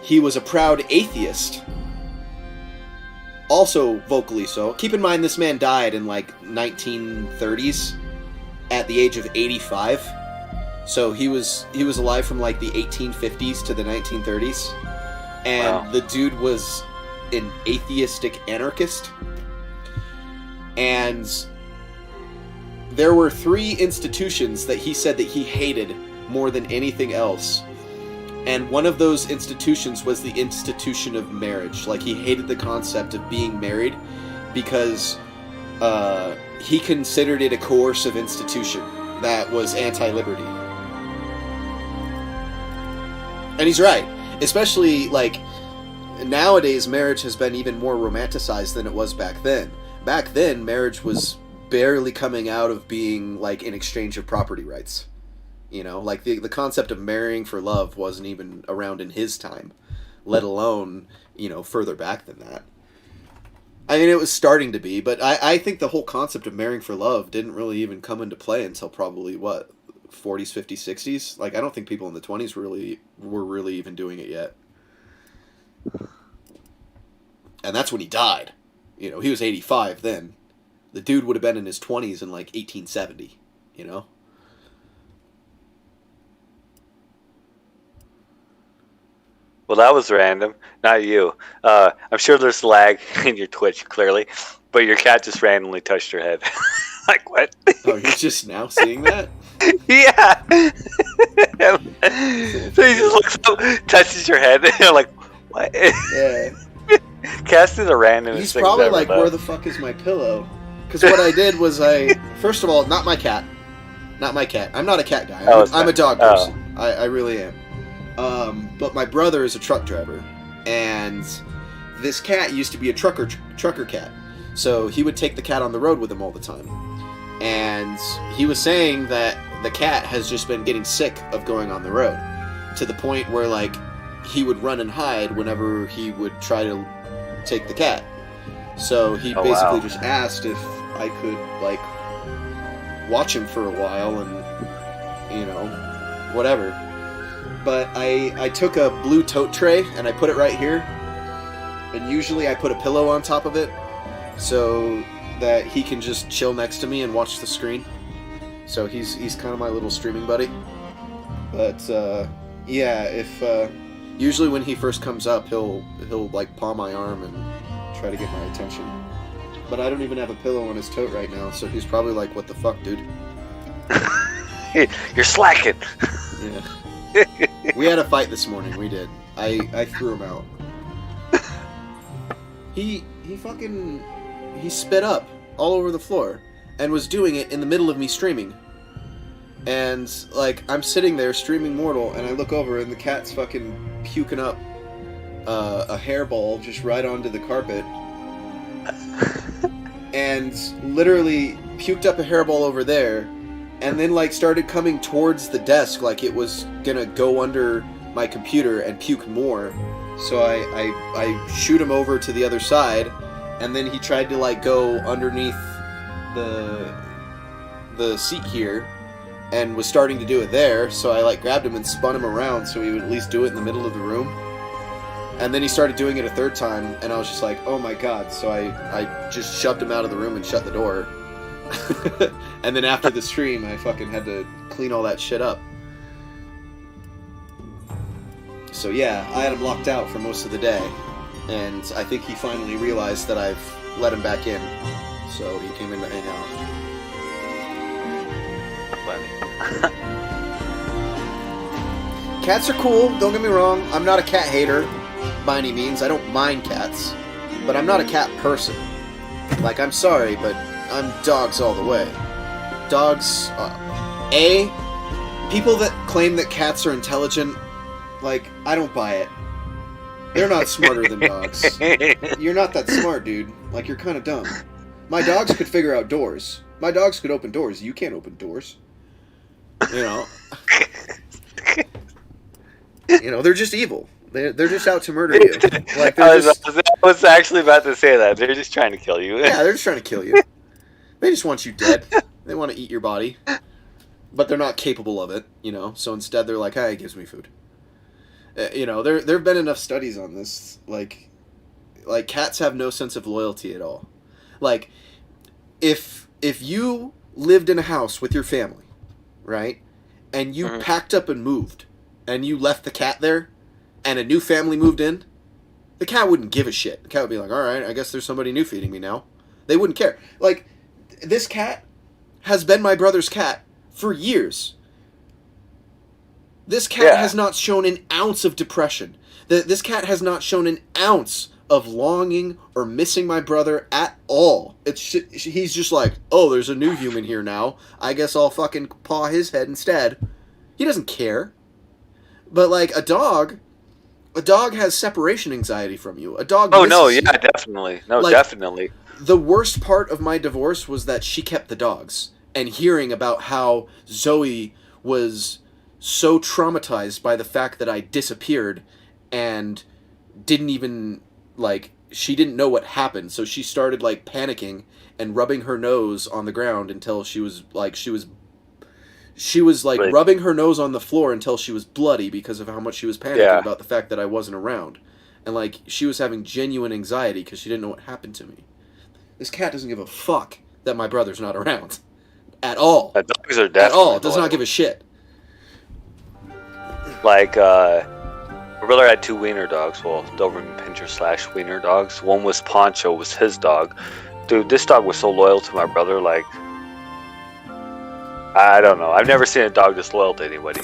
[SPEAKER 1] He was a proud atheist, also vocally so. Keep in mind, this man died in like 1930s at the age of 85. So he was alive from like the 1850s to the 1930s. And wow. The dude was an atheistic anarchist. And there were 3 institutions that he said that he hated more than anything else. And one of those institutions was the institution of marriage. Like, he hated the concept of being married because he considered it a coercive institution that was anti-liberty. And he's right. Especially, like, nowadays marriage has been even more romanticized than it was back then. Back then, marriage was barely coming out of being, like, an exchange of property rights. You know, like, the concept of marrying for love wasn't even around in his time, let alone, you know, further back than that. I mean, it was starting to be, but I think the whole concept of marrying for love didn't really even come into play until probably, 40s, 50s, 60s? Like, I don't think people in the 20s were really even doing it yet. And that's when he died. You know, he was 85 then. The dude would have been in his 20s in, like, 1870, you know?
[SPEAKER 4] Well, that was random. Not you. I'm sure there's lag in your Twitch, clearly, but your cat just randomly touched your head. Like, what?
[SPEAKER 1] Oh, you're just now seeing that?
[SPEAKER 4] Yeah. So he just looks up, touches your head, and you're like, what?
[SPEAKER 1] Yeah.
[SPEAKER 4] Cats do the randomest
[SPEAKER 1] He's
[SPEAKER 4] things
[SPEAKER 1] probably
[SPEAKER 4] ever,
[SPEAKER 1] like,
[SPEAKER 4] though.
[SPEAKER 1] where the fuck is my pillow? Because what I did was first of all, not my cat. Not my cat. I'm not a cat guy. I'm a dog person. I really am. But my brother is a truck driver, and this cat used to be a trucker cat. So he would take the cat on the road with him all the time. And he was saying that the cat has just been getting sick of going on the road, to the point where, like, he would run and hide whenever he would try to take the cat. So he basically just asked if I could, like, watch him for a while and, you know, whatever. But I took a blue tote tray and I put it right here. And usually I put a pillow on top of it so that he can just chill next to me and watch the screen. So he's kind of my little streaming buddy. But yeah, if usually when he first comes up, he'll like paw my arm and try to get my attention. But I don't even have a pillow on his tote right now, so he's probably like, "What the fuck, dude?"
[SPEAKER 4] You're slacking.
[SPEAKER 1] Yeah. We had a fight this morning. We did. I threw him out. He spit up all over the floor and was doing it in the middle of me streaming. And, like, I'm sitting there streaming Mortal, and I look over and the cat's fucking puking up a hairball just right onto the carpet. And literally puked up a hairball over there, and then, like, started coming towards the desk like it was gonna go under my computer and puke more. So I shoot him over to the other side, and then he tried to, like, go underneath the seat here, and was starting to do it there, so I, like, grabbed him and spun him around so he would at least do it in the middle of the room. And then he started doing it a third time, and I was just like, oh my god, so I just shoved him out of the room and shut the door. And then after the stream, I fucking had to clean all that shit up. So yeah, I had him locked out for most of the day, and I think he finally realized that I've let him back in, so he came in to hang out.
[SPEAKER 4] Funny.
[SPEAKER 1] Cats are cool, don't get me wrong. I'm not a cat hater by any means. I don't mind cats, but I'm not a cat person. Like, I'm sorry, but I'm dogs all the way. Dogs, people that claim that cats are intelligent, like, I don't buy it. They're not smarter than dogs. You're not that smart, dude. Like, you're kind of dumb. My dogs could figure out doors. My dogs could open doors. You can't open doors. You know? You know, they're just evil. They're just out to murder you. Like,
[SPEAKER 4] I was actually about to say that. They're just trying to kill you.
[SPEAKER 1] Yeah, they're just trying to kill you. They just want you dead. They want to eat your body. But they're not capable of it, you know? So instead they're like, hey, it gives me food. You know, there have been enough studies on this. Like, cats have no sense of loyalty at all. Like, if you lived in a house with your family, right? And you packed up and moved, and you left the cat there, and a new family moved in, the cat wouldn't give a shit. The cat would be like, alright, I guess there's somebody new feeding me now. They wouldn't care. Like, this cat has been my brother's cat for years. This cat has not shown an ounce of depression. This cat has not shown an ounce of longing or missing my brother at all. He's just like, oh, there's a new human here now. I guess I'll fucking paw his head instead. He doesn't care. But like a dog has separation anxiety from you. A dog.
[SPEAKER 4] Oh no,
[SPEAKER 1] misses
[SPEAKER 4] yeah,
[SPEAKER 1] you.
[SPEAKER 4] definitely. No,
[SPEAKER 1] Like,
[SPEAKER 4] definitely.
[SPEAKER 1] The worst part of my divorce was that she kept the dogs, and hearing about how Zoe was so traumatized by the fact that I disappeared and didn't even, like, she didn't know what happened, so she started, like, panicking and rubbing her nose on the ground until she was
[SPEAKER 4] Right.
[SPEAKER 1] rubbing her nose on the floor until she was bloody because of how much she was panicking about the fact that I wasn't around. And, like, she was having genuine anxiety because she didn't know what happened to me. This cat doesn't give a fuck that my brother's not around. At all.
[SPEAKER 4] Dogs are definitely
[SPEAKER 1] At all. Does
[SPEAKER 4] loyal.
[SPEAKER 1] not give a shit.
[SPEAKER 4] Like, my brother had 2 wiener dogs. Well, Doberman Pinscher / wiener dogs. One was Poncho, was his dog. Dude, this dog was so loyal to my brother, like, I don't know. I've never seen a dog this loyal to anybody.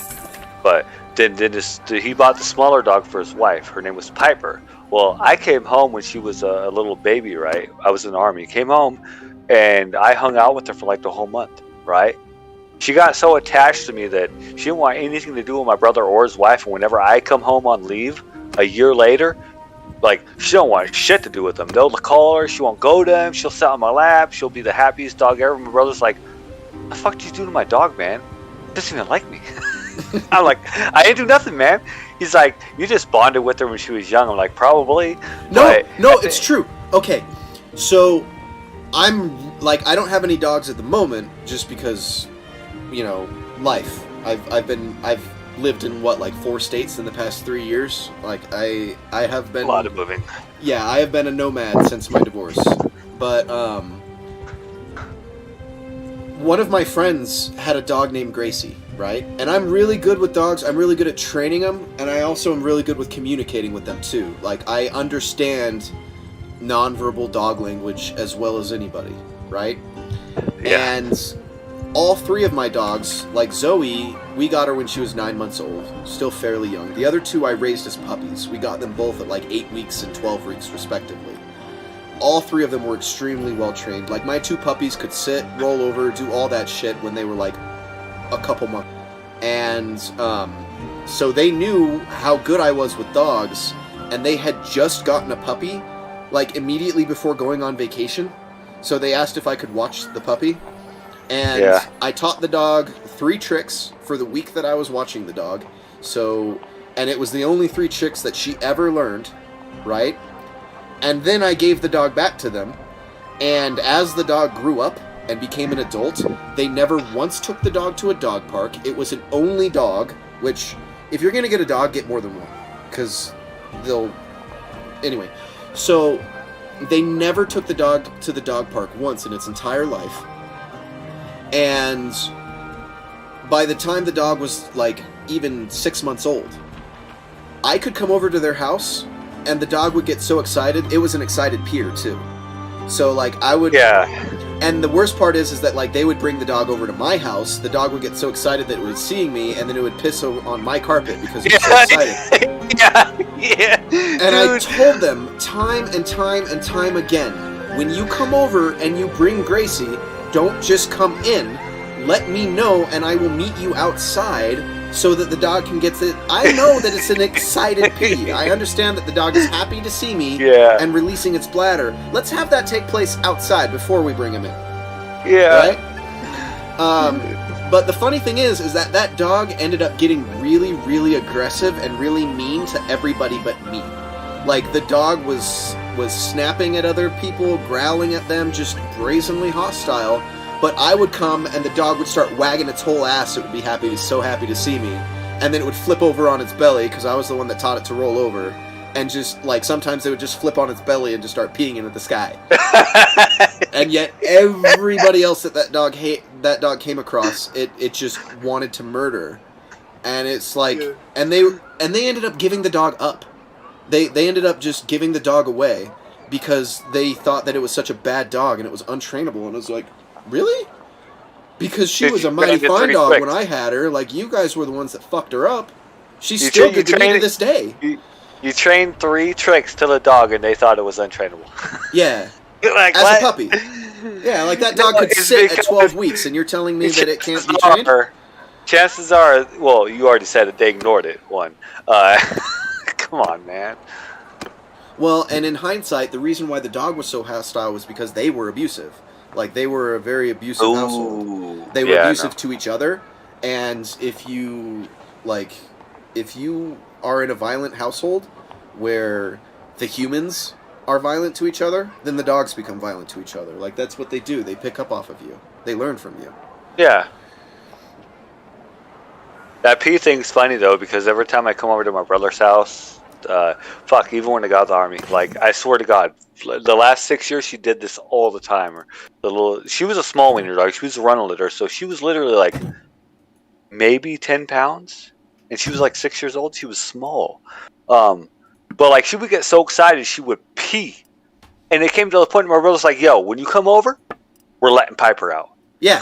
[SPEAKER 4] But then he bought the smaller dog for his wife. Her name was Piper. Well, I came home when she was a little baby, right? I was in the Army. Came home, and I hung out with her for like the whole month, right? She got so attached to me that she didn't want anything to do with my brother or his wife. And whenever I come home on leave a year later, like, she don't want shit to do with them. They'll call her. She won't go to them. She'll sit on my lap. She'll be the happiest dog ever. My brother's like, what the fuck did you do to my dog, man? He doesn't even like me. I'm like, I didn't do nothing, man. He's like, you just bonded with her when she was young. I'm like, probably.
[SPEAKER 1] No, it's true. Okay, so I'm like, I don't have any dogs at the moment just because, you know, life. I've lived in what, like 4 states in the past 3 years. Like I have been
[SPEAKER 4] A lot of moving.
[SPEAKER 1] Yeah, I have been a nomad since my divorce. But one of my friends had a dog named Gracie, right? And I'm really good with dogs. I'm really good at training them, and I also am really good with communicating with them too. Like, I understand nonverbal dog language as well as anybody, right?
[SPEAKER 4] Yeah.
[SPEAKER 1] And all 3 of my dogs, like Zoe, we got her when she was 9 months old, still fairly young. The other 2 I raised as puppies. We got them both at like 8 weeks and 12 weeks respectively. All 3 of them were extremely well trained. Like, my 2 puppies could sit, roll over, do all that shit when they were like a couple months. And so they knew how good I was with dogs, and they had just gotten a puppy like immediately before going on vacation. So they asked if I could watch the puppy. And I taught the dog 3 tricks for the week that I was watching the dog. So, and it was the only 3 tricks that she ever learned, right? And then I gave the dog back to them. And as the dog grew up and became an adult, they never once took the dog to a dog park. It was an only dog, which, if you're going to get a dog, get more than one. Because they'll... Anyway, so they never took the dog to the dog park once in its entire life. And by the time the dog was, like, even 6 months old, I could come over to their house, and the dog would get so excited. It was an excited peer too. So like I would.
[SPEAKER 4] Yeah.
[SPEAKER 1] And the worst part is that like they would bring the dog over to my house. The dog would get so excited that it was seeing me, and then it would piss on my carpet because it was so excited.
[SPEAKER 4] Yeah.
[SPEAKER 1] And I told them time and time and time again, when you come over and you bring Gracie, don't just come in. Let me know, and I will meet you outside so that the dog can get to. I know that it's an excited pee. I understand that the dog is happy to see me and releasing its bladder. Let's have that take place outside before we bring him in.
[SPEAKER 4] Yeah.
[SPEAKER 1] Right? But the funny thing is that that dog ended up getting really, really aggressive and really mean to everybody but me. Like, the dog was snapping at other people, growling at them, just brazenly hostile. But I would come, and the dog would start wagging its whole ass. It would be so happy to see me. And then it would flip over on its belly, because I was the one that taught it to roll over. And just, like, sometimes it would just flip on its belly and just start peeing into the sky. And yet, everybody else that dog came across, it just wanted to murder. And it's like, and they ended up giving the dog up. They ended up just giving the dog away, because they thought that it was such a bad dog, and it was untrainable. And it was like, really? Because she was a mighty fine dog when I had her. Like, you guys were the ones that fucked her up. She's still good to me to this day.
[SPEAKER 4] You trained 3 tricks to the dog, and they thought it was untrainable.
[SPEAKER 1] Yeah.
[SPEAKER 4] Like,
[SPEAKER 1] as
[SPEAKER 4] what?
[SPEAKER 1] a puppy. Yeah, like that dog could sit at 12 weeks, and you're telling me that it can't be trained?
[SPEAKER 4] Chances are, well, you already said it, they ignored it, one. Come on, man.
[SPEAKER 1] Well, and in hindsight, the reason why the dog was so hostile was because they were abusive. Like, they were a very abusive household. They were abusive to each other, and if you are in a violent household where the humans are violent to each other, then the dogs become violent to each other. Like, that's what they do. They pick up off of you. They learn from you.
[SPEAKER 4] Yeah. That pee thing's funny, though, because every time I come over to my brother's house, even when I got out of the army, like, I swear to God, the last 6 years she did this all the time. She was a small wiener dog. She was a run litter, so she was literally like maybe 10 pounds, and she was like 6 years old. She was small, but like she would get so excited she would pee, and it came to the point where my brother's like, "Yo, when you come over, we're letting Piper out."
[SPEAKER 1] Yeah.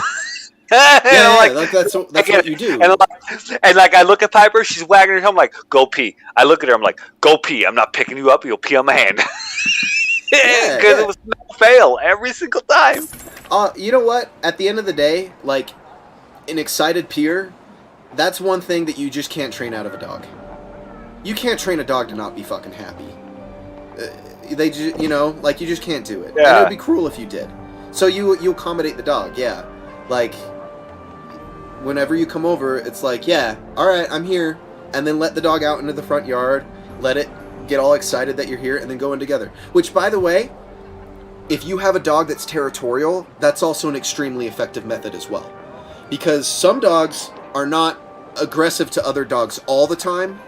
[SPEAKER 1] That's what you do.
[SPEAKER 4] And like I look at Piper, she's wagging her tail. I'm like, "Go pee." I look at her, I'm like, "Go pee." I'm not picking you up. You'll pee on my hand. Because it was no fail every single time.
[SPEAKER 1] You know what? At the end of the day, like, an excited peer, that's one thing that you just can't train out of a dog. You can't train a dog to not be fucking happy. You just can't do it.
[SPEAKER 4] Yeah.
[SPEAKER 1] And it would be cruel if you did. So you accommodate the dog, yeah. Like, whenever you come over, it's like, yeah, alright, I'm here. And then let the dog out into the front yard, let it get all excited that you're here, and then go in together. Which, by the way, if you have a dog that's territorial, that's also an extremely effective method as well. Because some dogs are not aggressive to other dogs all the time,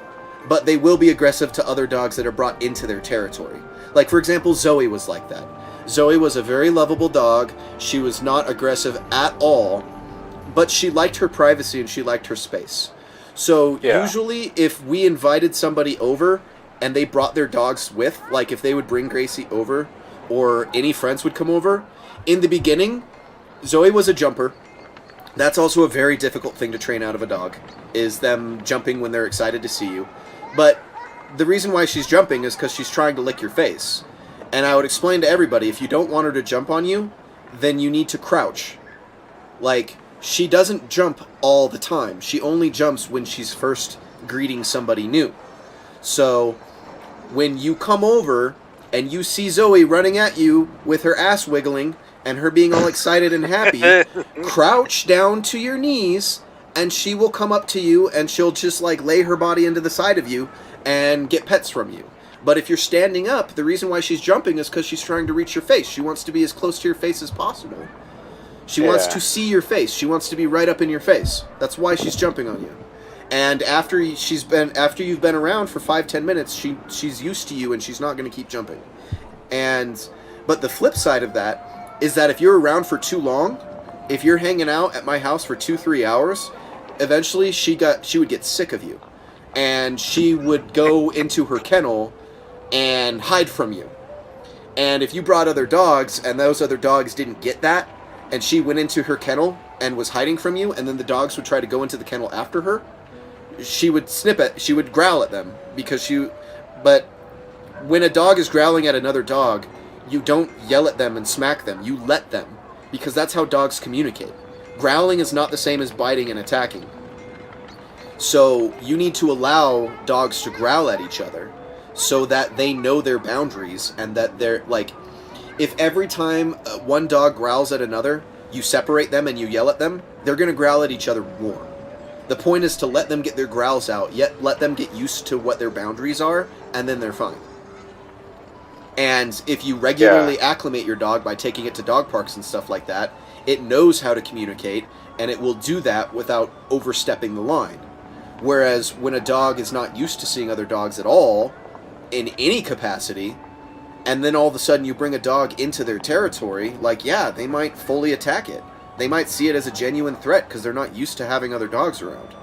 [SPEAKER 1] but they will be aggressive to other dogs that are brought into their territory. Like, for example, Zoe was like that. Zoe was a very lovable dog. She was not aggressive at all, but she liked her privacy and she liked her space. So usually if we invited somebody over and they brought their dogs with, like if they would bring Gracie over or any friends would come over, in the beginning, Zoe was a jumper. That's also a very difficult thing to train out of a dog, is them jumping when they're excited to see you. But the reason why she's jumping is because she's trying to lick your face. And I would explain to everybody, if you don't want her to jump on you, then you need to crouch. Like, she doesn't jump all the time. She only jumps when she's first greeting somebody new. So, when you come over and you see Zoe running at you with her ass wiggling and her being all excited and happy, crouch down to your knees and she will come up to you and she'll just like lay her body into the side of you and get pets from you. But if you're standing up, the reason why she's jumping is because she's trying to reach your face. She wants to be as close to your face as possible. She wants to see your face. She wants to be right up in your face. That's why she's jumping on you. And after you've been around for 5-10 minutes, she's used to you and she's not going to keep jumping. But the flip side of that is that if you're around for too long, if you're hanging out at my house for 2-3 hours, eventually she would get sick of you. and she would go into her kennel and hide from you. And if you brought other dogs and those other dogs didn't get that, and she went into her kennel and was hiding from you, and then the dogs would try to go into the kennel after her, she would she would growl at them but when a dog is growling at another dog, you don't yell at them and smack them, you let them, because that's how dogs communicate. Growling is not the same as biting and attacking. So you need to allow dogs to growl at each other so that they know their boundaries, and that they're like, if every time one dog growls at another, you separate them and you yell at them, they're going to growl at each other more. The point is to let them get their growls out, yet let them get used to what their boundaries are, and then they're fine. And if you regularly acclimate your dog by taking it to dog parks and stuff like that, it knows how to communicate, and it will do that without overstepping the line. Whereas when a dog is not used to seeing other dogs at all, in any capacity, and then all of a sudden you bring a dog into their territory, like, yeah, they might fully attack it. They might see it as a genuine threat because they're not used to having other dogs around.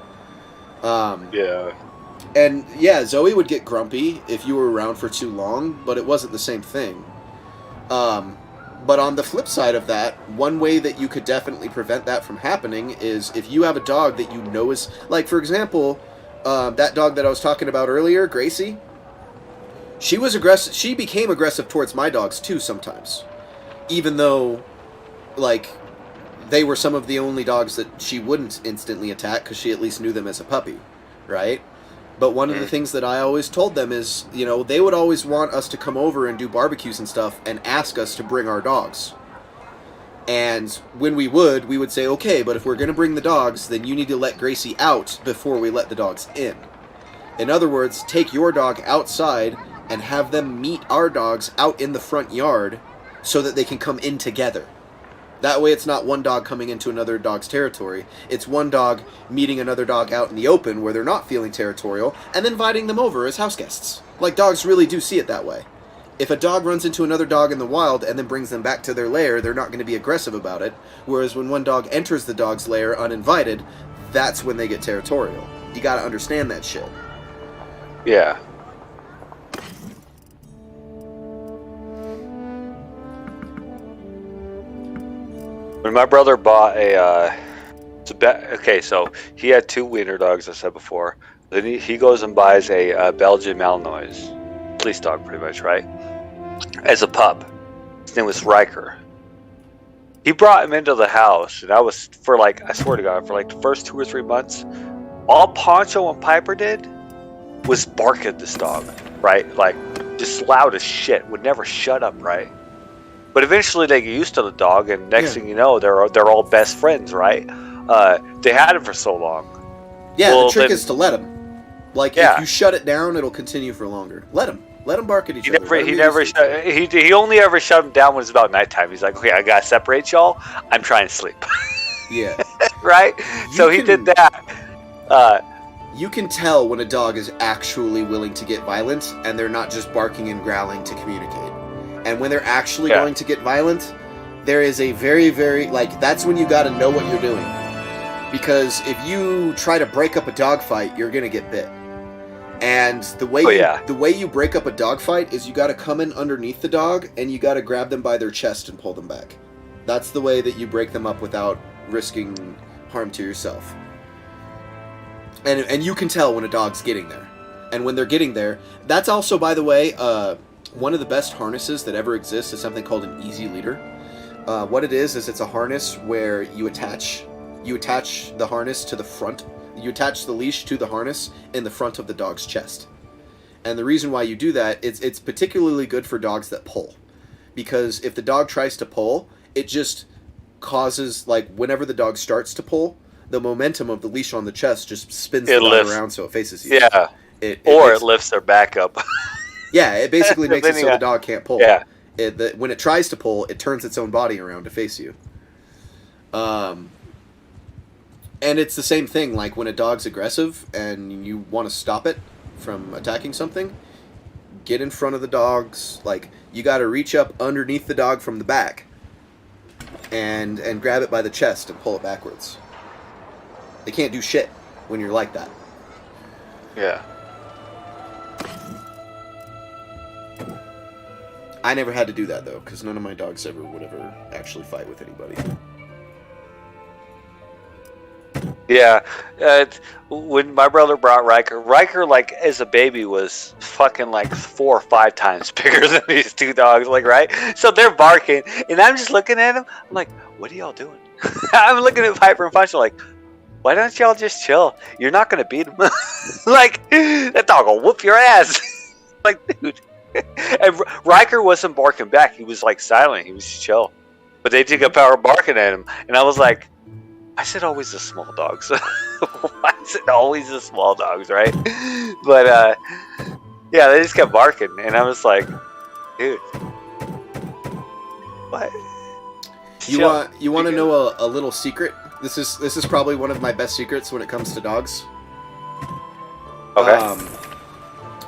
[SPEAKER 1] And yeah, Zoe would get grumpy if you were around for too long, but it wasn't the same thing. But on the flip side of that, one way that you could definitely prevent that from happening is if you have a dog that you know is, like, for example, that dog that I was talking about earlier, Gracie, she was aggressive. She became aggressive towards my dogs too sometimes, even though, like, they were some of the only dogs that she wouldn't instantly attack because she at least knew them as a puppy, right? But one of the things that I always told them is, you know, they would always want us to come over and do barbecues and stuff and ask us to bring our dogs. And when we would say, okay, but if we're going to bring the dogs, then you need to let Gracie out before we let the dogs in. In other words, take your dog outside and have them meet our dogs out in the front yard so that they can come in together. That way it's not one dog coming into another dog's territory. It's one dog meeting another dog out in the open where they're not feeling territorial, and then inviting them over as house guests. Like, dogs really do see it that way. If a dog runs into another dog in the wild and then brings them back to their lair, they're not going to be aggressive about it. Whereas when one dog enters the dog's lair uninvited, that's when they get territorial. You got to understand that shit.
[SPEAKER 4] Yeah. When my brother bought okay, so he had 2 wiener dogs, I said before. Then he goes and buys a Belgian Malinois, police dog, pretty much, right? As a pup. His name was Riker. He brought him into the house, and I was, for like, I swear to God, for like the first 2 or 3 months, all Poncho and Piper did was bark at this dog, right? Like, just loud as shit, would never shut up, right? But eventually they get used to the dog, and next thing you know, they're all best friends, right? They had him for so long.
[SPEAKER 1] Yeah, well, the trick is to let him. Like, if you shut it down, it'll continue for longer. Let him bark at each other.
[SPEAKER 4] He only ever shut him down when it's about nighttime. He's like, okay, I gotta separate y'all. I'm trying to sleep.
[SPEAKER 1] Yeah.
[SPEAKER 4] Right? He did that.
[SPEAKER 1] You can tell when a dog is actually willing to get violent, and they're not just barking and growling to communicate. And when they're actually going to get violent, there is a very, very, like, that's when you gotta know what you're doing. Because if you try to break up a dog fight, you're gonna get bit. And the way you break up a dog fight is you gotta come in underneath the dog, and you gotta grab them by their chest and pull them back. That's the way that you break them up without risking harm to yourself. And you can tell when a dog's getting there. And when they're getting there, that's also, by the way, one of the best harnesses that ever exists is something called an easy leader. What it is it's a harness where you attach the harness to the front. You attach the leash to the harness in the front of the dog's chest. And the reason why you do that, it's particularly good for dogs that pull. Because if the dog tries to pull, it just causes, like, whenever the dog starts to pull, the momentum of the leash on the chest just spins the dog around so it faces you.
[SPEAKER 4] Yeah. It lifts their back up.
[SPEAKER 1] Yeah, it basically makes it so the dog can't pull.
[SPEAKER 4] Yeah.
[SPEAKER 1] When it tries to pull, it turns its own body around to face you. And it's the same thing, like when a dog's aggressive and you want to stop it from attacking something, get in front of the dogs. Like, you got to reach up underneath the dog from the back and grab it by the chest and pull it backwards. They can't do shit when you're like that.
[SPEAKER 4] Yeah.
[SPEAKER 1] I never had to do that though, because none of my dogs ever would ever actually fight with anybody.
[SPEAKER 4] Yeah, when my brother brought Riker, like, as a baby was fucking like 4 or 5 times bigger than these two dogs, like, right? So they're barking, and I'm just looking at him. I'm like, what are y'all doing? I'm looking at Piper and Punch, like, why don't y'all just chill? You're not gonna beat him. Like, that dog will whoop your ass. Like, dude. And Riker wasn't barking back. He was like silent. He was chill. But they took a power barking at him, and I was like, I said always the small dogs. Why is it always the small dogs, right? But yeah, they just kept barking, and I was like, dude, what?
[SPEAKER 1] You want to know a little secret? This is probably one of my best secrets when it comes to dogs.
[SPEAKER 4] Okay.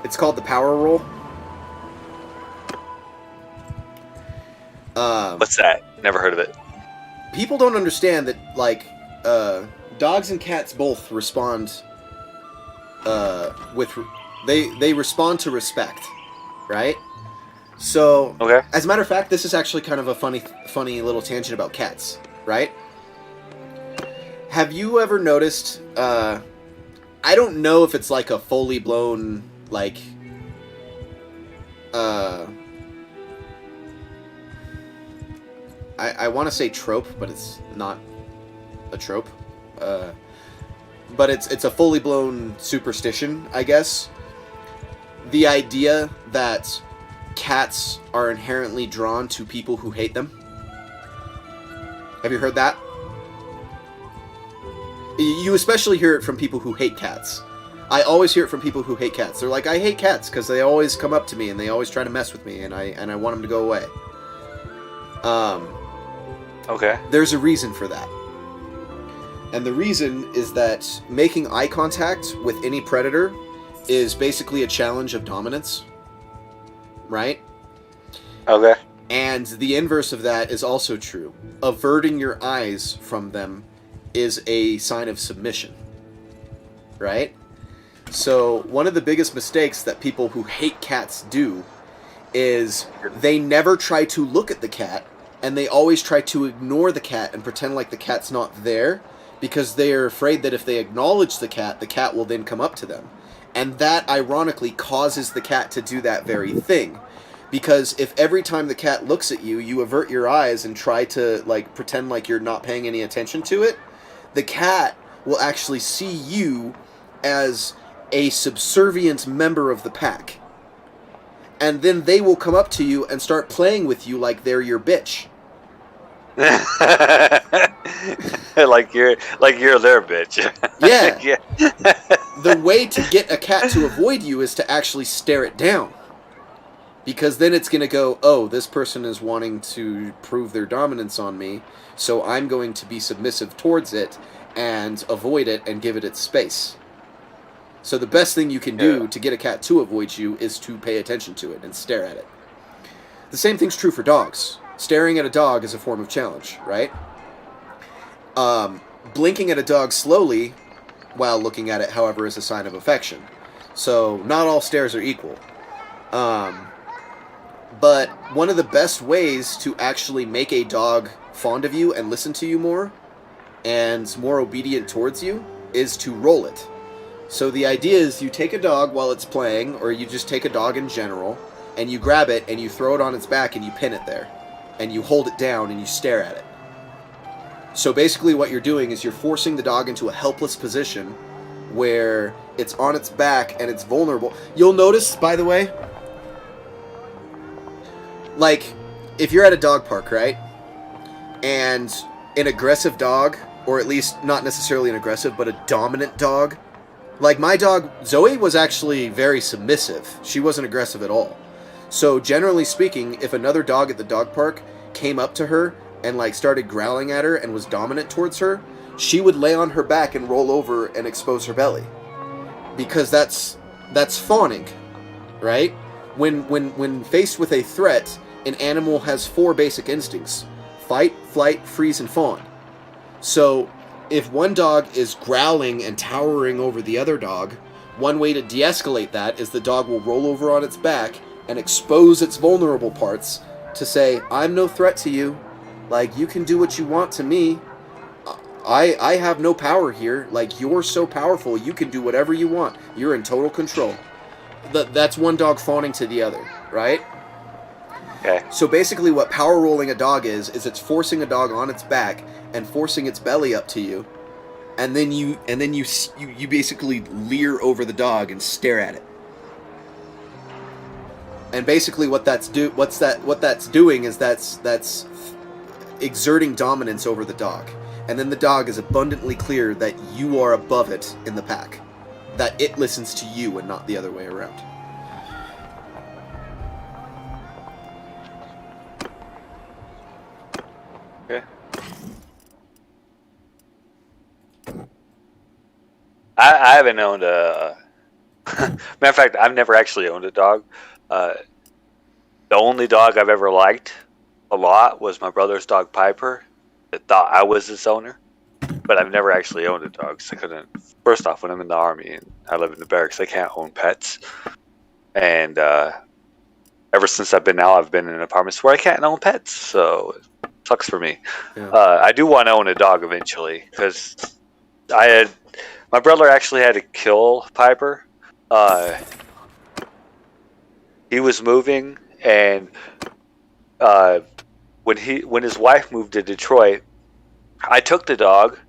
[SPEAKER 1] It's called the power roll.
[SPEAKER 4] What's that? Never heard of it.
[SPEAKER 1] People don't understand that, like, dogs and cats both respond they respond to respect, right? So,
[SPEAKER 4] Okay.
[SPEAKER 1] as a matter of fact, this is actually kind of a funny little tangent about cats, right? Have you ever noticed, I don't know if it's like a fully blown, like, I want to say trope, but it's not a trope. But it's a fully blown superstition, I guess. The idea that cats are inherently drawn to people who hate them. Have you heard that? You especially hear it from people who hate cats. I always hear it from people who hate cats. They're like, I hate cats because they always come up to me and they always try to mess with me, and I want them to go away.
[SPEAKER 4] Okay.
[SPEAKER 1] There's a reason for that. And the reason is that making eye contact with any predator is basically a challenge of dominance. Right?
[SPEAKER 4] Okay.
[SPEAKER 1] And the inverse of that is also true. Averting your eyes from them is a sign of submission. Right? So, one of the biggest mistakes that people who hate cats do is they never try to look at the cat, and they always try to ignore the cat and pretend like the cat's not there, because they are afraid that if they acknowledge the cat will then come up to them. And that, ironically, causes the cat to do that very thing. Because if every time the cat looks at you, you avert your eyes and try to, like, pretend like you're not paying any attention to it, the cat will actually see you as a subservient member of the pack. And then they will come up to you and start playing with you like they're your bitch.
[SPEAKER 4] like you're their bitch.
[SPEAKER 1] Yeah.
[SPEAKER 4] Yeah.
[SPEAKER 1] The way to get a cat to avoid you is to actually stare it down. Because then it's going to go, oh, this person is wanting to prove their dominance on me, so I'm going to be submissive towards it and avoid it and give it its space. So the best thing you can do to get a cat to avoid you is to pay attention to it and stare at it. The same thing's true for dogs. Staring at a dog is a form of challenge, right? Blinking at a dog slowly while looking at it, however, is a sign of affection. So not all stares are equal. But one of the best ways to actually make a dog fond of you and listen to you more and more obedient towards you is to roll it. So the idea is you take a dog while it's playing, or you just take a dog in general, and you grab it and you throw it on its back and you pin it there. And you hold it down and you stare at it. So basically what you're doing is you're forcing the dog into a helpless position where it's on its back and it's vulnerable. You'll notice, by the way, like, if you're at a dog park, right? And an aggressive dog, or at least not necessarily an aggressive, but a dominant dog. Like my dog, Zoe, was actually very submissive. She wasn't aggressive at all. So generally speaking, if another dog at the dog park came up to her and like started growling at her and was dominant towards her, she would lay on her back and roll over and expose her belly. Because that's fawning, right? When faced with a threat, an animal has 4 basic instincts: fight, flight, freeze, and fawn. So if one dog is growling and towering over the other dog, one way to de-escalate that is the dog will roll over on its back and expose its vulnerable parts to say, I'm no threat to you. Like, you can do what you want to me. I have no power here. Like, you're so powerful, you can do whatever you want. You're in total control. That's one dog fawning to the other, right?
[SPEAKER 4] Okay.
[SPEAKER 1] So basically what power rolling a dog is it's forcing a dog on its back and forcing its belly up to you. And then you basically leer over the dog and stare at it. And basically what that's doing is that's exerting dominance over the dog. And then the dog is abundantly clear that you are above it in the pack. That it listens to you and not the other way around.
[SPEAKER 4] Okay. I haven't owned a... Matter of fact, I've never actually owned a dog. The only dog I've ever liked a lot was my brother's dog Piper that thought I was his owner. But I've never actually owned a dog, so I couldn't... First off, when I'm in the Army and I live in the barracks, I can't own pets. And ever since I've been out, I've been in apartments where I can't own pets, so it sucks for me.
[SPEAKER 1] Yeah.
[SPEAKER 4] I do want to own a dog eventually, because my brother actually had to kill Piper. He was moving, and when his wife moved to Detroit, I took the dog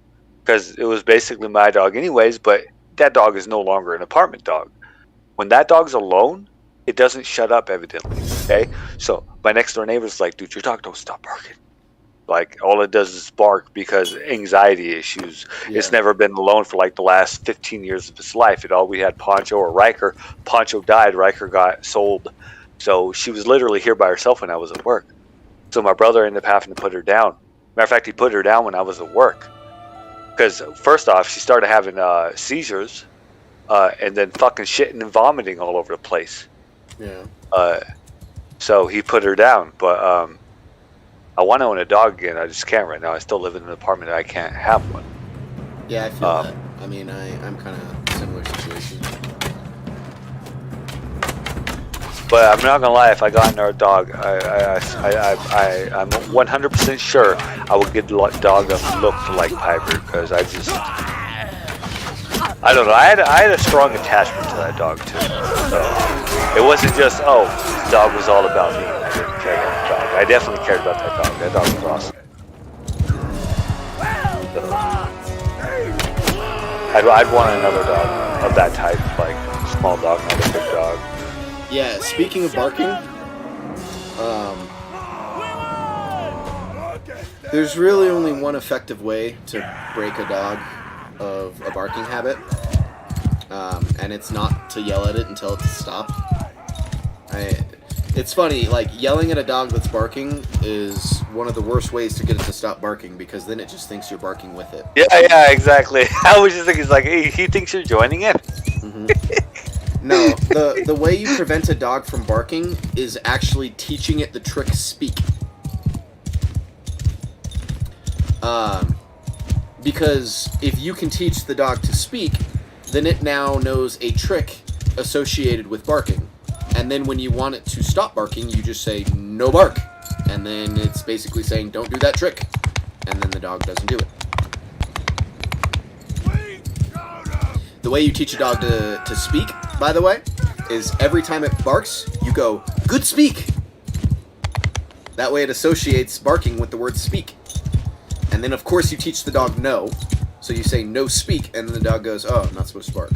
[SPEAKER 4] because it was basically my dog anyways, but that dog is no longer an apartment dog. When that dog's alone, it doesn't shut up, evidently. Okay? So my next door neighbor's like, dude, your dog don't stop barking. Like, all it does is bark because anxiety issues.
[SPEAKER 1] Yeah.
[SPEAKER 4] It's never been alone for like the last 15 years of its life. We had Poncho or Riker. Poncho died. Riker got sold. So she was literally here by herself when I was at work. So my brother ended up having to put her down. Matter of fact, he put her down when I was at work. Because first off, she started having seizures and then fucking shitting and vomiting all over the place.
[SPEAKER 1] Yeah.
[SPEAKER 4] So he put her down. But I want to own a dog again. I just can't right now. I still live in an apartment and I can't have one.
[SPEAKER 1] Yeah, I feel that. I mean, I'm kind of similar situation.
[SPEAKER 4] But I'm not gonna lie. If I got another dog, I'm 100% sure I would get a dog that looked like Piper, because I don't know. I had a strong attachment to that dog too. So it wasn't just the dog was all about me. I didn't care about the dog. I definitely cared about that dog. That dog was awesome. So, I'd want another dog of that type, like small dog, not a big dog.
[SPEAKER 1] Yeah, speaking of barking, there's really only one effective way to break a dog of a barking habit, and it's not to yell at it until it's stopped. It's funny, like, yelling at a dog that's barking is one of the worst ways to get it to stop barking, because then it just thinks you're barking with it.
[SPEAKER 4] Yeah, exactly. I was just thinking, it's like, hey, he thinks you're joining it.
[SPEAKER 1] Mm-hmm. No, the way you prevent a dog from barking is actually teaching it the trick speak. Because if you can teach the dog to speak, then it now knows a trick associated with barking. And then when you want it to stop barking, you just say, no bark. And then it's basically saying, don't do that trick. And then the dog doesn't do it. The way you teach a dog to speak, by the way, is every time it barks, you go, good speak. That way it associates barking with the word speak. And then, of course, you teach the dog no. So you say no speak, and then the dog goes, oh, I'm not supposed to bark.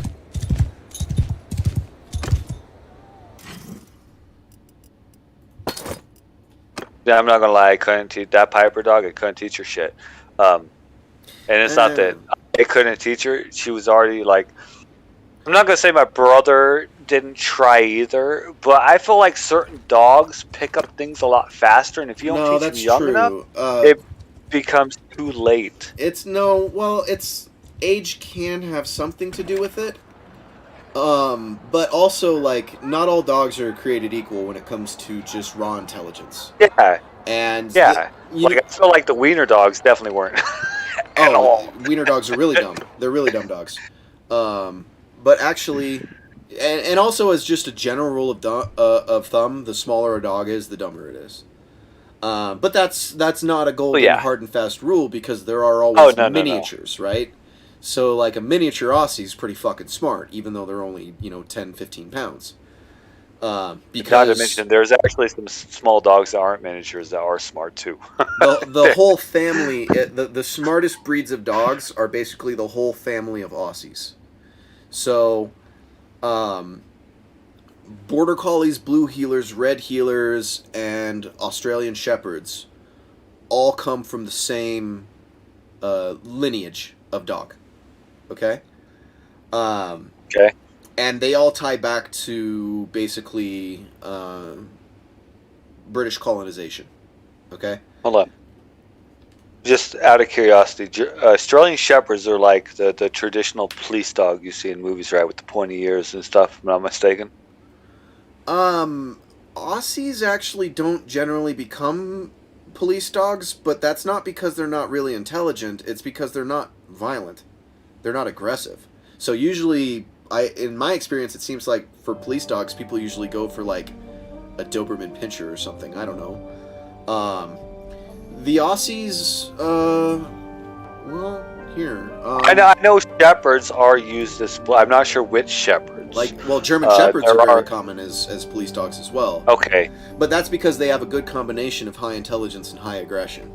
[SPEAKER 4] Yeah, I'm not gonna lie, I couldn't teach that Piper dog. I couldn't teach her shit. And it's not that I couldn't teach her. She was already like, I'm not gonna say my brother didn't try either, but I feel like certain dogs pick up things a lot faster, and if you don't teach them young enough, it becomes too late.
[SPEAKER 1] It's age can have something to do with it. But also, like, not all dogs are created equal when it comes to just raw intelligence.
[SPEAKER 4] Yeah.
[SPEAKER 1] And
[SPEAKER 4] I feel like the wiener dogs definitely weren't at all.
[SPEAKER 1] Wiener dogs are really dumb. They're really dumb dogs. but actually, and also as just a general rule of thumb, the smaller a dog is, the dumber it is. But that's not a golden hard and fast rule, because there are always miniatures, right? So like a miniature Aussie is pretty fucking smart, even though they're only 10, 15 pounds. Because
[SPEAKER 4] not to mention, there's actually some small dogs that aren't miniatures that are smart too.
[SPEAKER 1] the whole family, the smartest breeds of dogs are basically the whole family of Aussies. So, Border Collies, Blue Heelers, Red Heelers, and Australian Shepherds all come from the same lineage of dog. Okay?
[SPEAKER 4] Okay.
[SPEAKER 1] And they all tie back to basically British colonization. Okay?
[SPEAKER 4] Hold on. Just out of curiosity, Australian Shepherds are like the traditional police dog you see in movies, right? With the pointy ears and stuff, if I'm not mistaken.
[SPEAKER 1] Aussies actually don't generally become police dogs, but that's not because they're not really intelligent. It's because they're not violent. They're not aggressive. So usually, in my experience, it seems like for police dogs, people usually go for like a Doberman Pinscher or something. I don't know. The Aussies, well, here.
[SPEAKER 4] I know Shepherds are used as. I'm not sure which Shepherds.
[SPEAKER 1] German Shepherds are very common as police dogs as well.
[SPEAKER 4] Okay.
[SPEAKER 1] But that's because they have a good combination of high intelligence and high aggression.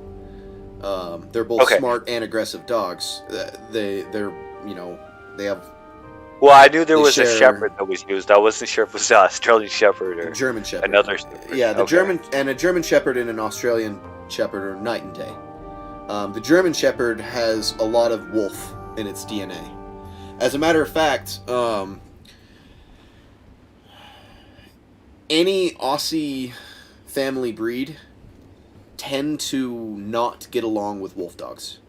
[SPEAKER 1] They're both smart and aggressive dogs. They have.
[SPEAKER 4] Well, I knew there was a Shepherd that was used. I wasn't sure if it was an Australian Shepherd or
[SPEAKER 1] German Shepherd.
[SPEAKER 4] Another Shepherd.
[SPEAKER 1] Yeah, a German Shepherd and an Australian Shepherd are night and day. The German Shepherd has a lot of wolf in its DNA. As a matter of fact, any Aussie family breed tend to not get along with wolf dogs.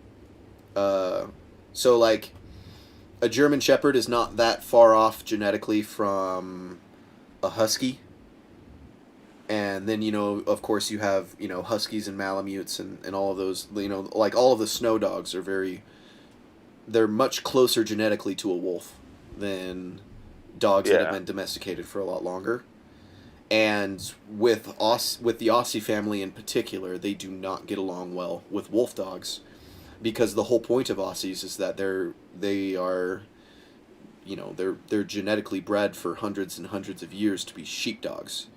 [SPEAKER 1] So, like, a German Shepherd is not that far off genetically from a Husky. And then, of course, you have, Huskies and Malamutes and all of those, like all of the snow dogs they're much closer genetically to a wolf than dogs that have been domesticated for a lot longer. And with the Aussie family in particular, they do not get along well with wolf dogs, because the whole point of Aussies is that they're genetically bred for hundreds and hundreds of years to be sheepdogs.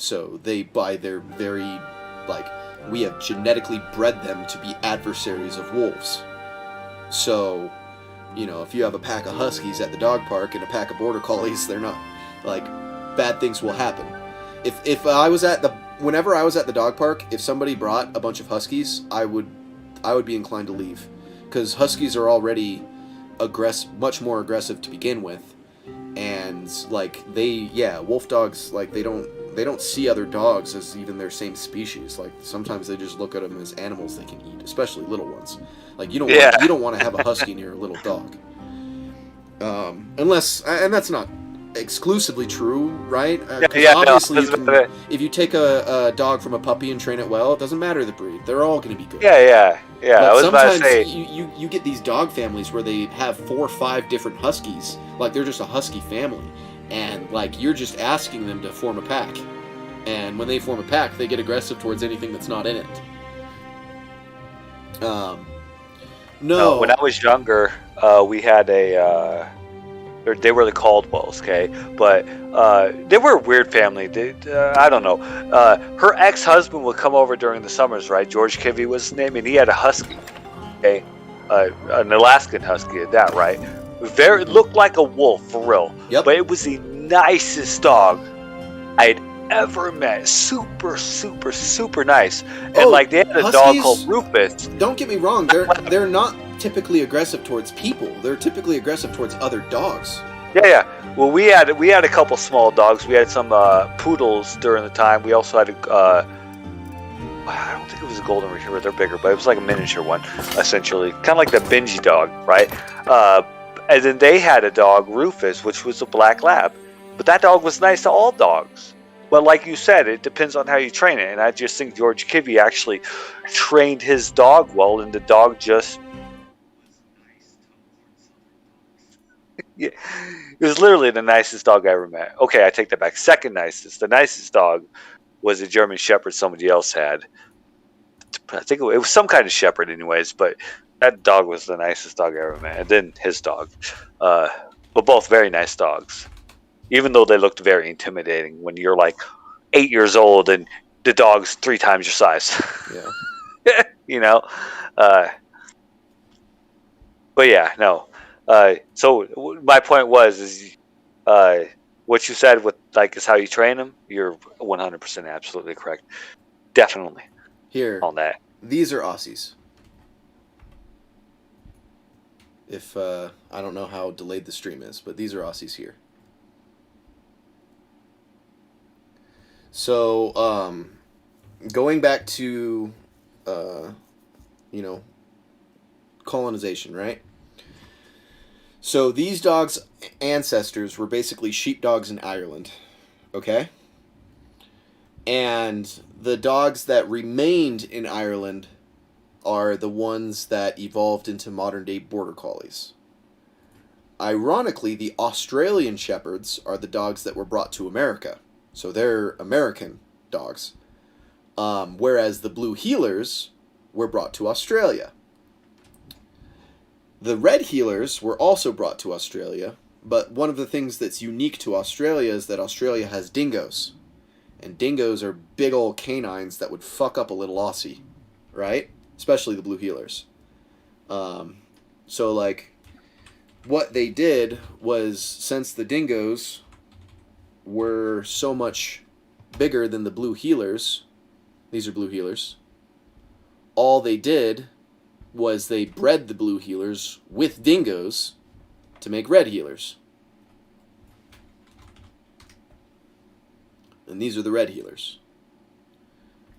[SPEAKER 1] So they, by their very, we have genetically bred them to be adversaries of wolves. So, if you have a pack of Huskies at the dog park and a pack of Border Collies, they're not, bad things will happen. Whenever I was at the dog park, if somebody brought a bunch of Huskies, I would be inclined to leave. Because Huskies are already much more aggressive to begin with. And, wolf dogs, they don't see other dogs as even their same species. Sometimes they just look at them as animals they can eat, especially little ones. You don't want to have a Husky near a little dog. Unless, and that's not exclusively true, right? Obviously, if you take a dog from a puppy and train it well, it doesn't matter the breed. They're all going to be good.
[SPEAKER 4] Yeah.
[SPEAKER 1] But
[SPEAKER 4] I was about to say,
[SPEAKER 1] you get these dog families where they have 4 or 5 different Huskies. They're just a Husky family. And, you're just asking them to form a pack. And when they form a pack, they get aggressive towards anything that's not in it. No.
[SPEAKER 4] When I was younger, we had they were the Caldwells, okay? But they were a weird family. I don't know. Her ex-husband would come over during the summers, right? George Kivy was his name, and he had a Husky, okay? An Alaskan Husky at that, right? It looked like a wolf, for real.
[SPEAKER 1] Yep.
[SPEAKER 4] But it was the nicest dog I had ever met. Super, super, super nice. And they had a dog called Rufus.
[SPEAKER 1] Don't get me wrong, they're not typically aggressive towards people. They're typically aggressive towards other dogs.
[SPEAKER 4] Yeah. Well, we had a couple small dogs. We had some poodles during the time. We also had I don't think it was a golden retriever. They're bigger, but it was like a miniature one, essentially, kind of like the Benji dog, right? And then they had a dog, Rufus, which was a black lab. But that dog was nice to all dogs. But like you said, it depends on how you train it. And I just think George Kivy actually trained his dog well, and the dog just Yeah. It was literally the nicest dog I ever met. Okay, I take that back. Second nicest. The nicest dog was a German Shepherd somebody else had. I think it was some kind of Shepherd anyways, but that dog was the nicest dog I ever met. And then his dog. But both very nice dogs. Even though they looked very intimidating when you're like 8 years old and the dog's 3 times your size.
[SPEAKER 1] Yeah.
[SPEAKER 4] You know? But yeah, no. So my point was what you said with like is how you train them. You're 100% absolutely correct. Definitely
[SPEAKER 1] Here,
[SPEAKER 4] on that.
[SPEAKER 1] these are Aussies. If I don't know how delayed the stream is, but these are Aussies here. So, going back to, colonization, right? So these dogs' ancestors were basically sheepdogs in Ireland, okay? And the dogs that remained in Ireland are the ones that evolved into modern-day border collies. Ironically, the Australian Shepherds are the dogs that were brought to America. So they're American dogs. Whereas the Blue Heelers were brought to Australia. The Red Heelers were also brought to Australia, but one of the things that's unique to Australia is that Australia has dingoes. And dingoes are big old canines that would fuck up a little Aussie, right? Especially the Blue Heelers. So, like, what they did was, since the dingoes were so much bigger than the Blue Heelers, these are Blue Heelers, all they did was they bred the Blue Heelers with dingoes to make Red Heelers. And these are the Red Heelers.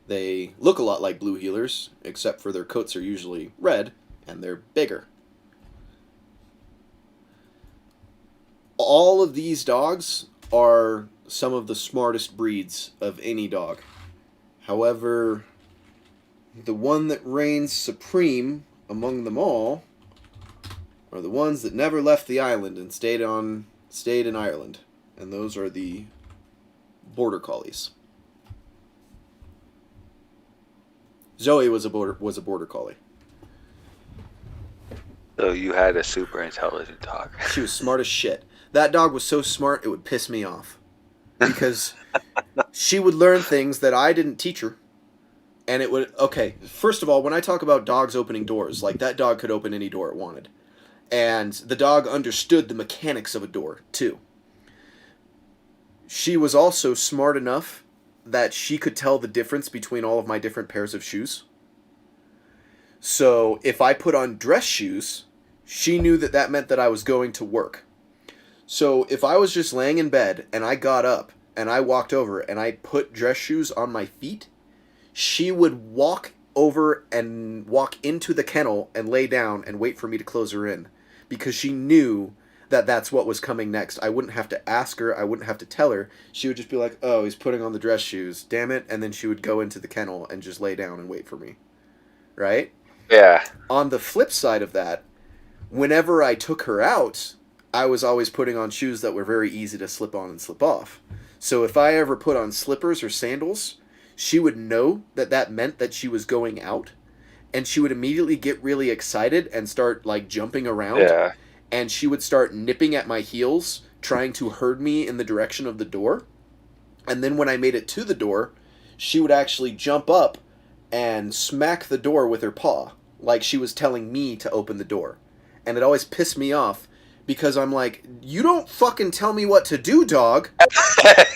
[SPEAKER 1] They look a lot like Blue Heelers, except for their coats are usually red, and they're bigger. All of these dogs are some of the smartest breeds of any dog. However, the one that reigns supreme among them all are the ones that never left the island and stayed in Ireland. And those are the Border Collies. Zoe was a border collie.
[SPEAKER 4] So you had a super intelligent dog.
[SPEAKER 1] She was smart as shit. That dog was so smart it would piss me off. Because she would learn things that I didn't teach her. And it would... Okay, first of all, when I talk about dogs opening doors, like, that dog could open any door it wanted. And the dog understood the mechanics of a door, too. She was also smart enough that she could tell the difference between all of my different pairs of shoes. So, if I put on dress shoes, she knew that that meant that I was going to work. So, if I was just laying in bed, and I got up, and I walked over, and I put dress shoes on my feet, she would walk over and walk into the kennel and lay down and wait for me to close her in. Because she knew that that's what was coming next. I wouldn't have to ask her. I wouldn't have to tell her. She would just be like, oh, he's putting on the dress shoes. Damn it. And then she would go into the kennel and just lay down and wait for me. Right?
[SPEAKER 4] Yeah.
[SPEAKER 1] On the flip side of that, whenever I took her out, I was always putting on shoes that were very easy to slip on and slip off. So if I ever put on slippers or sandals, she would know that that meant that she was going out. And she would immediately get really excited and start, like, jumping around.
[SPEAKER 4] Yeah.
[SPEAKER 1] And she would start nipping at my heels, trying to herd me in the direction of the door. And then when I made it to the door, she would actually jump up and smack the door with her paw, like she was telling me to open the door. And it always pissed me off, because I'm like, you don't fucking tell me what to do, dog.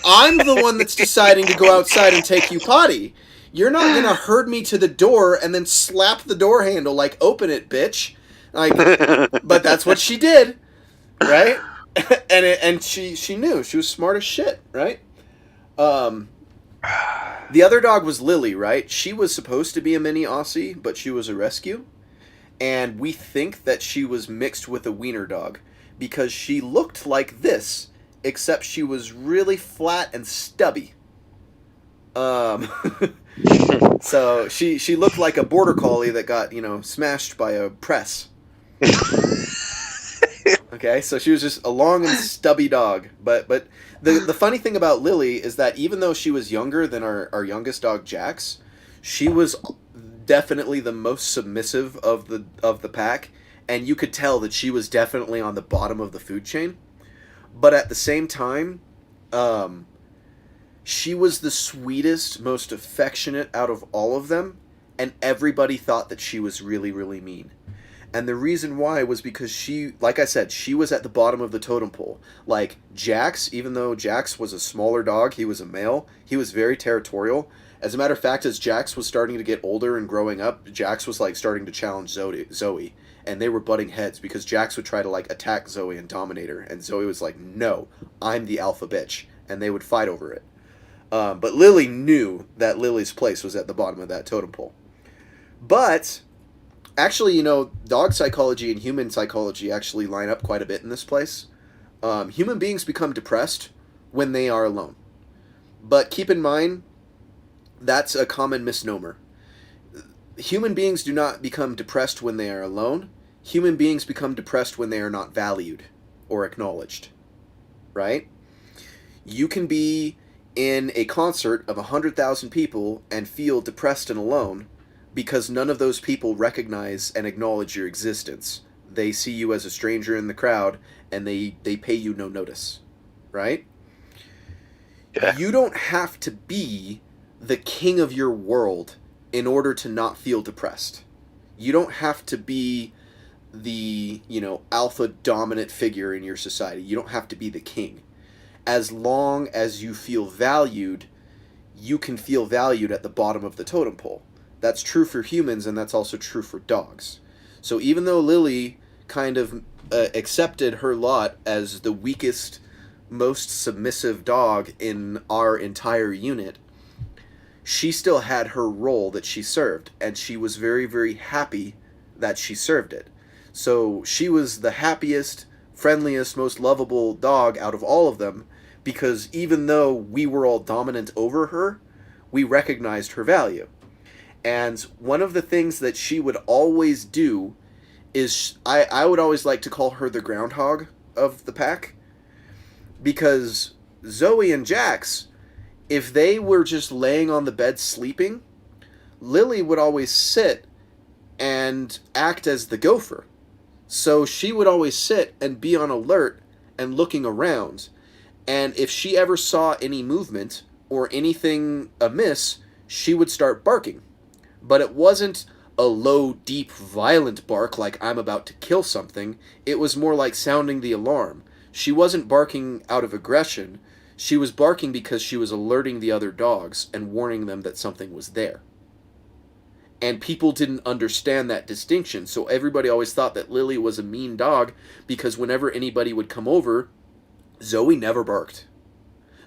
[SPEAKER 1] I'm the one that's deciding to go outside and take you potty. You're not going to herd me to the door and then slap the door handle like, open it, bitch. Like, but that's what she did, right? and she knew. She was smart as shit, right? The other dog was Lily, right? She was supposed to be a mini Aussie, but she was a rescue. And we think that she was mixed with a wiener dog, because she looked like this, except she was really flat and stubby. So she looked like a border collie that got, smashed by a press. Okay, so she was just a long and stubby dog. But the funny thing about Lily is that even though she was younger than our youngest dog Jax, she was definitely the most submissive of the pack, and you could tell that she was definitely on the bottom of the food chain. But at the same time, she was the sweetest, most affectionate out of all of them, and everybody thought that she was really, really mean. And the reason why was because she, like I said, she was at the bottom of the totem pole. Like, Jax, even though Jax was a smaller dog, he was a male, he was very territorial. As a matter of fact, as Jax was starting to get older and growing up, Jax was, like, starting to challenge Zoe. And they were butting heads because Jax would try to, like, attack Zoe and dominate her. And Zoe was like, no, I'm the alpha bitch. And they would fight over it. But Lily knew that Lily's place was at the bottom of that totem pole. But actually, dog psychology and human psychology actually line up quite a bit in this place. Human beings become depressed when they are alone. But keep in mind, that's a common misnomer. Human beings do not become depressed when they are alone. Human beings become depressed when they are not valued or acknowledged. Right? You can be in a concert of 100,000 people and feel depressed and alone because none of those people recognize and acknowledge your existence. They see you as a stranger in the crowd and they pay you no notice. Right?
[SPEAKER 4] Yeah.
[SPEAKER 1] You don't have to be the king of your world in order to not feel depressed. You don't have to be the, alpha dominant figure in your society. You don't have to be the king. As long as you feel valued, you can feel valued at the bottom of the totem pole. That's true for humans, and that's also true for dogs. So even though Lily kind of accepted her lot as the weakest, most submissive dog in our entire unit, she still had her role that she served, and she was very, very happy that she served it. So she was the happiest, friendliest, most lovable dog out of all of them, because even though we were all dominant over her, we recognized her value. And one of the things that she would always do is, I would always like to call her the groundhog of the pack, because Zoe and Jax, if they were just laying on the bed sleeping, Lily would always sit and act as the gopher. So she would always sit and be on alert and looking around. And if she ever saw any movement or anything amiss, she would start barking. But it wasn't a low, deep, violent bark like I'm about to kill something. It was more like sounding the alarm. She wasn't barking out of aggression. She was barking because she was alerting the other dogs and warning them that something was there. And people didn't understand that distinction, so everybody always thought that Lily was a mean dog because whenever anybody would come over, Zoe never barked.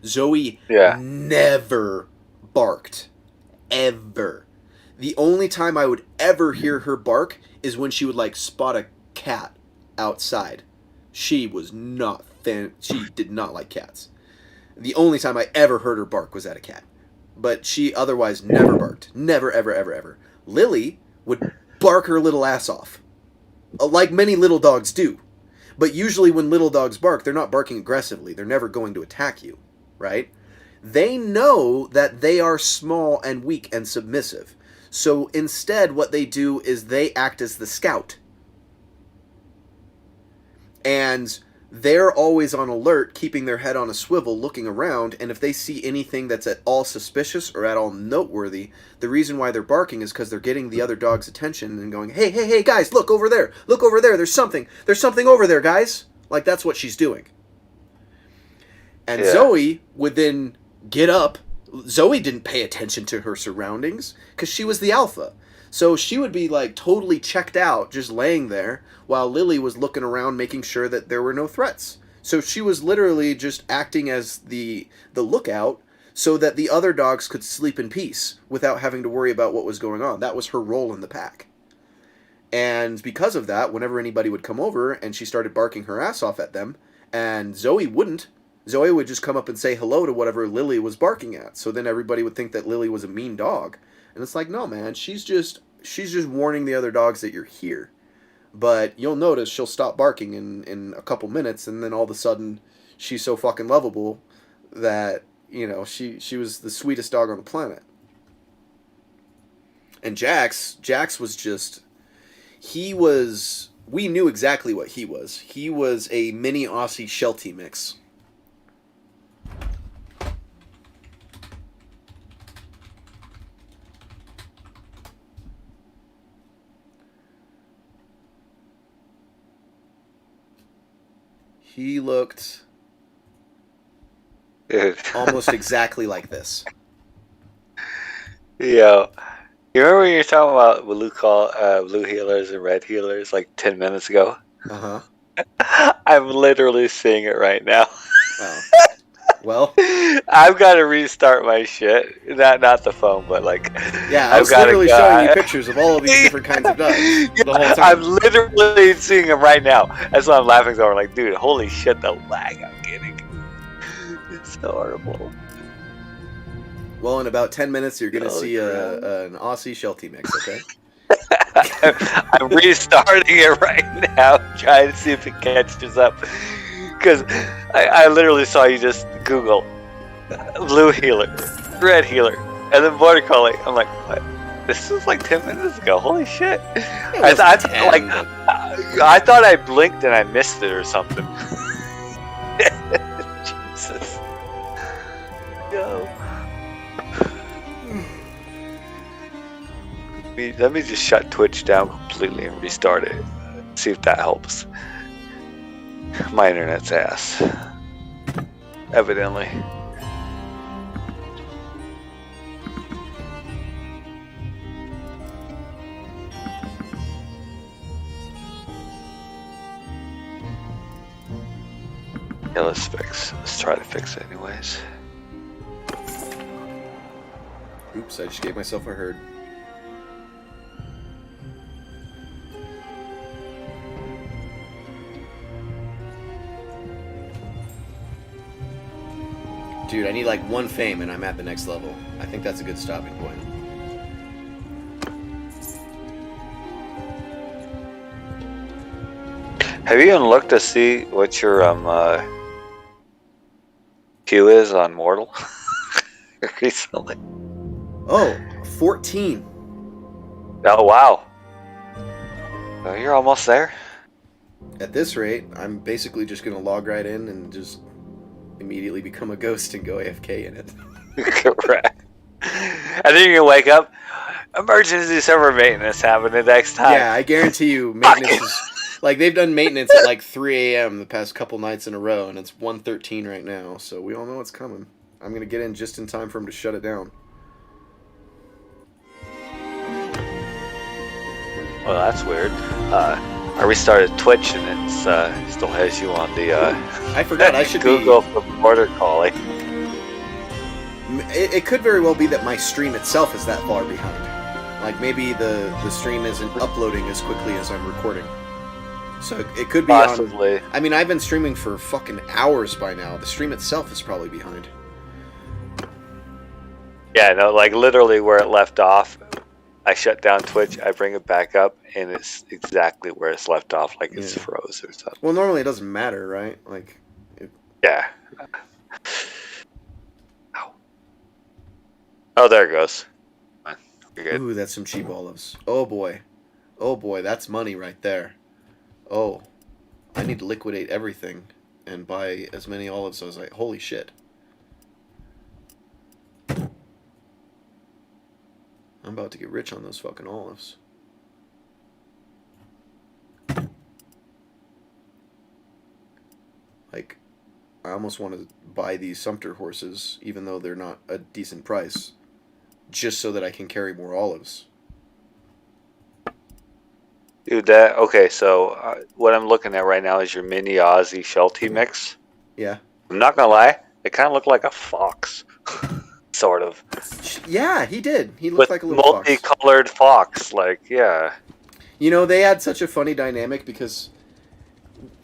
[SPEAKER 1] Zoe never barked. Ever. The only time I would ever hear her bark is when she would spot a cat outside. She was not she did not like cats. The only time I ever heard her bark was at a cat. But she otherwise never barked. Never, ever, ever, ever. Lily would bark her little ass off. Like many little dogs do. But usually when little dogs bark, they're not barking aggressively. They're never going to attack you, right? They know that they are small and weak and submissive. So instead, what they do is they act as the scout. And they're always on alert, keeping their head on a swivel, looking around, and if they see anything that's at all suspicious or at all noteworthy, the reason why they're barking is because they're getting the other dog's attention and going, hey, hey, hey, guys, look over there, there's something over there, guys. Like, that's what she's doing. And Zoe would then get up. Zoe didn't pay attention to her surroundings, because she was the alpha. So she would be totally checked out, just laying there, while Lily was looking around making sure that there were no threats. So she was literally just acting as the lookout so that the other dogs could sleep in peace without having to worry about what was going on. That was her role in the pack. And because of that, whenever anybody would come over and she started barking her ass off at them, and Zoe wouldn't, Zoe would just come up and say hello to whatever Lily was barking at. So then everybody would think that Lily was a mean dog. And it's like, no, man, she's just warning the other dogs that you're here. But you'll notice she'll stop barking in a couple minutes, and then all of a sudden, she's so fucking lovable that, you know, she was the sweetest dog on the planet. And Jax was just... We knew exactly what he was. He was a mini Aussie Sheltie mix. He looked
[SPEAKER 4] Dude.
[SPEAKER 1] almost exactly like this.
[SPEAKER 4] Yo, you remember when you were talking about blue healers and red healers like 10 minutes ago?
[SPEAKER 1] Uh-huh.
[SPEAKER 4] I'm literally seeing it right now.
[SPEAKER 1] Wow. Well,
[SPEAKER 4] I've got to restart my shit. Not the phone, but like...
[SPEAKER 1] yeah, I was literally showing you pictures of all of these different kinds of dogs the whole time.
[SPEAKER 4] I'm literally seeing them right now. That's why I'm laughing so hard. Like, dude, holy shit, the lag I'm getting. It's so horrible.
[SPEAKER 1] Well, in about 10 minutes, you're going to
[SPEAKER 4] Holy
[SPEAKER 1] see
[SPEAKER 4] crap.
[SPEAKER 1] an Aussie Sheltie mix, okay?
[SPEAKER 4] I'm restarting it right now, trying to see if it catches up. Because I literally saw you just Google blue healer, red healer, and then border collie. I'm like, what? This was like 10 minutes ago. Holy shit! I thought I blinked and I missed it or something. Jesus. Yo. Let me just shut Twitch down completely and restart it. See if that helps. My internet's ass. Evidently. Yeah, let's try to fix it anyways.
[SPEAKER 1] Oops, I just gave myself a herd. Dude, I need like one fame and I'm at the next level. I think that's a good stopping point.
[SPEAKER 4] Have you even looked to see what your Q is on Mortal recently?
[SPEAKER 1] Oh, 14.
[SPEAKER 4] Oh wow. Oh, you're almost there.
[SPEAKER 1] At this rate, I'm basically just going to log right in and just immediately become a ghost and go AFK in it.
[SPEAKER 4] Correct. And then you're gonna wake up. Emergency server maintenance happening next time.
[SPEAKER 1] Yeah, I guarantee you maintenance is... Like, they've done maintenance at like 3 a.m. the past couple nights in a row, and it's 1:13 right now, so we all know what's coming. I'm going to get in just in time for him to shut it down.
[SPEAKER 4] Well, that's weird. I restarted Twitch and it still has you on the
[SPEAKER 1] I forgot, I should
[SPEAKER 4] Google for border collie.
[SPEAKER 1] It could very well be that my stream itself is that far behind. Like, maybe the stream isn't uploading as quickly as I'm recording. So it could be
[SPEAKER 4] Possibly.
[SPEAKER 1] I mean, I've been streaming for fucking hours by now. The stream itself is probably behind.
[SPEAKER 4] Yeah, no, like literally where it left off. I shut down Twitch, I bring it back up, and it's exactly where it's left off, like it's froze or something.
[SPEAKER 1] Well, normally it doesn't matter, right? Like,
[SPEAKER 4] Yeah. Oh, there it goes. You're good.
[SPEAKER 1] ooh, that's some cheap olives. Oh boy. Oh boy, that's money right there. Oh. I need to liquidate everything and buy as many olives as I... Holy shit. I'm about to get rich on those fucking olives. Like, I almost want to buy these Sumpter horses, even though they're not a decent price, just so that I can carry more olives.
[SPEAKER 4] Dude, okay, so what I'm looking at right now is your mini Aussie Sheltie mix.
[SPEAKER 1] Yeah.
[SPEAKER 4] I'm not gonna lie, it kind of looked like a fox. Sort of.
[SPEAKER 1] Yeah, he did. He looked like a little fox.
[SPEAKER 4] Multicolored fox, like, yeah.
[SPEAKER 1] You know, they had such a funny dynamic because,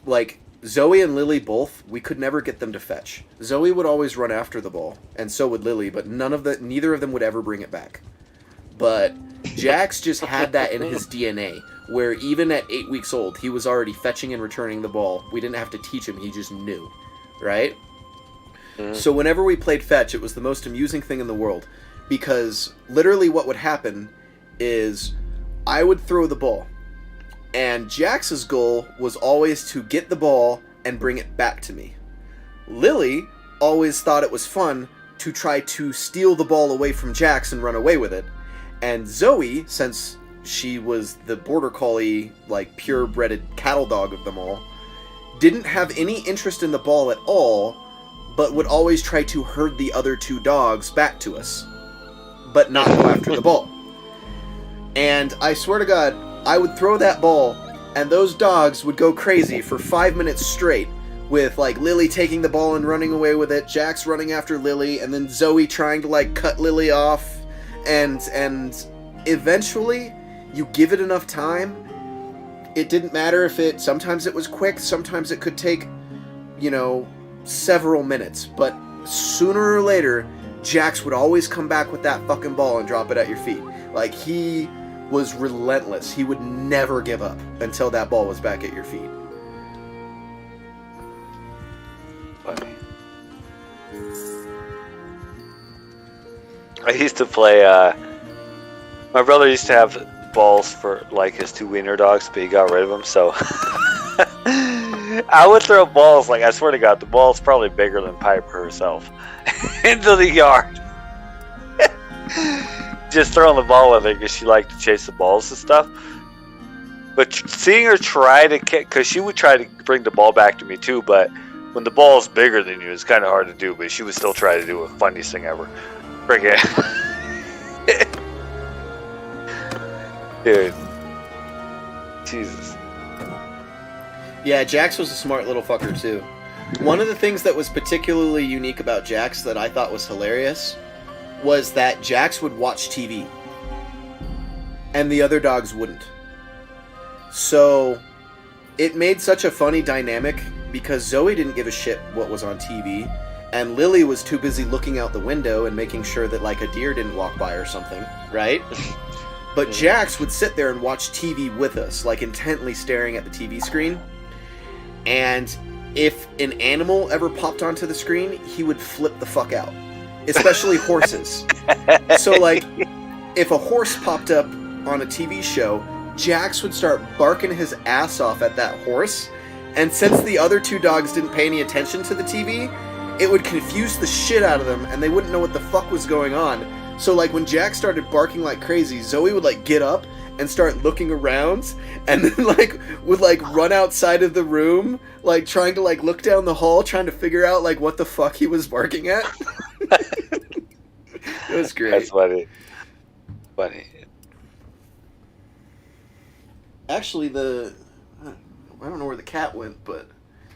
[SPEAKER 1] like, Zoe and Lily both, we could never get them to fetch. Zoe would always run after the ball, and so would Lily, but neither of them would ever bring it back. but Jax just had that in his DNA, where even at 8 weeks old, he was already fetching and returning the ball. We didn't have to teach him, he just knew, right? So whenever we played fetch, it was the most amusing thing in the world, because literally what would happen is I would throw the ball, and Jax's goal was always to get the ball and bring it back to me. Lily always thought it was fun to try to steal the ball away from Jax and run away with it. And Zoe, since she was the border collie, like purebred cattle dog of them all, didn't have any interest in the ball at all, but would always try to herd the other two dogs back to us, but not go after the ball. And I swear to God, I would throw that ball, and those dogs would go crazy for 5 minutes straight, with like Lily taking the ball and running away with it, Jax running after Lily, and then Zoe trying to like cut Lily off, and eventually you give it enough time. It didn't matter if sometimes it was quick, sometimes it could take, several minutes, but sooner or later Jax would always come back with that fucking ball and drop it at your feet. Like, he was relentless. He would never give up until that ball was back at your feet.
[SPEAKER 4] Funny. I used to play, my brother used to have balls for, like, his two wiener dogs, but he got rid of them, so... I would throw balls, like, I swear to God, the ball's probably bigger than Piper herself, into the yard. Just throwing the ball with her because she liked to chase the balls and stuff. But seeing her try to kick, because she would try to bring the ball back to me too, but when the ball's bigger than you, it's kind of hard to do, but she would still try to do the funniest thing ever. Friggin'. Dude. Jesus.
[SPEAKER 1] Yeah, Jax was a smart little fucker too. One of the things that was particularly unique about Jax that I thought was hilarious was that Jax would watch TV, and the other dogs wouldn't. So, it made such a funny dynamic because Zoe didn't give a shit what was on TV, and Lily was too busy looking out the window and making sure that, like, a deer didn't walk by or something, right? But Jax would sit there and watch TV with us, like, intently staring at the TV screen. And if an animal ever popped onto the screen, he would flip the fuck out. Especially horses. So, like, if a horse popped up on a TV show, Jax would start barking his ass off at that horse. And since the other two dogs didn't pay any attention to the TV, it would confuse the shit out of them, and they wouldn't know what the fuck was going on. So, like, when Jax started barking like crazy, Zoe would, like, get up and start looking around, and then, like, would, like, run outside of the room, like, trying to, like, look down the hall, trying to figure out, like, what the fuck he was barking at. It was great.
[SPEAKER 4] That's funny. Funny.
[SPEAKER 1] Actually, I don't know where the cat went, but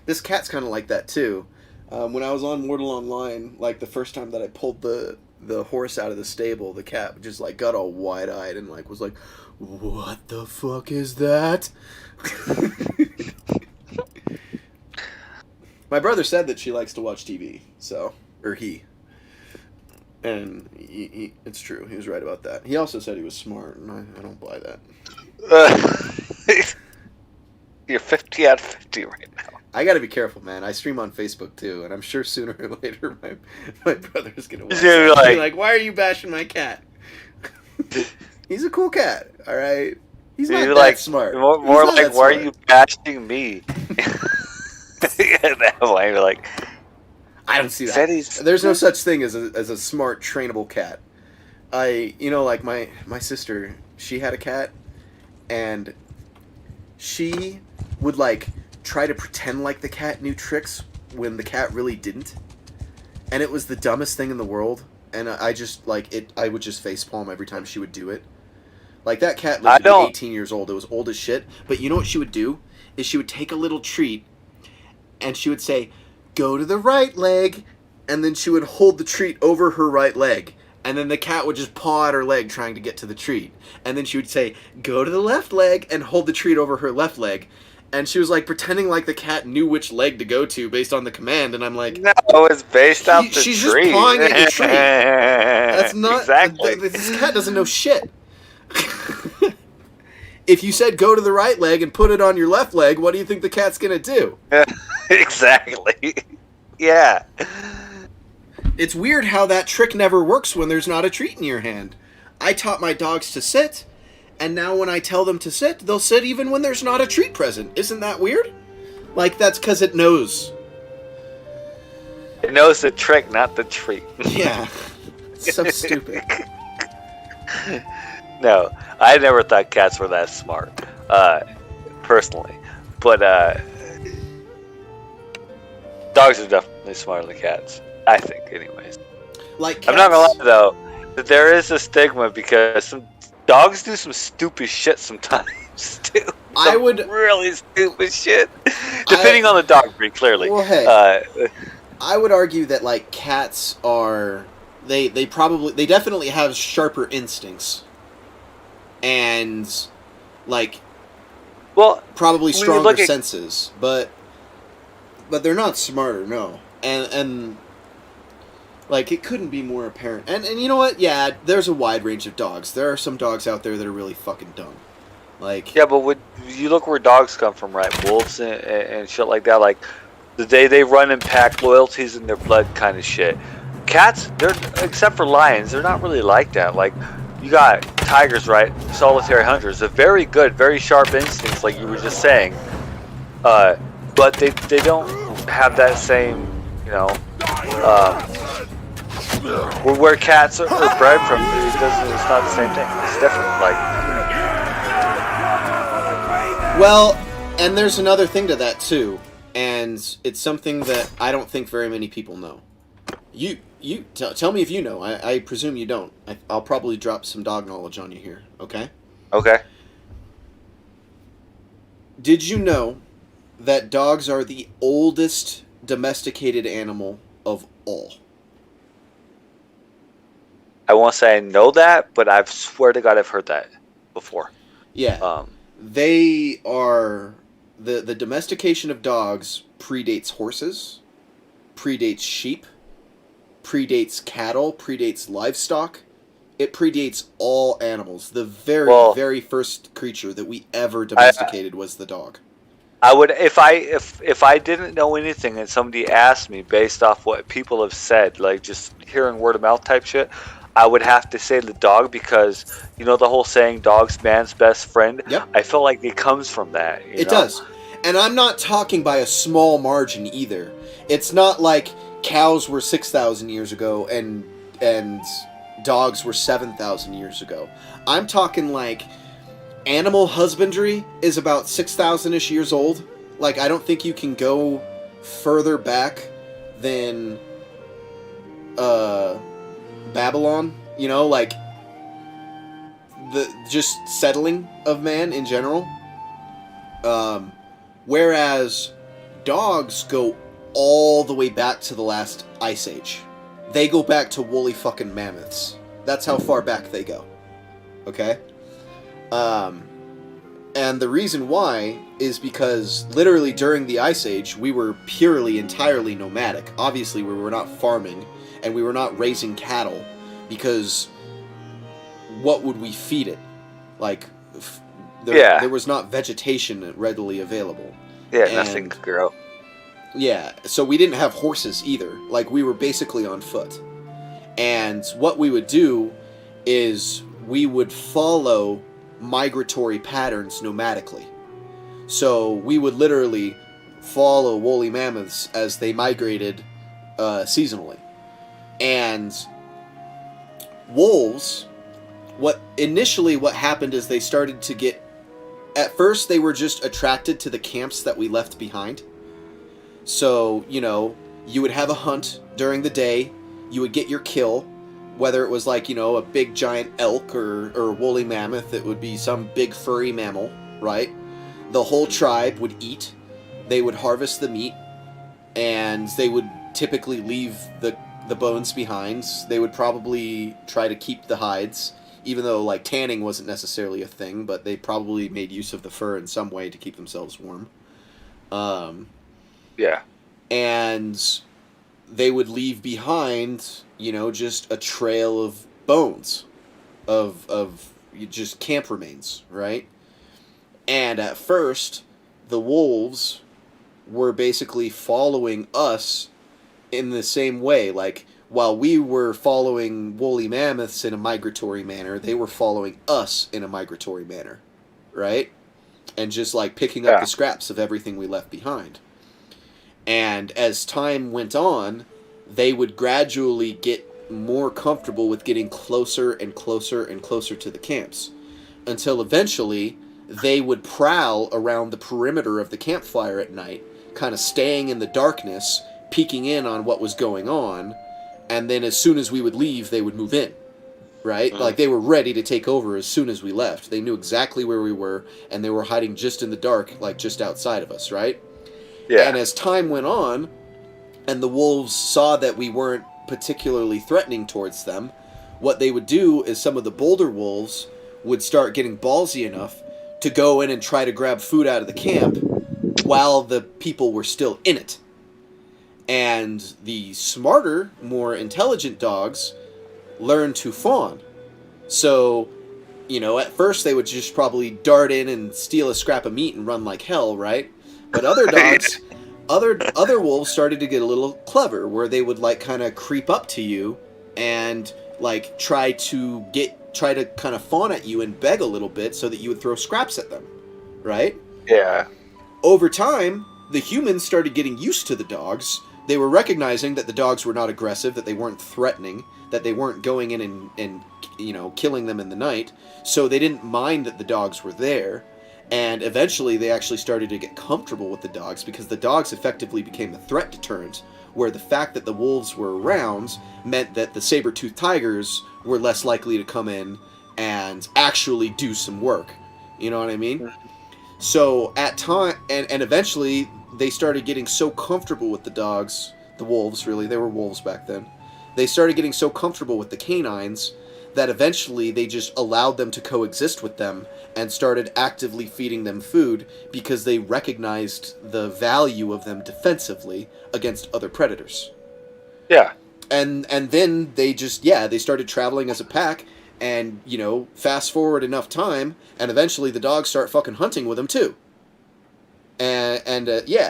[SPEAKER 1] this cat's kind of like that, too. When I was on Mortal Online, like, the first time that I pulled the horse out of the stable, the cat just, like, got all wide-eyed and, like, was like, "What the fuck is that?" My brother said that she likes to watch TV, and it's true. He was right about that. He also said he was smart, and I don't buy that.
[SPEAKER 4] You're 50 out of 50 right now.
[SPEAKER 1] I gotta be careful, man. I stream on Facebook too, and I'm sure sooner or later my brother's gonna watch
[SPEAKER 4] He's gonna
[SPEAKER 1] be like, "Why are you bashing my cat?" He's a cool cat, all right. He's not that
[SPEAKER 4] like,
[SPEAKER 1] smart.
[SPEAKER 4] More like, why are you bashing me? That way, you're like,
[SPEAKER 1] I don't see that. There's no such thing as a smart, trainable cat. Like my sister, she had a cat, and she would, like, try to pretend like the cat knew tricks when the cat really didn't. And it was the dumbest thing in the world. And I just, like, I would just facepalm every time she would do it. Like, that cat lived to be 18 years old. It was old as shit. But you know what she would do? Is she would take a little treat, and she would say, "Go to the right leg," and then she would hold the treat over her right leg. And then the cat would just paw at her leg trying to get to the treat. And then she would say, "Go to the left leg," and hold the treat over her left leg. And she was, like, pretending like the cat knew which leg to go to based on the command. And I'm like,
[SPEAKER 4] no, it's based off the
[SPEAKER 1] she's
[SPEAKER 4] tree.
[SPEAKER 1] She's just pawing at the tree. That's not
[SPEAKER 4] exactly.
[SPEAKER 1] This cat doesn't know shit. If you said go to the right leg and put it on your left leg, what do you think the cat's gonna do?
[SPEAKER 4] Exactly. Yeah.
[SPEAKER 1] It's weird how that trick never works when there's not a treat in your hand. I taught my dogs to sit, and now when I tell them to sit, they'll sit even when there's not a treat present. Isn't that weird? Like, that's because it knows.
[SPEAKER 4] It knows the trick, not the treat.
[SPEAKER 1] Yeah. So stupid.
[SPEAKER 4] No, I never thought cats were that smart, personally. But dogs are definitely smarter than cats. I think, anyways.
[SPEAKER 1] Like cats,
[SPEAKER 4] I'm not gonna lie, though, that there is a stigma because some dogs do some stupid shit sometimes, too.
[SPEAKER 1] I would
[SPEAKER 4] really stupid shit. Depending on the dog breed, clearly.
[SPEAKER 1] Well, hey, I would argue that like cats are they definitely have sharper instincts and like probably stronger senses, but they're not smarter, no. And like it couldn't be more apparent. And you know what? Yeah, there's a wide range of dogs. There are some dogs out there that are really fucking dumb. Like
[SPEAKER 4] yeah, but would you look where dogs come from, right? Wolves and shit like that. Like the day they run in pack, loyalties in their blood, kind of shit. Cats, they're except for lions, they're not really like that. Like you got tigers, right? Solitary hunters. They're very good, very sharp instincts, like you were just saying. But they don't have that same, you know. Where cats are bred from, it's not the same thing. It's different. Like.
[SPEAKER 1] Well, and there's another thing to that too, and it's something that I don't think very many people know. You tell me if you know. I presume you don't. I'll probably drop some dog knowledge on you here. Okay.
[SPEAKER 4] Okay.
[SPEAKER 1] Did you know that dogs are the oldest domesticated animal of all?
[SPEAKER 4] I won't say I know that, but I swear to God I've heard that before.
[SPEAKER 1] Yeah. They are... The domestication of dogs predates horses, predates sheep, predates cattle, predates livestock. It predates all animals. The very first creature that we ever domesticated was the dog.
[SPEAKER 4] I would if I didn't know anything and somebody asked me based off what people have said, like just hearing word of mouth type shit, I would have to say the dog because you know the whole saying "dog's man's best friend."
[SPEAKER 1] Yep.
[SPEAKER 4] I feel like it comes from that.
[SPEAKER 1] It does, and I'm not talking by a small margin either. It's not like cows were 6,000 years ago and dogs were 7,000 years ago. I'm talking like animal husbandry is about 6,000-ish years old. Like, I don't think you can go further back than Babylon, you know, like the just settling of man in general. Whereas dogs go all the way back to the last ice age. They go back to woolly fucking mammoths. That's how far back they go. Okay? And the reason why is because literally during the Ice Age, we were entirely nomadic. Obviously, we were not farming, and we were not raising cattle, because what would we feed it? Like, there was not vegetation readily available.
[SPEAKER 4] Yeah, nothing could grow.
[SPEAKER 1] Yeah, so we didn't have horses either. Like, we were basically on foot. And what we would do is we would follow migratory patterns nomadically. So we would literally follow woolly mammoths as they migrated seasonally. And wolves, what happened is they started to get... At first, they were just attracted to the camps that we left behind. So, you know, you would have a hunt during the day, you would get your kill, whether it was like, you know, a big giant elk or woolly mammoth, it would be some big furry mammal, right? The whole tribe would eat, they would harvest the meat, and they would typically leave the bones behind. They would probably try to keep the hides, even though, like, tanning wasn't necessarily a thing, but they probably made use of the fur in some way to keep themselves warm.
[SPEAKER 4] Yeah.
[SPEAKER 1] And they would leave behind, you know, just a trail bones of just camp remains, right? And at first, the wolves were basically following us in the same way. Like, while we were following woolly mammoths in a migratory manner, they were following us in a migratory manner, right? And just, like, picking up the scraps of everything we left behind. And as time went on, they would gradually get more comfortable with getting closer and closer and closer to the camps, until eventually they would prowl around the perimeter of the campfire at night, kind of staying in the darkness, peeking in on what was going on, and then as soon as we would leave, they would move in, right? Like, they were ready to take over as soon as we left. They knew exactly where we were, and they were hiding just in the dark, like just outside of us, right? Yeah. And as time went on, and the wolves saw that we weren't particularly threatening towards them, what they would do is some of the bolder wolves would start getting ballsy enough to go in and try to grab food out of the camp while the people were still in it. And the smarter, more intelligent dogs learned to fawn. So, you know, at first they would just probably dart in and steal a scrap of meat and run like hell, right? But other dogs, other wolves started to get a little clever, where they would, like, kind of creep up to you and, like, try to kind of fawn at you and beg a little bit so that you would throw scraps at them, right?
[SPEAKER 4] Yeah.
[SPEAKER 1] Over time, the humans started getting used to the dogs. They were recognizing that the dogs were not aggressive, that they weren't threatening, that they weren't going in and you know, killing them in the night, so they didn't mind that the dogs were there. And eventually they actually started to get comfortable with the dogs, because the dogs effectively became a threat deterrent, where the fact that the wolves were around meant that the saber-toothed tigers were less likely to come in and actually do some work. You know what I mean? So at time, and eventually they started getting so comfortable with the dogs, the wolves really, they were wolves back then. They started getting so comfortable with the canines that eventually they just allowed them to coexist with them and started actively feeding them food, because they recognized the value of them defensively against other predators.
[SPEAKER 4] Yeah.
[SPEAKER 1] And then they just, they started traveling as a pack, and, you know, fast forward enough time, and eventually the dogs start fucking hunting with them too.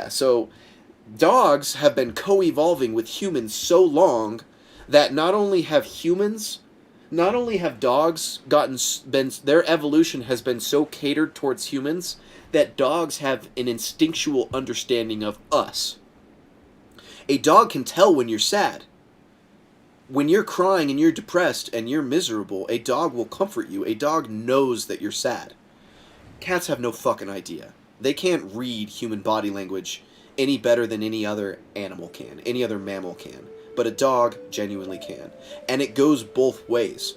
[SPEAKER 1] So dogs have been co-evolving with humans so long that not only have dogs their evolution has been so catered towards humans that dogs have an instinctual understanding of us. A dog can tell when you're sad. When you're crying and you're depressed and you're miserable, a dog will comfort you. A dog knows that you're sad. Cats have no fucking idea. They can't read human body language any better than any other animal can, any other mammal can. But a dog genuinely can. And it goes both ways.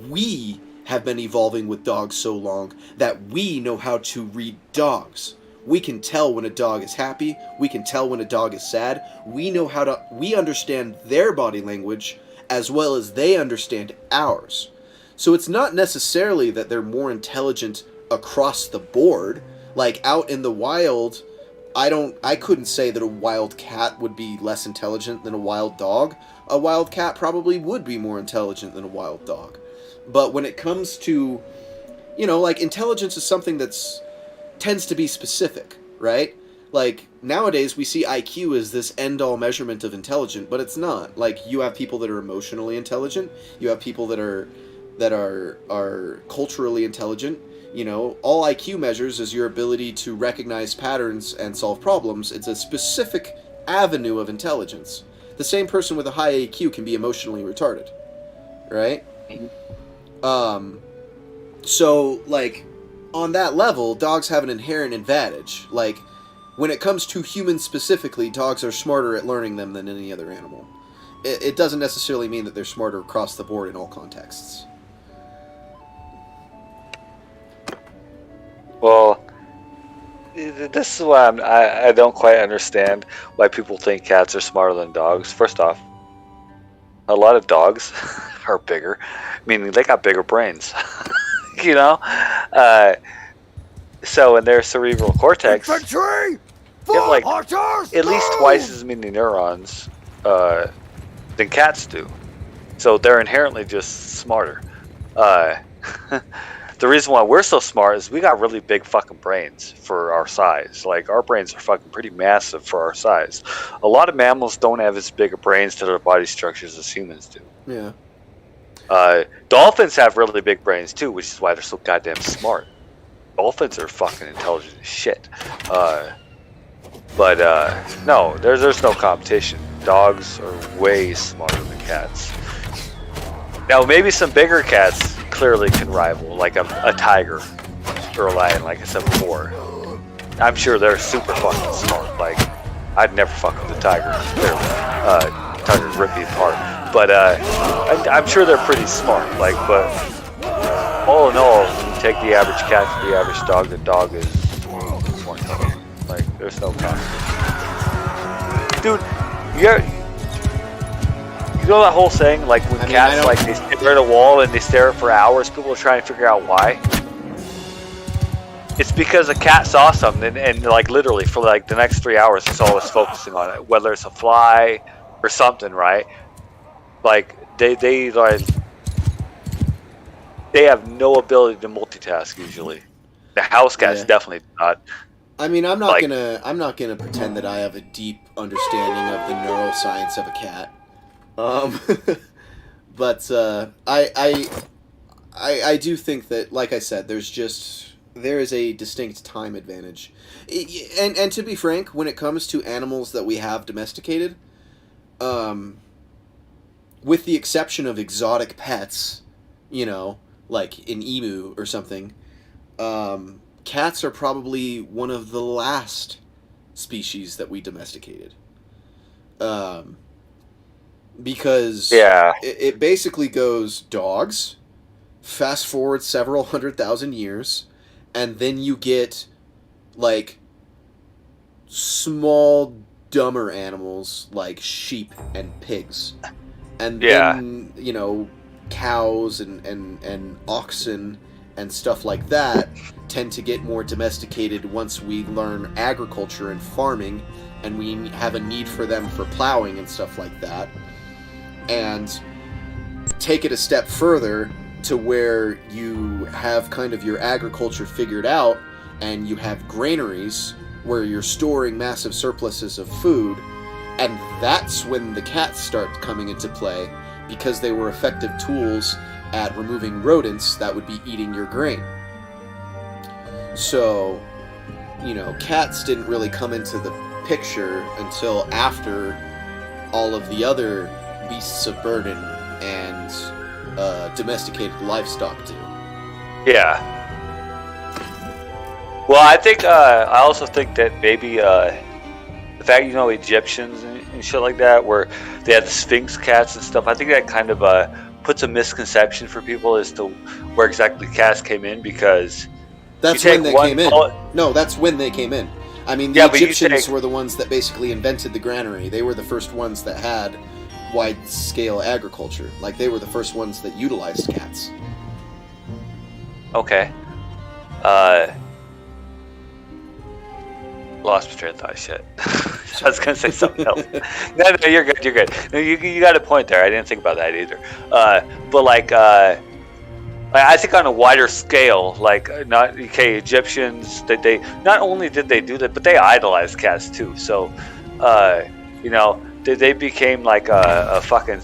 [SPEAKER 1] We have been evolving with dogs so long that we know how to read dogs. We can tell when a dog is happy. We can tell when a dog is sad. We understand their body language as well as they understand ours. So it's not necessarily that they're more intelligent across the board. Like, out in the wild, I couldn't say that a wild cat would be less intelligent than a wild dog. A wild cat probably would be more intelligent than a wild dog. But when it comes to, you know, like, intelligence is something that's tends to be specific, right? Like, nowadays we see IQ as this end-all measurement of intelligence, but it's not. Like, you have people that are emotionally intelligent, you have people that are culturally intelligent. You know, all IQ measures is your ability to recognize patterns and solve problems. It's a specific avenue of intelligence. The same person with a high IQ can be emotionally retarded, right? So, like, on that level, dogs have an inherent advantage. Like, when it comes to humans specifically, dogs are smarter at learning them than any other animal. It doesn't necessarily mean that they're smarter across the board in all contexts.
[SPEAKER 4] Well, this is why I don't quite understand why people think cats are smarter than dogs. First off, a lot of dogs are bigger, meaning they got bigger brains. You know? So in their cerebral cortex,
[SPEAKER 5] Infantry!
[SPEAKER 4] they have like
[SPEAKER 5] Archers,
[SPEAKER 4] at least
[SPEAKER 5] move!
[SPEAKER 4] twice as many neurons than cats do. So they're inherently just smarter. The reason why we're so smart is we got really big fucking brains for our size. Like, our brains are fucking pretty massive for our size. A lot of mammals don't have as big of brains to their body structures as humans do.
[SPEAKER 1] Yeah.
[SPEAKER 4] Dolphins have really big brains too, which is why they're so goddamn smart. Dolphins are fucking intelligent as shit. But no, there's no competition. Dogs are way smarter than cats. Now, maybe some bigger cats clearly can rival, like a tiger or a lion, like I said before. I'm sure they're super fucking smart. Like, I'd never fuck with a tiger. Tiger would rip me apart. But I'm sure they're pretty smart. Like, but all in all, when you take the average cat to the average dog, the dog is more intelligent. Like, there's no competition. Dude, you know that whole saying, like, when cats, like, they stare at a wall and they stare at it for hours, people are trying to figure out why? It's because a cat saw something and like, literally, for, like, the next 3 hours, it's always focusing on it. Whether it's a fly or something, right? Like, they have no ability to multitask, usually. The house cats definitely not.
[SPEAKER 1] I mean, I'm not gonna pretend that I have a deep understanding of the neuroscience of a cat. But I do think that, like I said, there is a distinct time advantage, and to be frank, when it comes to animals that we have domesticated, with the exception of exotic pets, you know, like an emu or something, cats are probably one of the last species that we domesticated. Because it basically goes dogs, fast forward several 100,000 years, and then you get, like, small, dumber animals like sheep and pigs. And then, you know, cows and oxen and stuff like that tend to get more domesticated once we learn agriculture and farming, and we have a need for them for plowing and stuff like that. And take it a step further to where you have kind of your agriculture figured out, and you have granaries where you're storing massive surpluses of food, and that's when the cats start coming into play, because they were effective tools at removing rodents that would be eating your grain. So, you know, cats didn't really come into the picture until after all of the other beasts of burden and domesticated livestock do.
[SPEAKER 4] Yeah. Well, I think I also think that maybe the fact, you know, Egyptians and shit like that, where they had the Sphinx cats and stuff, I think that kind of puts a misconception for people as to where exactly cats came in, because
[SPEAKER 1] that's when they came in. No, that's when they came in. I mean, the Egyptians were the ones that basically invented the granary. They were the first ones that had wide-scale agriculture. Like, they were the first ones that utilized cats.
[SPEAKER 4] Okay. Lost my train of thought. Shit. I was gonna say something else. No, you're good. You're good. No, you got a point there. I didn't think about that either. But like, I think on a wider scale, like, Egyptians, they not only did they do that, but they idolized cats too. So, you know, they became like a fucking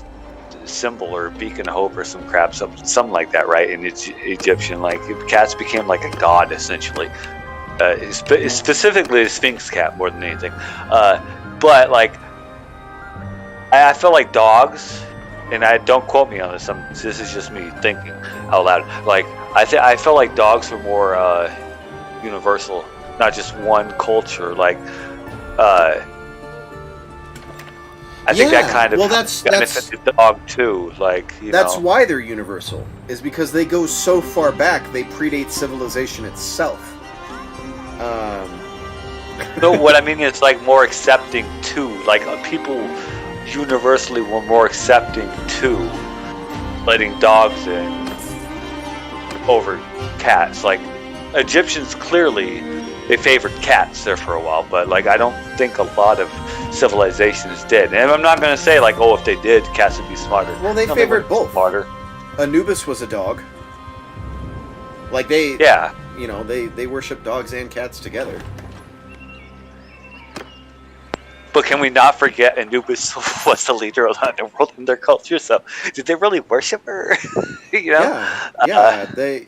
[SPEAKER 4] symbol or beacon of hope or some crap, something like that, right? In Egyptian, like, cats became like a god essentially. Specifically the Sphinx cat more than anything. But like, I feel like dogs, and don't quote me on this. This is just me thinking out loud. Like, I feel like dogs are more universal, not just one culture. Like, I think that kind of benefits the dog too. Like,
[SPEAKER 1] that's why they're universal, is because they go so far back. They predate civilization itself.
[SPEAKER 4] No, what I mean is, like, more accepting too. Like, people universally were more accepting to letting dogs in over cats. Like, Egyptians clearly they favored cats there for a while, but like I don't think a lot of civilizations did. And I'm not gonna say like, oh, if they did, cats would be smarter.
[SPEAKER 1] Well, they
[SPEAKER 4] No,
[SPEAKER 1] favored
[SPEAKER 4] weren't
[SPEAKER 1] both.
[SPEAKER 4] Smarter.
[SPEAKER 1] Anubis was a dog. Like they,
[SPEAKER 4] Yeah.
[SPEAKER 1] you know, they worship dogs and cats together.
[SPEAKER 4] But can we not forget Anubis was the leader of the underworld in their culture? So did they really worship her? You know?
[SPEAKER 1] Yeah. The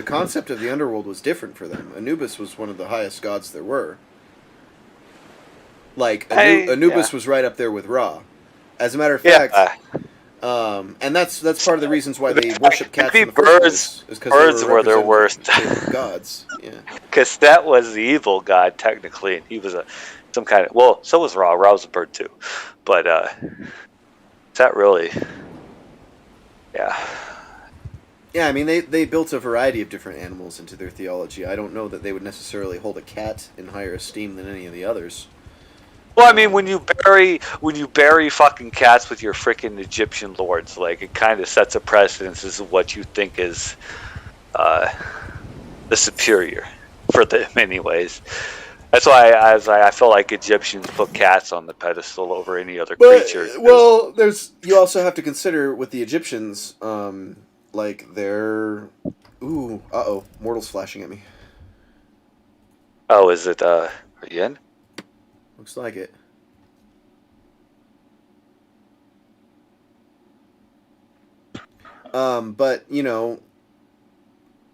[SPEAKER 1] concept of the underworld was different for them. Anubis was one of the highest gods there were. Like Anubis was right up there with Ra. As a matter of fact, and that's part of the reasons why they worship cats. In the first place, is 'cause
[SPEAKER 4] birds
[SPEAKER 1] they
[SPEAKER 4] were their worst
[SPEAKER 1] gods. Yeah,
[SPEAKER 4] because that was the evil god technically, and he was some kind of, well, so was Ra. Ra was a bird too, but is that really? Yeah.
[SPEAKER 1] Yeah, I mean, they built a variety of different animals into their theology. I don't know that they would necessarily hold a cat in higher esteem than any of the others.
[SPEAKER 4] Well, I mean, when you bury fucking cats with your freaking Egyptian lords, like it kind of sets a precedence as to what you think is the superior for them, anyways. That's why I feel like Egyptians put cats on the pedestal over any other creature.
[SPEAKER 1] Well, you also have to consider with the Egyptians, like they're mortals flashing at me.
[SPEAKER 4] Oh, is it Yen?
[SPEAKER 1] Looks like it. But you know,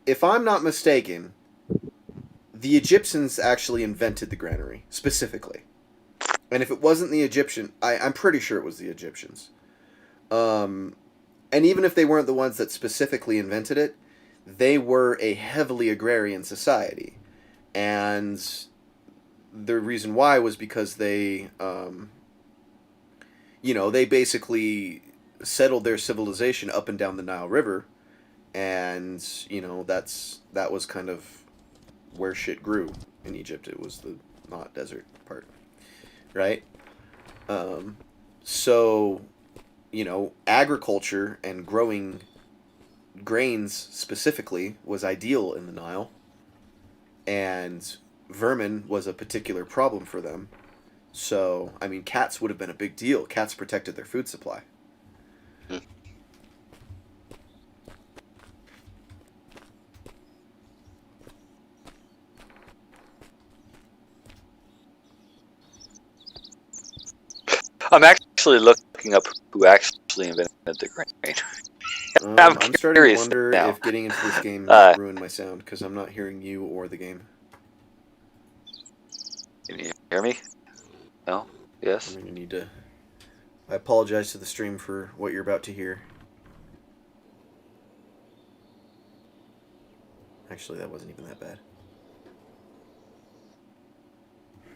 [SPEAKER 1] if I'm not mistaken, the Egyptians actually invented the granary specifically, and if it wasn't the Egyptian, I'm pretty sure it was the Egyptians. And even if they weren't the ones that specifically invented it, they were a heavily agrarian society, and the reason why was because they, they basically settled their civilization up and down the Nile River, and that was kind of where shit grew in Egypt. It was the not desert part, right? So, agriculture and growing grains specifically was ideal in the Nile, and vermin was a particular problem for them. So, I mean, cats would have been a big deal. Cats protected their food supply.
[SPEAKER 4] I'm actually looking up who actually invented the grain.
[SPEAKER 1] I'm starting to
[SPEAKER 4] curious
[SPEAKER 1] wonder
[SPEAKER 4] now.
[SPEAKER 1] if getting into this game ruined my sound, because I'm not hearing you or the game.
[SPEAKER 4] Can you hear me? No? Yes?
[SPEAKER 1] I'm going to need to... I apologize to the stream for what you're about to hear. Actually, that wasn't even that bad.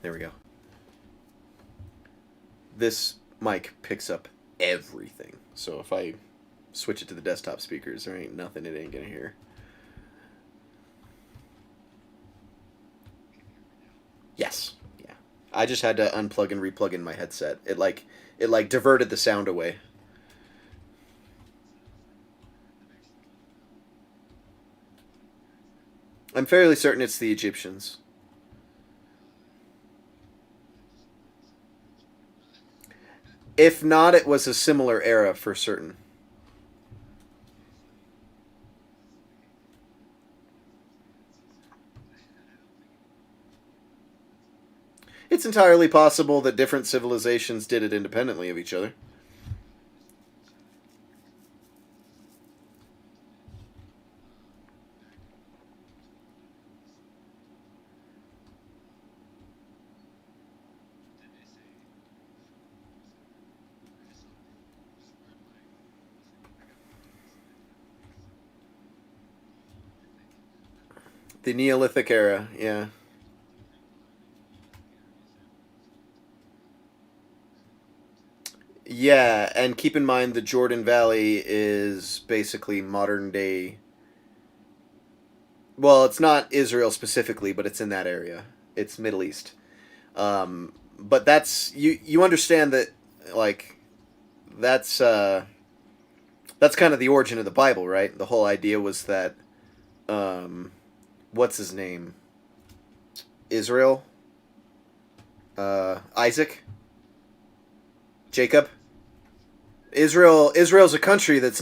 [SPEAKER 1] There we go. This mic picks up everything, so if I switch it to the desktop speakers, there ain't nothing it ain't gonna hear. Yes. Yeah. I just had to unplug and replug in my headset. It diverted the sound away. I'm fairly certain it's the Egyptians. If not, it was a similar era for certain. It's entirely possible that different civilizations did it independently of each other. The Neolithic era, yeah. Yeah, and keep in mind the Jordan Valley is basically modern day... Well, it's not Israel specifically, but it's in that area. It's Middle East. But that's... You understand that, like, that's kind of the origin of the Bible, right? The whole idea was that... what's his name? Israel, Isaac, Jacob. Israel's a country that's